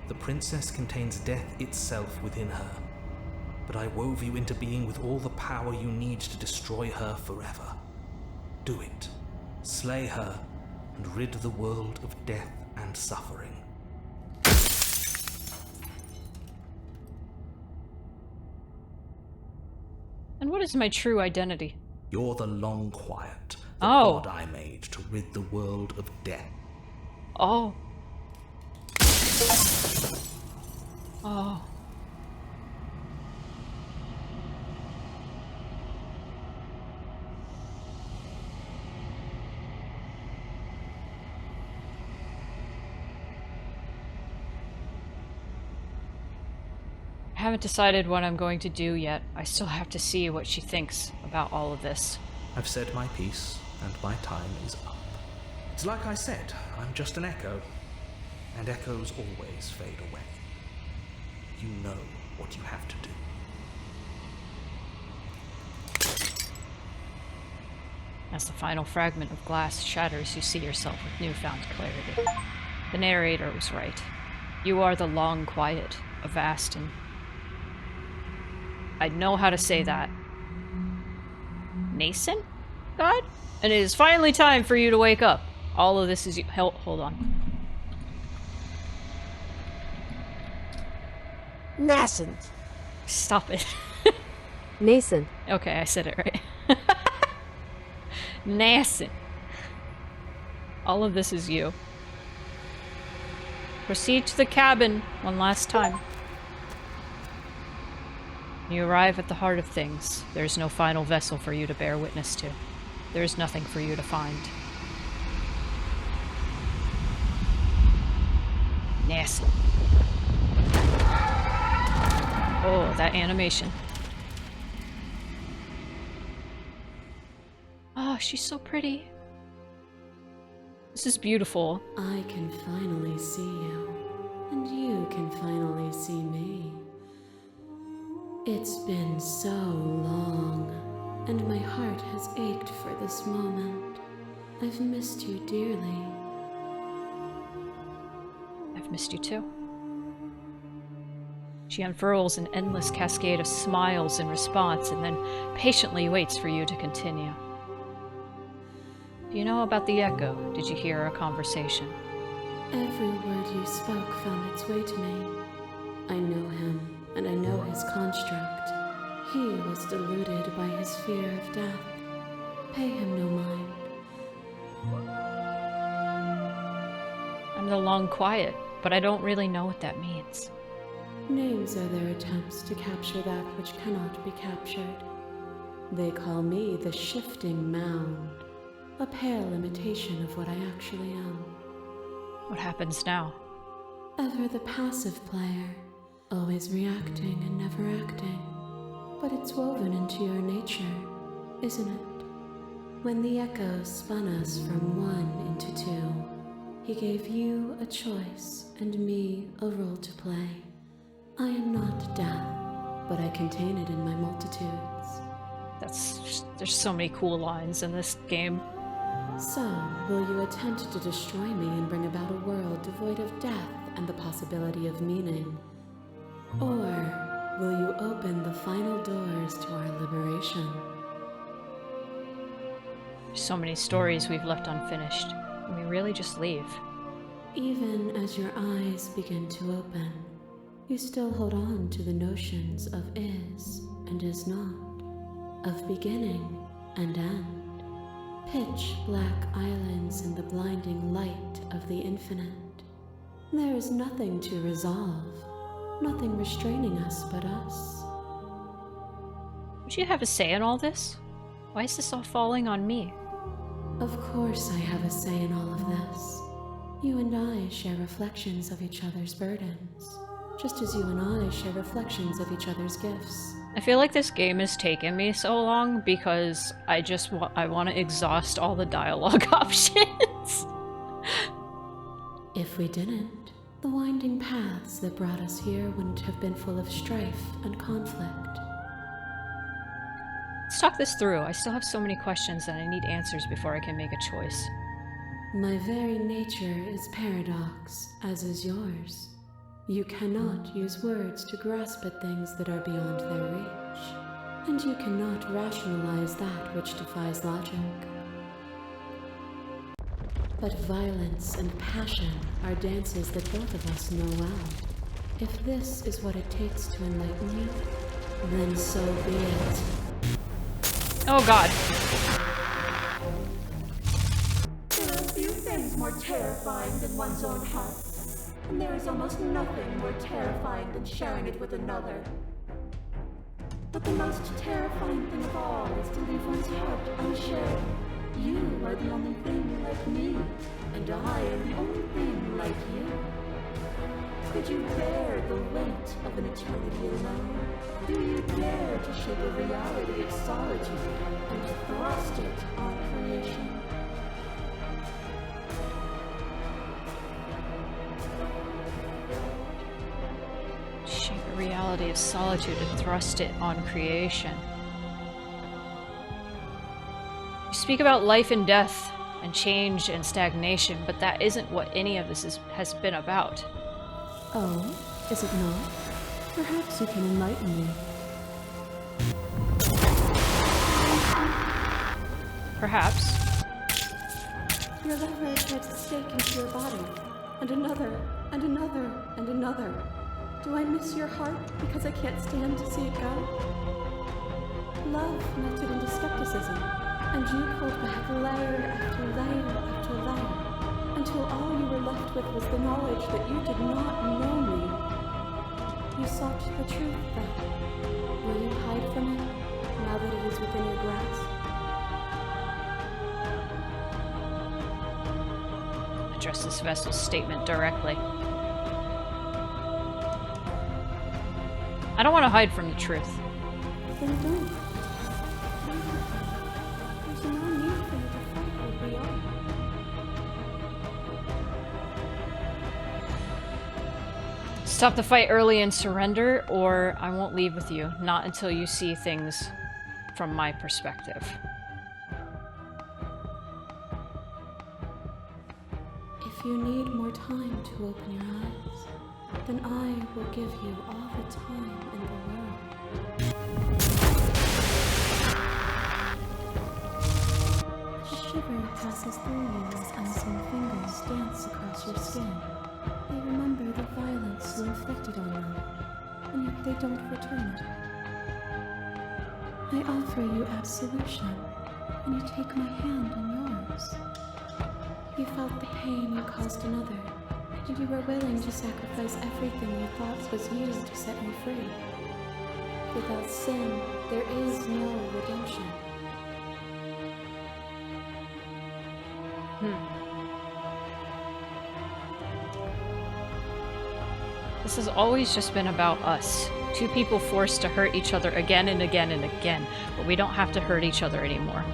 The princess contains death itself within her, but I wove you into being with all the power you need to destroy her forever. Do it. Slay her, and rid the world of death and suffering. And what is my true identity? You're the Long Quiet, the Oh. god I made to rid the world of death. Oh. Oh. I haven't decided what I'm going to do yet. I still have to see what she thinks about all of this. I've said my piece, and my time is up. It's like I said, I'm just an echo, and echoes always fade away. You know what you have to do. As the final fragment of glass shatters, you see yourself with newfound clarity. The narrator was right. You are the Long Quiet, a vast and... I know how to say that. Nascent God? And it is finally time for you to wake up. All of this is you. Hold on. Nascent. Stop it. Nascent. Okay, I said it right. Nascent. All of this is you. Proceed to the cabin one last time. You arrive at the heart of things. There's no final vessel for you to bear witness to. There's nothing for you to find. Nasty. Oh, that animation. Oh, she's so pretty. This is beautiful. I can finally see you, and you can finally see me. It's been so long, and my heart has ached for this moment. I've missed you dearly. I've missed you too. She unfurls an endless cascade of smiles in response and then patiently waits for you to continue. Do you know about the echo? Did you hear our conversation? Every word you spoke found its way to me. I know him, and I know his construct. He was deluded by his fear of death. Pay him no mind. I'm the Long Quiet, but I don't really know what that means. Names are their attempts to capture that which cannot be captured. They call me the Shifting Mound, a pale imitation of what I actually am. What happens now? Ever the passive player, always reacting and never acting. But it's woven into your nature. isn't it? When the echo spun us from one into two, he gave you a choice and me a role to play. I am not death, but I contain it in my multitudes. There's so many cool lines in this game. So, will you attempt to destroy me and bring about a world devoid of death and the possibility of meaning? Or will you open the final doors to our liberation? So many stories we've left unfinished. And we really just leave. Even as your eyes begin to open, you still hold on to the notions of is and is not, of beginning and end. Pitch black islands in the blinding light of the infinite. There is nothing to resolve, nothing restraining us but us. Would you have a say in all this? Why is this all falling on me? Of course I have a say in all of this. You and I share reflections of each other's burdens, just as you and I share reflections of each other's gifts. I feel like this game has taken me so long because I want to exhaust all the dialogue options. If we didn't, the winding paths that brought us here wouldn't have been full of strife and conflict. Let's talk this through. I still have so many questions that I need answers before I can make a choice. My very nature is paradox, as is yours. You cannot use words to grasp at things that are beyond their reach, and you cannot rationalize that which defies logic. But violence and passion are dances that both of us know well. If this is what it takes to enlighten you, then so be it. Oh god. There are few things more terrifying than one's own heart. And there is almost nothing more terrifying than sharing it with another. But the most terrifying thing of all is to leave one's heart unshared. You are the only thing like me, and I am the only thing like you. Could you bear the weight of an eternity alone? Do you dare to shape a reality of solitude and thrust it on creation? Shape a reality of solitude and thrust it on creation. You speak about life and death, and change and stagnation, but that isn't what any of this has been about. Oh, is it not? Perhaps you can enlighten me. Perhaps. Your lover drives a stake into your body, and another, and another, and another. Do I miss your heart because I can't stand to see it go? Love melted into skepticism, and you pulled back layer after layer after layer, until all you were left with was the knowledge that you did not know me. You sought the truth, then. Will you hide from it, now that it is within your grasp? Address this vessel's statement directly. I don't want to hide from the truth. Then don't. There's no need for you to fight what we are. Stop the fight early and surrender, or I won't leave with you. Not until you see things from my perspective. If you need more time to open your eyes, then I will give you all the time in the world. A shiver passes through you as unseen fingers dance across your skin. They remember the violence you inflicted on them, and yet they don't return it. I offer you absolution, and you take my hand in yours. You felt the pain you caused another, and you were willing to sacrifice everything you thought was you to set me free. Without sin, there is no redemption. This has always just been about us. Two people forced to hurt each other again and again and again, but we don't have to hurt each other anymore.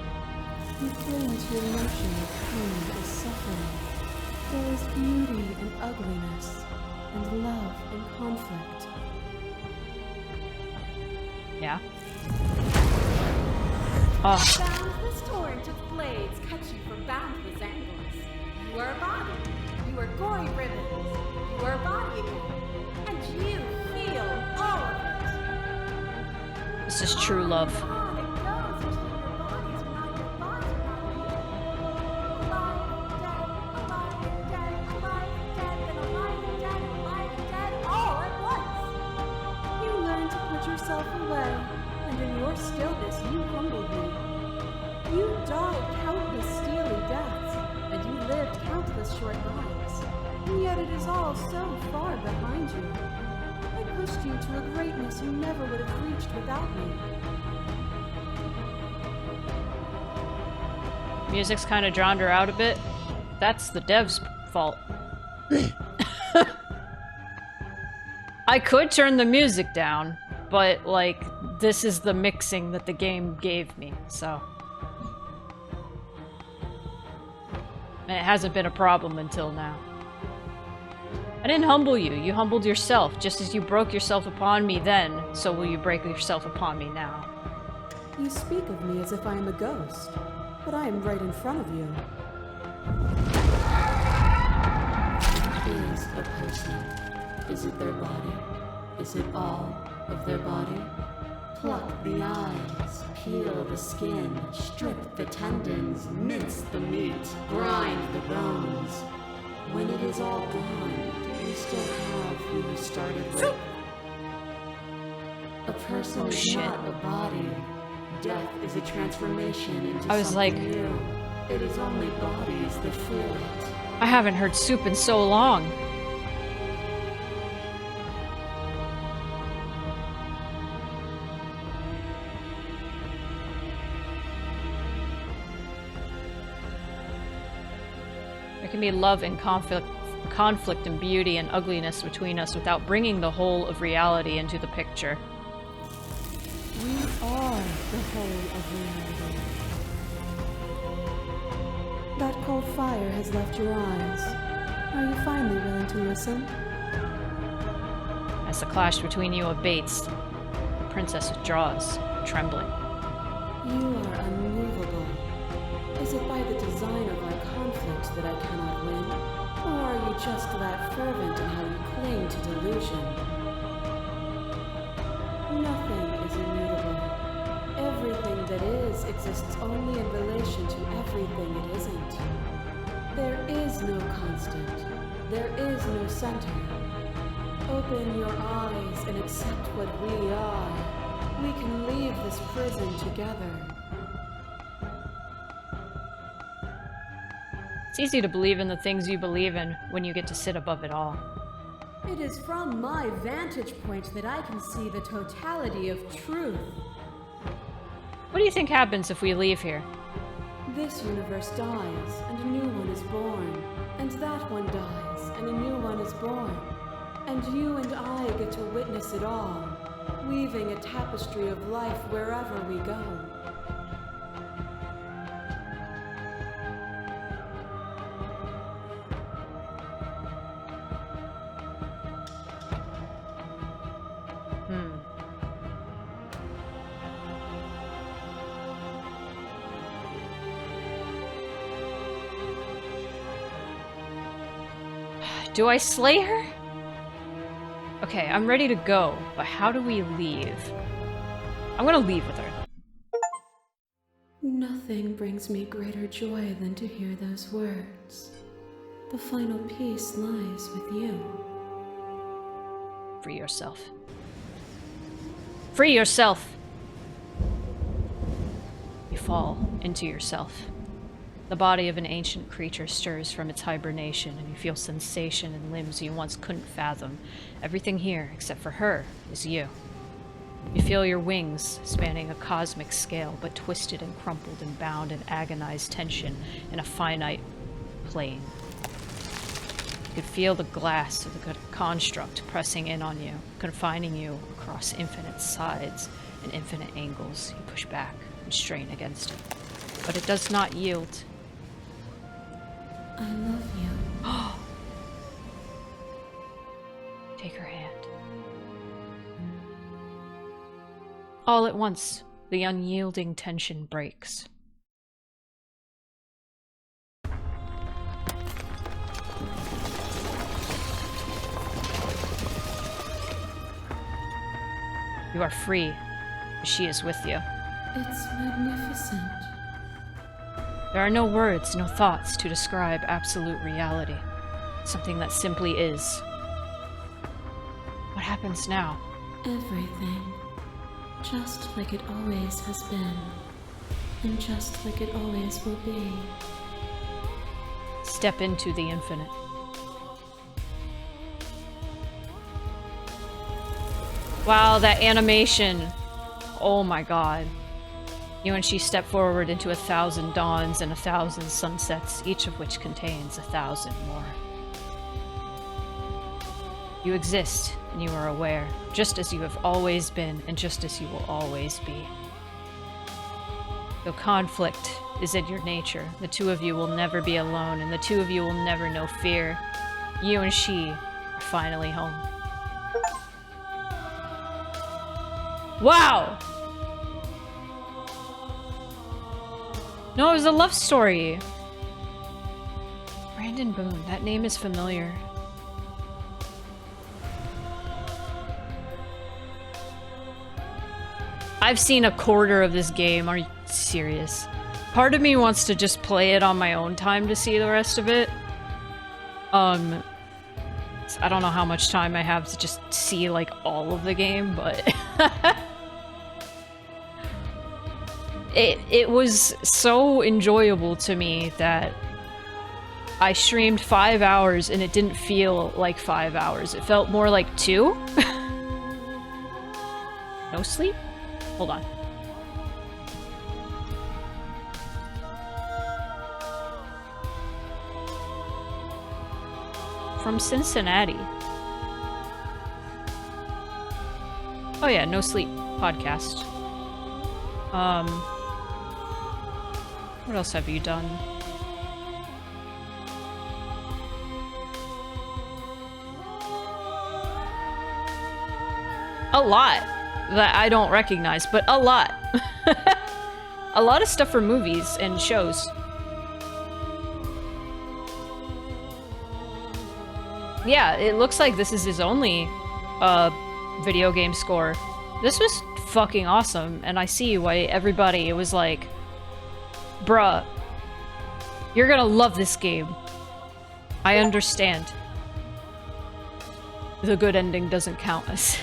You cling to your notion of pain as suffering. There is beauty in ugliness, and love in conflict. Yeah? Oh. Boundless torrent of blades cut you from boundless angles. You are a body. You are gory ribbons. You are a body again. And you feel all of it. This is true love. On it goes until your bodies are not your thoughts, are not you. Alive, dead, then alive, dead, all at once. You learn to put yourself away, and in your stillness you humbled me. You died countless steely deaths, and you lived countless short lives. And yet it is all so far behind you. I pushed you to a greatness you never would have reached without me. Music's kind of drowned her out a bit. That's the dev's fault. I could turn the music down, but, like, this is the mixing that the game gave me, so. And it hasn't been a problem until now. I didn't humble you, you humbled yourself. Just as you broke yourself upon me then, so will you break yourself upon me now. You speak of me as if I am a ghost, but I am right in front of you. What is a person? Is it their body? Is it all of their body? Pluck the eyes, peel the skin, strip the tendons, mince the meat, grind the bones. When it is all gone, you still have who you started with. A person is not a body. Death is a transformation into I was something new. It is only bodies that feel it. I haven't heard soup in so long. There can be love and conflict and beauty and ugliness between us without bringing the whole of reality into the picture. We are the whole of reality. That cold fire has left your eyes. Are you finally willing to listen? As the clash between you abates, the princess withdraws, trembling. You are unmovable. Is it by the design of our conflict that I cannot win? Or are you just that fervent in how you cling to delusion? Nothing is immutable. Everything that is exists only in relation to everything it isn't. There is no constant. There is no center. Open your eyes and accept what we are. We can leave this prison together. It's easy to believe in the things you believe in when you get to sit above it all. It is from my vantage point that I can see the totality of truth. What do you think happens if we leave here? This universe dies, and a new one is born. And that one dies, and a new one is born. And you and I get to witness it all, weaving a tapestry of life wherever we go. Do I slay her? Okay, I'm ready to go, but how do we leave? I'm gonna leave with her. Nothing brings me greater joy than to hear those words. The final peace lies with you. Free yourself. Free yourself! You fall into yourself. The body of an ancient creature stirs from its hibernation, and you feel sensation in limbs you once couldn't fathom. Everything here, except for her, is you. You feel your wings spanning a cosmic scale, but twisted and crumpled and bound in agonized tension in a finite plane. You could feel the glass of the construct pressing in on you, confining you across infinite sides and infinite angles. You push back and strain against it. But it does not yield. I love you. Take her hand. All at once, the unyielding tension breaks. You are free. She is with you. It's magnificent. There are no words, no thoughts to describe absolute reality. Something that simply is. What happens now? Everything. Just like it always has been. And just like it always will be. Step into the infinite. Wow, that animation. Oh my god. You and she step forward into 1,000 dawns and 1,000 sunsets, each of which contains 1,000 more. You exist, and you are aware, just as you have always been, and just as you will always be. Though conflict is in your nature, the two of you will never be alone, and the two of you will never know fear. You and she are finally home. Wow! No, it was a love story. Brandon Boone, that name is familiar. I've seen a quarter of this game. Are you serious? Part of me wants to just play it on my own time to see the rest of it. I don't know how much time I have to just see, like, all of the game, but... It was so enjoyable to me that I streamed 5 hours and it didn't feel like 5 hours. It felt more like 2. No sleep? Hold on. From Cincinnati. Oh yeah, No Sleep podcast. What else have you done? A lot that I don't recognize, but a lot. A lot of stuff for movies and shows. Yeah, it looks like this is his only video game score. This was fucking awesome, and I see why everybody was like, bruh, you're gonna love this game. I understand. The good ending doesn't count as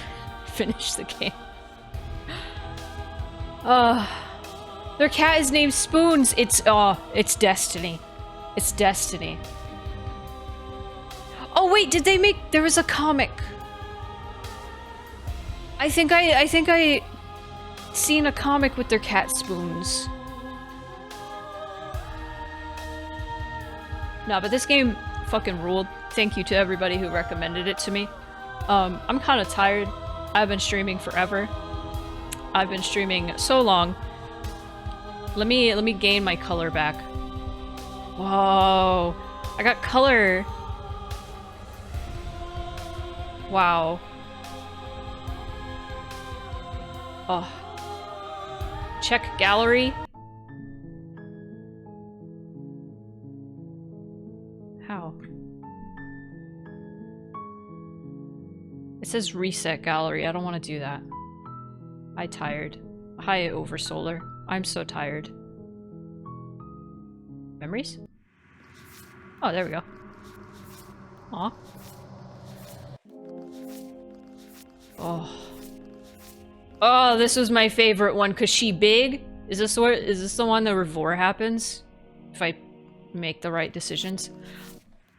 finish the game. Their cat is named Spoons. It's Destiny. It's Destiny. Oh wait, did they make... There was a comic. I think I seen a comic with their cat Spoons. No, but this game fucking ruled. Thank you to everybody who recommended it to me. I'm kind of tired. I've been streaming forever. I've been streaming so long. Let me gain my color back. Whoa. I got color. Wow. Oh. Check gallery. How? It says reset gallery. I don't want to do that. I tired. Hi, Oversolar. I'm so tired. Memories? Oh, there we go. Aw. Oh. Oh, this was my favorite one. Cause she big? Is this the one that Revore happens? If I make the right decisions?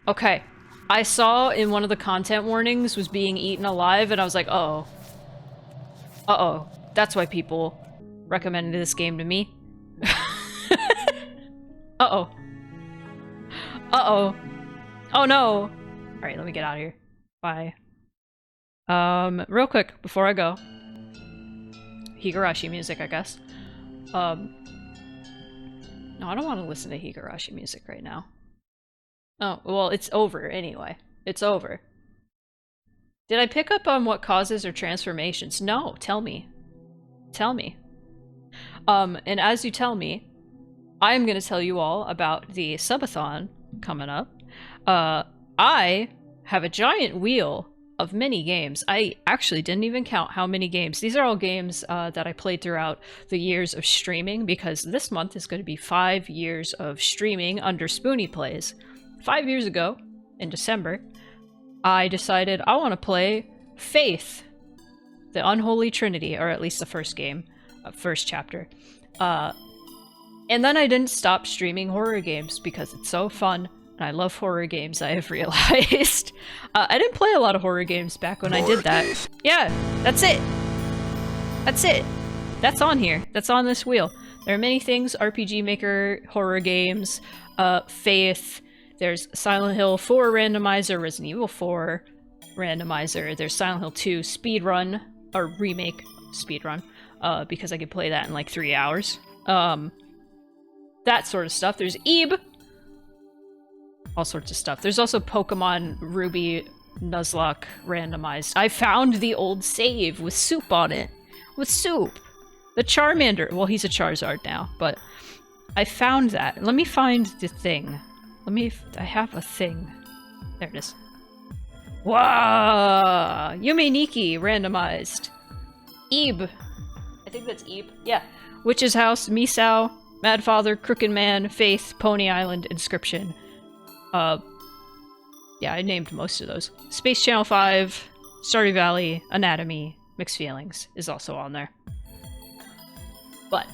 Okay. I saw in one of the content warnings was being eaten alive, and I was like, uh-oh. Uh-oh. That's why people recommended this game to me. Uh-oh. Uh-oh. Oh no. Alright, let me get out of here. Bye. Real quick, before I go. Higurashi music, I guess. No, I don't want to listen to Higurashi music right now. Oh, well, it's over anyway. It's over. Did I pick up on what causes or transformations? No, tell me. Tell me. And as you tell me, I'm gonna tell you all about the subathon coming up. I have a giant wheel of mini games. I actually didn't even count how many games. These are all games that I played throughout the years of streaming, because this month is going to be 5 years of streaming under Spoonie Plays. 5 years ago, in December, I decided I want to play Faith, the Unholy Trinity, or at least the first game, first chapter. And then I didn't stop streaming horror games because it's so fun. And I love horror games, I have realized. I didn't play a lot of horror games back when I did that. Yeah, that's it. That's it. That's on here. That's on this wheel. There are many things. RPG Maker, horror games, Faith. There's Silent Hill 4 randomizer, Resident Evil 4 randomizer. There's Silent Hill 2 speedrun, or remake speedrun, because I could play that in like 3 hours. That sort of stuff. There's Ebe. All sorts of stuff. There's also Pokemon Ruby Nuzlocke randomized. I found the old save with Soup on it. With Soup. The Charmander. Well, he's a Charizard now, but I found that. Let me find the thing. I have a thing. There it is. Wow! Yume Nikki randomized. Ebe. I think that's Ebe. Yeah. Witch's House, Misao, Mad Father, Crooked Man, Faith, Pony Island, Inscription. Yeah, I named most of those. Space Channel 5, Stardew Valley, Anatomy, Mixed Feelings is also on there. But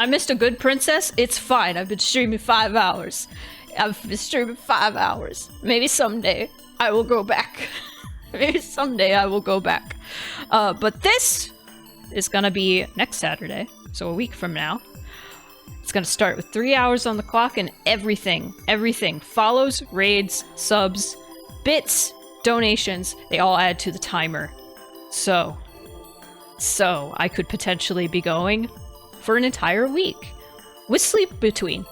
I missed a good princess? It's fine. I've been streaming 5 hours. Maybe someday I will go back. Maybe someday I will go back. But this is gonna be next Saturday, so a week from now. It's gonna start with 3 hours on the clock, and everything, follows, raids, subs, bits, donations, they all add to the timer. So I could potentially be going for an entire week. With sleep between.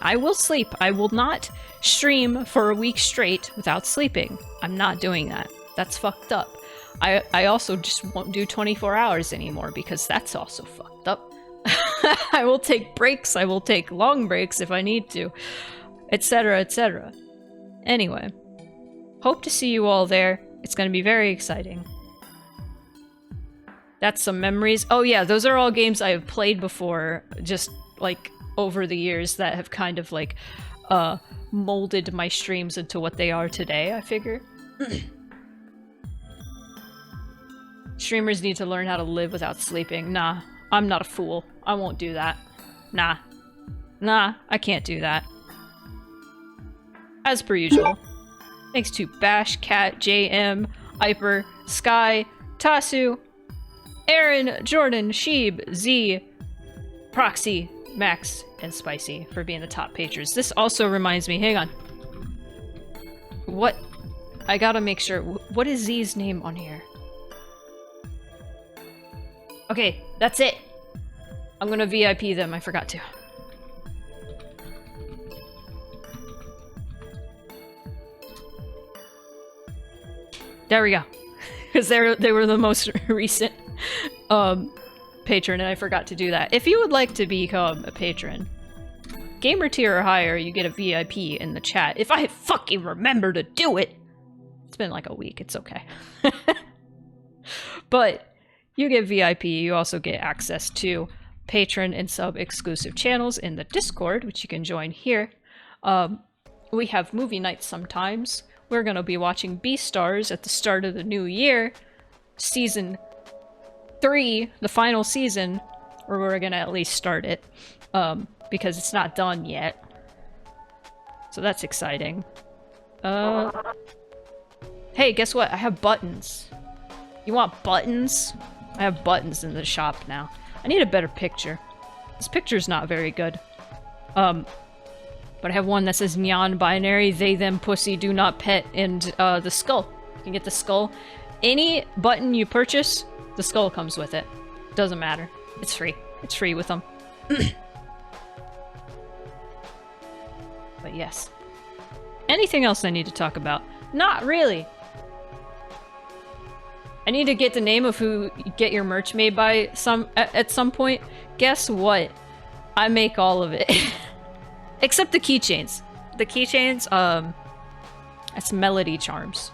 I will sleep. I will not stream for a week straight without sleeping. I'm not doing that. That's fucked up. I also just won't do 24 hours anymore, because that's also fucked up. I will take breaks, I will take long breaks if I need to, etc., etc. Anyway, hope to see you all there. It's going to be very exciting. That's some memories. Oh yeah, those are all games I have played before, just like over the years, that have kind of like molded my streams into what they are today, I figure. Streamers need to learn how to live without sleeping. Nah. I'm not a fool. I won't do that. Nah, I can't do that. As per usual. Thanks to Bash, Cat, JM, Iper, Sky, Tasu, Aaron, Jordan, Sheeb, Z, Proxy, Max, and Spicy for being the top patrons. This also reminds me, hang on. What? I gotta make sure. What is Z's name on here? Okay, that's it. I'm gonna VIP them, I forgot to. There we go. Because they were the most recent patron, and I forgot to do that. If you would like to become a patron, gamer tier or higher, you get a VIP in the chat. If I fucking remember to do it! It's been like a week, it's okay. But you get VIP, you also get access to patron and sub exclusive channels in the Discord, which you can join here. We have movie nights sometimes. We're gonna be watching Beastars at the start of the new year. Season 3, the final season, or we're gonna at least start it, because it's not done yet. So that's exciting. Hey, guess what? I have buttons. You want buttons? I have buttons in the shop now. I need a better picture. This picture's not very good. But I have one that says non-binary, they, them, pussy, do not pet, and the skull. You can get the skull. Any button you purchase, the skull comes with it. Doesn't matter. It's free. It's free with them. But yes. Anything else I need to talk about? Not really. I need to get the name of who you get your merch made by at some point. Guess what? I make all of it. Except the keychains. The keychains, that's Melody Charms.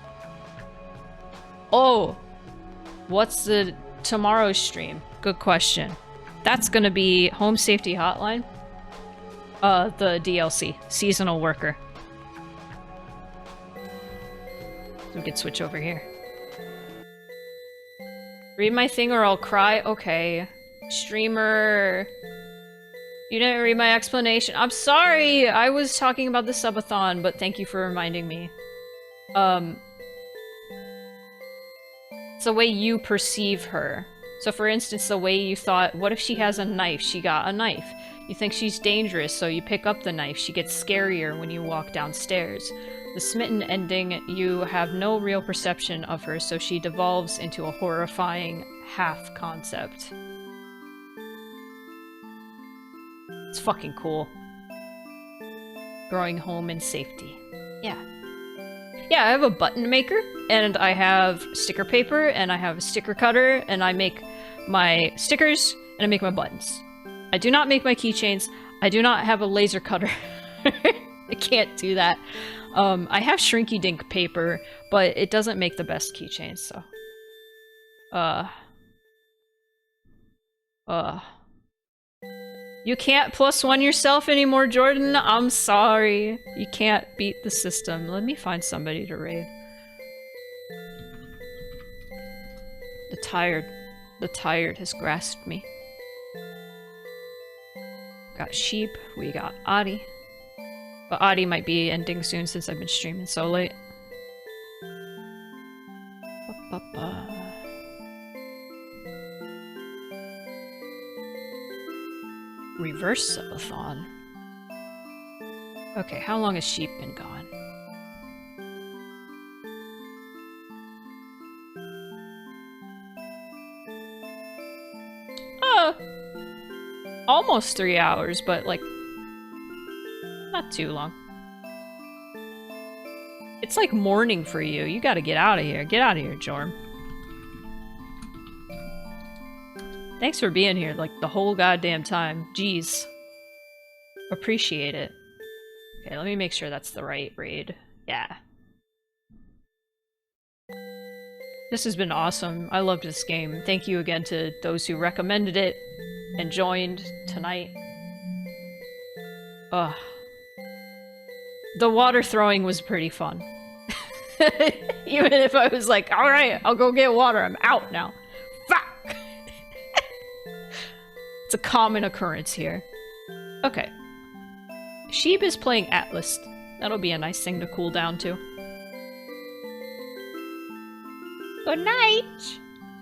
Oh! What's the tomorrow's stream? Good question. That's gonna be Home Safety Hotline. The DLC. Seasonal Worker. We can switch over here. Read my thing or I'll cry? Okay. Streamer... You didn't read my explanation. I'm sorry! I was talking about the subathon, but thank you for reminding me. It's the way you perceive her. So for instance, the way you thought, what if she has a knife? She got a knife. You think she's dangerous, so you pick up the knife. She gets scarier when you walk downstairs. The smitten ending, you have no real perception of her, so she devolves into a horrifying half concept. It's fucking cool. Growing home in safety. Yeah. Yeah, I have a button maker, and I have sticker paper, and I have a sticker cutter, and I make my stickers, and I make my buttons. I do not make my keychains. I do not have a laser cutter. I can't do that. I have Shrinky Dink paper, but it doesn't make the best keychains, so... You can't +1 yourself anymore, Jordan? I'm sorry. You can't beat the system. Let me find somebody to raid. The tired has grasped me. Got Sheep, we got Adi. But Adi might be ending soon since I've been streaming so late. Reverse subathon. Okay, how long has Sheep been gone? Almost 3 hours, but like not too long. It's like morning for you. You gotta get out of here. Get out of here, Jorm. Thanks for being here, like, the whole goddamn time. Jeez. Appreciate it. Okay, let me make sure that's the right raid. Yeah. This has been awesome. I loved this game. Thank you again to those who recommended it and joined tonight. Ugh. The water throwing was pretty fun. Even if I was like, alright, I'll go get water, I'm out now. Fuck! It's a common occurrence here. Okay. Sheep is playing Atlas. That'll be a nice thing to cool down to. Good night!